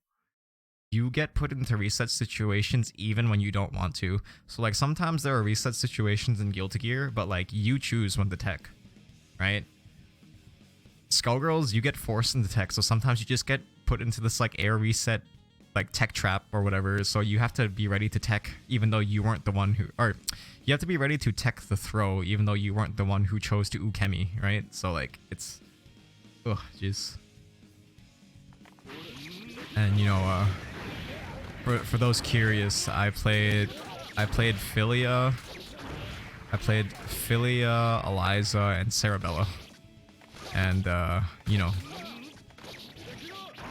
you get put into reset situations even when you don't want to. So like sometimes there are reset situations in Guilty Gear, but like you choose when to tech, right? Skullgirls, you get forced into tech, so sometimes you just get put into this like air reset, like tech trap or whatever. So you have to be ready to tech, even though you weren't the one who, or you have to be ready to tech the throw, even though you weren't the one who chose to ukemi, right? So like it's, ugh, jeez. And you know, for those curious, I played Philia, Eliza, and Sarabella. And, you know,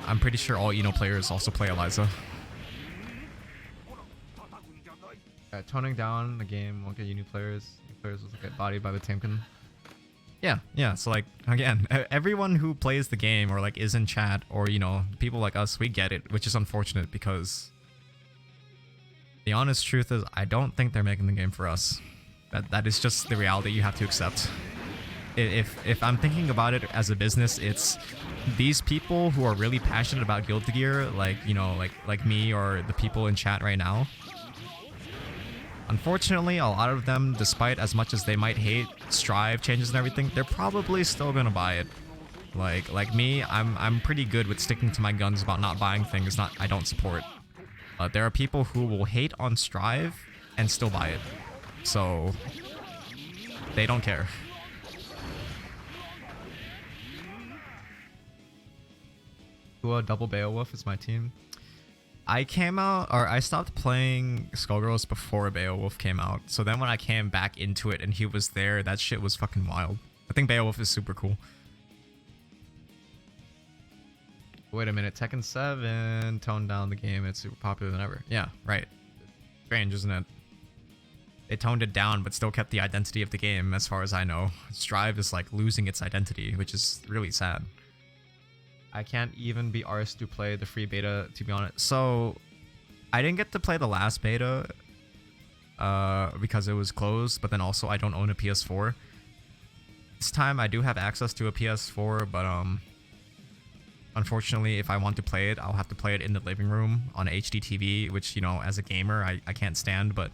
I'm pretty sure all Eno players also play Eliza. Toning down the game won't get you new players. New players will get bodied by the Tamkin. Yeah, so like, again, everyone who plays the game or like is in chat or, you know, people like us, we get it, which is unfortunate because the honest truth is I don't think they're making the game for us. That is just the reality you have to accept. If I'm thinking about it as a business, it's these people who are really passionate about Guilty Gear, like, you know, like me or the people in chat right now. Unfortunately, a lot of them, despite as much as they might hate Strive changes and everything, they're probably still gonna buy it. Like me, I'm pretty good with sticking to my guns about not buying things I don't support. There are people who will hate on Strive and still buy it, so they don't care. Double Beowulf is my team. I stopped playing Skullgirls before Beowulf came out. So then when I came back into it and he was there, that shit was fucking wild. I think Beowulf is super cool. Wait a minute, Tekken 7 toned down the game. It's super popular than ever. Yeah, right. Strange, isn't it? They toned it down, but still kept the identity of the game, as far as I know. Strive is like losing its identity, which is really sad. I can't even be arsed to play the free beta, to be honest. So, I didn't get to play the last beta because it was closed, but then also I don't own a PS4. This time I do have access to a PS4, but unfortunately, if I want to play it, I'll have to play it in the living room on HD TV, which, you know, as a gamer, I can't stand, but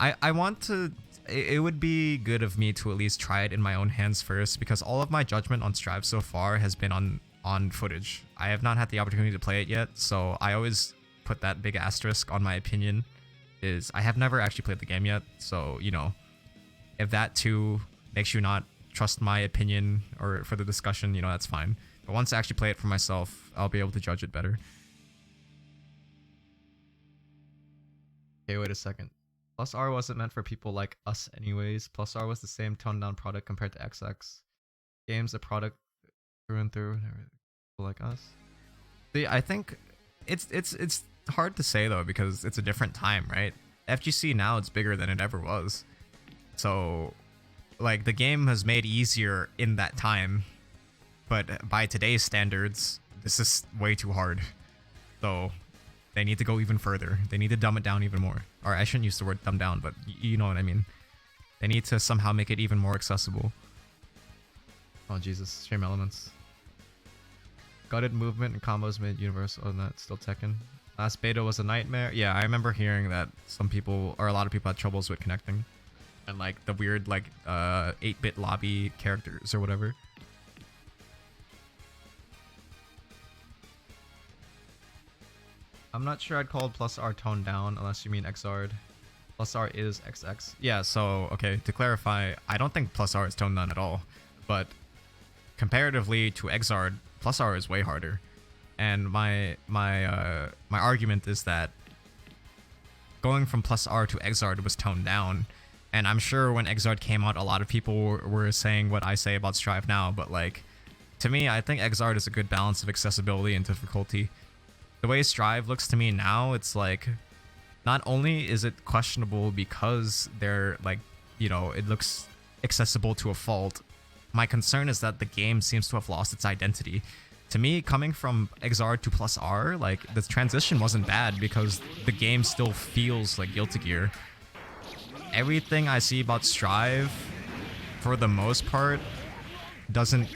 I want to... It would be good of me to at least try it in my own hands first, because all of my judgment on Strive so far has been on footage. I have not had the opportunity to play it yet, so I always put that big asterisk on my opinion. Is I have never actually played the game yet, so, you know, if that too makes you not trust my opinion or for the discussion, you know, that's fine. But once I actually play it for myself, I'll be able to judge it better. Okay, wait a second. Plus R wasn't meant for people like us anyways. Plus R was the same toned down product compared to XX. Game's a product through and through. People like us. See, I think it's hard to say though, because it's a different time, right? FGC now it's bigger than it ever was. So, like, the game has made easier in that time, but by today's standards, this is way too hard. So, they need to go even further. They need to dumb it down even more. Or I shouldn't use the word dumb down, but you know what I mean. They need to somehow make it even more accessible. Oh Jesus, stream elements. Gutted movement and combos made universal, and that's still Tekken. Last beta was a nightmare. Yeah, I remember hearing that some people, or a lot of people, had troubles with connecting. And like the weird like 8-bit lobby characters or whatever. I'm not sure I'd call plus R toned down unless you mean XR'd. Plus R is XX. Yeah, so okay, to clarify, I don't think plus R is toned down at all. But comparatively to XR'd, plus R is way harder. And my argument is that going from plus R to XR'd was toned down. And I'm sure when XR'd came out, a lot of people were saying what I say about Strive now, but like, to me, I think XR'd is a good balance of accessibility and difficulty. The way Strive looks to me now, it's like, not only is it questionable because they're like, you know, it looks accessible to a fault, my concern is that the game seems to have lost its identity. To me, coming from XR to plus R, like, the transition wasn't bad because the game still feels like Guilty Gear. Everything I see about Strive, for the most part, doesn't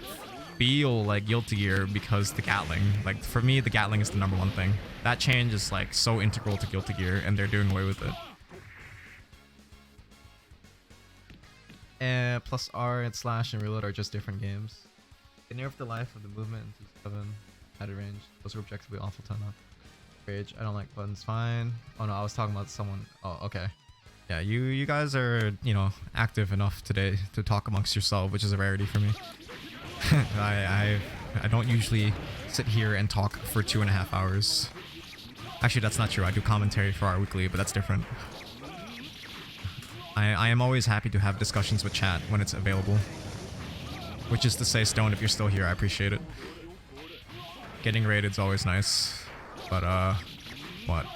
feel like Guilty Gear because the Gatling. Like, for me, the Gatling is the #1 thing. That change is, like, so integral to Guilty Gear, and they're doing away with it. And plus R and Slash and Reload are just different games. They nerfed the life of the movement into 7 at a range. Those are objectively awful ton up. Rage, I don't like buttons, fine. Oh no, I was talking about someone. Oh, okay. Yeah, you guys are, you know, active enough today to talk amongst yourself, which is a rarity for me. I don't usually sit here and talk for 2.5 hours. Actually, that's not true. I do commentary for our weekly, but that's different. I am always happy to have discussions with chat when it's available. Which is to say, Stone, if you're still here, I appreciate it. Getting rated is always nice. But, what?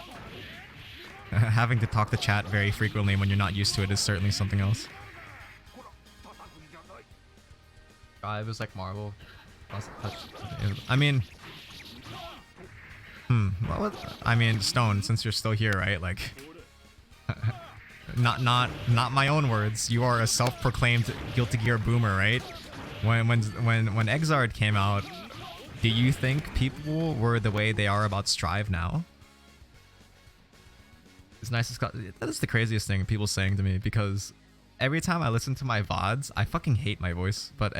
Having to talk to chat very frequently when you're not used to it is certainly something else. Drive is like Marvel. I mean... well, I mean, Stone, since you're still here, right? Like... not my own words. You are a self-proclaimed Guilty Gear boomer, right? When XR'd came out, do you think people were the way they are about Strive now? It's nice. That is the craziest thing people saying to me, because every time I listen to my VODs, I fucking hate my voice. But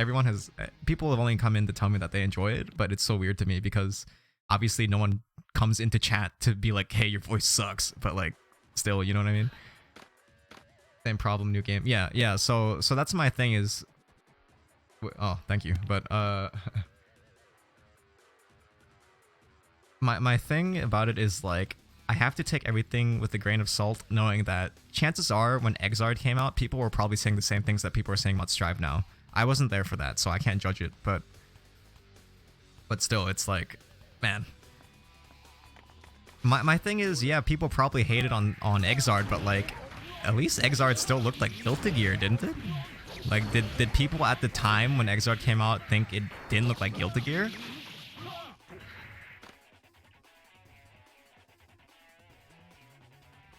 people have only come in to tell me that they enjoy it, but it's so weird to me because obviously no one comes into chat to be like, hey, your voice sucks. But like, still, you know what I mean? Same problem, new game. Yeah. So that's my thing is... Oh, thank you. But my thing about it is like, I have to take everything with a grain of salt, knowing that chances are when XR'd came out, people were probably saying the same things that people are saying about Strive now. I wasn't there for that, so I can't judge it, but still, it's like, Man. My thing is, yeah, people probably hated on Exard, but like, at least Exard still looked like Guilty Gear, didn't it? Like, did people at the time when Exard came out think it didn't look like Guilty Gear?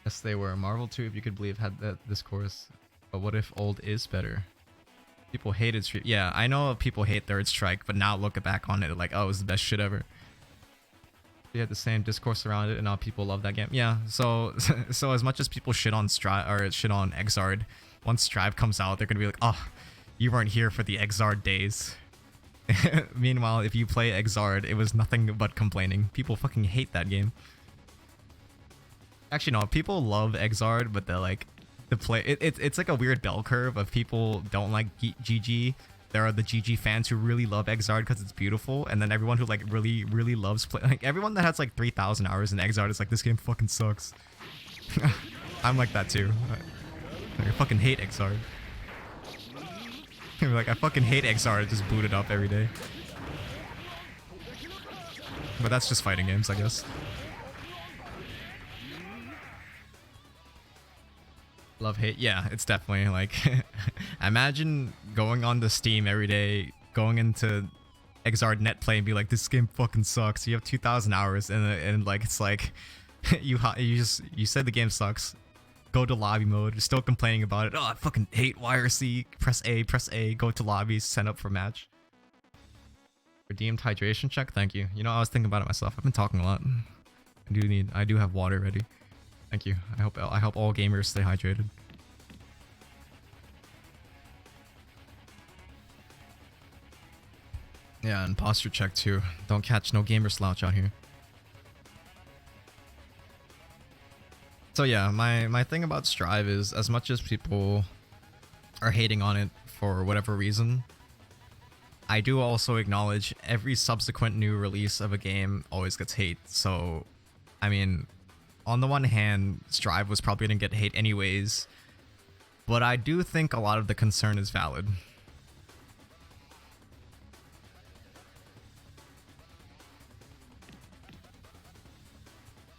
Yes, they were. Marvel 2, if you could believe, had this chorus. But what if old is better? People hated Street. Yeah, I know people hate Third Strike, but now look back on it like, oh, it was the best shit ever. They had the same discourse around it, and now people love that game. Yeah, so as much as people shit on Strive or shit on Exard, once Strive comes out, they're gonna be like, oh, you weren't here for the Exard days. Meanwhile, if you play Exard, it was nothing but complaining. People fucking hate that game. Actually, no, people love Exard, but they're like, it's like a weird bell curve of people don't like GG. There are the GG fans who really love Exard because it's beautiful, and then everyone who like really loves like everyone that has like 3,000 hours in Exard is like, this game fucking sucks. I'm like that too. I fucking hate Exard. Like, I fucking hate Exard. I just boot it up every day. But that's just fighting games, I guess. Love hate, yeah, it's definitely like imagine going on the Steam every day, going into Exard net play and be like, this game fucking sucks. You have 2,000 hours and like it's like you said the game sucks. Go to lobby mode, you're still complaining about it. Oh, I fucking hate YRC. Press A, go to lobby, send up for match. Redeemed hydration check, thank you. You know, I was thinking about it myself. I've been talking a lot. I do have water ready. Thank you. I hope all gamers stay hydrated. Yeah, and posture check too. Don't catch no gamer slouch out here. So yeah, my thing about Strive is, as much as people are hating on it for whatever reason, I do also acknowledge every subsequent new release of a game always gets hate. So, I mean, on the one hand, Strive was probably going to get hate anyways, but I do think a lot of the concern is valid.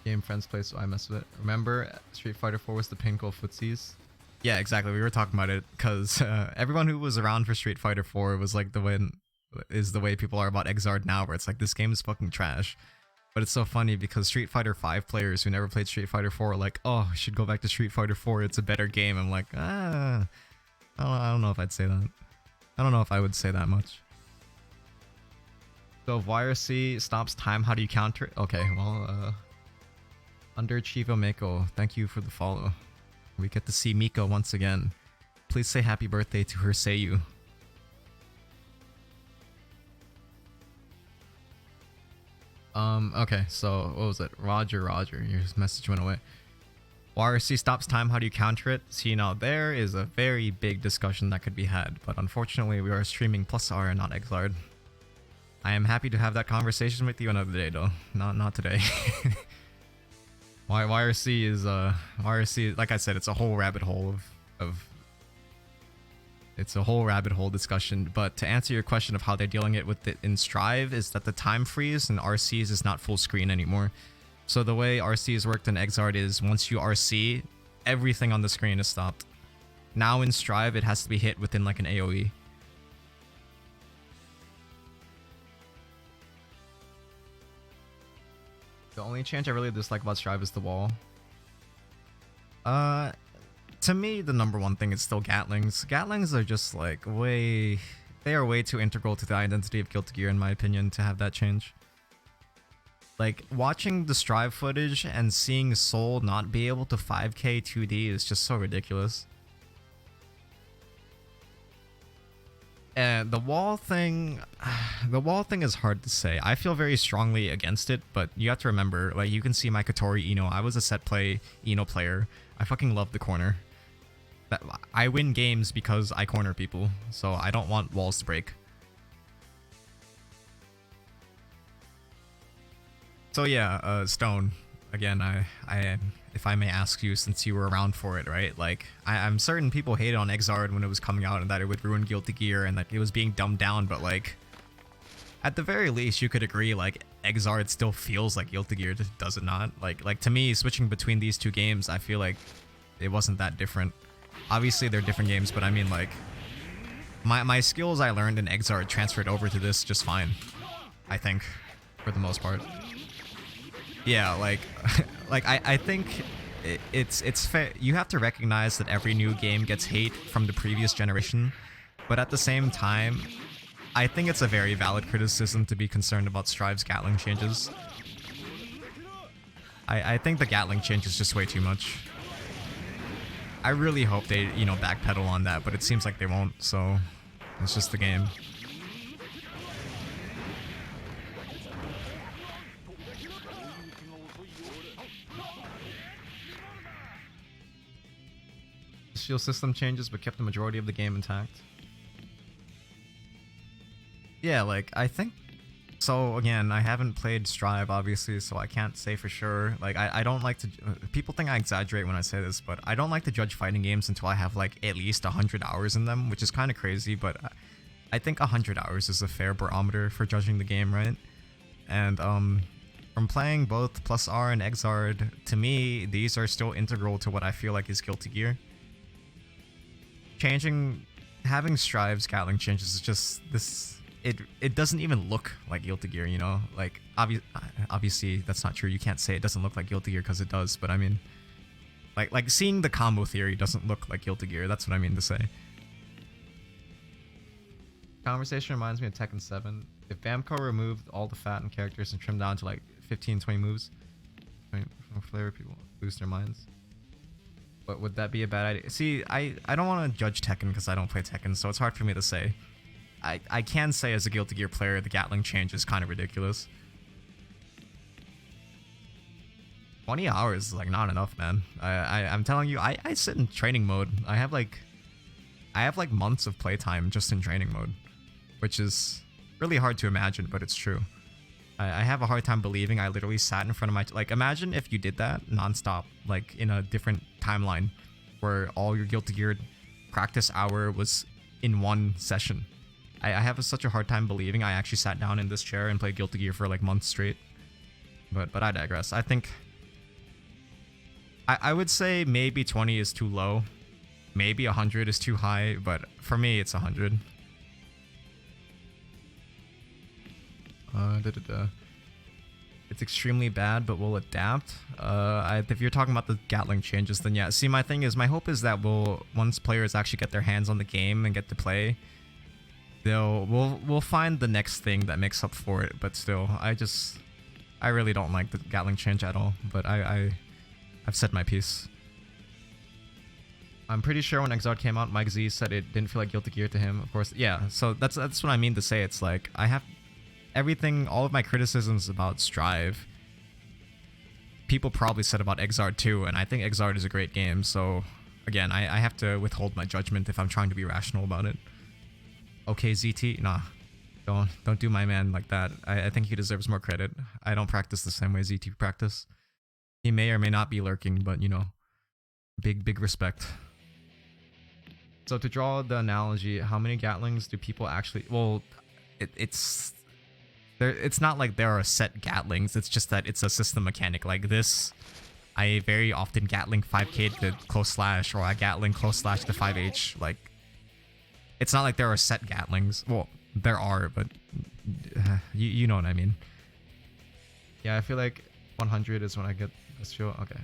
Game friends play, so I mess with it. Remember, Street Fighter 4 was the pinnacle of footsies? Yeah, exactly. We were talking about it because everyone who was around for Street Fighter 4 was like the way people are about Exard now, where it's like, this game is fucking trash. But it's so funny because Street Fighter 5 players who never played Street Fighter 4 are like, oh, we should go back to Street Fighter 4, it's a better game. I'm like, I don't know if I'd say that. I don't know if I would say that much. So if YRC stops time, how do you counter it? Okay, well, Under Chivo Mako, thank you for the follow. We get to see Miko once again. Please say happy birthday to her Seiyu. Okay, so what was it? Roger, your message went away. YRC stops time, how do you counter it? See, now there is a very big discussion that could be had, but unfortunately we are streaming plus R and not Exard. I am happy to have that conversation with you another day though, not today. YRC is YRC, like I said, it's a whole rabbit hole it's a whole rabbit hole discussion, but to answer your question of how they're dealing it with it in Strive is that the time freeze in RCs is not full screen anymore. So the way RCs worked in Exard is once you RC, everything on the screen is stopped. Now in Strive, it has to be hit within like an AoE. The only change I really dislike about Strive is the wall. To me, the number one thing is still Gatlings. Gatlings are just like they are way too integral to the identity of Guilty Gear in my opinion to have that change. Like, watching the Strive footage and seeing Soul not be able to 5k 2D is just so ridiculous. And the wall thing is hard to say. I feel very strongly against it, but you have to remember, like, you can see my Kotori Ino. I was a set play Ino player. I fucking love the corner. I win games because I corner people, so I don't want walls to break. So yeah, Stone, again, I if I may ask you, since you were around for it, right? Like, I'm certain people hated on Exard when it was coming out and that it would ruin Guilty Gear and that it was being dumbed down, but like, At the very least, you could agree, like, Exard still feels like Guilty Gear, does it not? Like to me, switching between these two games, I feel like it wasn't that different. Obviously, they're different games, but I mean, like, my skills I learned in Exard transferred over to this just fine, I think, for the most part. Yeah, like, I think it's fair. You have to recognize that every new game gets hate from the previous generation, but at the same time, I think it's a very valid criticism to be concerned about Strive's Gatling changes. I think the Gatling change is just way too much. I really hope they, you know, backpedal on that, but it seems like they won't, so it's just the game. Shield system changes, but kept the majority of the game intact. Yeah, like, I think... So, again, I haven't played Strive, obviously, so I can't say for sure. Like, I don't like to... People think I exaggerate when I say this, but I don't like to judge fighting games until I have, like, at least 100 hours in them, which is kind of crazy, but I think 100 hours is a fair barometer for judging the game, right? And, from playing both Plus R and Exard, to me, these are still integral to what I feel like is Guilty Gear. Having Strive's Gatling changes is just this... It doesn't even look like Guilty Gear, you know? Like, obviously, that's not true. You can't say it doesn't look like Guilty Gear because it does, but I mean... Like seeing the combo theory doesn't look like Guilty Gear, that's what I mean to say. Conversation reminds me of Tekken 7. If Bamco removed all the fat in characters and trimmed down to like 15-20 moves, flavor people boost their minds. But would that be a bad idea? See, I don't want to judge Tekken because I don't play Tekken, so it's hard for me to say. I can say as a Guilty Gear player, the Gatling change is kind of ridiculous. 20 hours is like not enough, man. I'm telling you, I sit in training mode. I have like months of playtime just in training mode, which is really hard to imagine, but it's true. I have a hard time believing I literally sat in front of my... Like, imagine if you did that nonstop, like in a different timeline where all your Guilty Gear practice hour was in one session. I have such a hard time believing I actually sat down in this chair and played Guilty Gear for like months straight. But I digress. I think... I would say maybe 20 is too low. Maybe 100 is too high, but for me it's 100. It's extremely bad, but we'll adapt. If you're talking about the Gatling changes, then yeah. See, my thing is, my hope is that once players actually get their hands on the game and get to play, we'll find the next thing that makes up for it. But still, I really don't like the Gatling change at all. But I've said my piece. I'm pretty sure when Exard came out, Mike Z said it didn't feel like Guilty Gear to him. Of course, yeah. So that's what I mean to say. It's like I have everything, all of my criticisms about Strive, people probably said about Exard too, and I think Exard is a great game. So again, I have to withhold my judgment if I'm trying to be rational about it. Okay, ZT, nah, don't do my man like that. I think he deserves more credit. I don't practice the same way ZT practice. He may or may not be lurking, but you know, big respect. So to draw the analogy, how many Gatlings do people actually... Well, it's not like there are set Gatlings, it's just that it's a system mechanic. Like this, I very often Gatling 5k to close slash, or I Gatling close slash to 5h. Like, it's not like there are set Gatlings. Well, there are, but you know what I mean. Yeah, I feel like 100 is when I get this show. Okay,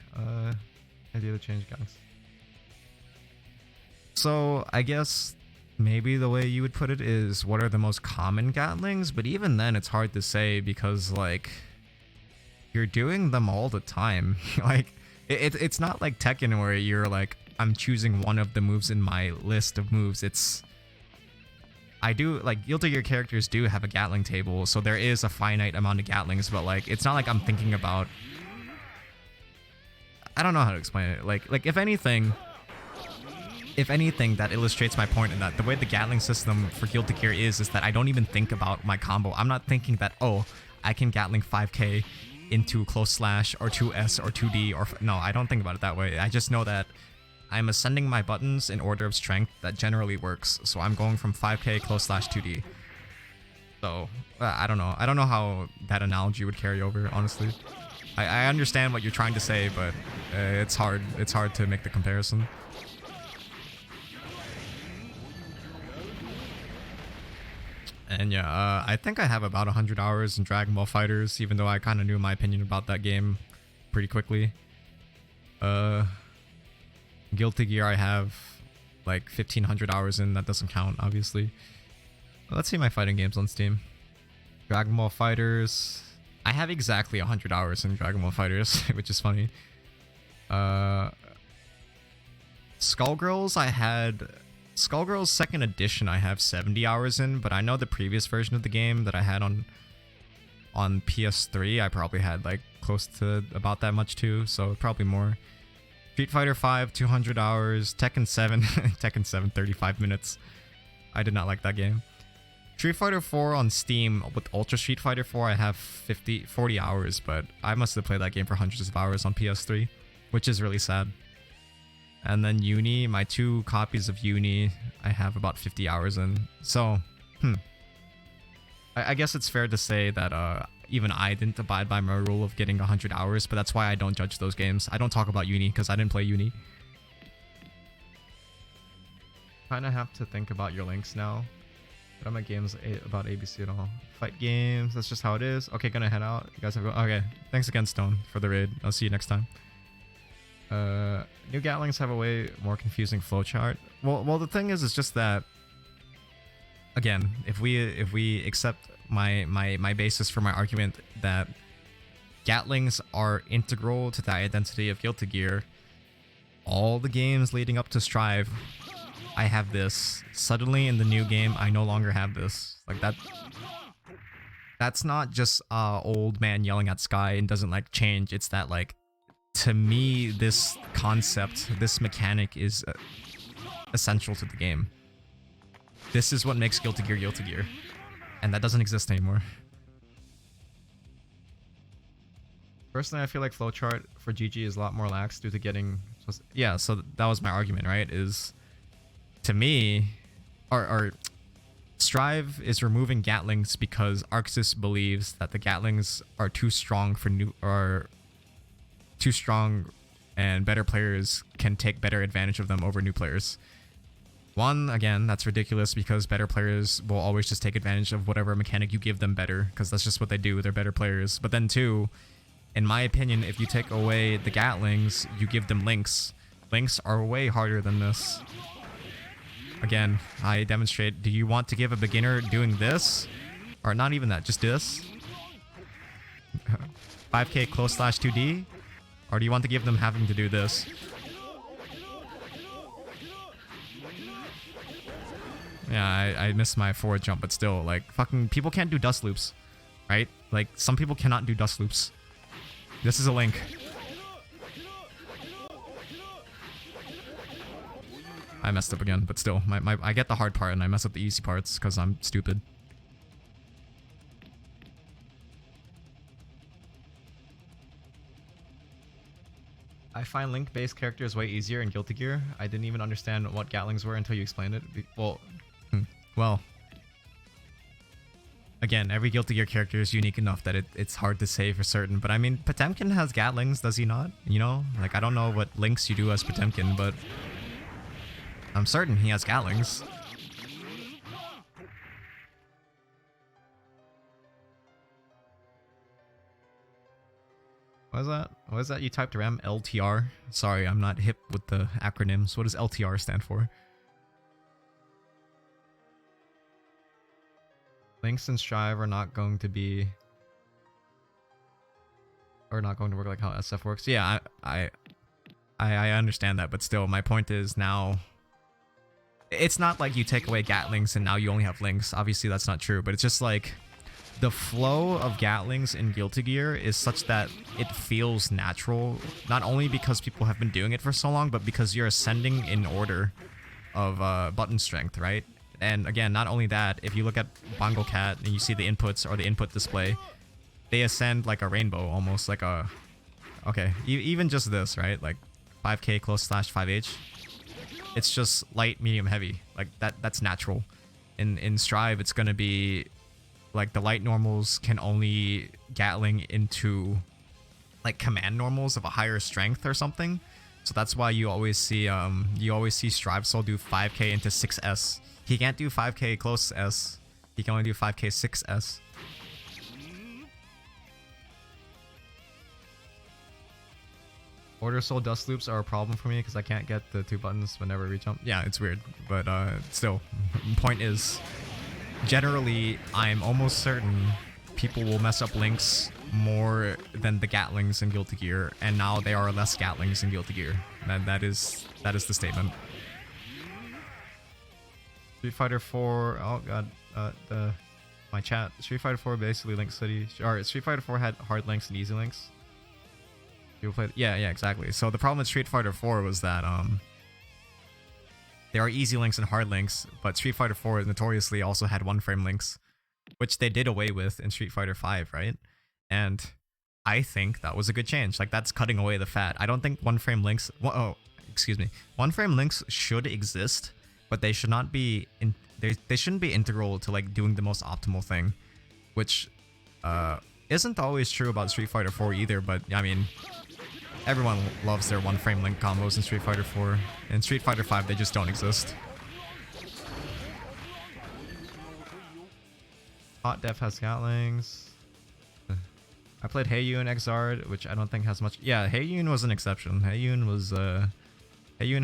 idea to change Gatlings. So I guess maybe the way you would put it is, what are the most common Gatlings? But even then, it's hard to say because, like, you're doing them all the time. Like, it's not like Tekken where you're like, I'm choosing one of the moves in my list of moves. I do, like, Guilty Gear characters do have a Gatling table, so there is a finite amount of Gatlings, but, like, it's not like I'm thinking about... I don't know how to explain it. Like if anything, that illustrates my point in that the way the Gatling system for Guilty Gear is that I don't even think about my combo. I'm not thinking that, oh, I can Gatling 5k into close slash or 2s or 2d or... No, I don't think about it that way. I just know that I'm ascending my buttons in order of strength that generally works. So I'm going from 5k close slash 2d. So I don't know. I don't know how that analogy would carry over, honestly. I understand what you're trying to say, but it's hard. It's hard to make the comparison. And yeah, I think I have about 100 hours in Dragon Ball FighterZ, even though I kind of knew my opinion about that game pretty quickly. Guilty Gear I have like 1500 hours in. That doesn't count, obviously. Let's see my fighting games on Steam. Dragon Ball FighterZ. I have exactly 100 hours in Dragon Ball FighterZ, which is funny. Skullgirls I had... Skullgirls 2nd edition I have 70 hours in, but I know the previous version of the game that I had on PS3 I probably had like close to about that much too, so probably more. Street Fighter 5 200 hours, Tekken 7 Tekken 7 35 minutes. I did not like that game. Street Fighter 4 on Steam with Ultra Street Fighter 4 I have 40 hours, but I must have played that game for hundreds of hours on PS3, which is really sad. And then Uni, my 2 copies of Uni, I have about 50 hours in. So, I guess it's fair to say that even I didn't abide by my rule of getting 100 hours, but that's why I don't judge those games. I don't talk about Uni because I didn't play Uni. Kinda have to think about your links now. But I'm at games about ABC at all. Fight games, that's just how it is. Okay, gonna head out. You guys have okay. Thanks again, Stone, for the raid. I'll see you next time. New Gatlings have a way more confusing flowchart. Well, the thing is, it's just that. Again, if we accept my basis for my argument that Gatlings are integral to the identity of Guilty Gear, all the games leading up to Strive, I have this. Suddenly in the new game, I no longer have this. Like that. That's not just old man yelling at sky and doesn't like change. It's that like. To me, this concept, this mechanic is essential to the game. This is what makes Guilty Gear, and that doesn't exist anymore. Personally, I feel like flowchart for GG is a lot more lax due to getting... Yeah, so that was my argument, right? Is, to me, or Strive is removing Gatlings because arcsys believes that the Gatlings are too strong for too strong and better players can take better advantage of them over new players. One, again, that's ridiculous because better players will always just take advantage of whatever mechanic you give them better because that's just what they do. They're better players. But then two, in my opinion, if you take away the Gatlings, you give them links. Links are way harder than this. Again, I demonstrate, do you want to give a beginner doing this? Or not even that, just this? 5k close slash 2D? Or do you want to give them having to do this? Yeah, I missed my forward jump, but still, like, fucking people can't do dust loops, right? Like, some people cannot do dust loops. This is a link. I messed up again, but still, I get the hard part and I mess up the easy parts because I'm stupid. I find link-based characters way easier in Guilty Gear. I didn't even understand what Gatlings were until you explained it. Well, again, every Guilty Gear character is unique enough that it's hard to say for certain. But I mean, Potemkin has Gatlings, does he not? You know, like I don't know what links you do as Potemkin, but I'm certain he has Gatlings. What is that? What is that you typed RAM? LTR? Sorry, I'm not hip with the acronyms. What does LTR stand for? Links and Strive are not going to be... Or not going to work like how SF works. Yeah, I understand that, but still, my point is now... It's not like you take away Gatlings and now you only have links. Obviously, that's not true, but it's just like... The flow of Gatlings in Guilty Gear is such that it feels natural, not only because people have been doing it for so long, but because you're ascending in order of button strength, right? And again, not only that, if you look at Bongo Cat and you see the inputs or the input display, they ascend like a rainbow, almost like a... Okay, even just this, right? Like 5k close slash 5h. It's just light, medium, heavy. Like that's natural. In Strive, it's going to be... like the light normals can only Gatling into like command normals of a higher strength or something. So that's why you always see Strive Soul do 5k into 6s. He can't do 5k close s. He can only do 5k 6s. Order Soul dust loops are a problem for me because I can't get the 2 buttons whenever we jump. Yeah, it's weird, but still, point is, generally, I'm almost certain people will mess up links more than the Gatlings in Guilty Gear, and now there are less Gatlings in Guilty Gear. That is the statement. Street Fighter 4. Oh god, my chat. Street Fighter 4 basically Link City. Or Street Fighter 4 had hard links and easy links. People played. Yeah, exactly. So the problem with Street Fighter 4 was that there are easy links and hard links, but Street Fighter 4 notoriously also had 1-frame links, which they did away with in Street Fighter 5, right? And I think that was a good change. Like, that's cutting away the fat. I don't think 1-frame links. Oh, excuse me. 1-frame links should exist, but they should not be. They shouldn't be integral to like doing the most optimal thing, which isn't always true about Street Fighter 4 either. But I mean, everyone loves their 1-frame link combos in Street Fighter 4. In Street Fighter 5, they just don't exist. Hot Def has Gatlings. I played Heiyun Exard, which I don't think has much. Yeah, Heiyun was an exception. Heiyun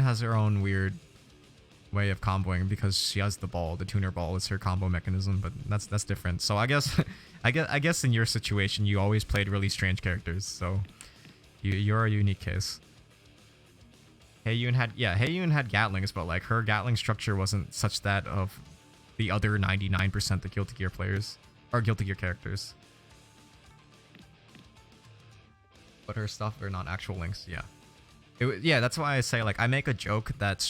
has her own weird way of comboing because she has the ball. The tuner ball is her combo mechanism, but that's different. So I guess I guess in your situation, you always played really strange characters. So you're a unique case. Heiyun had Gatlings, but like her Gatling structure wasn't such that of the other 99% of Guilty Gear players or Guilty Gear characters. But her stuff are not actual links. Yeah, that's why I say like I make a joke that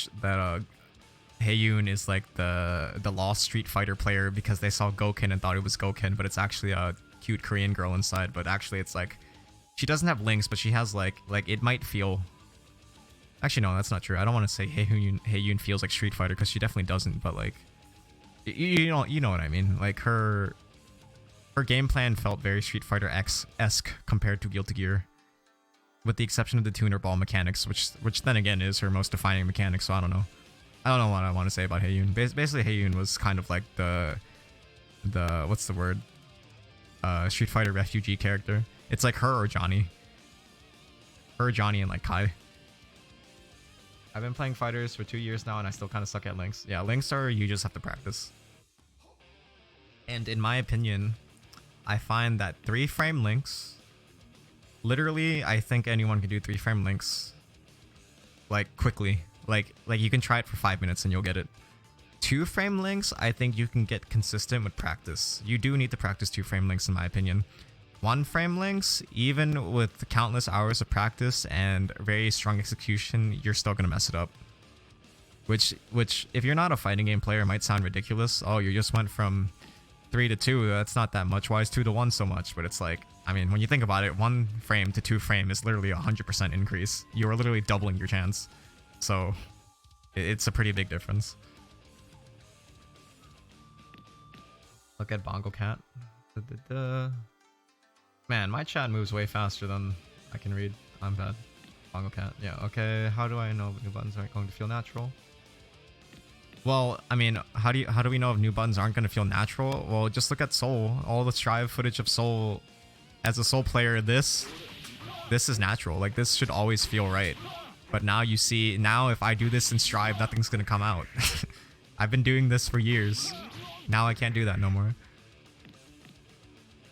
Heiyun is like the lost Street Fighter player because they saw Gouken and thought it was Gouken, but it's actually a cute Korean girl inside. But actually, it's like she doesn't have links, but she has like it might feel. Actually, no, that's not true. I don't want to say Heiyun feels like Street Fighter because she definitely doesn't. But like, you know what I mean. Like her game plan felt very Street Fighter X-esque compared to Guilty Gear, with the exception of the tuner ball mechanics, which then again is her most defining mechanic. So I don't know what I want to say about Heiyun. Basically, Heiyun was kind of like the what's the word? Street Fighter refugee character. It's like her or Johnny. Her, Johnny, and like Kai. I've been playing fighters for 2 years now, and I still kind of suck at links. Yeah, links are you just have to practice. And in my opinion, I find that 3-frame links. Literally, I think anyone can do 3-frame links. Like quickly. Like you can try it for 5 minutes and you'll get it. 2-frame links, I think you can get consistent with practice. You do need to practice 2-frame links in my opinion. 1-frame links, even with countless hours of practice and very strong execution, you're still gonna mess it up. Which if you're not a fighting game player, might sound ridiculous. Oh, you just went from 3 to 2, that's not that much. Why is 2 to 1 so much? But it's like, I mean, when you think about it, 1 frame to 2 frame is literally 100% increase. You are literally doubling your chance. So it's a pretty big difference. Look at Bongo Cat. Man, my chat moves way faster than I can read. I'm bad. Bongo Cat. Yeah, okay. How do I know new buttons aren't going to feel natural? Well, I mean, how do we know if new buttons aren't going to feel natural? Well, just look at Soul. All the Strive footage of Soul. As a Soul player, this is natural. Like, this should always feel right. But now you see, now if I do this in Strive, nothing's going to come out. I've been doing this for years. Now I can't do that no more.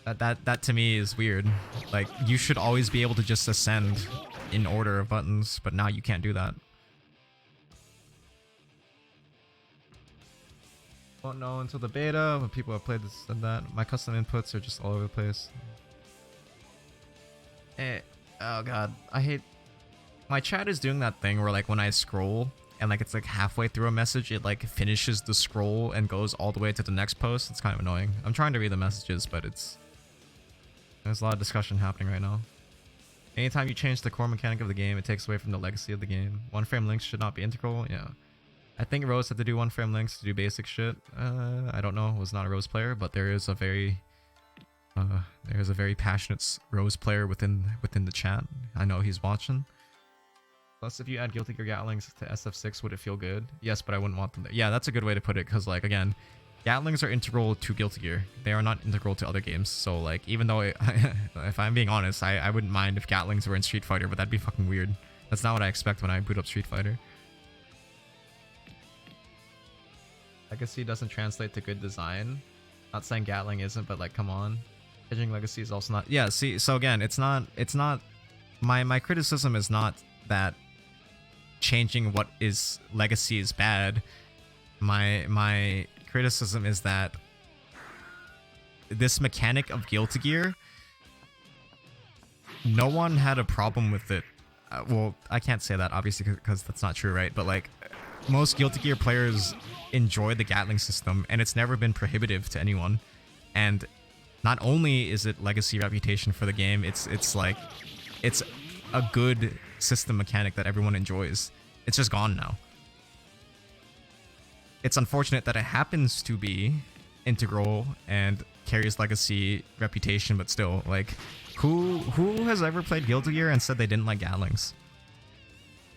That to me is weird. Like, you should always be able to just ascend in order of buttons, but now you can't do that. Won't know until the beta, when people have played this and that. My custom inputs are just all over the place. Oh god, I hate... My chat is doing that thing where like when I scroll and like it's like halfway through a message, it like finishes the scroll and goes all the way to the next post. It's kind of annoying. I'm trying to read the messages, but there's a lot of discussion happening right now. Anytime you change the core mechanic of the game, it takes away from the legacy of the game. 1-frame links should not be integral. Yeah. I think Rose had to do 1-frame links to do basic shit. I don't know. Was not a Rose player, but there is a very passionate Rose player within the chat. I know he's watching. Plus, if you add Guilty Gear Gatlings to SF6, would it feel good? Yes, but I wouldn't want them there. Yeah, that's a good way to put it, because, like, again, Gatlings are integral to Guilty Gear. They are not integral to other games. So, like, even though, if I'm being honest, I wouldn't mind if Gatlings were in Street Fighter, but that'd be fucking weird. That's not what I expect when I boot up Street Fighter. Legacy doesn't translate to good design. Not saying Gatling isn't, but, like, come on. Hedging Legacy is also not... Yeah, see, so again, it's not... My criticism is not that changing what is Legacy is bad. My criticism is that this mechanic of Guilty Gear, no one had a problem with it. Well, I can't say that obviously because that's not true, right? But like most Guilty Gear players enjoy the Gatling system, and it's never been prohibitive to anyone. And not only is it legacy reputation for the game, it's a good system mechanic that everyone enjoys. It's just gone now. It's unfortunate that it happens to be integral and carries legacy reputation, but still, like, who has ever played Guilty Gear and said they didn't like Gatlings?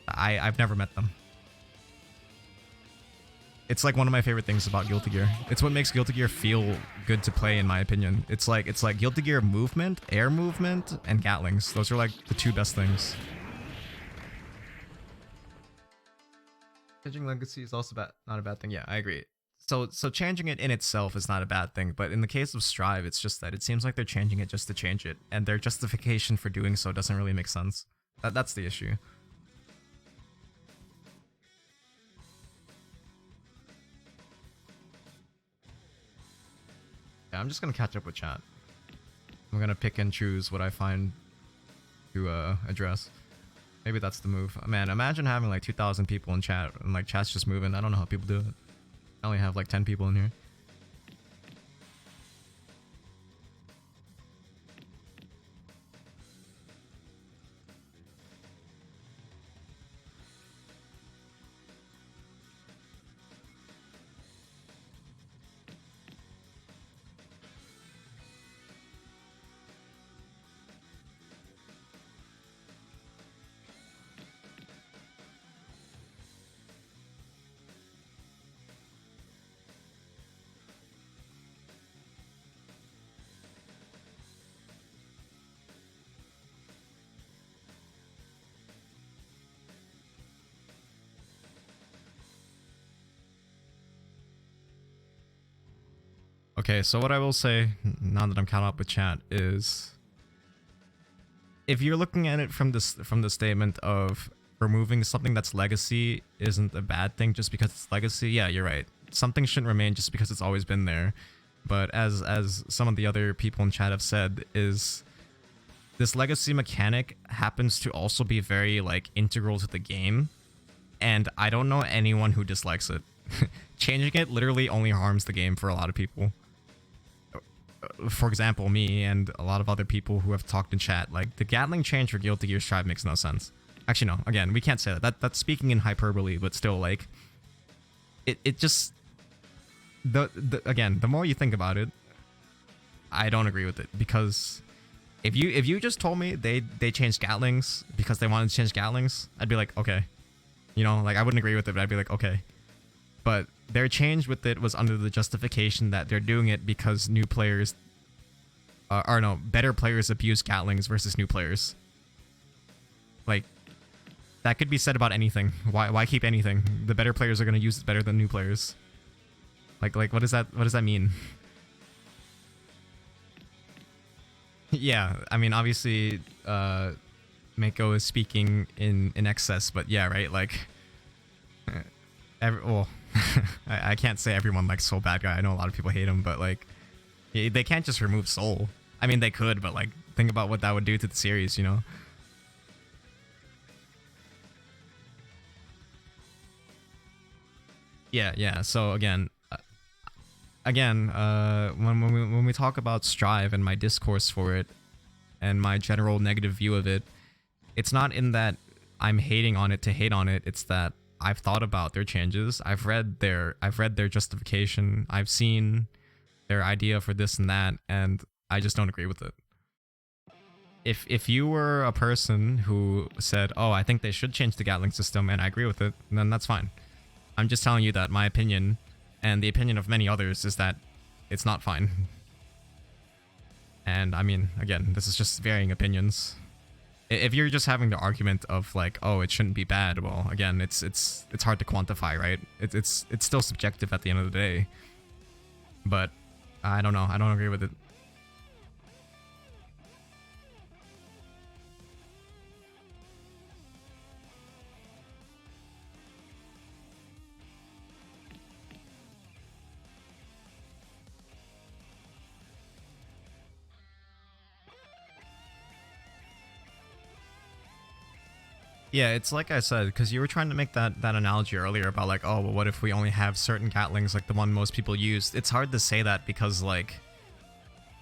I've never met them. It's like one of my favorite things about Guilty Gear. It's what makes Guilty Gear feel good to play, in my opinion. It's like Guilty Gear movement, air movement, and Gatlings. Those are like the two best things. Changing legacy is also not a bad thing. Yeah, I agree. So changing it in itself is not a bad thing, but in the case of Strive, it's just that it seems like they're changing it just to change it, and their justification for doing so doesn't really make sense. That's the issue. Yeah, I'm just gonna catch up with chat. I'm gonna pick and choose what I find to address. Maybe that's the move. Man, imagine having like 2,000 people in chat and like chat's just moving. I don't know how people do it. I only have like 10 people in here. Okay, so what I will say, now that I'm caught up with chat, is if you're looking at it from the statement of removing something that's legacy isn't a bad thing just because it's legacy, yeah, you're right. Something shouldn't remain just because it's always been there. But as some of the other people in chat have said, is this legacy mechanic happens to also be very like integral to the game, and I don't know anyone who dislikes it. Changing it literally only harms the game for a lot of people. For example, me and a lot of other people who have talked in chat, like the Gatling change for Guilty Gear Strive makes no sense. Actually, no. Again, we can't say that. That's speaking in hyperbole, but still, like, it just again, the more you think about it, I don't agree with it, because if you just told me they changed Gatlings because they wanted to change Gatlings, I'd be like, okay, you know, like I wouldn't agree with it, but I'd be like, okay. But their change with it was under the justification that they're doing it because new players, better players abuse Gatlings versus new players. Like, that could be said about anything. Why keep anything? The better players are going to use it better than new players. Like what does that mean? Yeah, I mean, obviously, Mako is speaking in excess, but yeah, right, like, well, I can't say everyone likes Soul Bad Guy. I know a lot of people hate him, but like, they can't just remove Soul. I mean, they could, but like, think about what that would do to the series, you know? Yeah. So again, when we talk about Strive and my discourse for it, and my general negative view of it, it's not in that I'm hating on it to hate on it. It's that I've thought about their changes. I've read their justification. I've seen their idea for this and that, and I just don't agree with it. If you were a person who said, "Oh, I think they should change the Gatling system," and I agree with it, then that's fine. I'm just telling you that my opinion, and the opinion of many others, is that it's not fine. And I mean, again, this is just varying opinions. If you're just having the argument of like, "Oh, it shouldn't be bad," well, again, it's hard to quantify, right? It's still subjective at the end of the day. But I don't know. I don't agree with it. Yeah, it's like I said, because you were trying to make that analogy earlier about like, oh, well, what if we only have certain Gatlings, like the one most people use? It's hard to say that because like,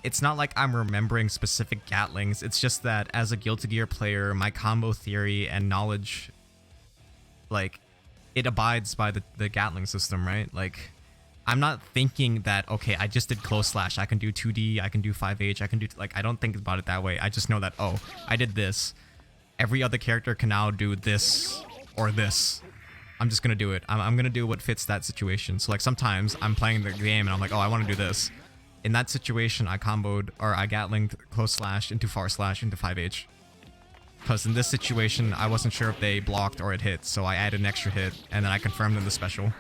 it's not like I'm remembering specific Gatlings. It's just that as a Guilty Gear player, my combo theory and knowledge, like, it abides by the Gatling system, right? Like, I'm not thinking that, okay, I just did close slash, I can do 2D, I can do 5H, I can do, like, I don't think about it that way. I just know that, oh, I did this. Every other character can now do this or this. I'm just gonna do it. I'm gonna do what fits that situation. So like sometimes I'm playing the game and I'm like, oh, I want to do this. In that situation, I comboed or I Gatlinged close slash into far slash into 5H. Because in this situation, I wasn't sure if they blocked or it hit, so I added an extra hit and then I confirmed in the special.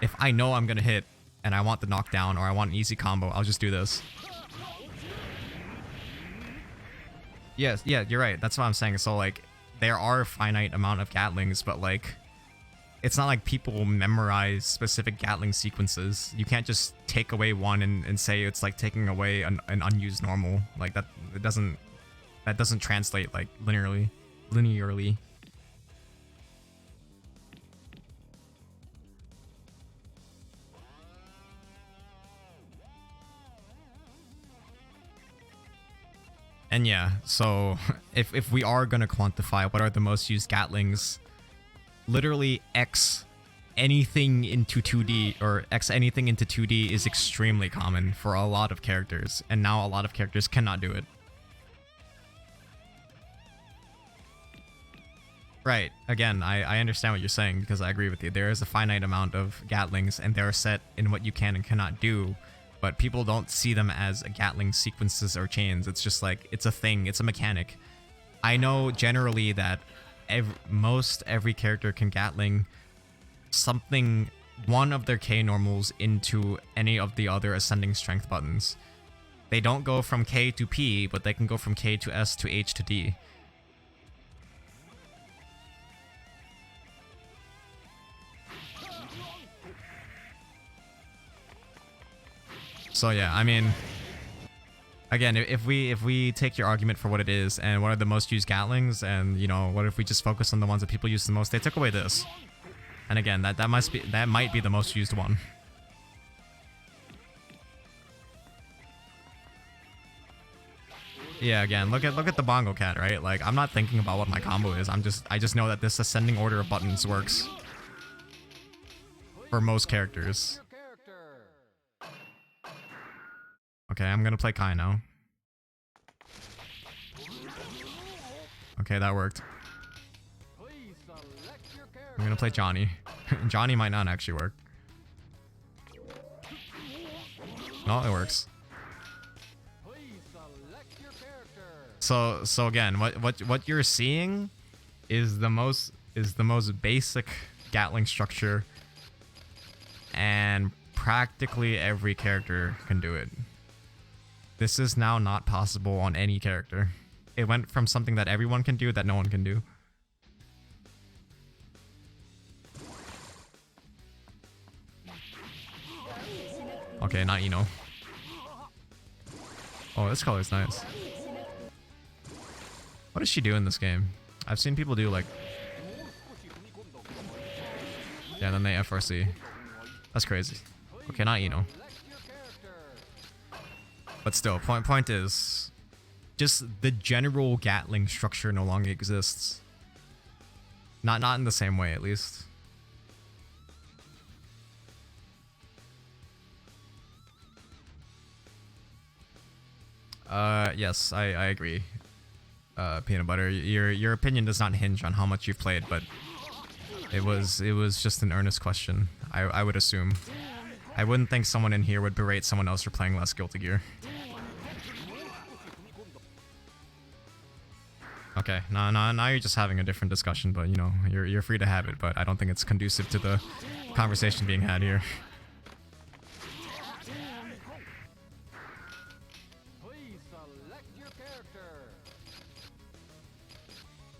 If I know I'm gonna hit and I want the knockdown or I want an easy combo, I'll just do this. Yes, yeah, you're right. That's what I'm saying. So, like, there are a finite amount of Gatlings, but, like, it's not like people memorize specific Gatling sequences. You can't just take away one and say it's like taking away an unused normal. Like, that doesn't translate, like, linearly. And yeah, so if we are going to quantify what are the most used Gatlings, literally X anything into 2D or X anything into 2D is extremely common for a lot of characters, and now a lot of characters cannot do it. Right, again, I understand what you're saying because I agree with you. There is a finite amount of Gatlings and they're set in what you can and cannot do. But people don't see them as Gatling sequences or chains. It's just like, it's a thing, it's a mechanic. I know generally that every character can Gatling something, one of their K normals into any of the other ascending strength buttons. They don't go from K to P, but they can go from K to S to H to D. So yeah, I mean, again, if we take your argument for what it is and what are the most used Gatlings, and you know, what if we just focus on the ones that people use the most? They took away this, and again, that might be the most used one. Yeah, again, look at the Bongo Cat, right? Like, I'm not thinking about what my combo is. I just know that this ascending order of buttons works for most characters. Okay, I'm gonna play Kai now. Okay, that worked. I'm gonna play Johnny. Johnny might not actually work. No, it works. So again, what you're seeing is the most basic Gatling structure, and practically every character can do it. This is now not possible on any character. It went from something that everyone can do that no one can do. Okay, not Eno. Oh, this color's nice. What does she do in this game? I've seen people do like... Yeah, then they FRC. That's crazy. Okay, not Eno. But still, point is, just the general Gatling structure no longer exists. Not in the same way, at least. Yes, I agree. Peanut butter, your opinion does not hinge on how much you've played, but it was just an earnest question. I would assume. I wouldn't think someone in here would berate someone else for playing less Guilty Gear. Okay, now you're just having a different discussion, but you know, you're free to have it, but I don't think it's conducive to the conversation being had here. Please select your character.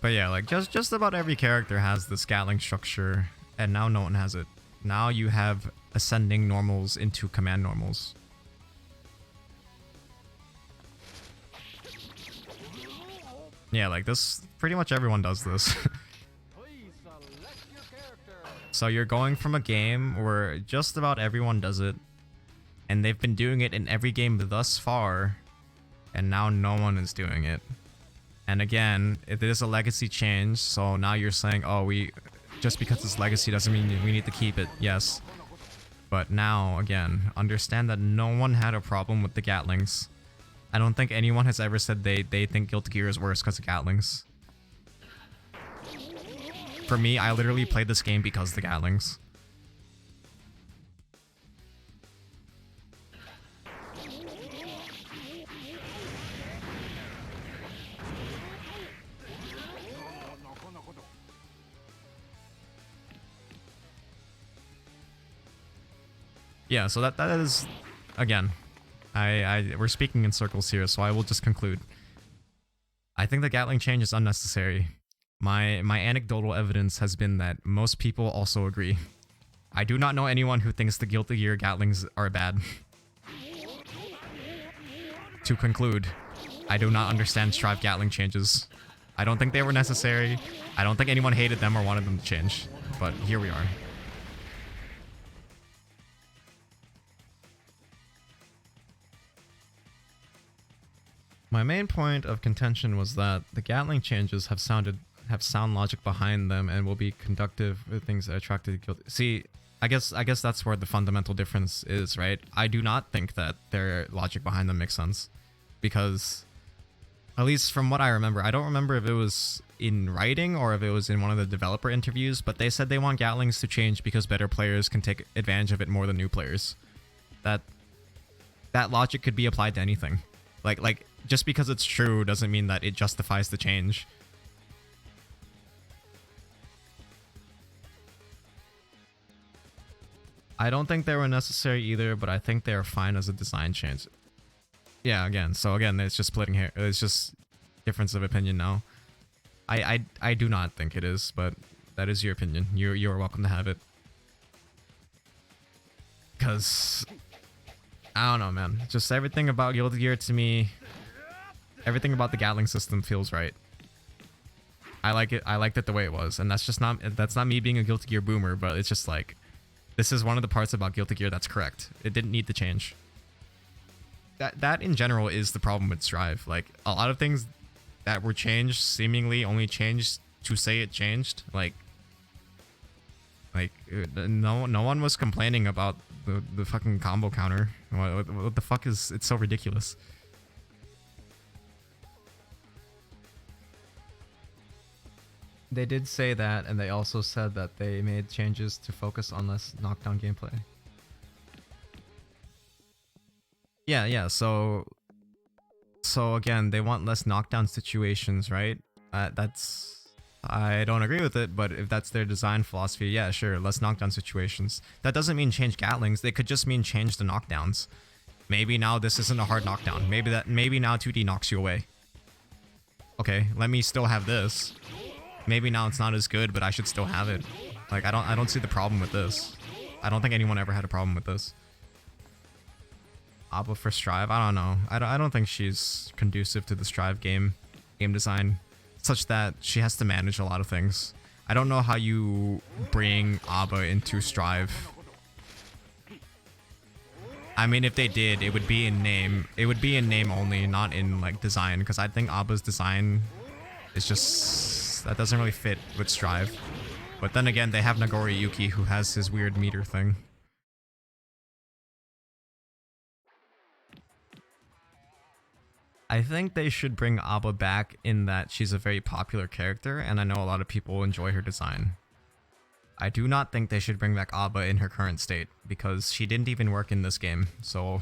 But yeah, like just about every character has this Gatling structure, and now no one has it. Now you have ascending normals into command normals. Yeah, like this, pretty much everyone does this. Please select your character. So you're going from a game where just about everyone does it, and they've been doing it in every game thus far, and now no one is doing it. And again, it is a legacy change, so now you're saying, oh, just because it's legacy doesn't mean we need to keep it. Yes. But now, again, understand that no one had a problem with the Gatlings. I don't think anyone has ever said they think Guilty Gear is worse because of Gatlings. For me, I literally played this game because of the Gatlings. Yeah, so that is, again, we're speaking in circles here, so I will just conclude. I think the Gatling change is unnecessary. My anecdotal evidence has been that most people also agree. I do not know anyone who thinks the Guilty Gear Gatlings are bad. To conclude, I do not understand Strive Gatling changes. I don't think they were necessary. I don't think anyone hated them or wanted them to change. But here we are. My main point of contention was that the Gatling changes have sound logic behind them and will be conductive with things that attracted guilty. See, I guess that's where the fundamental difference is, right? I do not think that their logic behind them makes sense, because at least from what I remember, I don't remember if it was in writing or if it was in one of the developer interviews, but they said they want Gatlings to change because better players can take advantage of it more than new players. That logic could be applied to anything. Like just because it's true doesn't mean that it justifies the change. I don't think they were necessary either, but I think they are fine as a design change. Yeah, again, it's just splitting hair. It's just difference of opinion now. I do not think it is, but that is your opinion. You are welcome to have it. Cause I don't know, man. Just everything about Guilty Gear to me, everything about the Gatling system feels right. I like it. I liked it the way it was, and that's not me being a Guilty Gear boomer, but it's just like, this is one of the parts about Guilty Gear that's correct. It didn't need to change. That in general is the problem with Strive. Like, a lot of things that were changed seemingly only changed to say it changed. Like no one was complaining about the fucking combo counter. What the fuck is... It's so ridiculous. They did say that, and they also said that they made changes to focus on less knockdown gameplay. Yeah, so again, they want less knockdown situations, right? I don't agree with it, but if that's their design philosophy, yeah, sure, less knockdown situations. That doesn't mean change Gatlings, they could just mean change the knockdowns. Maybe now this isn't a hard knockdown. Maybe now 2D knocks you away. Okay, let me still have this. Maybe now it's not as good, but I should still have it. Like, I don't see the problem with this. I don't think anyone ever had a problem with this. Abba for Strive? I don't know. I don't think she's conducive to the Strive game design, such that she has to manage a lot of things. I don't know how you bring Abba into Strive. I mean, if they did, it would be in name. It would be in name only, not in like design, because I think Abba's design is just... that doesn't really fit with Strive. But then again, they have Nagori Yuki, who has his weird meter thing. I think they should bring Abba back in that she's a very popular character, and I know a lot of people enjoy her design. I do not think they should bring back Abba in her current state, because she didn't even work in this game, so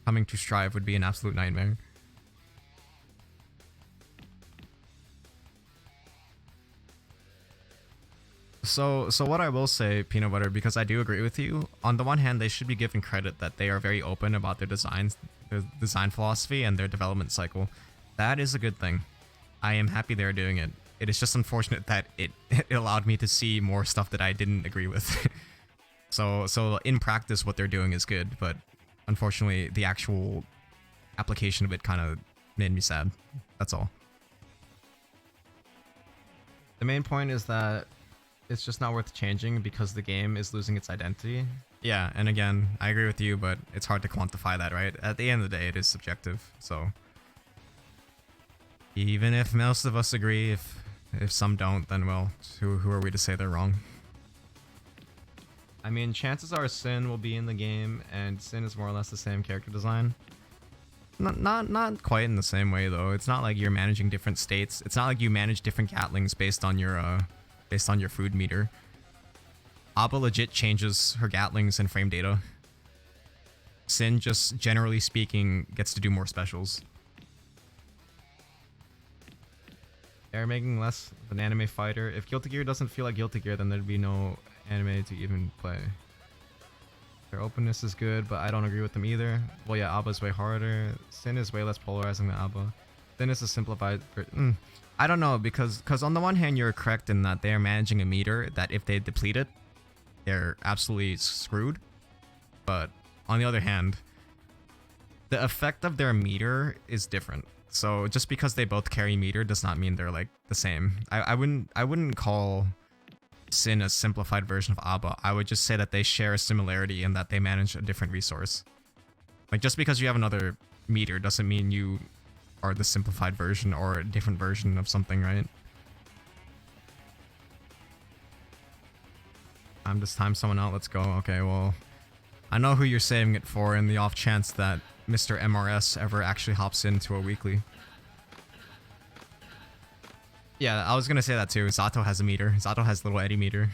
coming to Strive would be an absolute nightmare. So what I will say, Peanut Butter, because I do agree with you, on the one hand, they should be given credit that they are very open about their designs, their design philosophy, and their development cycle. That is a good thing. I am happy they're doing it. It is just unfortunate that it allowed me to see more stuff that I didn't agree with. So in practice, what they're doing is good, but unfortunately, the actual application of it kind of made me sad. That's all. The main point is that it's just not worth changing because the game is losing its identity. Yeah, and again, I agree with you, but it's hard to quantify that, right? At the end of the day, it is subjective, so... Even if most of us agree, if some don't, then well, who are we to say they're wrong? I mean, chances are Sin will be in the game, and Sin is more or less the same character design. Not quite in the same way, though. It's not like you're managing different states. It's not like you manage different Gatlings based on your food meter. Abba legit changes her Gatlings and frame data. Sin, just generally speaking, gets to do more specials. They're making less of an anime fighter. If Guilty Gear doesn't feel like Guilty Gear, then there'd be no anime to even play. Their openness is good, but I don't agree with them either. Well, yeah, Abba's way harder. Sin is way less polarizing than Abba. Sin is a simplified... I don't know, because on the one hand, you're correct in that they're managing a meter that if they deplete it, they're absolutely screwed. But on the other hand, the effect of their meter is different. So just because they both carry meter does not mean they're like the same. I wouldn't call Sin a simplified version of Abba. I would just say that they share a similarity in that they manage a different resource. Like, just because you have another meter doesn't mean you are the simplified version or a different version of something, right? I'm just time someone out. Let's go. Okay, well, I know who you're saving it for in the off chance that Mr. MRS ever actually hops into a weekly. Yeah, I was gonna say that too. Zato has a meter. Zato has a little eddy meter.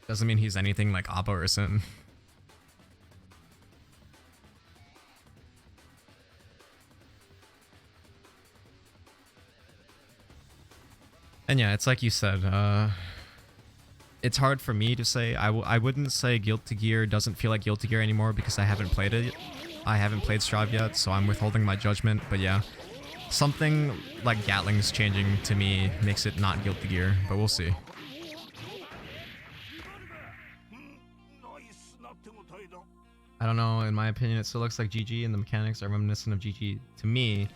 Doesn't mean he's anything like Abba or Sin. And yeah, it's like you said, it's hard for me to say. I wouldn't say Guilty Gear doesn't feel like Guilty Gear anymore because I haven't played it. I haven't played Strive yet, so I'm withholding my judgment, but yeah. Something like Gatling's changing to me makes it not Guilty Gear, but we'll see. I don't know, in my opinion it still looks like GG and the mechanics are reminiscent of GG to me,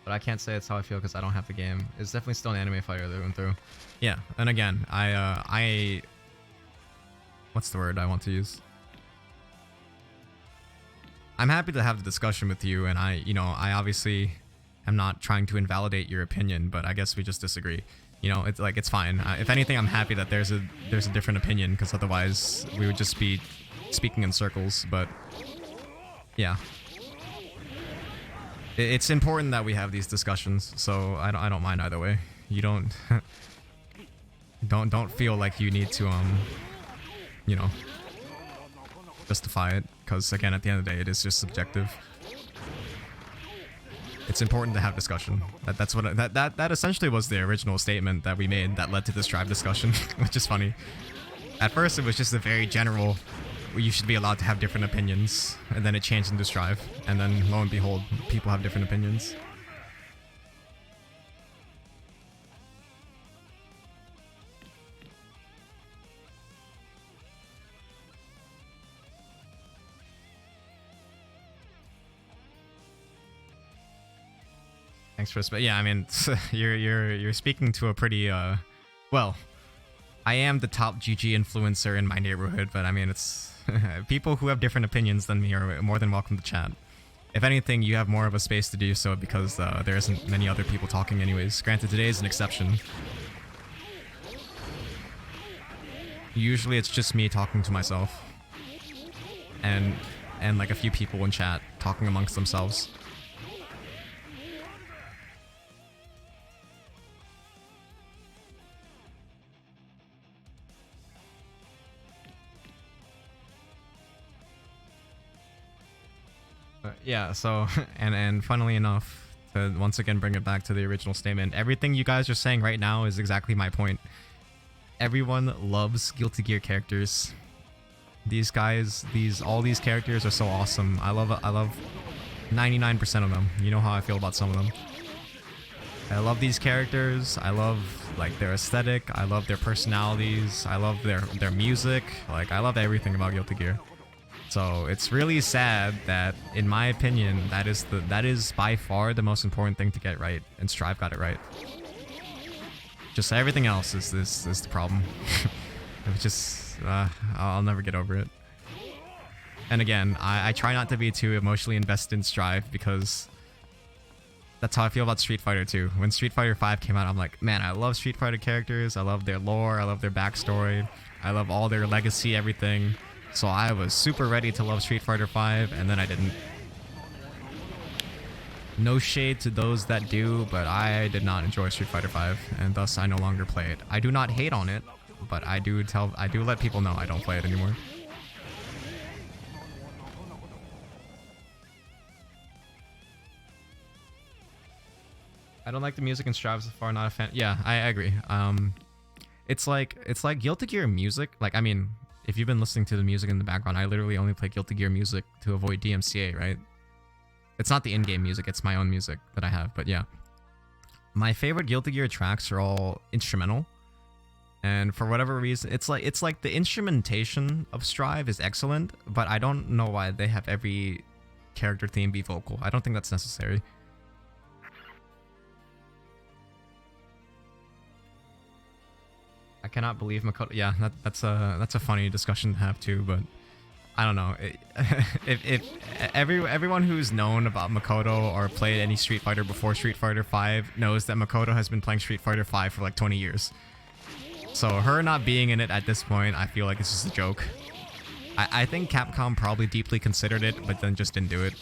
but I can't say it's how I feel because I don't have the game. It's definitely still an anime fighter through and through. Yeah, and again, I what's the word I want to use? I'm happy to have the discussion with you, and I obviously am not trying to invalidate your opinion, but I guess we just disagree. You know, it's like, it's fine. If anything, I'm happy that there's a different opinion, because otherwise we would just be speaking in circles. But yeah, it's important that we have these discussions, so I don't mind either way. You don't don't feel like you need to you know, justify it, because again, at the end of the day, it is just subjective. It's important to have discussion. That's what that essentially was the original statement that we made that led to this Strive discussion, which is funny. At first, it was just a very general, you should be allowed to have different opinions, and then it changed into Strive, and then lo and behold, people have different opinions. Thanks for yeah, I mean, you're speaking to a pretty well, I am the top GG influencer in my neighborhood, but I mean, it's people who have different opinions than me are more than welcome to chat. If anything, you have more of a space to do so because there isn't many other people talking anyways. Granted, today is an exception. Usually it's just me talking to myself and like a few people in chat talking amongst themselves. Yeah, so and funnily enough, to once again bring it back to the original statement, everything you guys are saying right now is exactly my point. Everyone loves Guilty Gear characters. These guys, all these characters are so awesome. I love 99% of them. You know how I feel about some of them. I love these characters. I love like their aesthetic. I love their personalities. I love their music. Like I love everything about Guilty Gear. So it's really sad that, in my opinion, that is by far the most important thing to get right, and Strive got it right. Just everything else is the problem. It was just I'll never get over it. And again, I try not to be too emotionally invested in Strive because that's how I feel about Street Fighter 2. When Street Fighter 5 came out, I'm like, man, I love Street Fighter characters. I love their lore. I love their backstory. I love all their legacy, everything. So I was super ready to love Street Fighter 5, and then I didn't. No shade to those that do, but I did not enjoy Street Fighter 5, and thus I no longer play it. I do not hate on it, but I do let people know I don't play it anymore. I don't like the music in Strive so far, not a fan. Yeah, I agree. It's like Guilty Gear music. Like, I mean, if you've been listening to the music in the background, I literally only play Guilty Gear music to avoid DMCA, right? It's not the in-game music, it's my own music that I have, but yeah. My favorite Guilty Gear tracks are all instrumental. And for whatever reason, it's like the instrumentation of Strive is excellent, but I don't know why they have every character theme be vocal. I don't think that's necessary. I cannot believe Makoto. Yeah, that's a funny discussion to have too, but I don't know. If everyone who's known about Makoto or played any Street Fighter before Street Fighter 5 knows that Makoto has been playing Street Fighter 5 for like 20 years. So her not being in it at this point, I feel like it's just a joke. I think Capcom probably deeply considered it, but then just didn't do it.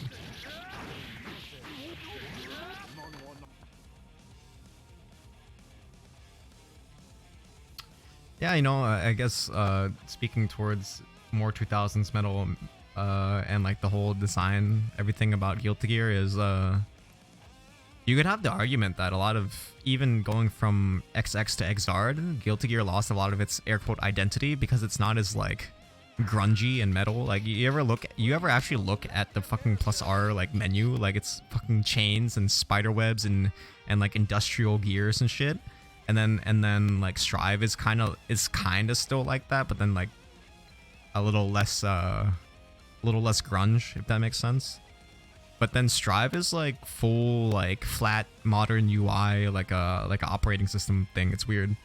Yeah, you know, I guess speaking towards more 2000s metal and like the whole design, everything about Guilty Gear is you could have the argument that a lot of, even going from XX to Xrd, Guilty Gear lost a lot of its air quote identity because it's not as like grungy and metal. Like you ever actually look at the fucking plus R like menu, like it's fucking chains and spider webs and like industrial gears and shit. And then like Strive is kind of still like that, but then like a little less grunge, if that makes sense. But then Strive is like full like flat modern UI, like a operating system thing. It's weird.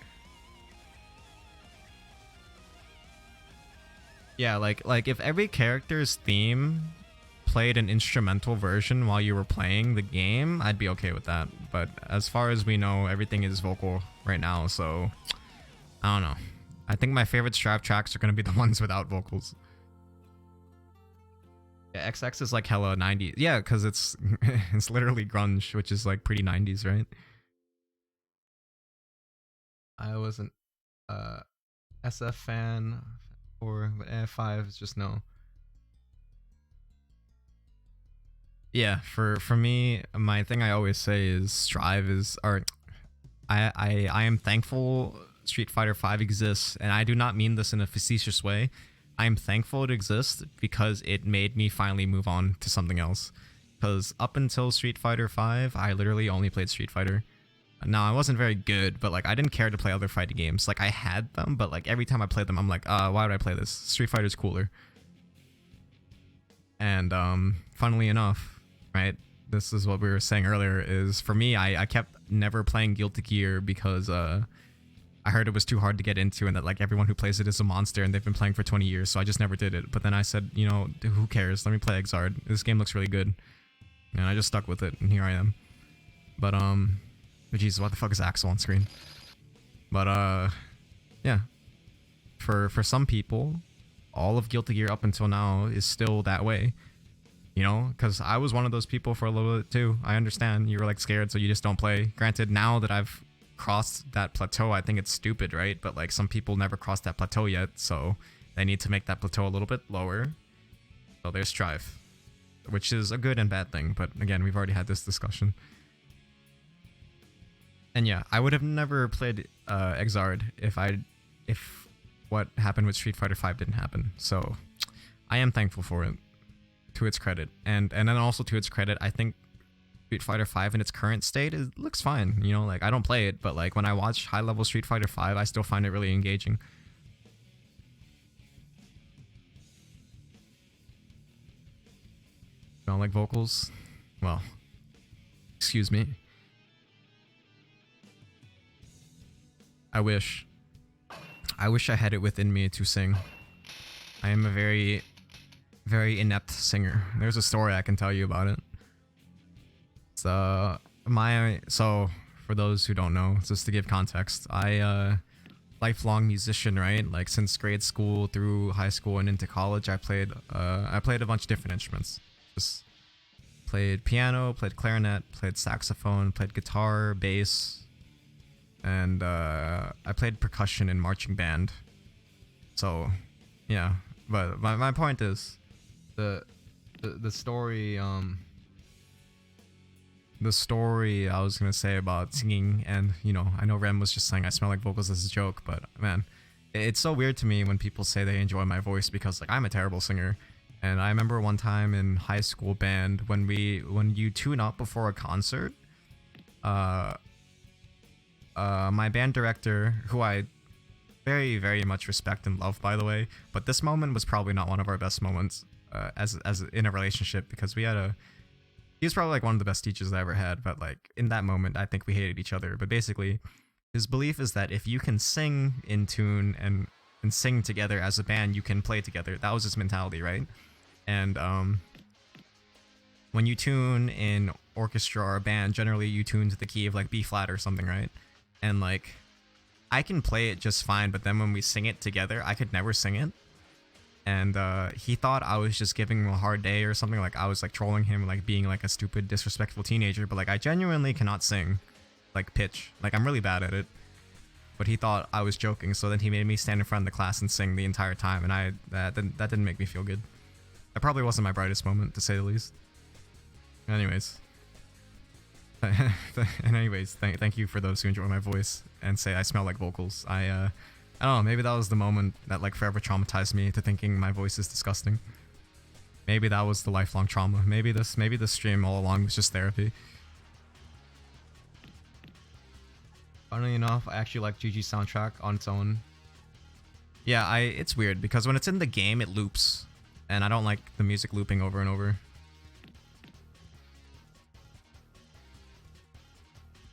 Yeah, like if every character's theme played an instrumental version while you were playing the game, I'd be okay with that. But as far as we know, everything is vocal right now, so I don't know. I think my favorite Strive tracks are gonna be the ones without vocals. Yeah, XX is like hella 90s. Yeah, because it's it's literally grunge, which is like pretty 90s, right? I wasn't SF fan, or but F5 is just no. Yeah, for me, my thing I always say is Strive is, or I am thankful Street Fighter 5 exists, and I do not mean this in a facetious way. I am thankful it exists because it made me finally move on to something else. Because up until Street Fighter 5, I literally only played Street Fighter. Now, I wasn't very good, but like I didn't care to play other fighting games. Like I had them, but like every time I played them, I'm like, why would I play this? Street Fighter's cooler. And funnily enough, right, this is what we were saying earlier, is for me, I kept never playing Guilty Gear because I heard it was too hard to get into and that like everyone who plays it is a monster and they've been playing for 20 years, so I just never did it. But then I said, you know, who cares? Let me play Xrd. This game looks really good. And I just stuck with it, and here I am. But Jesus, what the fuck is Axel on screen? But yeah. For some people, all of Guilty Gear up until now is still that way. You know, because I was one of those people for a little bit too. I understand you were like scared, so you just don't play. Granted, now that I've crossed that plateau, I think it's stupid, right? But like some people never crossed that plateau yet, so they need to make that plateau a little bit lower. So there's Strive. which is a good and bad thing. But again, we've already had this discussion. And yeah, I would have never played Exard if what happened with Street Fighter V didn't happen. So I am thankful for it, to its credit. And then also to its credit, I think Street Fighter V in its current state looks fine. You know, like I don't play it, but like when I watch high level Street Fighter V, I still find it really engaging. Don't like vocals? Well, excuse me. I wish I had it within me to sing. I am a very, very inept singer. There's a story I can tell you about it. So for those who don't know, just to give context, lifelong musician, right? Like since grade school through high school and into college, I played a bunch of different instruments. Just played piano, played clarinet, played saxophone, played guitar, bass, and I played percussion in marching band. So, yeah. But my point is, the story the story I was gonna say about singing, and you know, I know Rem was just saying I smell like vocals as a joke, but man, it's so weird to me when people say they enjoy my voice, because like I'm a terrible singer. And I remember one time in high school band when you tune up before a concert, my band director, who I very, very much respect and love, by the way, but this moment was probably not one of our best moments as in a relationship, because he was probably like one of the best teachers I ever had, but like in that moment I think we hated each other. But basically his belief is that if you can sing in tune and sing together as a band, you can play together. That was his mentality, right? And when you tune in orchestra or a band, generally you tune to the key of like B flat or something, right? And like I can play it just fine, but then when we sing it together, I could never sing it. And he thought I was just giving him a hard day or something, like I was like trolling him, like being like a stupid, disrespectful teenager. But like I genuinely cannot sing like pitch. Like I'm really bad at it. But he thought I was joking, so then he made me stand in front of the class and sing the entire time, and that didn't make me feel good. That probably wasn't my brightest moment, to say the least. Anyways. Thank you for those who enjoy my voice and say I smell like vocals. I don't know, maybe that was the moment that like forever traumatized me to thinking my voice is disgusting. Maybe that was the lifelong trauma. Maybe this stream all along was just therapy. Funnily enough, I actually like GG's soundtrack on its own. Yeah, it's weird because when it's in the game, it loops. And I don't like the music looping over and over.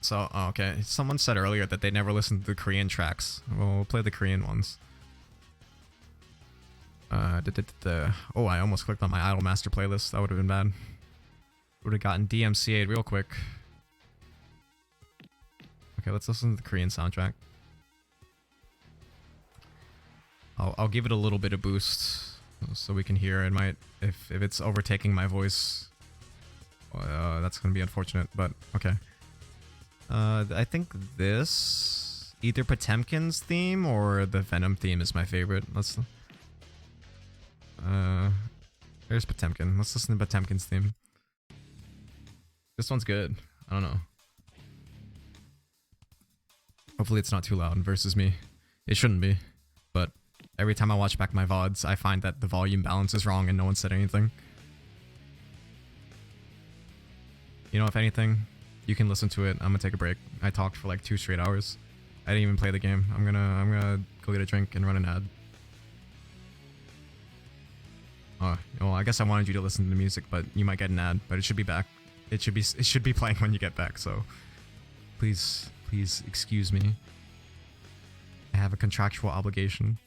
So, oh, okay. Someone said earlier that they never listened to the Korean tracks. Well, we'll play the Korean ones. Oh, I almost clicked on my Idol Master playlist. That would have been bad. Would have gotten DMCA'd real quick. Okay, let's listen to the Korean soundtrack. I'll give it a little bit of boost so we can hear. It might, if it's overtaking my voice, that's gonna be unfortunate. But okay. I think this either Potemkin's theme or the Venom theme is my favorite. There's Potemkin. Let's listen to Potemkin's theme. This one's good. I don't know. Hopefully it's not too loud versus me. It shouldn't be, but every time I watch back my VODs, I find that the volume balance is wrong and no one said anything. You know, if anything, you can listen to it. I'm gonna take a break. I talked for like 2 straight hours. I didn't even play the game. I'm gonna go get a drink and run an ad. Oh, well, I guess I wanted you to listen to the music, but you might get an ad. But it should be back. It should be playing when you get back. So, please excuse me. I have a contractual obligation.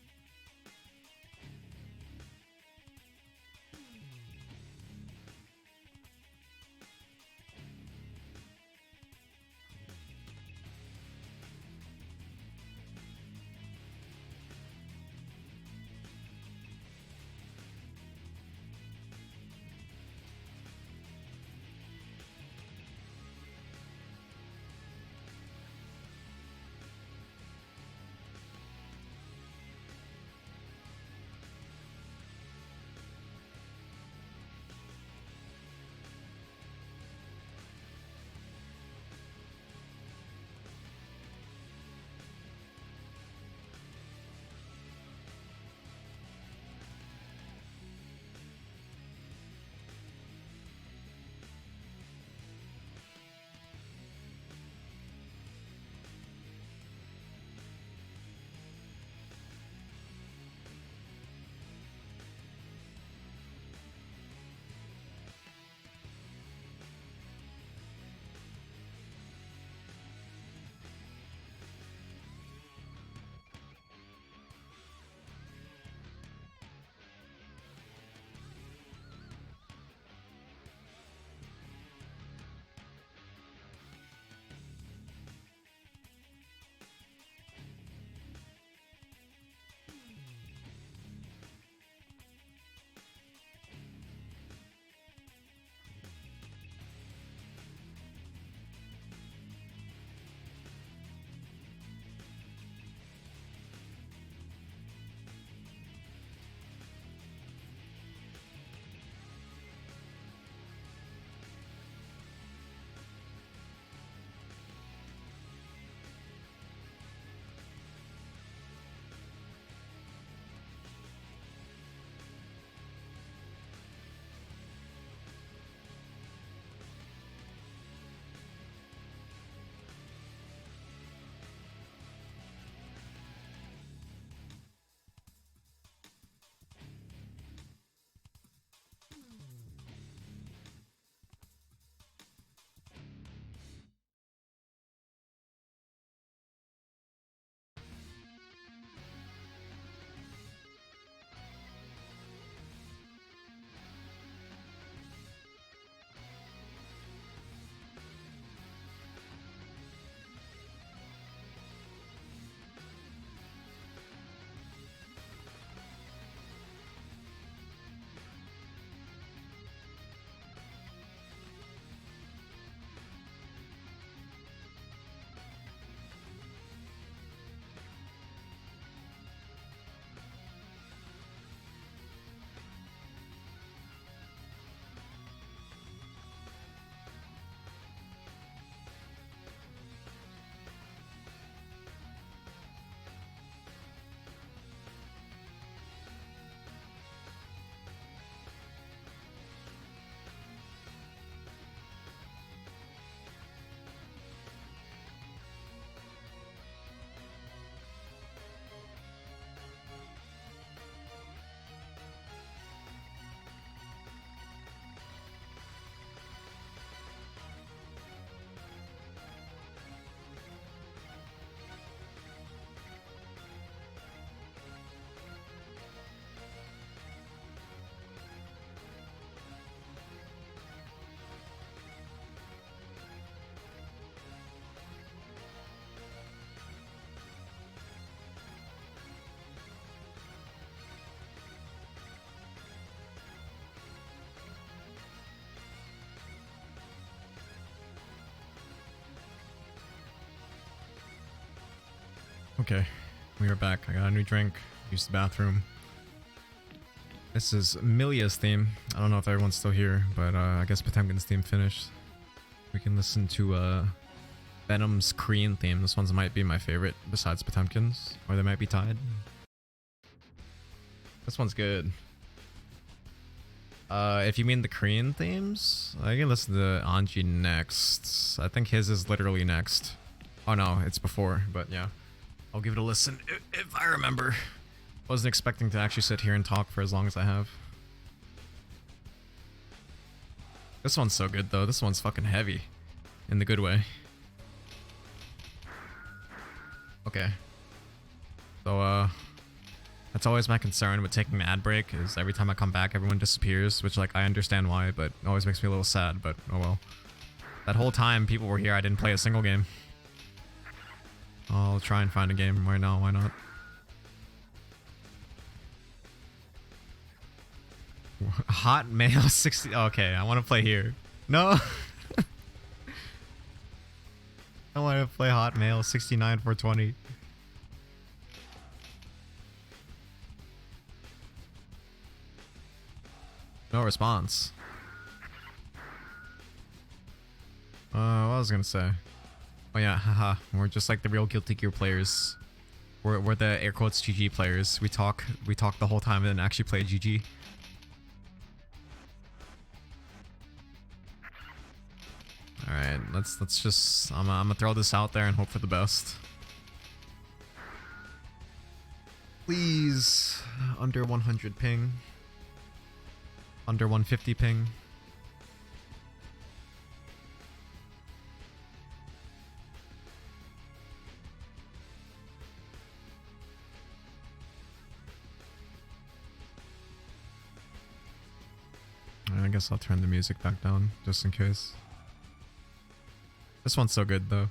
Okay, we are back. I got a new drink. Used the bathroom. This is Milia's theme. I don't know if everyone's still here, but I guess Potemkin's theme finished. We can listen to Venom's Korean theme. This one might be my favorite besides Potemkin's, or they might be tied. This one's good. If you mean the Korean themes, I can listen to Anji next. I think his is literally next. Oh no, it's before, but yeah. I'll give it a listen if I remember. Wasn't expecting to actually sit here and talk for as long as I have. This one's so good though. This one's fucking heavy. In the good way. Okay. So, that's always my concern with taking an ad break, is every time I come back everyone disappears, which like I understand why, but it always makes me a little sad, but oh well. That whole time people were here, I didn't play a single game. I'll try and find a game right now, why not? Hotmail 60. Okay, I want to play here. No. I want to play Hotmail 69 420. No response. What was I gonna say? Oh yeah, haha. We're just like the real Guilty Gear players. We're the air quotes GG players. We talk the whole time and then actually play GG. Alright, let's just I'm gonna throw this out there and hope for the best. Please under 100 ping. Under 150 ping. I guess I'll turn the music back down just in case. This one's so good though.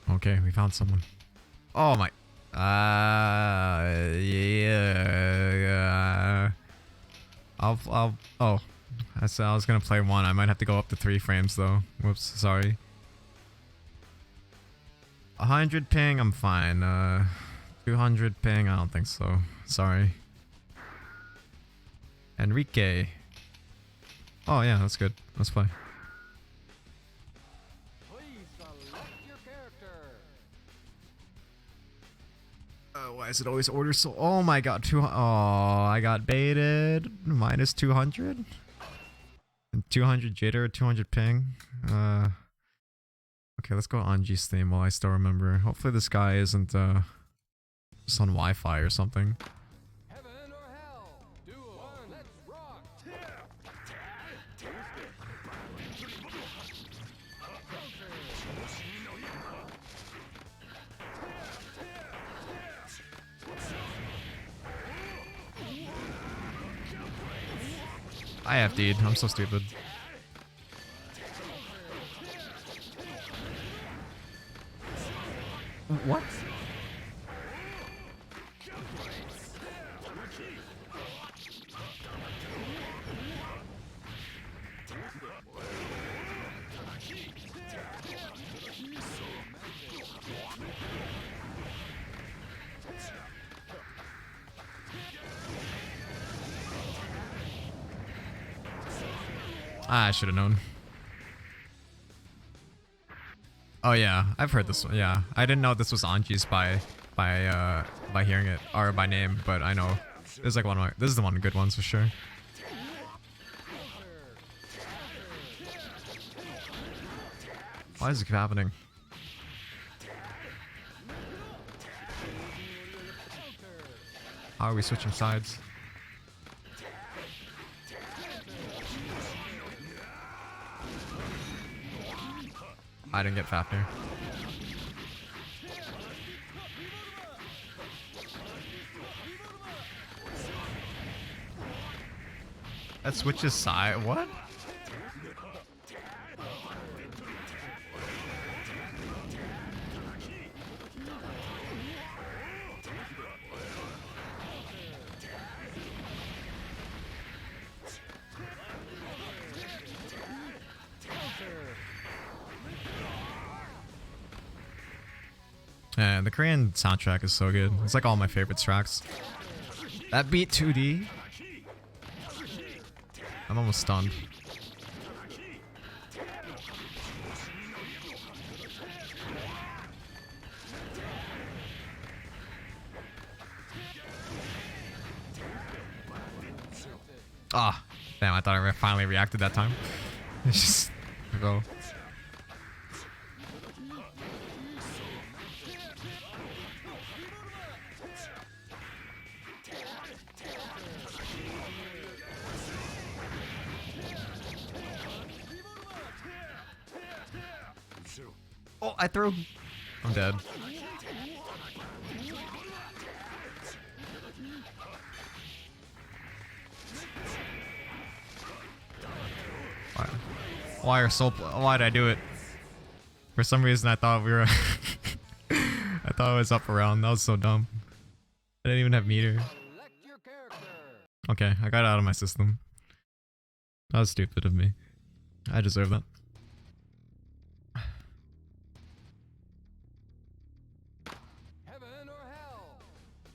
Okay, we found someone. Oh my. Yeah. Oh. I said I was gonna play one. I might have to go up to 3 frames though. Whoops, sorry. 100 ping, I'm fine. 200 ping, I don't think so. Sorry. Enrique. Oh yeah, that's good. Let's play. Please select your character. Why is it always order so? Oh my god, oh, I got baited. Minus 200. And 200 jitter, 200 ping. Okay, let's go Anji's theme while I still remember. Hopefully this guy isn't just on Wi-Fi or something. Heaven or hell. Duel. Let's rock. I FD'd. I'm so stupid. What? I should have known. Oh yeah, I've heard this one. Yeah, I didn't know this was Anji's by hearing it or by name, but I know this is like one of my. This is the one of the good ones for sure. Why does it keep happening? How are we switching sides? I didn't get Fafnir. That switches side. What? Yeah, the Korean soundtrack is so good. It's like all my favorite tracks. That beat 2D. I'm almost stunned. Ah, damn, I thought I finally reacted that time. It's just go. Oh, I threw. I'm dead. Why did I do it? For some reason I thought we were I thought it was up around. That was so dumb. I didn't even have meter. Select your character. Okay, I got it out of my system. That was stupid of me. I deserve that. Heaven or hell.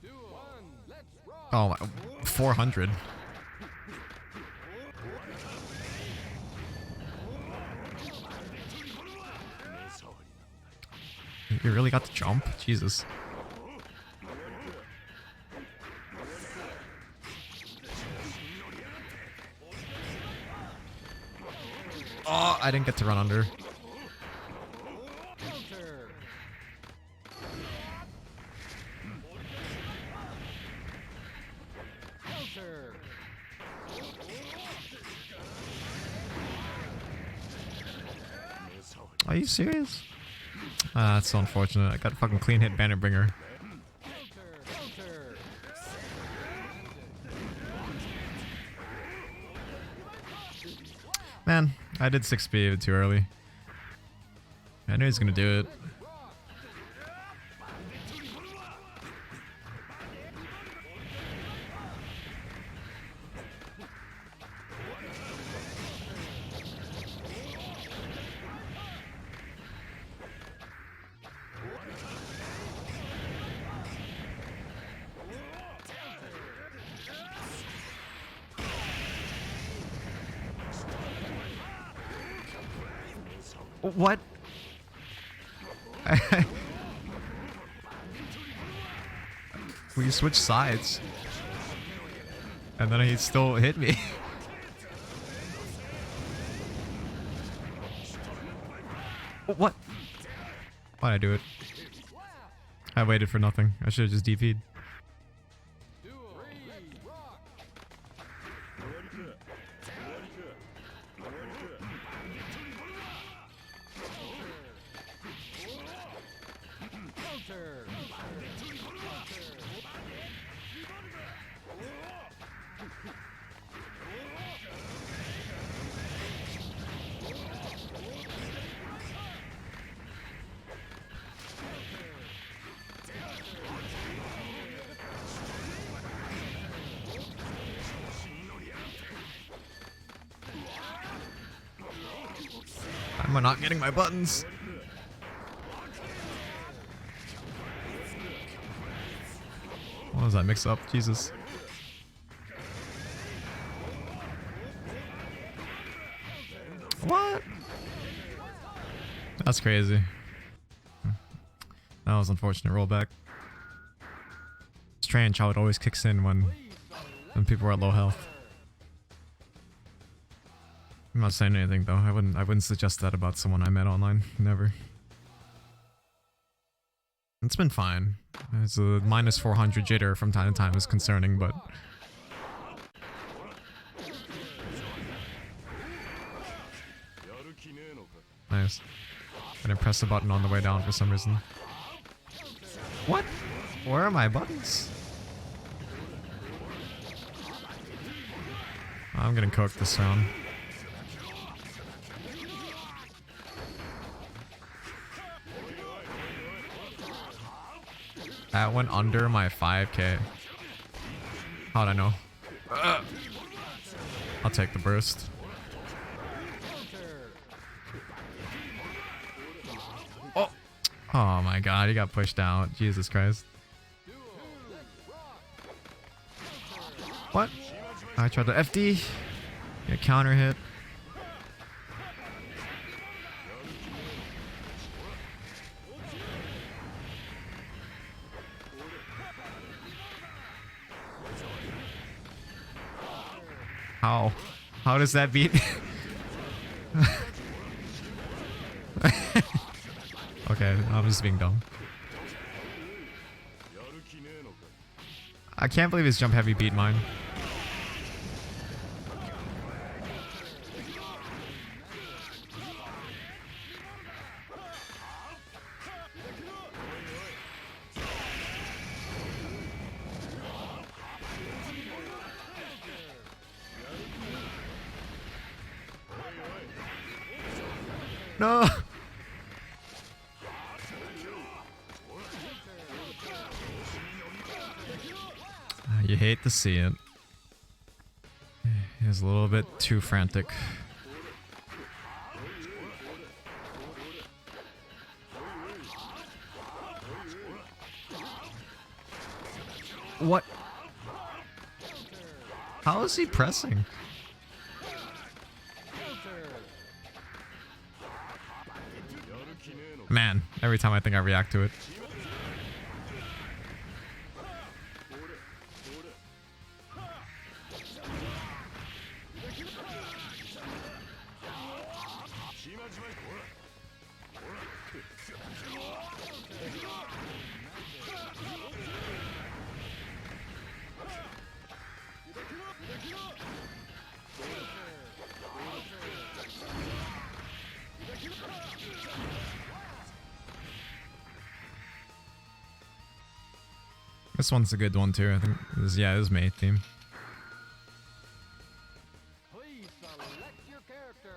Duel. One. Let's rock. Oh, 400. You really got the jump? Jesus. Oh, I didn't get to run under. Counter. Counter. Are you serious? Ah, that's so unfortunate. I got a fucking clean hit banner bringer. Counter. Counter. Man, I did 6 speed too early. I knew he was gonna do it. What? We switched sides. And then he still hit me. What? Why'd I do it? I waited for nothing. I should have just DP'd. Duel. Let's rock. Counter. Am I not getting my buttons? What was that mix up? Jesus. What? That's crazy. That was unfortunate rollback. Strange how it always kicks in when people are at low health. I'm not saying anything though. I wouldn't suggest that about someone I met online. Never. It's been fine. It's a minus 400 jitter from time to time is concerning, but nice. I didn't press the button on the way down for some reason. What? Where are my buttons? I'm getting cooked this round. That went under my 5k. How'd I know? I'll take the burst. Oh! Oh, Oh my god, he got pushed out. Jesus Christ. What? I tried to FD. Get counter hit. How? How does that beat? Okay, I'm just being dumb. I can't believe his jump heavy beat mine. No! You hate to see it. He's a little bit too frantic. What? How is he pressing? Man, every time I think I react to it. This one's a good one too. I think this, yeah, this is my theme. Please select your character.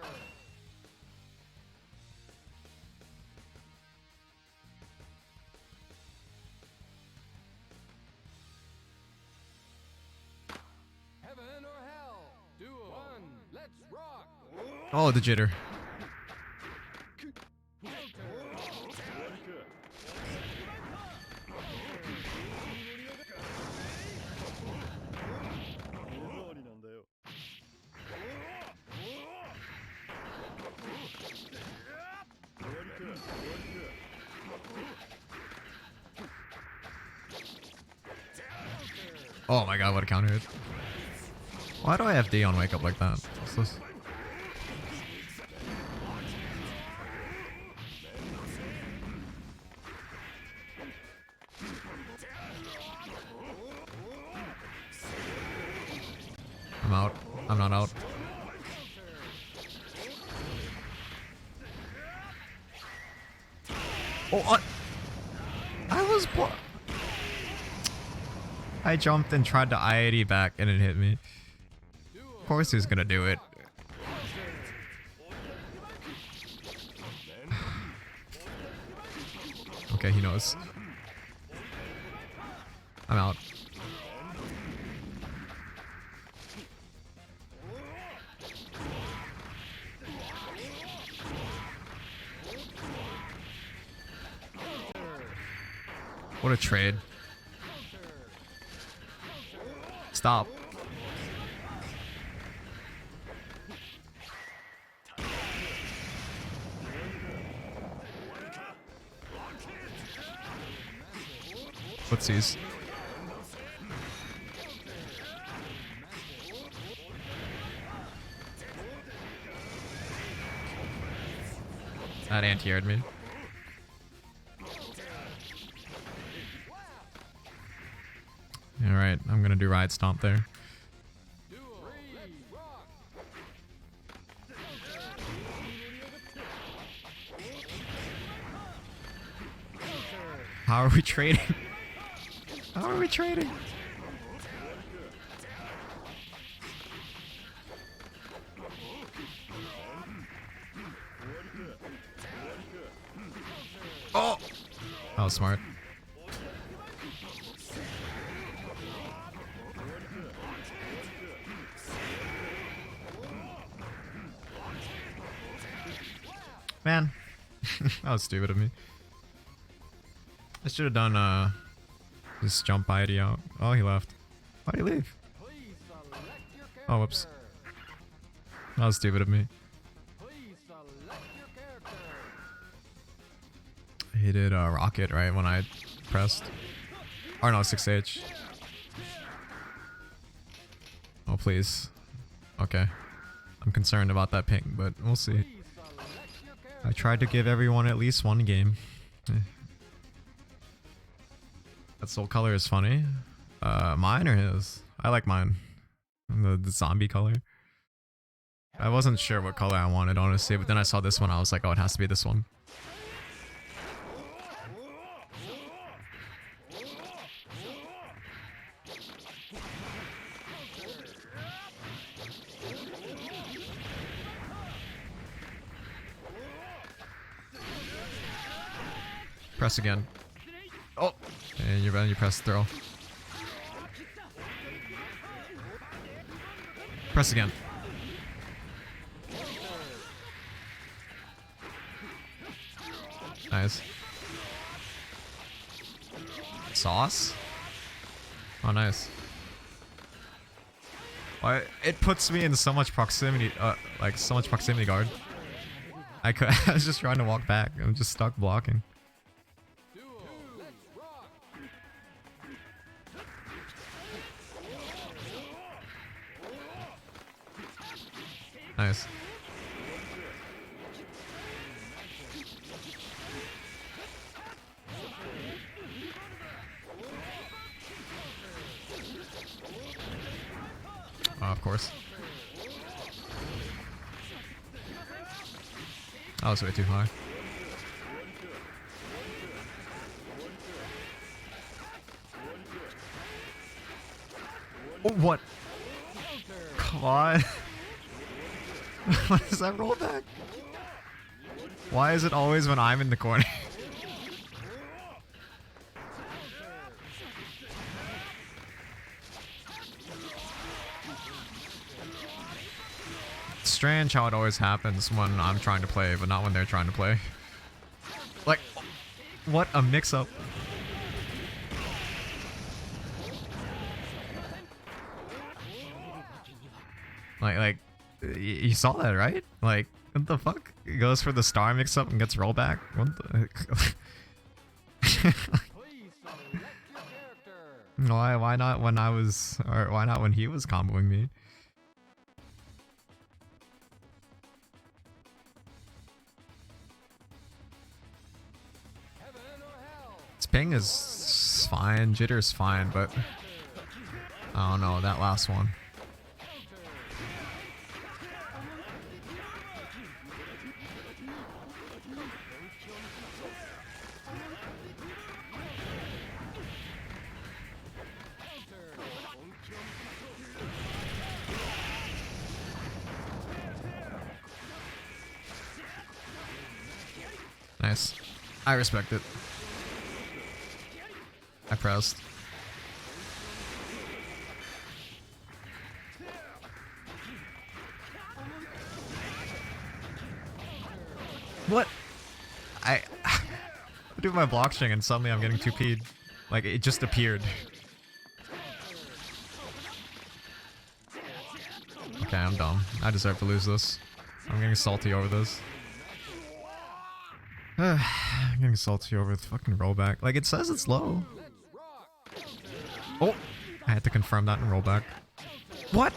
Heaven or hell. Duel. One. Let's rock. Oh, the jitter. Oh my god, what a counter hit. Why do I have D on wake up like that? What's this? I'm out. I'm not out. Oh, what? I was I jumped and tried to I-80 back and it hit me. Of course he's gonna do it. Okay, he knows. I'm out. What a trade. Stop. Footsies. That anti-aired me. Alright, I'm gonna do ride stomp there. How are we trading? How are we trading? Oh! That was smart. Man, that was stupid of me. I should have done this jump ID out. Oh, he left. Why'd he leave? Please select your character. Oh, whoops. That was stupid of me. Please select your character. He did rocket right when I pressed. Or no, 6H. Oh, please. Okay. I'm concerned about that ping, but we'll see. Please select your character. I tried to give everyone at least one game. That soul color is funny. Mine or his? I like mine. The zombie color. I wasn't sure what color I wanted, honestly, but then I saw this one. I was like, oh, it has to be this one. Press again. Oh! And you press throw. Press again. Nice. Sauce? Oh, nice. Why it puts me in so much proximity, like so much proximity guard. I was just trying to walk back. I'm just stuck blocking. Duel. Let's rock. Nice. Of course. That was way too high. Oh, what? Come on. What is that rollback? Why is it always when I'm in the corner? It's strange how it always happens when I'm trying to play, but not when they're trying to play. Like, what a mix-up. Like, you saw that, right? Like, what the fuck? He goes for the star mix-up and gets rollback? What the... Please select your character. Why not when I was... Or why not when he was comboing me? Heaven or hell. Its ping is fine, jitter's fine, but... I don't know, that last one. Nice. I respect it. I pressed. What? I'm doing my block string and suddenly I'm getting 2P'd. Like, it just appeared. Okay, I'm dumb. I deserve to lose this. I'm getting salty over this. I'm getting salty over the fucking rollback. Like, it says it's low. Oh! I had to confirm that in rollback. What?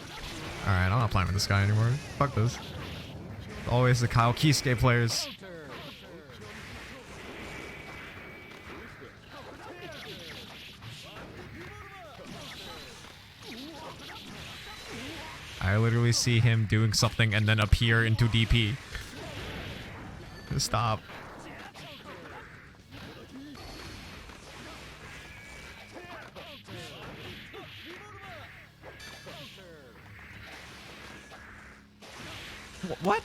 Alright, I'm not playing with this guy anymore. Fuck this. Always the Kyle Kisuke players. I literally see him doing something and then appear into DP. Just stop. What?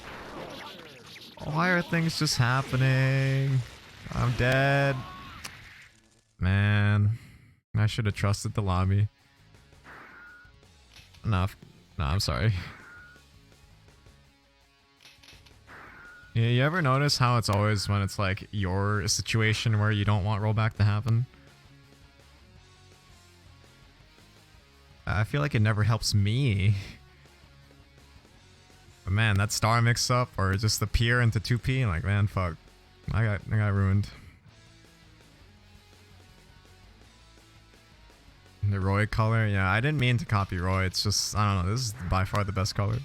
Why are things just happening? I'm dead. Man. I should have trusted the lobby. Enough. No, I'm sorry. Yeah, you ever notice how it's always when it's like your situation where you don't want rollback to happen? I feel like it never helps me. But man, that star mix up or just the peer into 2P, like man, fuck. I got ruined. The Roy color, yeah, I didn't mean to copy Roy, it's just, I don't know, this is by far the best color.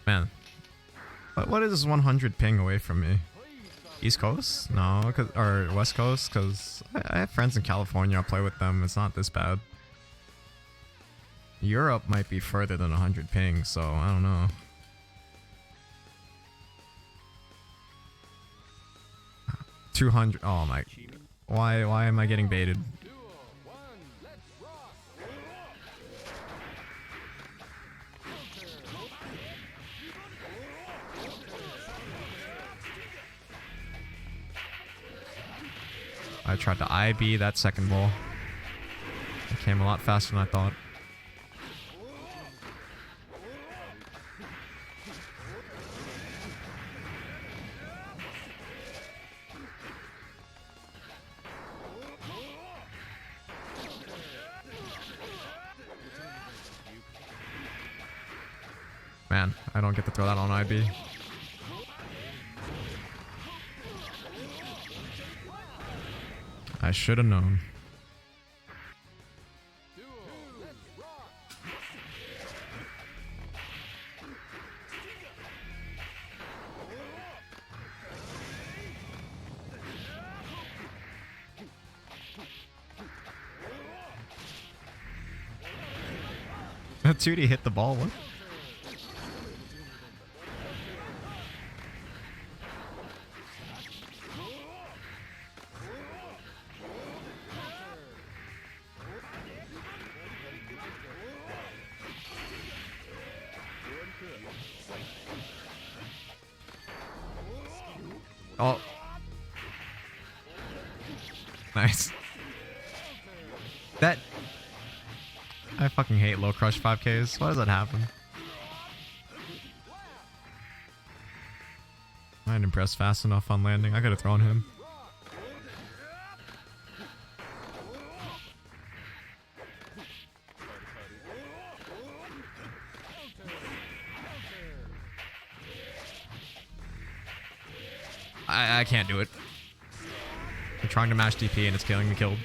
Man. What is 100 ping away from me? East Coast? No, or West Coast? Because I have friends in California, I'll play with them, it's not this bad. Europe might be further than 100 ping, so I don't know. $200, oh my, why am I getting baited? I tried to IB that second ball. It came a lot faster than I thought. Man, I don't get to throw that on IB. I should have known. That 2D hit the ball. What? Oh. Nice. That... I fucking hate low crush 5Ks. Why does that happen? I didn't press fast enough on landing. I could have thrown him. I can't do it. I'm trying to mash DP and it's killing me killed.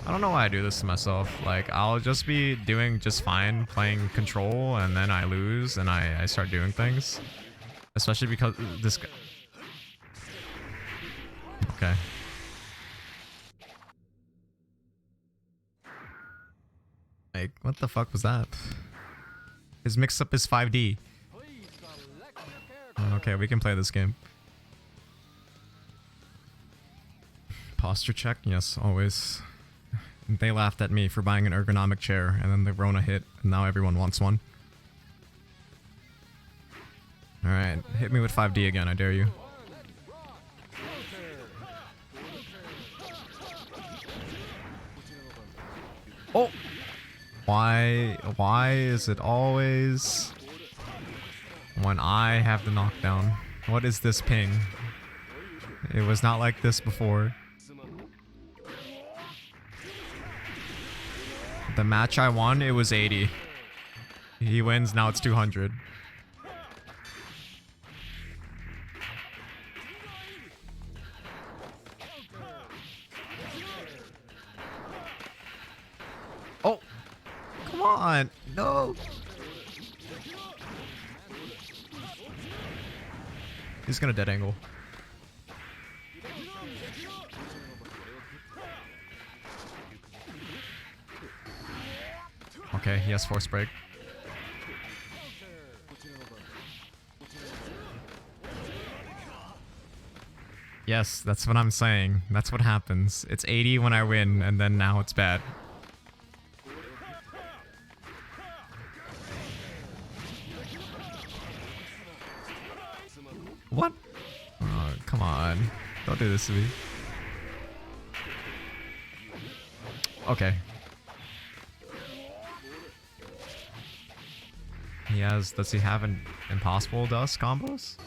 I don't know why I do this to myself. Like, I'll just be doing just fine playing control and then I lose and I start doing things. Especially because this guy... Okay. Like, what the fuck was that? His mix-up is 5D. Okay, we can play this game. Posture check? Yes, always. They laughed at me for buying an ergonomic chair, and then the Rona hit, and now everyone wants one. Alright, hit me with 5D again, I dare you. Oh! Why is it always when I have the knockdown? What is this ping? It was not like this before. The match I won, it was 80. He wins, now it's 200. Oh! Come on! No! He's gonna dead angle. Okay, he has force break. Yes, that's what I'm saying. That's what happens. It's 80 when I win, and then now it's bad. What? Oh, come on. Don't do this to me. Does he have an impossible dust combos?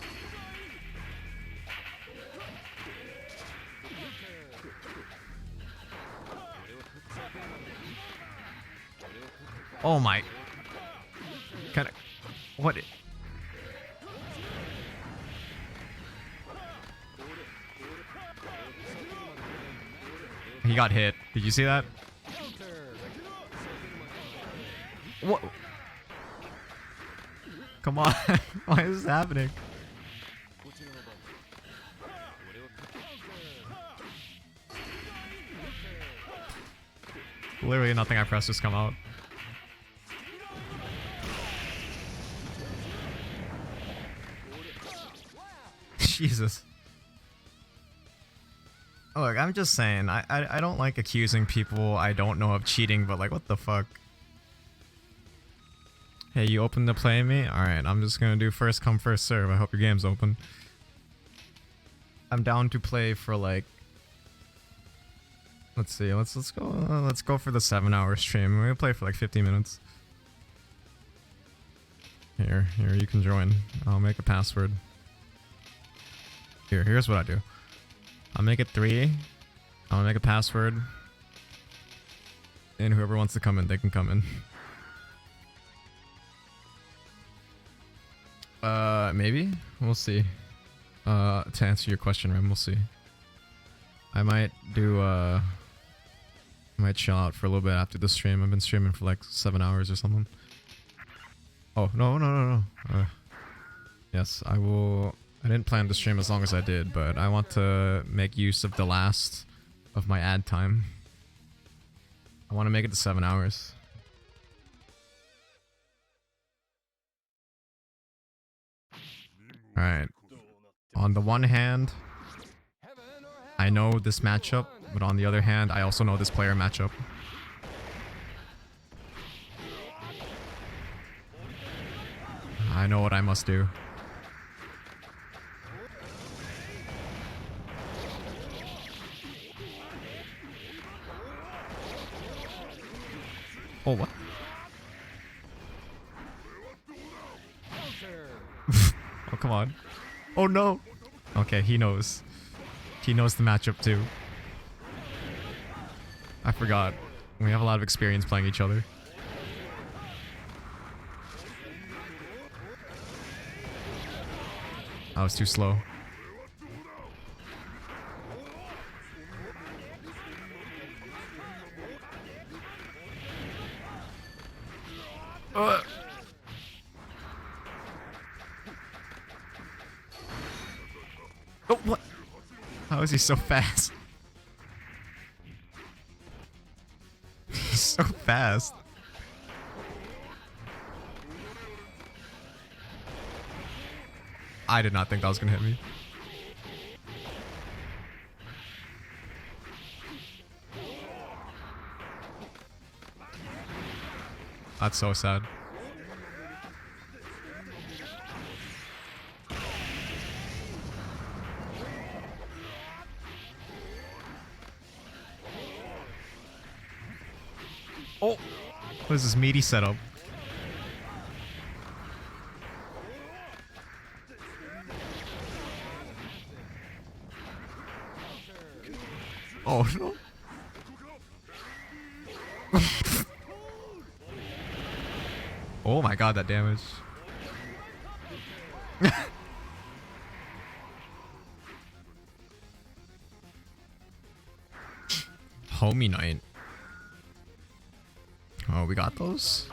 Oh my. Kinda. What? He got hit. Did you see that? What? Come on. Why is this happening? Literally nothing I pressed just come out. Jesus. Look, I'm just saying, I don't like accusing people I don't know of cheating, but like, what the fuck? Hey, you open to play me? Alright, I'm just gonna do first come, first serve. I hope your game's open. I'm down to play for like... Let's see, let's go for the 7-hour stream. We're gonna play for like 50 minutes. Here, you can join. I'll make a password. Here's what I do. I'll make it 3. I'll make a password. And whoever wants to come in, they can come in. Maybe? We'll see. To answer your question, Rim, we'll see. I might do, I might chill out for a little bit after the stream. I've been streaming for like 7 hours or something. Oh, no. Yes, I will... I didn't plan to stream as long as I did, but I want to make use of the last of my ad time. I want to make it to 7 hours. Alright. On the one hand, I know this matchup, but on the other hand, I also know this player matchup. I know what I must do. Oh, what? Oh, come on. Oh, no. Okay, he knows. He knows the matchup, too. I forgot. We have a lot of experience playing each other. I was too slow. Oh, what? How is he so fast? He's so fast. I did not think that was gonna hit me. That's so sad. Oh! What is this meaty setup? Oh no. Oh my god, that damage. Homie night. Oh, we got those?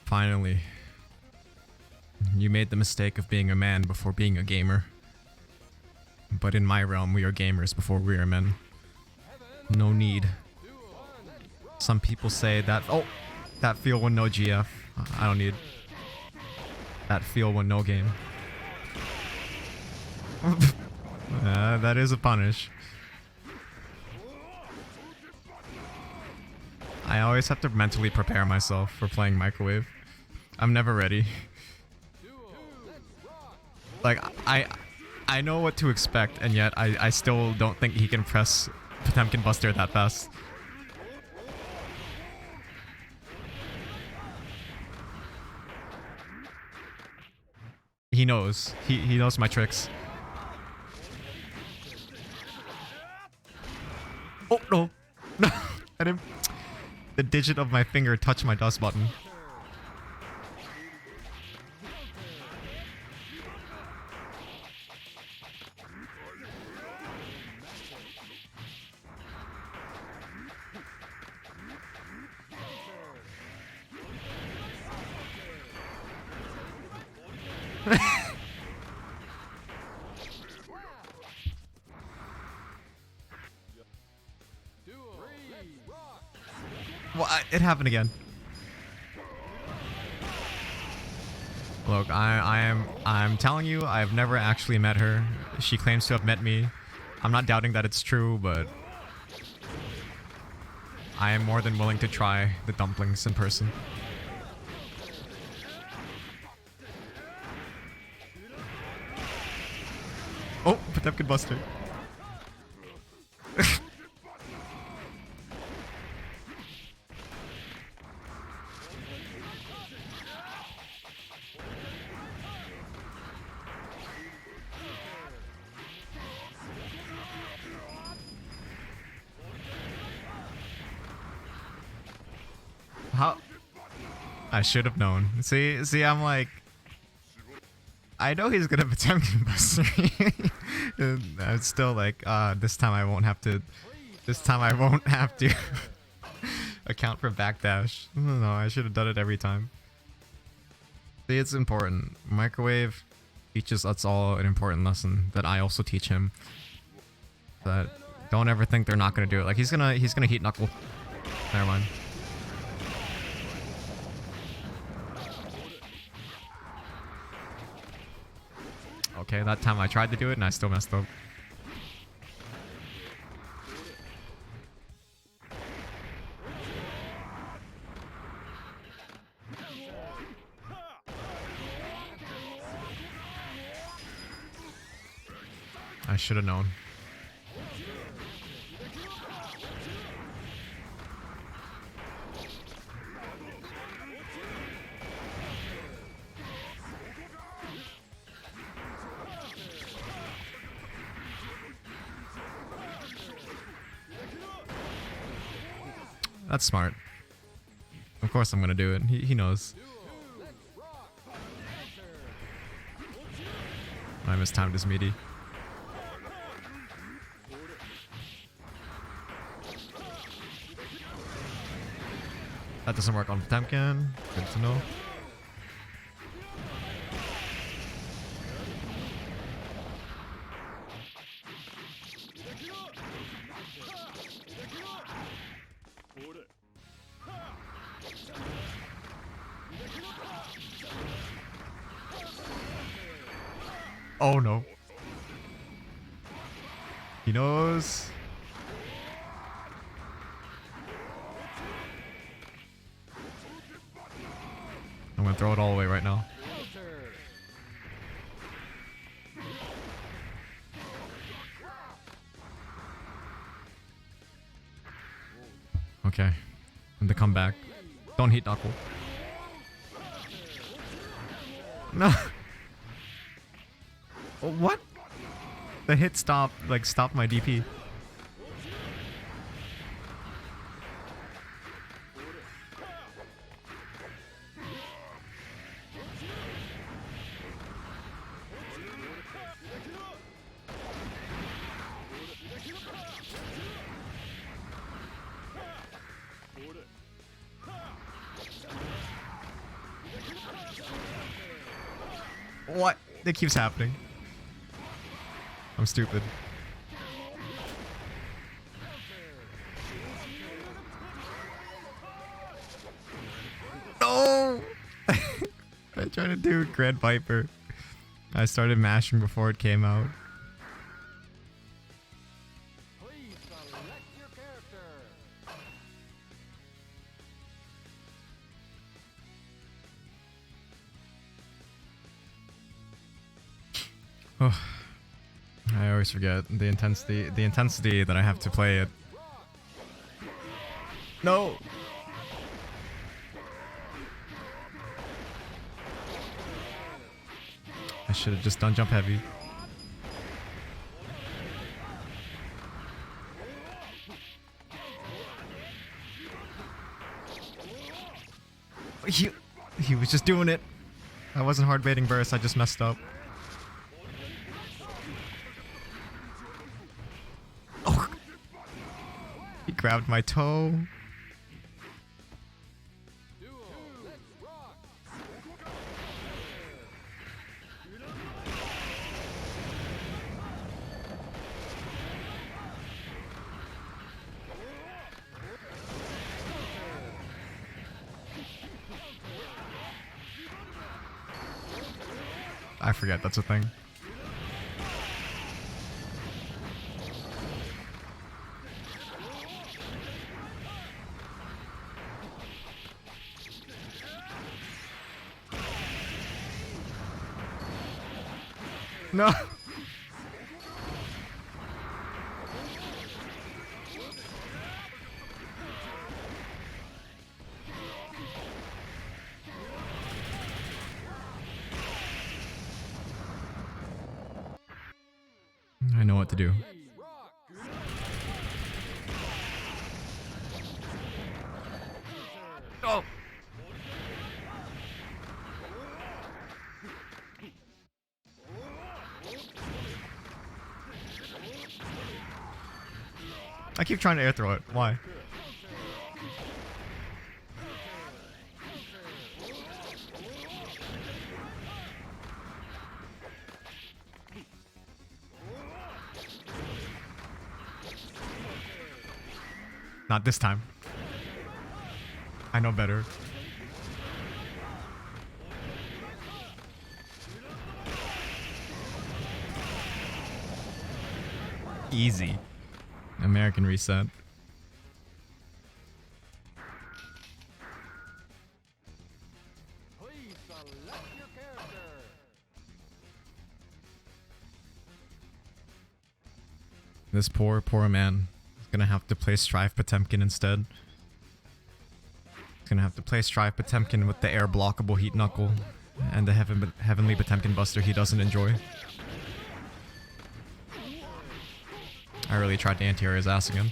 Finally. You made the mistake of being a man before being a gamer. But in my realm, we are gamers before we are men. No need. Some people say that... Oh! That feel when no GF. I don't need... That feel when no game. That is a punish. I always have to mentally prepare myself for playing microwave. I'm never ready. Like, I know what to expect, and yet I still don't think he can press Potemkin Buster that fast. He knows. He knows my tricks. Oh no! No! I didn't. The digit of my finger touched my dust button. Well, it happened again. Look, I'm telling you, I've never actually met her. She claims to have met me. I'm not doubting that it's true, but I am more than willing to try the dumplings in person. Oh, Potemkin Buster. How? I should have known. See, I'm like, I know he's gonna Potemkin Buster. I'm still like, this time I won't have to. This time I won't have to account for backdash. No, I should have done it every time. See, it's important. Microwave teaches us all an important lesson that I also teach him. That don't ever think they're not gonna do it. Like he's gonna heat knuckle. Never mind. Okay, that time I tried to do it and I still messed up. I should have known. That's smart. Of course I'm gonna do it. He knows. I mistimed his meaty. That doesn't work on Potemkin. Good to know. Oh no. He knows. I'm gonna throw it all away right now. Okay. And the comeback. Don't heat knuckle. No. Oh, what? The hit stopped, like, stopped my DP. What? It keeps happening. I'm stupid. No! I tried to do Grand Viper. I started mashing before it came out. Please select your character. Oh, I always forget the intensity that I have to play it. No. I I should have just done jump heavy. He was just doing it. I wasn't hard baiting burst, I just messed up. Oh! He grabbed my toe. I forget that's a thing. No. I know what to do. Oh. I keep trying to air throw it. Why? Not this time. I know better. Easy. American reset. Please select your character. This poor man is gonna have to play Strive Potemkin instead. He's gonna have to play Strive Potemkin with the air blockable Heat Knuckle and the Heavenly Potemkin Buster he doesn't enjoy. I really tried to anti-air his ass again.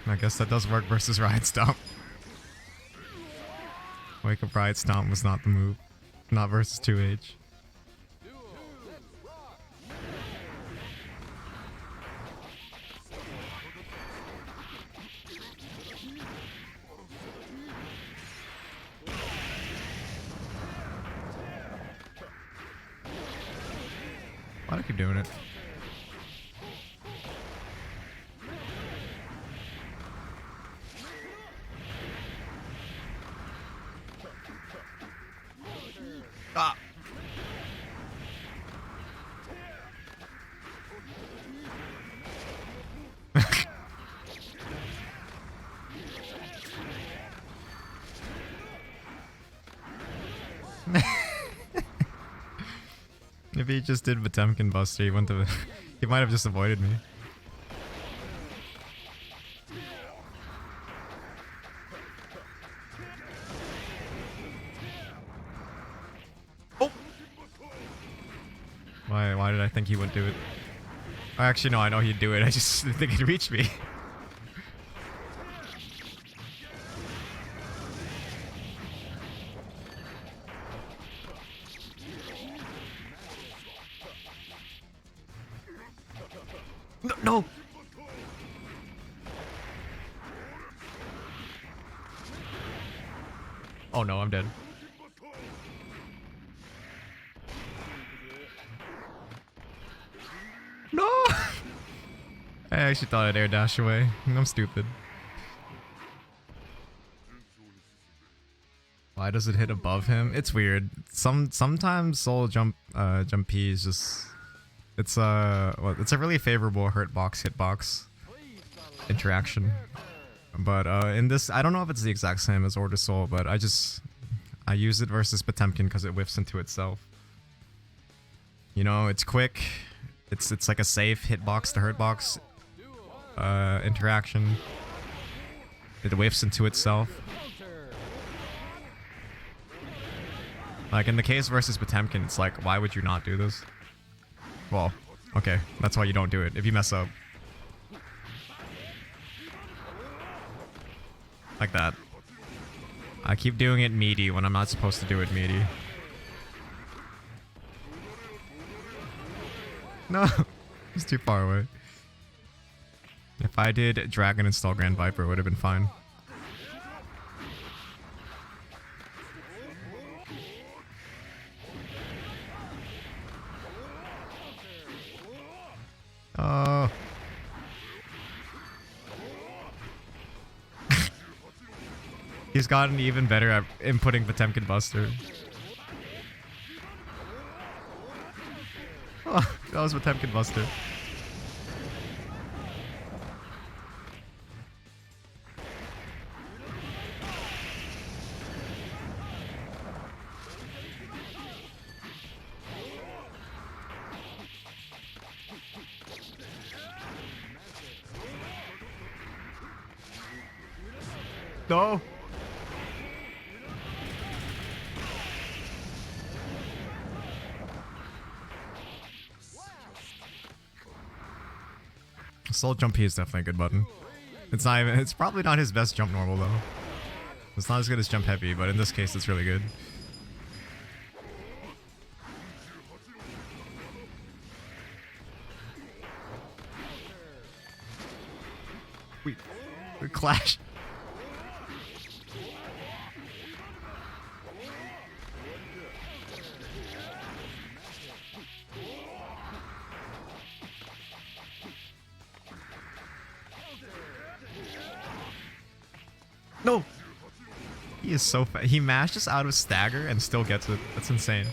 I guess that does work versus Riot Stomp. Wake Up Riot Stomp was not the move. Not versus 2H. Why do I keep doing it? Ah! If he just did Potemkin Buster, he wouldn't have. He might have just avoided me. Oh! Why did I think he would do it? Actually, no, I know he'd do it. I just didn't think he'd reach me. No, no! Oh no, I'm dead. No! I actually thought I'd air dash away. I'm stupid. Why does it hit above him? It's weird. Sometimes Soul Jump P is just it's well, it's a really favorable hurtbox hitbox interaction. But in this, I don't know if it's the exact same as Order Soul, but I use it versus Potemkin because it whiffs into itself. You know, it's quick, It's like a safe hitbox to hurtbox interaction. It whiffs into itself. Like in the case versus Potemkin, it's like, why would you not do this? Well, okay, that's why you don't do it. If you mess up. Like that. I keep doing it meaty when I'm not supposed to do it meaty. No, it's too far away. If I did Dragon install Grand Viper, it would have been fine. Oh. He's gotten even better at inputting Potemkin Buster. Oh, that was Potemkin Buster. No. Soul Jump P is definitely a good button. It's not even, it's probably not his best jump normal though. It's not as good as Jump Heavy, but in this case it's really good. We clash. No! He is so fast. He mashes out of stagger and still gets it. That's insane.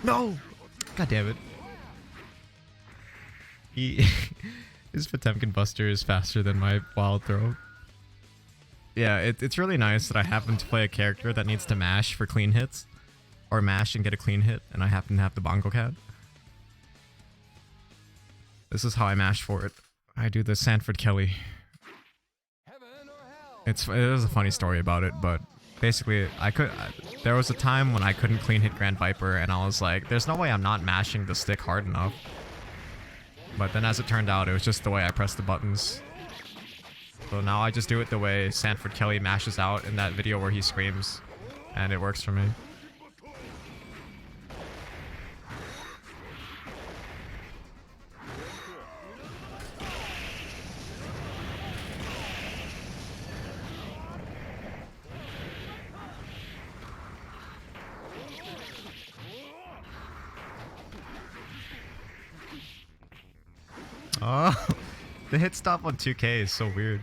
No! God damn it. His Potemkin Buster is faster than my Wild Throw. Yeah, it's really nice that I happen to play a character that needs to mash for clean hits. Or mash and get a clean hit, and I happen to have the Bongo Cat. This is how I mash for it. I do the Sanford Kelly. It is a funny story about it, but basically there was a time when I couldn't clean hit Grand Viper, and I was like, there's no way I'm not mashing the stick hard enough. But then as it turned out, it was just the way I pressed the buttons. So now I just do it the way Sanford Kelly mashes out in that video where he screams, and it works for me. Oh, the hit stop on 2K is so weird.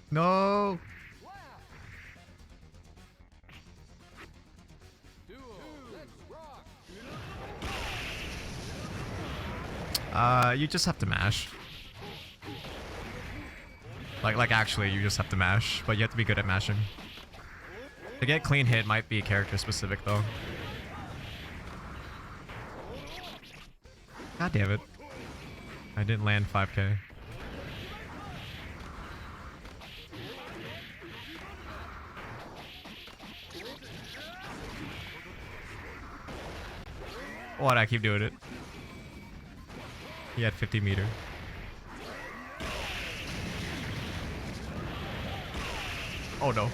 No. You just have to mash. Like actually, you just have to mash, but you have to be good at mashing. To get clean hit might be character specific though. God damn it. I didn't land 5K. Why'd I keep doing it? He had 50 meter. Oh no.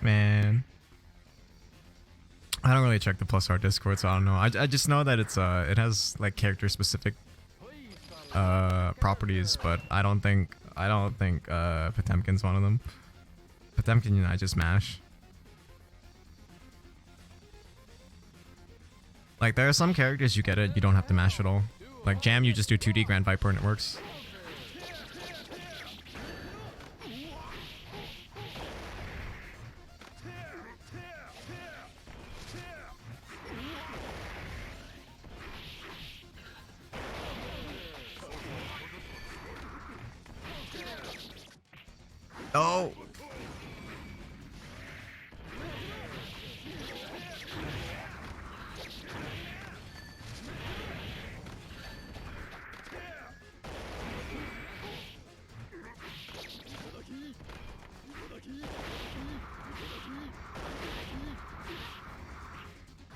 Man. I don't really check the plus R Discord, so I don't know. I just know that it's it has like character specific properties, but I don't think Potemkin's one of them. Potemkin I just mash. Like there are some characters you get it, you don't have to mash at all. Like Jam, you just do 2D Grand Viper and it works. No!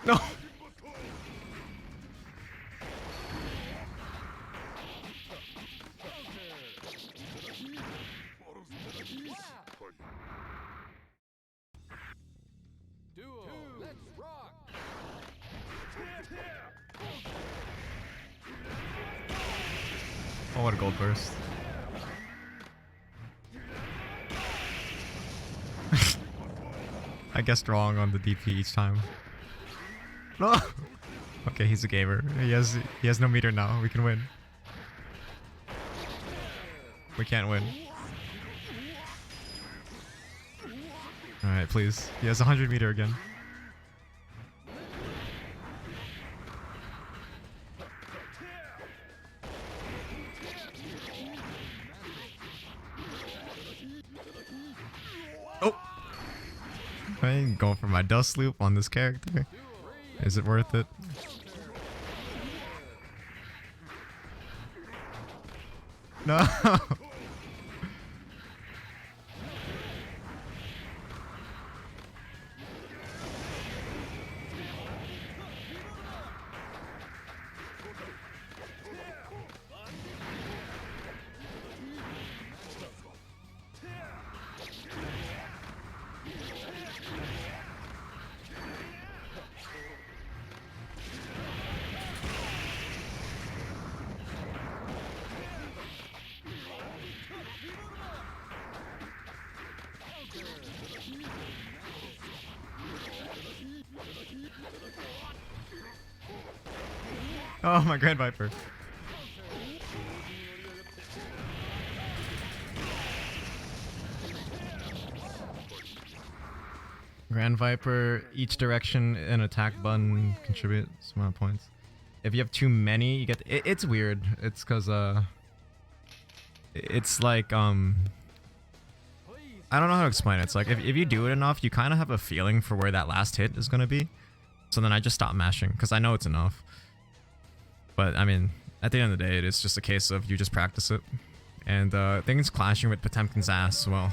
No! Duo. Let's rock. Oh, what a gold burst. I guessed wrong on the DP each time. No! Okay, he's a gamer. He has no meter now. We can win. We can't win. Alright, please. He has 100 meter again. Oh! I ain't going for my dust loop on this character. Is it worth it? No! Oh, my Grand Viper. Grand Viper, each direction and attack button contribute some amount of points. If you have too many, you get... It's weird. It's because, it's like, I don't know how to explain it. It's like, if you do it enough, you kind of have a feeling for where that last hit is going to be. So then I just stop mashing, because I know it's enough. But, I mean, at the end of the day, it's just a case of you just practice it. And things clashing with Potemkin's ass, well,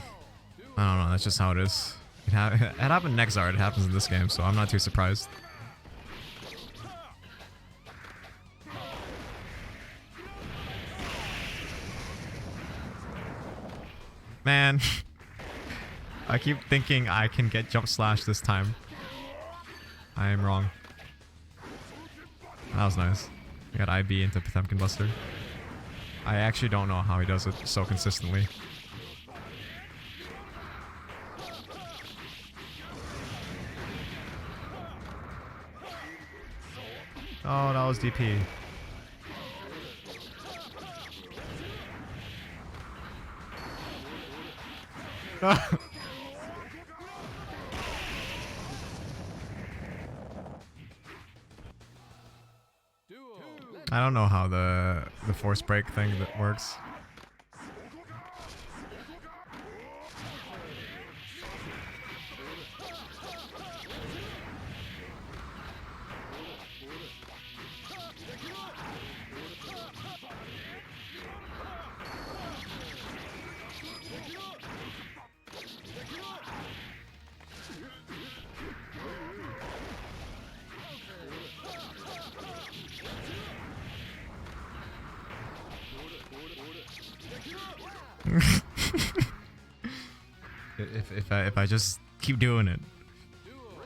I don't know, that's just how it is. It happened next Zard, it happens in this game, so I'm not too surprised. Man, I keep thinking I can get jump slash this time. I am wrong. That was nice. I got IB into Potemkin Buster. I actually don't know how he does it so consistently. Oh, that was DP. I don't know how the force break thing that works. if I just keep doing it.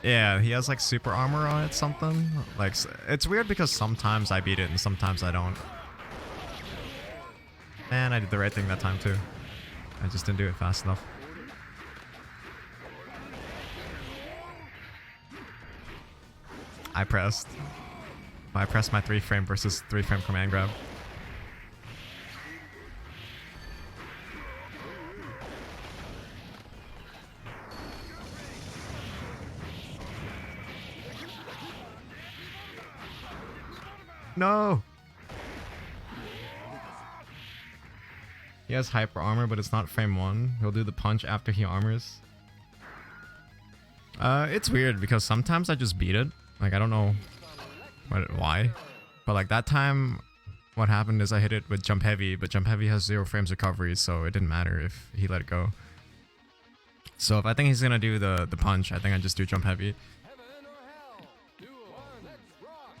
Yeah, he has like super armor on it, something. Like, it's weird because sometimes I beat it and sometimes I don't. And I did the right thing that time too. I just didn't do it fast enough. I pressed my 3-frame versus 3-frame command grab. No! He has hyper armor, but it's not frame 1. He'll do the punch after he armors. It's weird because sometimes I just beat it. Like, I don't know why. But like that time, what happened is I hit it with jump heavy, but jump heavy has 0 frames recovery, so it didn't matter if he let it go. So if I think he's gonna do the punch, I think I just do jump heavy. Heaven or hell. Duel. One. Let's rock.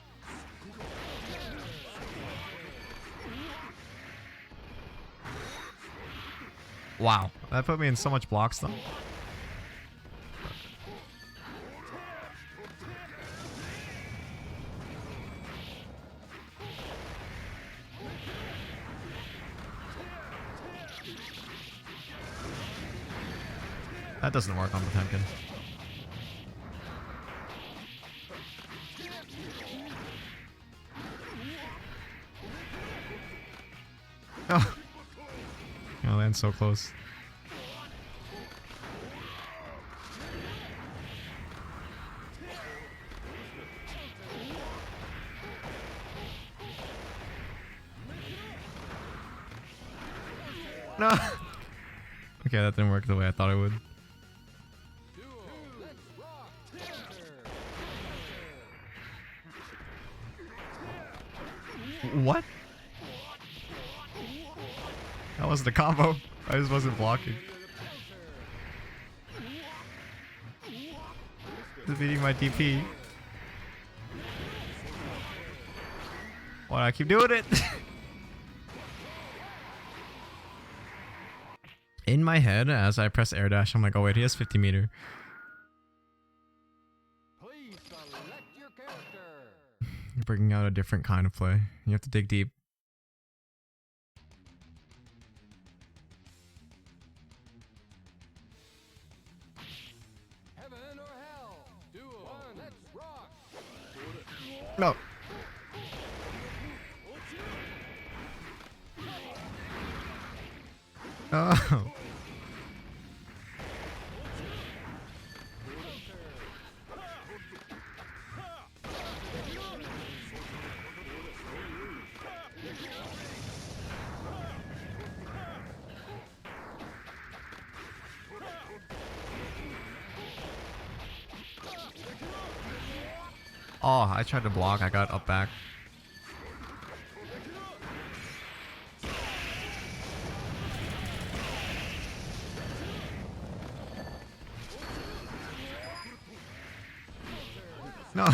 Wow, that put me in so much blocks though. That doesn't work on Potemkin. Oh, I land so close. No. Okay, that didn't work the way I thought it would. What? That wasn't a combo. I just wasn't blocking. Defeating my DP. Why do I keep doing it? In my head, as I press air dash, I'm like, oh wait, he has 50 meter. Please select your character. You're bringing out a different kind of play. You have to dig deep. Heaven or hell. Duel. One. Let's rock. No. Oh. Oh, I tried to block. I got up back. No.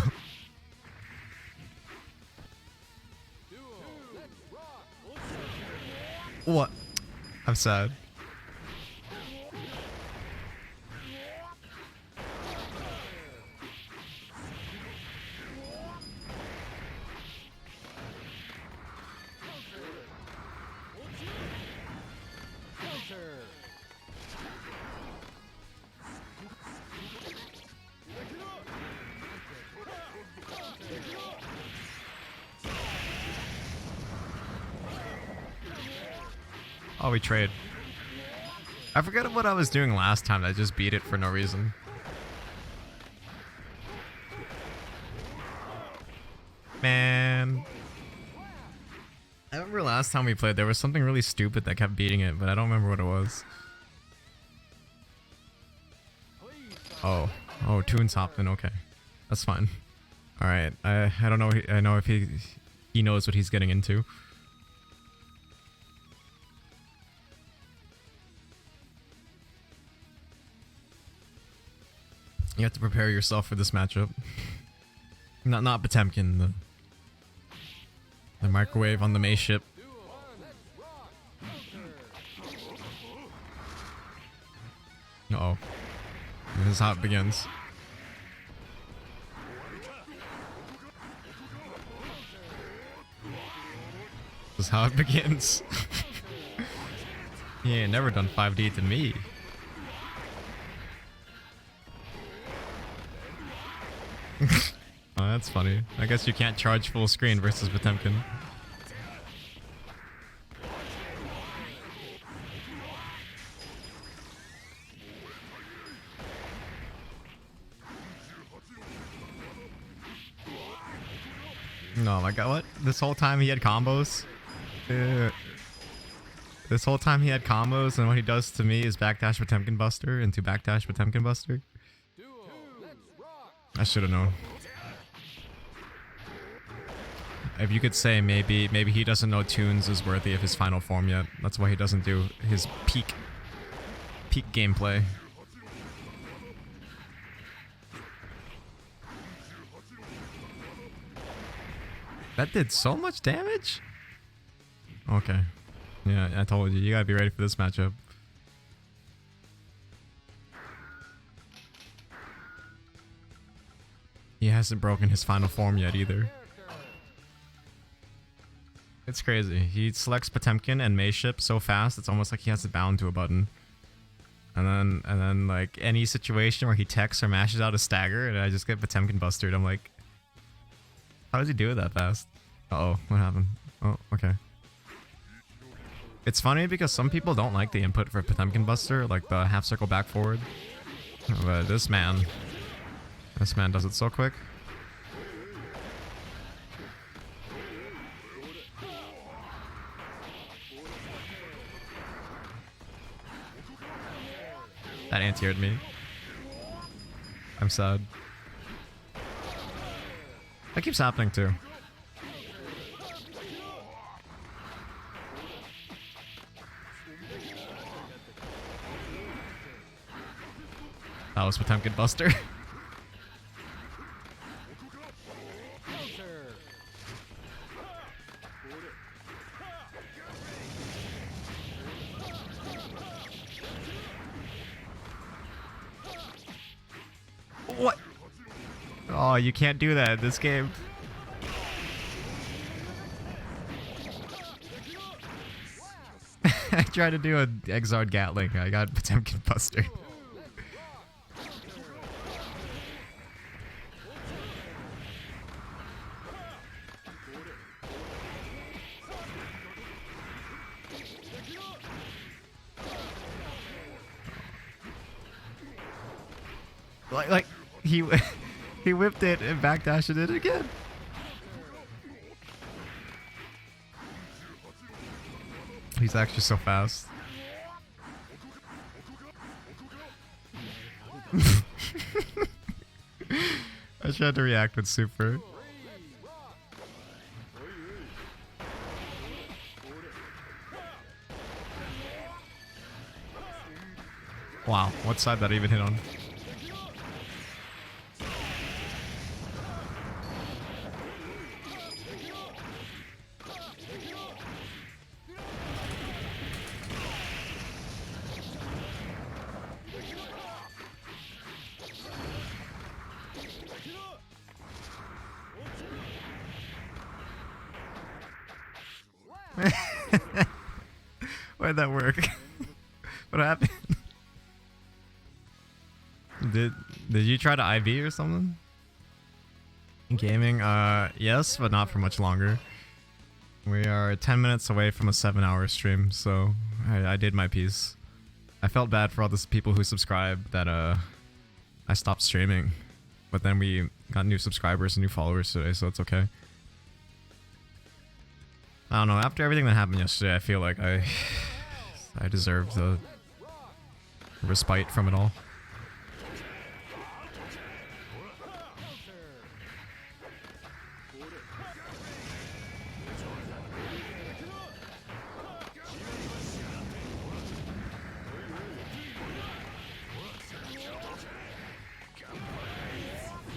What? I'm sad. Oh, we trade. I forget what I was doing last time. I just beat it for no reason. Man. I remember last time we played, there was something really stupid that kept beating it, but I don't remember what it was. Oh. Oh, Toons hopped in. Okay. That's fine. Alright. I don't know. I know if he knows what he's getting into. You have to prepare yourself for this matchup. Not Potemkin, the microwave on the May ship. Uh-oh. This is how it begins. This is how it begins. He ain't never done 5D to me. Oh, that's funny. I guess you can't charge full screen versus Potemkin. No, my god, what? This whole time he had combos? This whole time he had combos, and what he does to me is backdash Potemkin Buster into backdash Potemkin Buster. Duo. Let's rock. I should have known. If you could say maybe he doesn't know Tunes is worthy of his final form yet. That's why he doesn't do his peak gameplay. That did so much damage? Okay. Yeah, I told you. You gotta be ready for this matchup. He hasn't broken his final form yet either. It's crazy. He selects Potemkin and Mayship so fast, it's almost like he has it bound to a button. And then like any situation where he techs or mashes out a stagger and I just get Potemkin Bustered, I'm like, how does he do it that fast? Uh-oh, what happened? Oh, okay. It's funny because some people don't like the input for Potemkin Buster, like the half circle back forward. But this man does it so quick. That anti-aired me. I'm sad. That keeps happening too. That was Potemkin Buster. What? Oh, you can't do that in this game. I tried to do an Exard Gatling. I got Potemkin Buster. Like he whipped it and backdashed it again. He's actually so fast. I tried to react with super. Wow, what side that even hit on? Why'd that work? What happened? Did you try to IV or something? Gaming? Yes, but not for much longer. We are 10 minutes away from a 7-hour stream, so I did my piece. I felt bad for all those people who subscribed that I stopped streaming, but then we got new subscribers and new followers today, so it's okay. I don't know, after everything that happened yesterday, I feel like I deserve the respite from it all.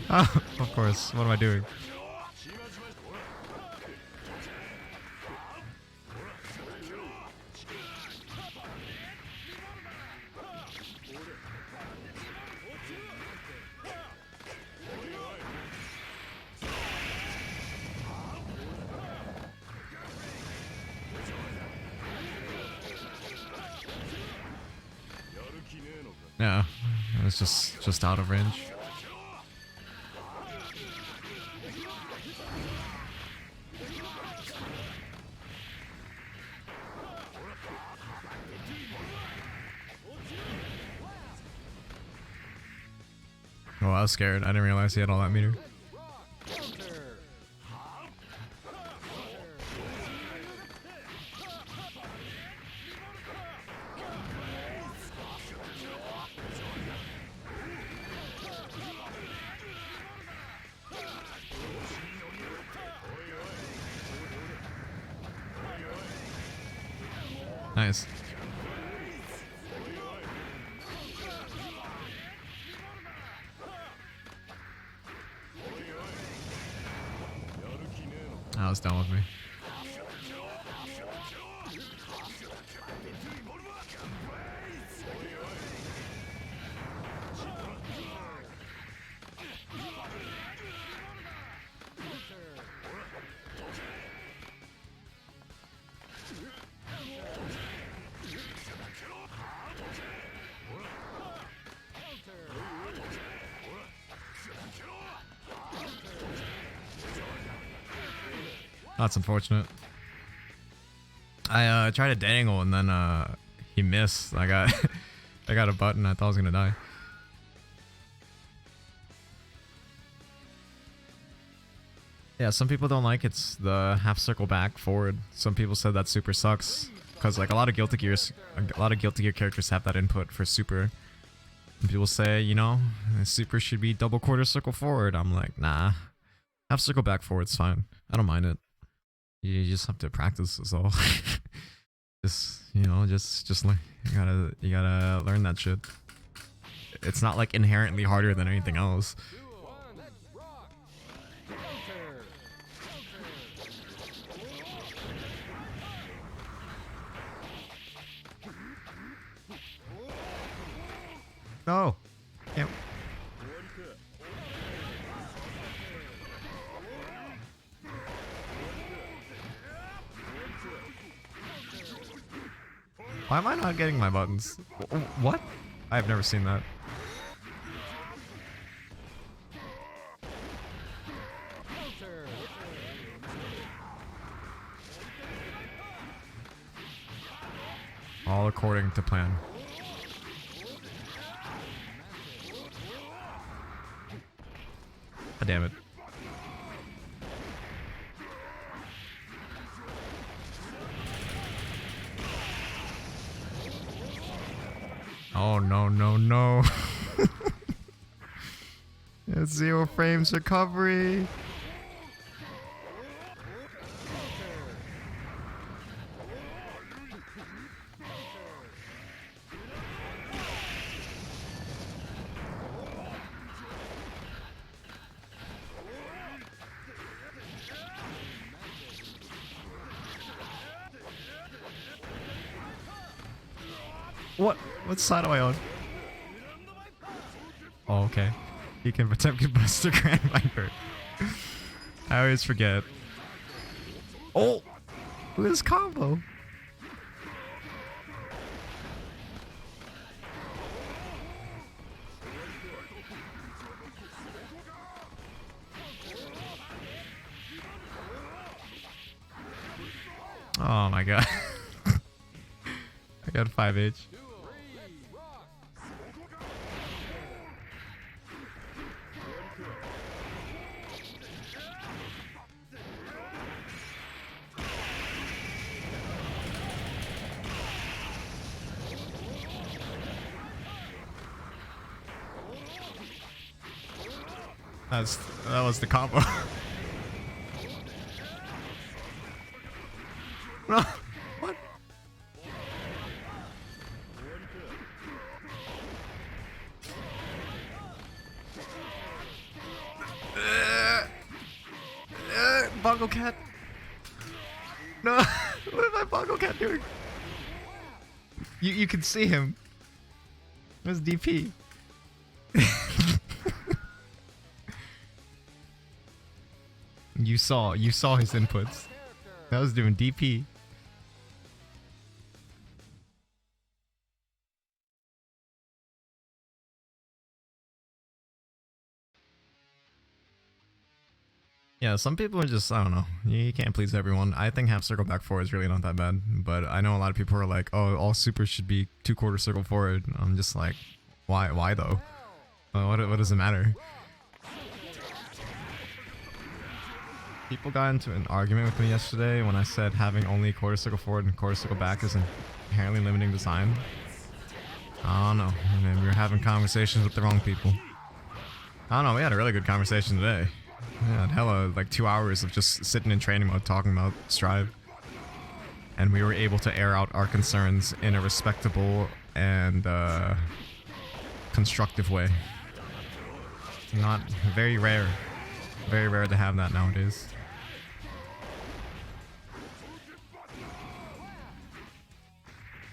Oh, of course. What am I doing? Yeah, it's just out of range. Oh, I was scared. I didn't realize he had all that meter. Nice. That was done with me. That's unfortunate. I tried a dangle and then he missed. I got I got a button. I thought I was gonna die. Yeah, some people don't like it's the half circle back forward. Some people said that super sucks because like a lot of Guilty Gear characters have that input for super. And people say, you know, super should be double quarter circle forward. I'm like, nah, half circle back forward's fine. I don't mind it. You just have to practice, is all. Just, you know, just like you gotta learn that shit. It's not like inherently harder than anything else. No. Yep. Why am I not getting my buttons? What? I've never seen that. All according to plan. God damn it. Oh no, no, no. It's 0 frames recovery. What side am I on? Oh, okay. He can attempt Buster Grand Viper. I always forget. Oh! Look at this combo! Oh my god. I got 5H. That was the combo. No, what? Bongo Cat. No, what is my Bongo Cat doing? You can see him. Where's DP? You saw his inputs. That was doing DP. Yeah, some people are just, I don't know. You can't please everyone. I think half circle back forward is really not that bad, but I know a lot of people are like, oh, all supers should be 2/4 circle forward. I'm just like, why though? What does it matter? People got into an argument with me yesterday when I said having only quarter circle forward and quarter circle back is inherently limiting design. I don't know. Maybe we were having conversations with the wrong people. I don't know. We had a really good conversation today. We had hella like 2 hours of just sitting in training mode talking about Strive. and we were able to air out our concerns in a respectable and constructive way. Not very rare to have that nowadays.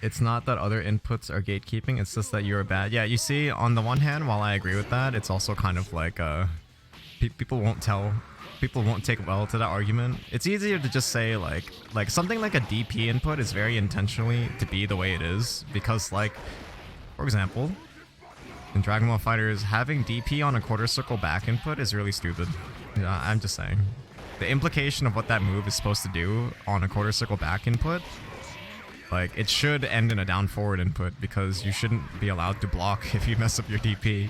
It's not that other inputs are gatekeeping, it's just that you're bad. Yeah, you see, on the one hand, while I agree with that, it's also kind of like people won't take well to that argument. It's easier to just say like something like a DP input is very intentionally to be the way it is, because like, for example, in Dragon Ball FighterZ, having DP on a quarter circle back input is really stupid. Yeah, I'm just saying. The implication of what that move is supposed to do on a quarter circle back input, like, it should end in a down forward input, because you shouldn't be allowed to block if you mess up your DP.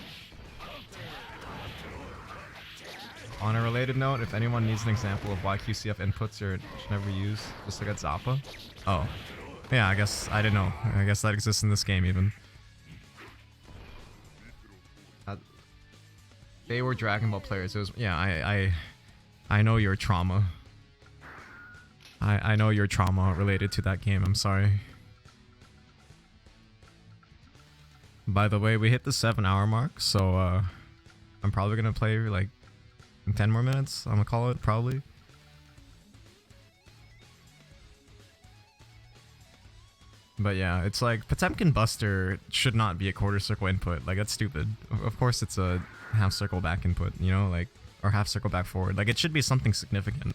On a related note, if anyone needs an example of why QCF inputs are should never use, just look at Zappa. Oh. Yeah, I guess I didn't know. I guess that exists in this game even. They were Dragon Ball players. It was, yeah, I know your trauma. I know your trauma related to that game. I'm sorry. By the way, we hit the 7-hour mark, so I'm probably gonna play like in 10 more minutes. I'm gonna call it probably. But yeah, it's like Potemkin Buster should not be a quarter circle input. Like, that's stupid. Of course it's a half circle back input, you know, like, or half circle back forward. Like, it should be something significant.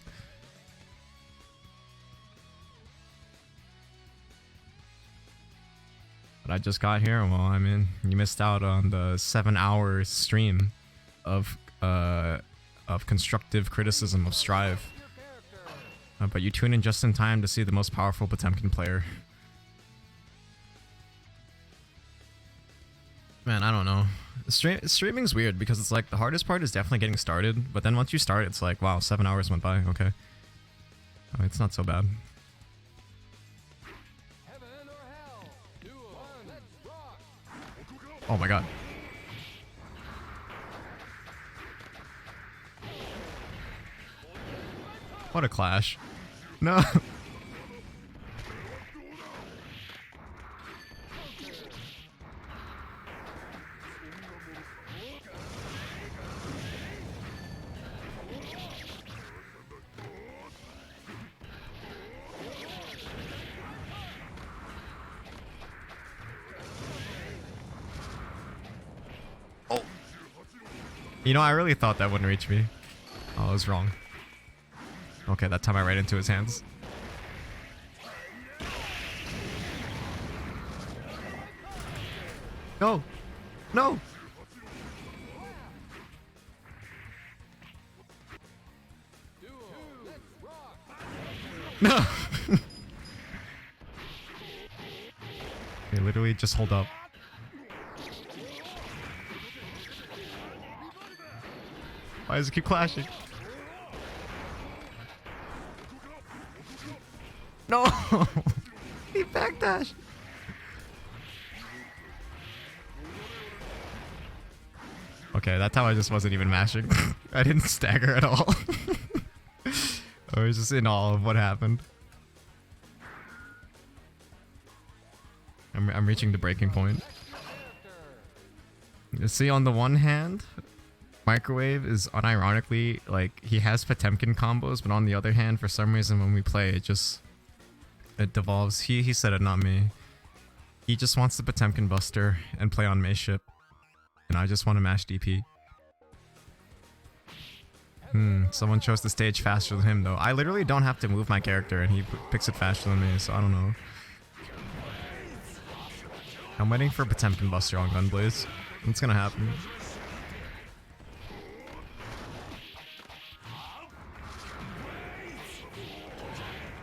But I just got here. Well, I mean, you missed out on the 7-hour stream of constructive criticism of Strive. But you tune in just in time to see the most powerful Potemkin player. Man, I don't know. Streaming's weird because it's like the hardest part is definitely getting started, but then once you start, it's like, wow, 7 hours went by. Okay, it's not so bad. Oh my god. What a clash. No. You know, I really thought that wouldn't reach me. Oh, I was wrong. Okay, that time I ran into his hands. No! No! No! Okay, literally just hold up. Why does it keep clashing? No! He backdashed! Okay, that time I just wasn't even mashing. I didn't stagger at all. I was just in awe of what happened. I'm reaching the breaking point. You see, on the one hand, Microwave is unironically, like, he has Potemkin combos, but on the other hand, for some reason when we play, it devolves. He said it, not me. He just wants the Potemkin Buster and play on Mei ship. And I just want to mash DP. Someone chose the stage faster than him though. I literally don't have to move my character and he picks it faster than me, so I don't know. I'm waiting for Potemkin Buster on Gunblaze. It's gonna happen.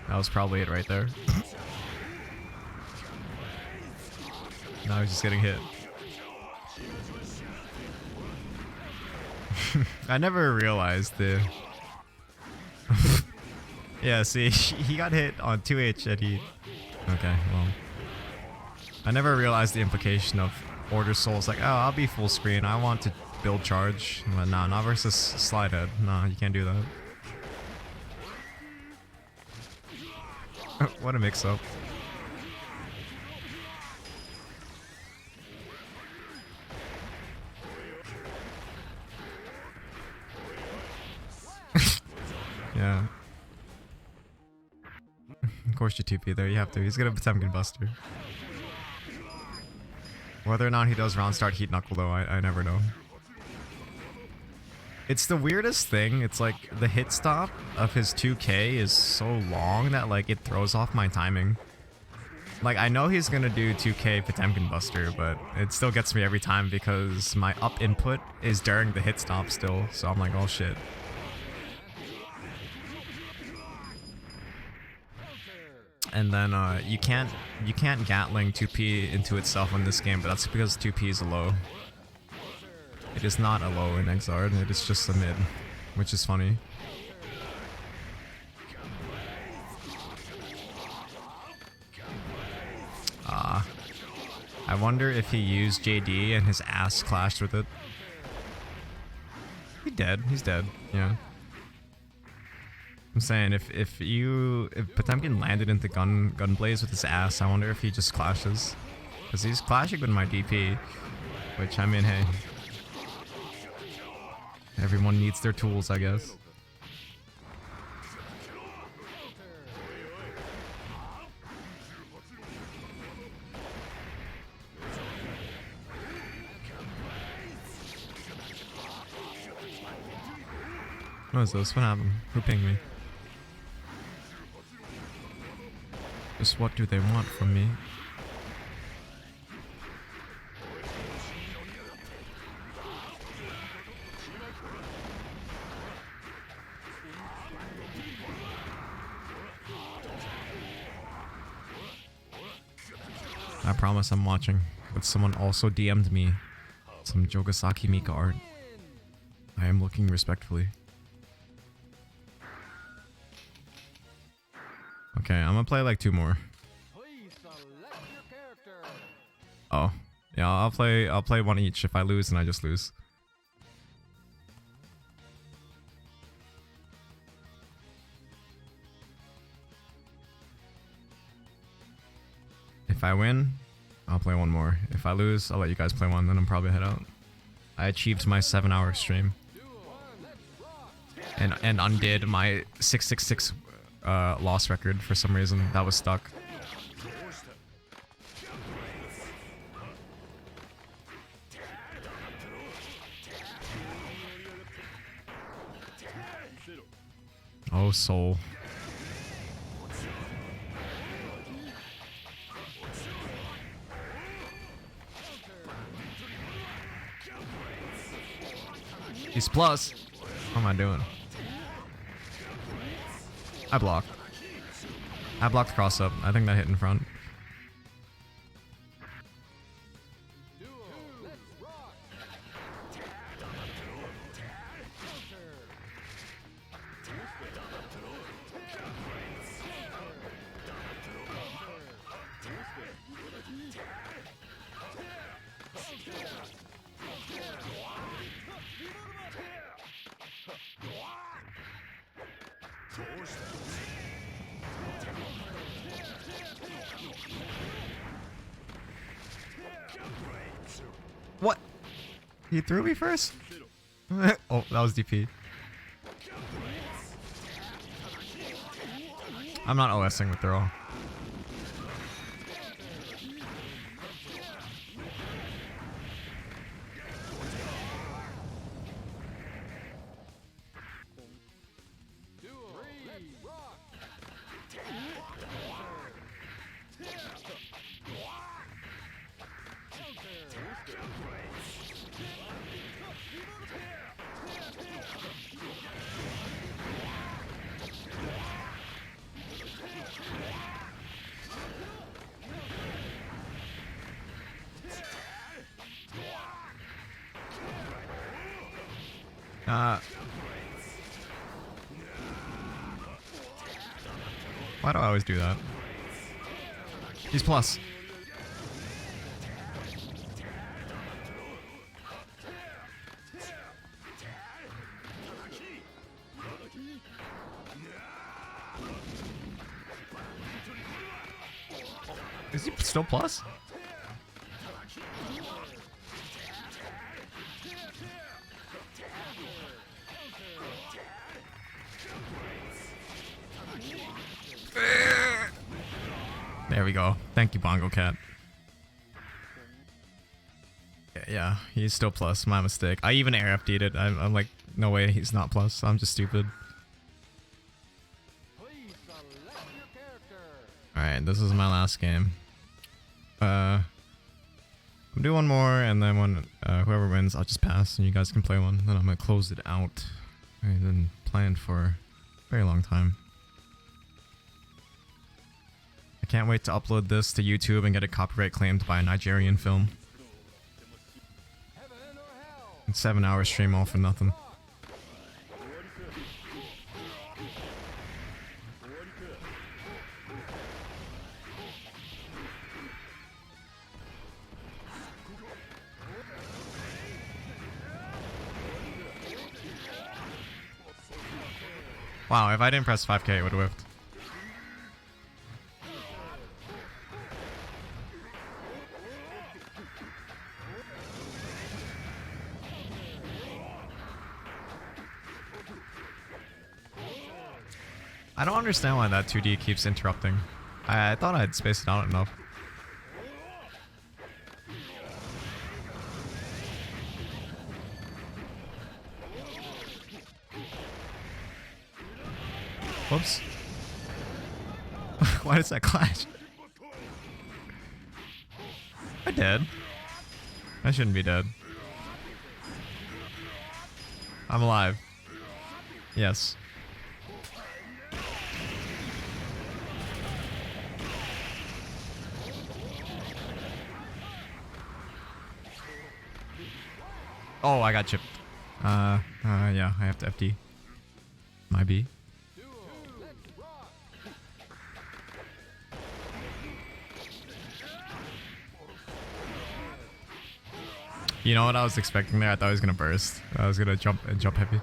That was probably it right there. Now he's just getting hit. I never realized the... Yeah, see, he got hit on 2H and he... Okay, well... I never realized the implication of Order Soul's like, oh, I'll be full screen, I want to build charge. But nah, not versus Slidehead. Nah, you can't do that. What a mix-up. Yeah. Of course you TP there, you have to. He's gonna Potemkin Buster. Whether or not he does round start Heat Knuckle though, I never know. It's the weirdest thing. It's like the hit stop of his 2K is so long that like it throws off my timing. Like I know he's gonna do 2K Potemkin Buster, but it still gets me every time because my up input is during the hit stop still. So I'm like, oh shit. And then you can't Gatling 2P into itself in this game, but that's because 2P is a low. It is not a low in Exard, it is just a mid, which is funny. I wonder if he used JD and his ass clashed with it. He's dead, yeah. I'm saying if Potemkin landed into Gunblaze with his ass, I wonder if he just clashes. Because he's clashing with my DP. Which, I mean, hey. Everyone needs their tools, I guess. What is this? What happened? Who pinged me? Just what do they want from me? I promise I'm watching, but someone also DM'd me some Jogasaki Mika art. I am looking respectfully. Okay, I'm gonna play like 2 more. Oh, yeah, I'll play 1 each. If I lose, then I just lose. If I win, I'll play 1 more. If I lose, I'll let you guys play 1, then I'm probably head out. I achieved my 7-hour stream. And undid my 666 loss record for some reason. That was stuck. Oh, soul. He's plus. What am I doing? I block. I blocked cross up. I think that hit in front. What? He threw me first? Oh, that was DP. I'm not OSing with throw. Why do I always do that? He's plus. Is he still plus? There we go. Thank you, Bongo Cat. Yeah, he's still plus. My mistake. I even air FD'd it. I'm like, no way, he's not plus. I'm just stupid. Alright, this is my last game. I'll do one more, and then when whoever wins, I'll just pass, and you guys can play one. Then I'm gonna close it out. I've been playing for a very long time. I can't wait to upload this to YouTube and get it copyright claimed by a Nigerian film. 7-hour stream all for nothing. Wow, if I didn't press 5k, it would have whiffed. I don't understand why that 2D keeps interrupting. I thought I'd spaced it out enough. Whoops. Why does that clash? I'm dead. I shouldn't be dead. I'm alive. Yes. Oh, I got chipped. Yeah, I have to FD. My B. You know what I was expecting there? I thought he was gonna burst. I was gonna jump heavy.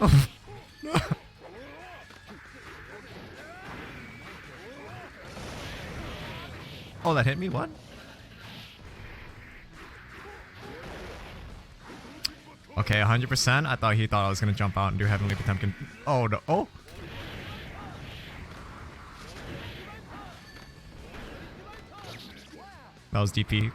Oh. Oh, that hit me? What? Okay, 100%. I thought he thought I was gonna jump out and do Heavenly Potemkin. Oh, no. Oh! That was DP.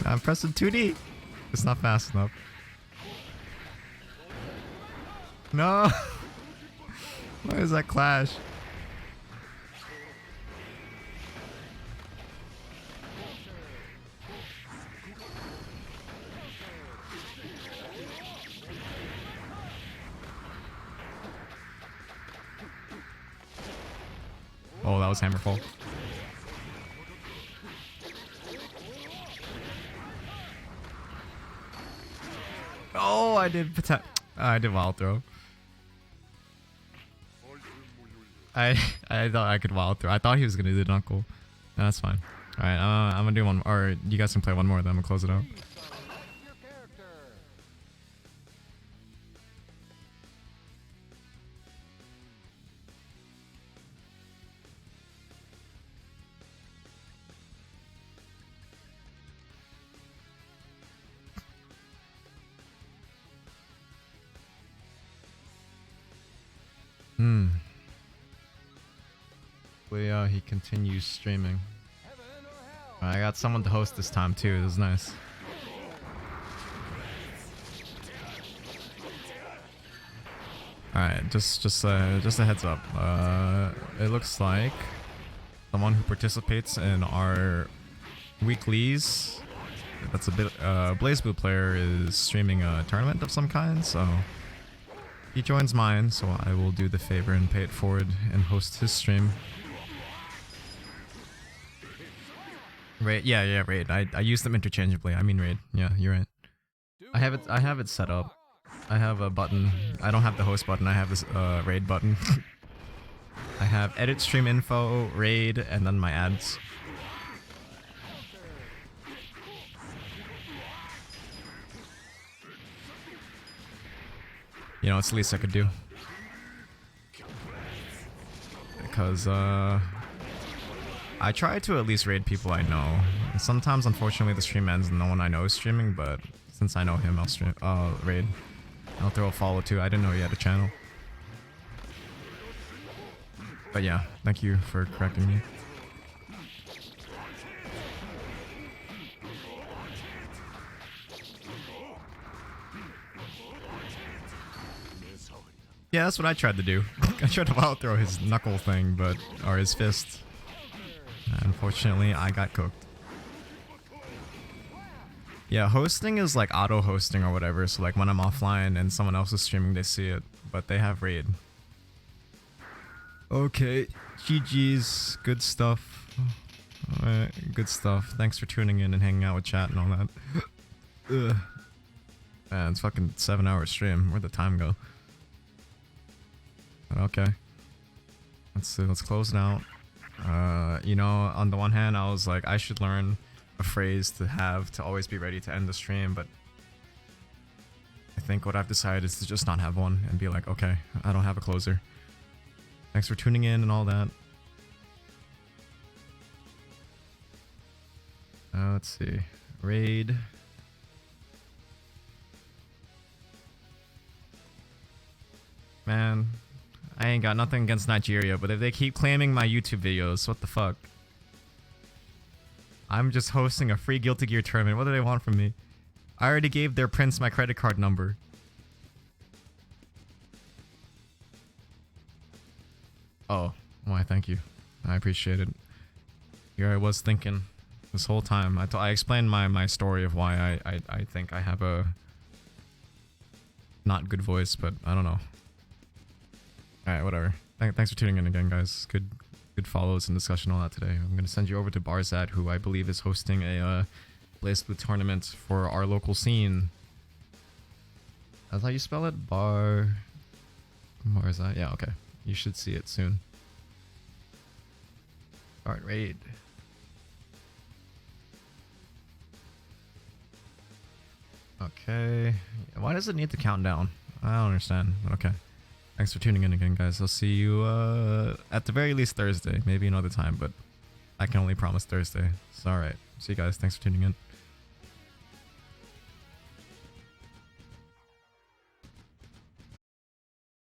I'm pressing 2D. It's not fast enough. No! Why is that clash? Oh, that was Hammerfall. Oh, I did wild throw. I thought I could wild throw. I thought he was gonna do the knuckle. No, that's fine. All right, I'm gonna do one, or you guys can play one more. Then I'm gonna close it out. He continues streaming. I got someone to host this time too. This is nice. All right, just a heads up. It looks like someone who participates in our weeklies. That's a bit. BlazBlue player is streaming a tournament of some kind, so he joins mine. So I will do the favor and pay it forward and host his stream. Raid, yeah, raid. I use them interchangeably. I mean raid. Yeah, you're right. I have it set up. I have a button. I don't have the host button. I have this raid button. I have edit stream info, raid, and then my ads. You know, it's the least I could do. Because, I try to at least raid people I know. And sometimes, unfortunately, the stream ends and no one I know is streaming, but since I know him, I'll raid. I'll throw a follow too. I didn't know he had a channel. But yeah, thank you for correcting me. Yeah, that's what I tried to do. I tried to wild throw his knuckle thing, or his fist. Unfortunately, I got cooked. Yeah, hosting is like auto hosting or whatever, so like when I'm offline and someone else is streaming, they see it, but they have raid. Okay, GG's, good stuff. Alright, good stuff. Thanks for tuning in and hanging out with chat and all that. Ugh. Man, it's fucking 7-hour stream. Where'd the time go? Okay. Let's close it out. You know, on the one hand, I was like, I should learn a phrase to have to always be ready to end the stream, but I think what I've decided is to just not have one and be like, okay, I don't have a closer. Thanks for tuning in and all that. Let's see. Raid. Man, I ain't got nothing against Nigeria, but if they keep claiming my YouTube videos, what the fuck? I'm just hosting a free Guilty Gear tournament. What do they want from me? I already gave their prince my credit card number. Oh, why, thank you. I appreciate it. Here I was thinking this whole time. I explained my story of why I think I have a not good voice, but I don't know. Alright, whatever. Thanks for tuning in again, guys. Good follows and discussion all that today. I'm gonna send you over to Barzad, who I believe is hosting a Blaze Blue tournament for our local scene. That's how you spell it? Barzad? Yeah, okay. You should see it soon. Start raid. Okay. Why does it need to count down? I don't understand, but okay. Thanks for tuning in again, guys. I'll see you at the very least Thursday. Maybe another time, but I can only promise Thursday. So, alright. See you guys. Thanks for tuning in.